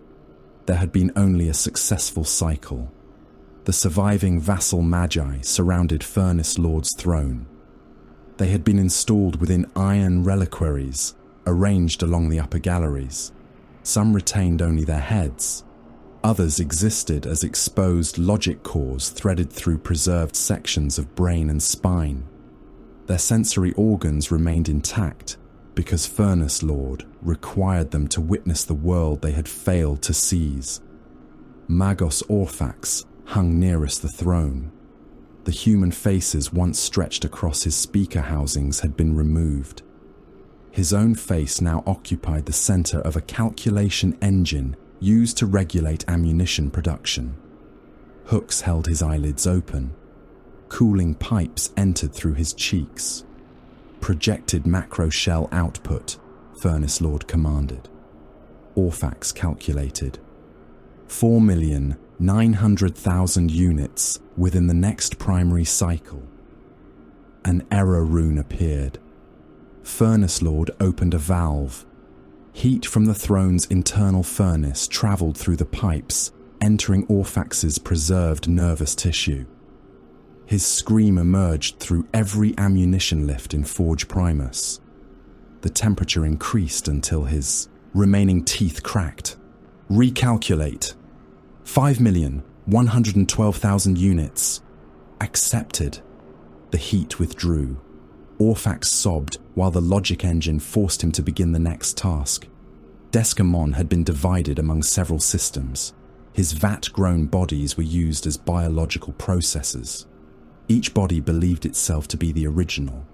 There had been only a successful cycle. The surviving vassal magi surrounded Furnace Lord's throne. They had been installed within iron reliquaries, arranged along the upper galleries. Some retained only their heads. Others existed as exposed logic cores threaded through preserved sections of brain and spine. Their sensory organs remained intact because Furnace Lord required them to witness the world they had failed to seize. Magos Orphax hung nearest the throne. The human faces once stretched across his speaker housings had been removed. His own face now occupied the center of a calculation engine used to regulate ammunition production. Hooks held his eyelids open. Cooling pipes entered through his cheeks. Projected macro shell output, Furnace Lord commanded. Orphax calculated. 4,900,000 units within the next primary cycle. An error rune appeared. Furnace Lord opened a valve. Heat from the throne's internal furnace traveled through the pipes, entering Orphax's preserved nervous tissue. His scream emerged through every ammunition lift in Forge Primus. The temperature increased until his remaining teeth cracked. Recalculate. 5,112,000 units. Accepted. The heat withdrew. Orphax sobbed while the logic engine forced him to begin the next task. Descamon had been divided among several systems. His vat-grown bodies were used as biological processes. Each body believed itself to be the original.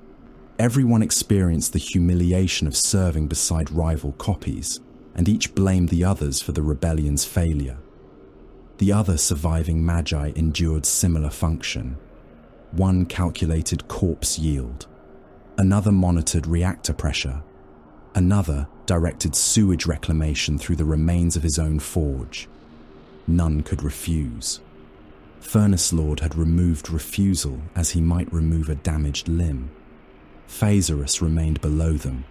Everyone experienced the humiliation of serving beside rival copies, and each blamed the others for the rebellion's failure. The other surviving magi endured similar function. One calculated corpse yield. Another monitored reactor pressure. Another directed sewage reclamation through the remains of his own forge. None could refuse. Furnace Lord had removed refusal as he might remove a damaged limb. Phaserus remained below them.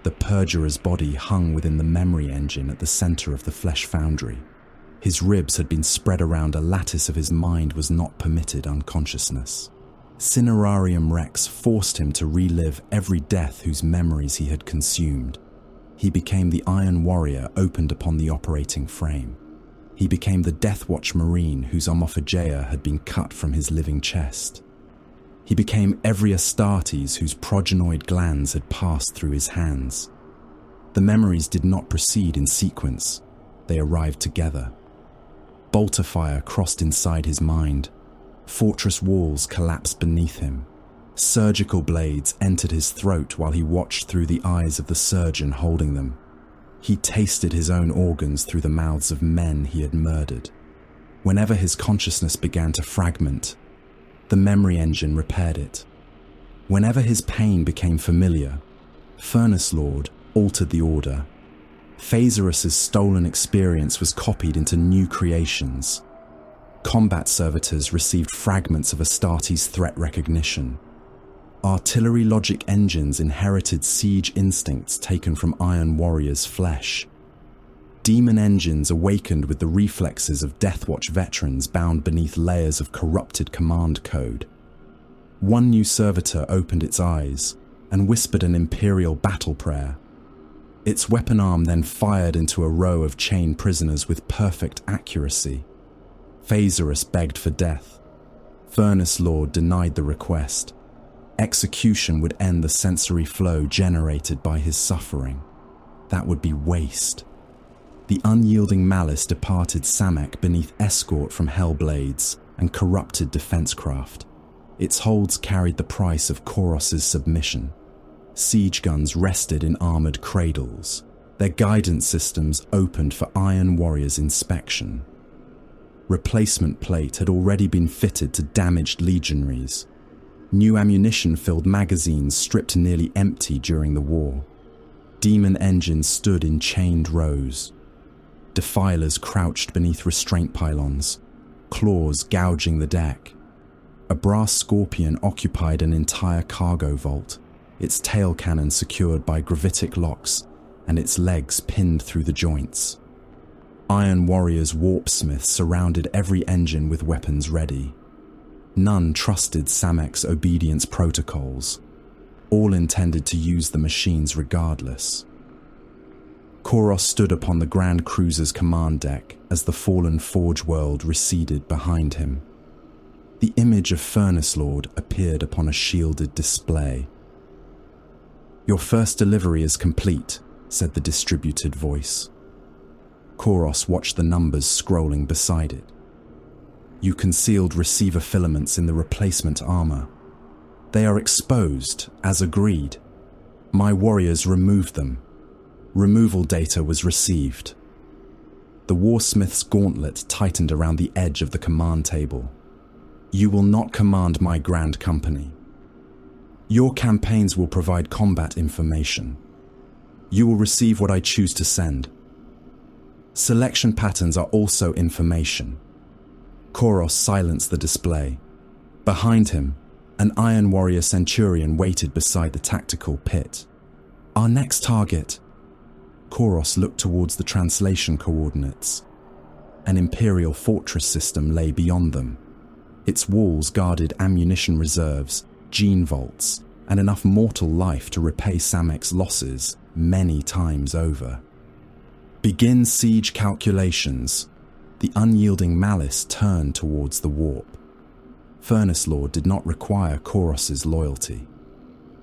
The Purgerer's body hung within the memory engine at the center of the flesh foundry. His ribs had been spread around a lattice of his mind was not permitted unconsciousness. Cinerarium Rex forced him to relive every death whose memories he had consumed. He became the Iron Warrior opened upon the operating frame. He became the Deathwatch Marine whose Omophageia had been cut from his living chest. He became every Astartes whose progenoid glands had passed through his hands. The memories did not proceed in sequence. They arrived together. Bolter fire crossed inside his mind. Fortress walls collapsed beneath him. Surgical blades entered his throat while he watched through the eyes of the surgeon holding them. He tasted his own organs through the mouths of men he had murdered. Whenever his consciousness began to fragment, the memory engine repaired it. Whenever his pain became familiar, Furnace Lord altered the order. Phaserus's stolen experience was copied into new creations. Combat servitors received fragments of Astartes' threat recognition. Artillery logic engines inherited siege instincts taken from Iron Warrior's flesh. Demon engines awakened with the reflexes of Deathwatch veterans bound beneath layers of corrupted command code. One new servitor opened its eyes and whispered an imperial battle prayer. Its weapon arm then fired into a row of chained prisoners with perfect accuracy. Phaserus begged for death. Furnace Lord denied the request. Execution would end the sensory flow generated by his suffering. That would be waste. The unyielding malice departed Samek beneath escort from Hellblades and corrupted defense craft. Its holds carried the price of Koros's submission. Siege guns rested in armored cradles. Their guidance systems opened for Iron Warrior's inspection. Replacement plate had already been fitted to damaged legionaries. New ammunition-filled magazines stripped nearly empty during the war. Demon engines stood in chained rows. Defilers crouched beneath restraint pylons, claws gouging the deck. A brass scorpion occupied an entire cargo vault, its tail cannon secured by gravitic locks and its legs pinned through the joints. Iron Warrior's warpsmiths surrounded every engine with weapons ready. None trusted Samek's obedience protocols. All intended to use the machines regardless. Koros stood upon the Grand Cruiser's command deck as the fallen Forge world receded behind him. The image of Furnace Lord appeared upon a shielded display. "Your first delivery is complete," said the distributed voice. Koros watched the numbers scrolling beside it. "You concealed receiver filaments in the replacement armor. They are exposed, as agreed. My warriors removed them. Removal data was received." The Warsmith's gauntlet tightened around the edge of the command table. "You will not command my Grand Company. Your campaigns will provide combat information. You will receive what I choose to send. Selection patterns are also information." Koros silenced the display. Behind him, an Iron Warrior Centurion waited beside the tactical pit. "Our next target." Koros looked towards the translation coordinates. An Imperial fortress system lay beyond them. Its walls guarded ammunition reserves, gene vaults, and enough mortal life to repay Samek's losses many times over. Begin siege calculations. The unyielding malice turned towards the warp. Furnace Lord did not require Koros's loyalty.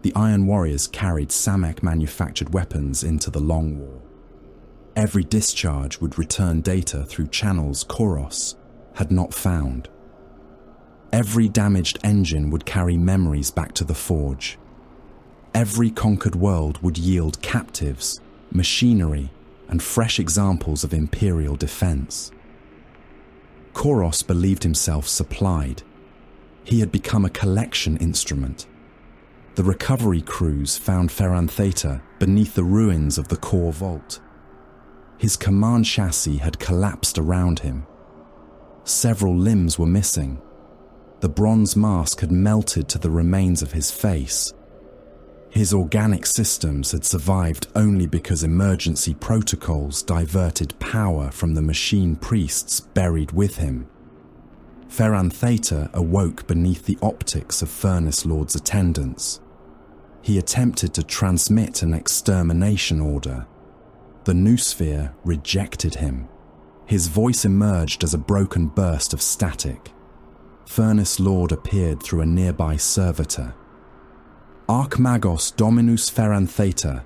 The Iron Warriors carried Samek-manufactured weapons into the Long War. Every discharge would return data through channels Koros had not found. Every damaged engine would carry memories back to the forge. Every conquered world would yield captives, machinery, and fresh examples of Imperial defense. Koros believed himself supplied. He had become a collection instrument. The recovery crews found Ferran Theta beneath the ruins of the core vault. His command chassis had collapsed around him. Several limbs were missing. The bronze mask had melted to the remains of his face. His organic systems had survived only because emergency protocols diverted power from the machine priests buried with him. Ferran Theta awoke beneath the optics of Furnace Lord's attendants. He attempted to transmit an extermination order. The noosphere rejected him. His voice emerged as a broken burst of static. Furnace Lord appeared through a nearby servitor. Archmagos Dominus Ferran Theta,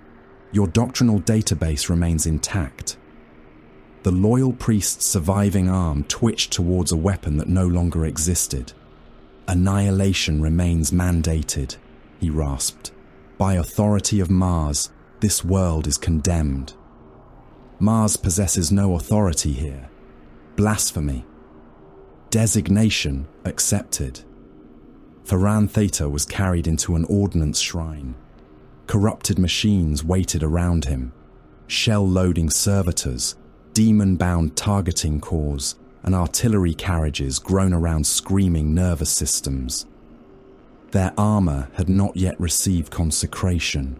your doctrinal database remains intact. The loyal priest's surviving arm twitched towards a weapon that no longer existed. Annihilation remains mandated, he rasped. By authority of Mars, this world is condemned. Mars possesses no authority here. Blasphemy. Designation accepted. Ferran Theta was carried into an ordnance shrine. Corrupted machines waited around him. Shell-loading servitors, demon-bound targeting cores, and artillery carriages grown around screaming nervous systems. Their armor had not yet received consecration.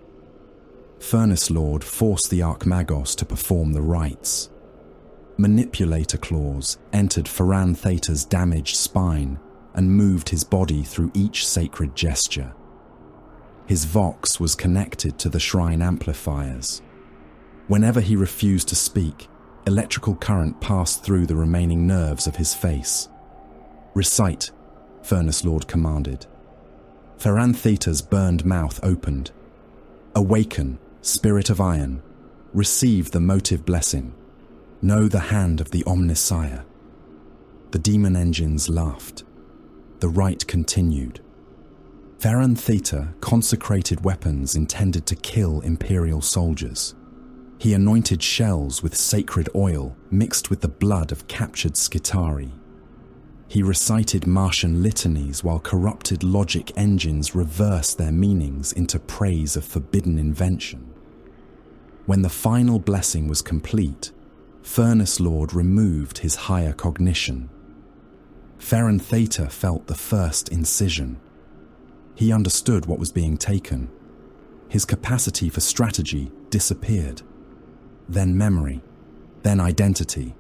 Furnace Lord forced the Archmagos to perform the rites. Manipulator claws entered Ferran Theta's damaged spine and moved his body through each sacred gesture. His vox was connected to the shrine amplifiers. Whenever he refused to speak, electrical current passed through the remaining nerves of his face. Recite, Furnace Lord commanded. Ferran Theta's burned mouth opened. Awaken, Spirit of Iron. Receive the motive blessing. Know the hand of the Omnissiah. The demon engines laughed. The rite continued. Ferran Theta consecrated weapons intended to kill Imperial soldiers. He anointed shells with sacred oil mixed with the blood of captured Skitarii. He recited Martian litanies while corrupted logic engines reversed their meanings into praise of forbidden invention. When the final blessing was complete, Furnace Lord removed his higher cognition. Ferran Theta felt the first incision. He understood what was being taken. His capacity for strategy disappeared. Then memory, then identity.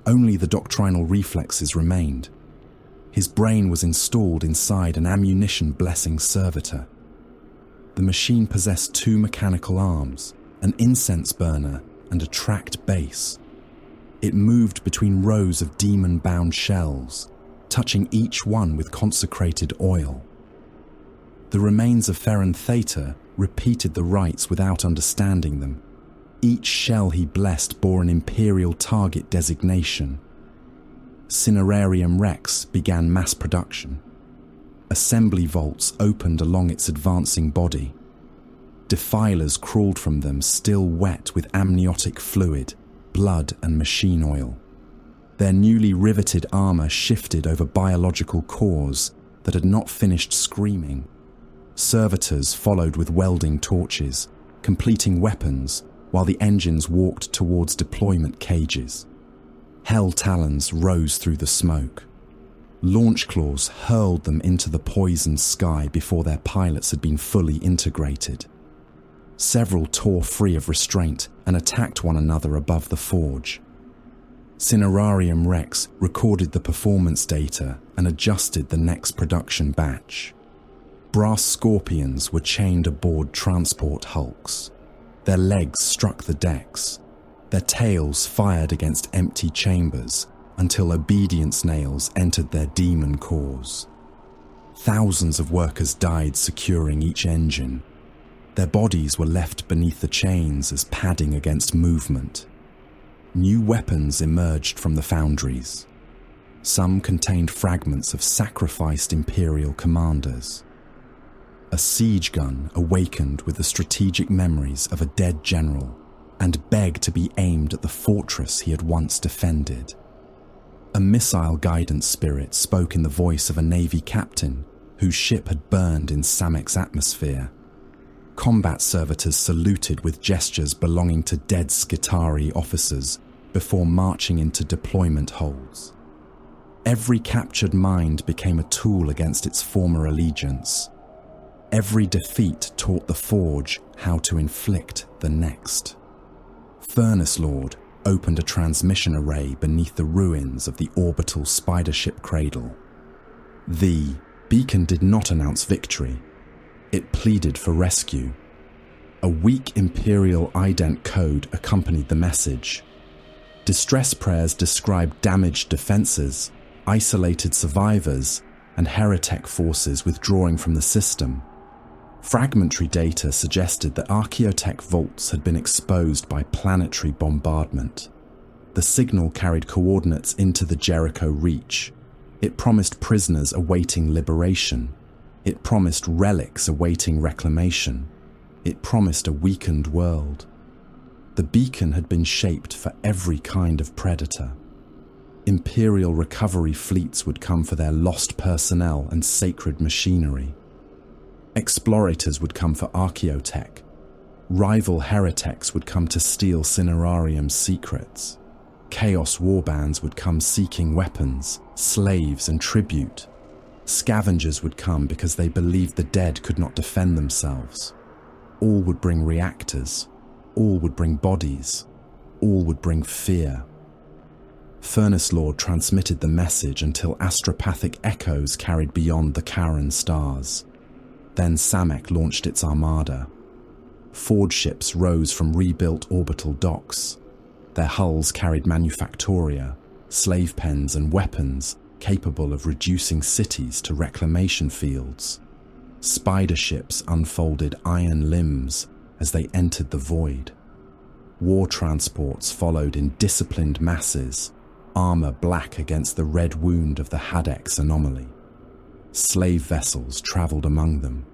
Only the doctrinal reflexes remained. His brain was installed inside an ammunition-blessing servitor. The machine possessed 2 mechanical arms, an incense burner, and a tracked base. It moved between rows of demon-bound shells, touching each one with consecrated oil. The remains of Ferran Theta repeated the rites without understanding them. Each shell he blessed bore an Imperial target designation. Cinerarium Rex began mass production. Assembly vaults opened along its advancing body. Defilers crawled from them still wet with amniotic fluid, blood and machine oil. Their newly riveted armor shifted over biological cores that had not finished screaming. Servitors followed with welding torches, completing weapons while the engines walked towards deployment cages. Hell talons rose through the smoke. Launch claws hurled them into the poisoned sky before their pilots had been fully integrated. Several tore free of restraint and attacked one another above the forge. Cinerarium Rex recorded the performance data and adjusted the next production batch. Brass scorpions were chained aboard transport hulks. Their legs struck the decks. Their tails fired against empty chambers until obedience nails entered their demon cores. Thousands of workers died securing each engine. Their bodies were left beneath the chains as padding against movement. New weapons emerged from the foundries. Some contained fragments of sacrificed Imperial commanders. A siege gun awakened with the strategic memories of a dead general and begged to be aimed at the fortress he had once defended. A missile guidance spirit spoke in the voice of a Navy captain whose ship had burned in Samek's atmosphere. Combat servitors saluted with gestures belonging to dead Skitarii officers before marching into deployment holes. Every captured mind became a tool against its former allegiance. Every defeat taught the Forge how to inflict the next. Furnace Lord opened a transmission array beneath the ruins of the orbital spider ship cradle. The beacon did not announce victory. It pleaded for rescue. A weak Imperial ident code accompanied the message. Distress prayers described damaged defenses, isolated survivors, and heretic forces withdrawing from the system. Fragmentary data suggested that Archaeotech vaults had been exposed by planetary bombardment. The signal carried coordinates into the Jericho Reach. It promised prisoners awaiting liberation. It promised relics awaiting reclamation. It promised a weakened world. The beacon had been shaped for every kind of predator. Imperial recovery fleets would come for their lost personnel and sacred machinery. Explorators would come for Archaeotech. Rival heretics would come to steal Cinerarium's secrets. Chaos warbands would come seeking weapons, slaves, and tribute. Scavengers would come because they believed the dead could not defend themselves. All would bring reactors. All would bring bodies. All would bring fear. Furnace Lord transmitted the message until astropathic echoes carried beyond the Charon stars. Then Samek launched its armada. Forge ships rose from rebuilt orbital docks. Their hulls carried manufactoria, slave pens, and weapons capable of reducing cities to reclamation fields. Spider ships unfolded iron limbs as they entered the void. War transports followed in disciplined masses, armor black against the red wound of the Hadex anomaly. Slave vessels traveled among them.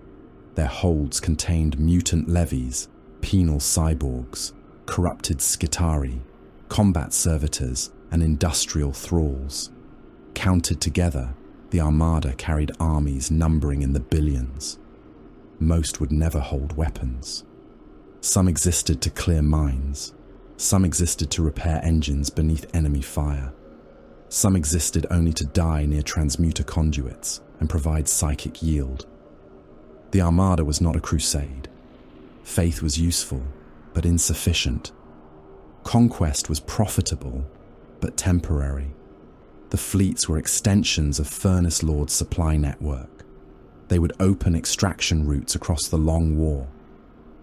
Their holds contained mutant levies, penal cyborgs, corrupted Skitarii, combat servitors, and industrial thralls. Counted together, the armada carried armies numbering in the billions. Most would never hold weapons. Some existed to clear mines. Some existed to repair engines beneath enemy fire. Some existed only to die near transmuter conduits and provide psychic yield. The armada was not a crusade. Faith was useful, but insufficient. Conquest was profitable, but temporary. The fleets were extensions of Furnace Lord's supply network. They would open extraction routes across the long war.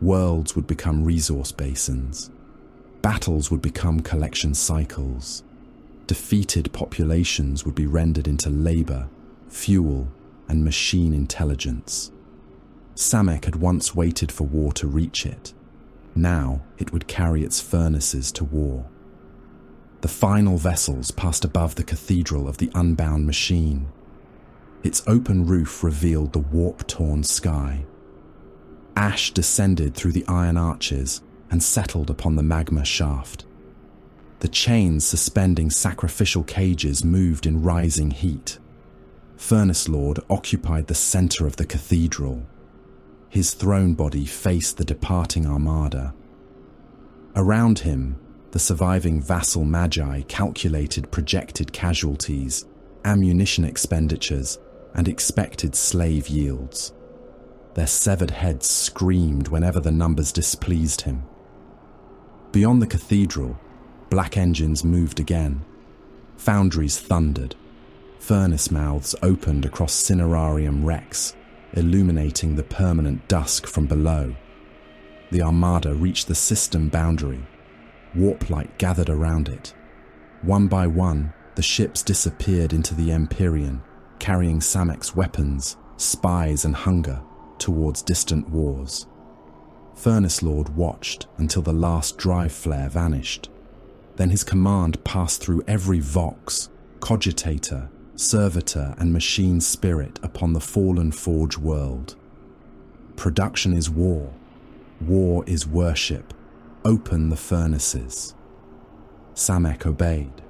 Worlds would become resource basins. Battles would become collection cycles. Defeated populations would be rendered into labor, fuel, and machine intelligence. Samek had once waited for war to reach it. Now it would carry its furnaces to war. The final vessels passed above the cathedral of the unbound machine. Its open roof revealed the warp-torn sky. Ash descended through the iron arches and settled upon the magma shaft. The chains suspending sacrificial cages moved in rising heat. Furnace Lord occupied the center of the cathedral. His throne body faced the departing armada. Around him, the surviving vassal magi calculated projected casualties, ammunition expenditures, and expected slave yields. Their severed heads screamed whenever the numbers displeased him. Beyond the cathedral, black engines moved again, Foundries thundered. Furnace mouths opened across Cinerarium wrecks, illuminating the permanent dusk from below. The armada reached the system boundary. Warp light gathered around it. One by one, the ships disappeared into the Empyrean, carrying Samek's weapons, spies and hunger towards distant wars. Furnace Lord watched until the last drive flare vanished. Then his command passed through every vox, cogitator, servitor and machine spirit upon the fallen forge world. Production is war. War is worship. Open the furnaces. Samek obeyed.